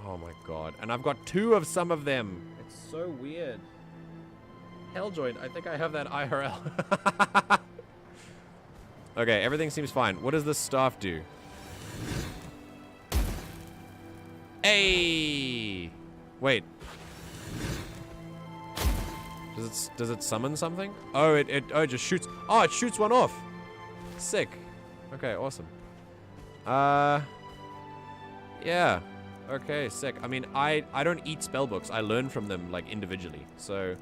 Oh my god. And I've got 2 of some of them. It's so weird. Helljoint, I think I have that IRL. Okay, everything seems fine. What does this staff do? Hey! Wait. Does it summon something? Oh, it just shoots. Oh, it shoots one off. Sick. Okay, awesome. Yeah. Okay, sick. I mean, I don't eat spellbooks. I learn from them like individually. So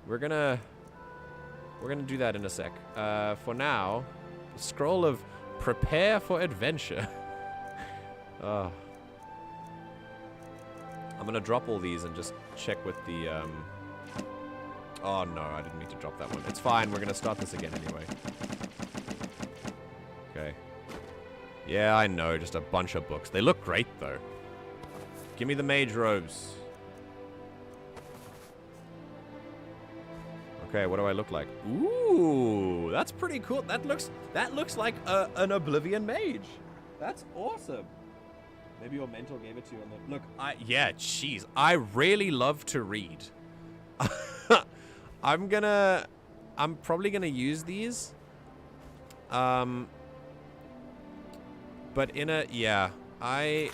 we're gonna do that in a sec. For now, scroll of prepare for adventure. Oh. I'm gonna drop all these and just check with the oh no, I didn't mean to drop that one. It's fine, we're gonna start this again anyway. Okay. Yeah, I know, just a bunch of books. They look great though. Give me the mage robes. Okay, what do I look like? Ooh, that's pretty cool. That looks like an Oblivion mage. That's awesome. Maybe your mentor gave it to you on the... Look, yeah, jeez. I really love to read. I'm probably gonna use these. But in a, yeah, I've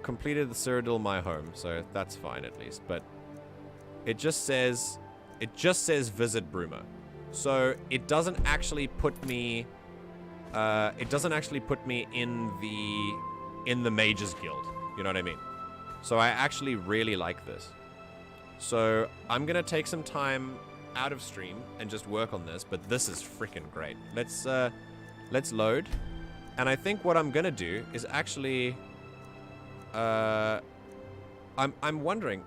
completed the Cyrodiil My Home, so that's fine at least. But it just says visit Bruma, so it doesn't actually put me in the Mages Guild. You know what I mean? So I actually really like this. So I'm gonna take some time out of stream and just work on this, but this is freaking great. Let's load, and I think what I'm gonna do is actually I'm wondering,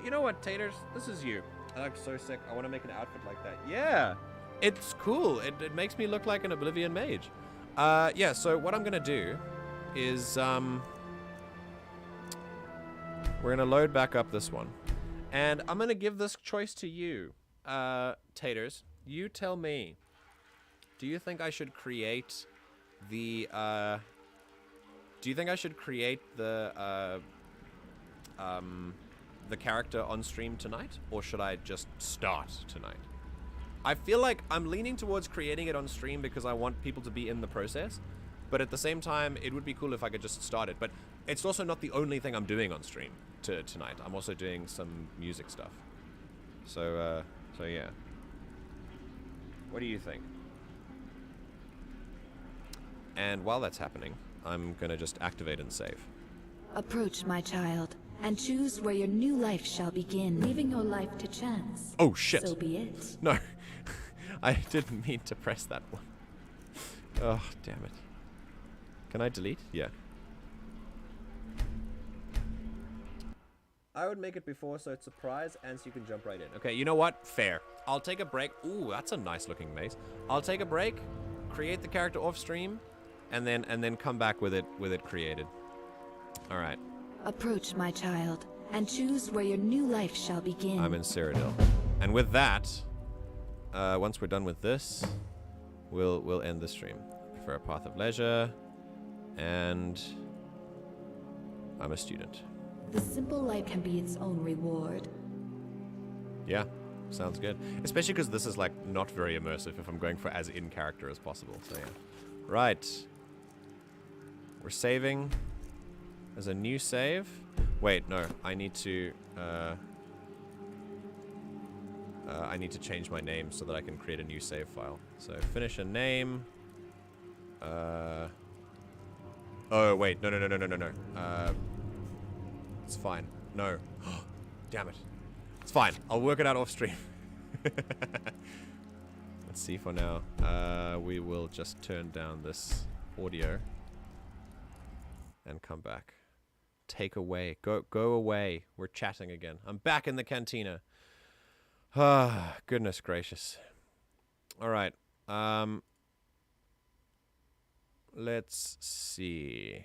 you know what, Taters, this is you. I look so sick. I want to make an outfit like that. Yeah, it's cool. It makes me look like an Oblivion mage. Yeah, so what I'm gonna do is we're gonna load back up this one, and I'm gonna give this choice to you. Taters, you tell me, do you think I should create the character on stream tonight, or should I just start tonight? I feel like I'm leaning towards creating it on stream because I want people to be in the process, but at the same time, it would be cool if I could just start it. But it's also not the only thing I'm doing on stream tonight. I'm also doing some music stuff. So yeah. What do you think? And while that's happening, I'm gonna just activate and save. Approach, my child, and choose where your new life shall begin, leaving your life to chance. Oh shit! So be it. No, I didn't mean to press that one. Oh, damn it. Can I delete? Yeah. I would make it before so it's surprise and so you can jump right in. Okay, you know what? Fair. I'll take a break. Ooh, that's a nice looking mace. I'll take a break, create the character off stream, and then come back with it created. All right. Approach, my child, and choose where your new life shall begin. I'm in Cyrodiil. And with that, once we're done with this, we'll end the stream. For a path of leisure, and I'm a student. The simple life can be its own reward. Yeah, sounds good. Especially because this is like not very immersive if I'm going for as in character as possible. So yeah. Right. We're saving as a new save. Wait, no, I need to change my name so that I can create a new save file. So finish a name. Oh wait, no. It's fine. No. Damn it. It's fine. I'll work it out off stream. Let's see for now. We will just turn down this audio and come back. Take away. Go away. We're chatting again. I'm back in the cantina. Ah, goodness gracious. All right. Let's see.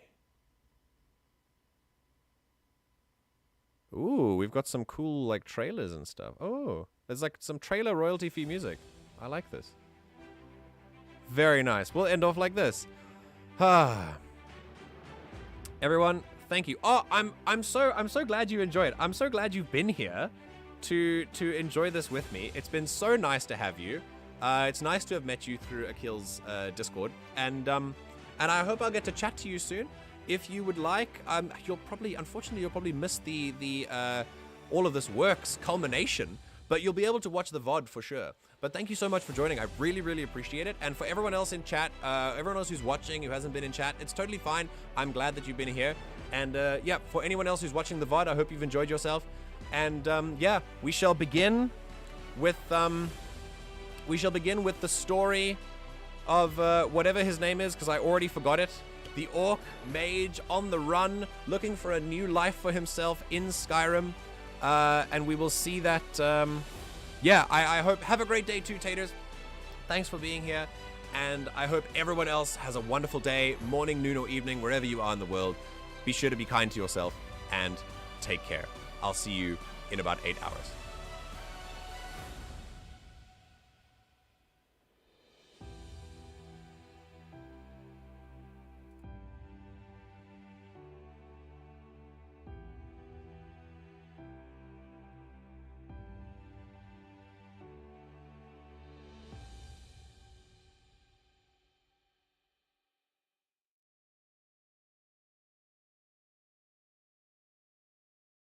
Ooh, we've got some cool, like, trailers and stuff. Oh, there's, like, some trailer royalty-free music. I like this. Very nice. We'll end off like this. Ah. Everyone, thank you. Oh, I'm so glad you enjoyed. I'm so glad you've been here to enjoy this with me. It's been so nice to have you. It's nice to have met you through Akil's Discord, and I hope I'll get to chat to you soon. If you would like, unfortunately, you'll probably miss the all of this work's culmination, but you'll be able to watch the VOD for sure. But thank you so much for joining. I really, really appreciate it. And for everyone else in chat, everyone else who's watching who hasn't been in chat, it's totally fine. I'm glad that you've been here. And yeah, for anyone else who's watching the VOD, I hope you've enjoyed yourself. And yeah, we shall begin with the story of whatever his name is, because I already forgot it. The orc mage on the run, looking for a new life for himself in Skyrim. And we will see that, yeah, I hope, have a great day too, Taters. Thanks for being here. And I hope everyone else has a wonderful day, morning, noon, or evening, wherever you are in the world. Be sure to be kind to yourself and take care. I'll see you in about 8 hours.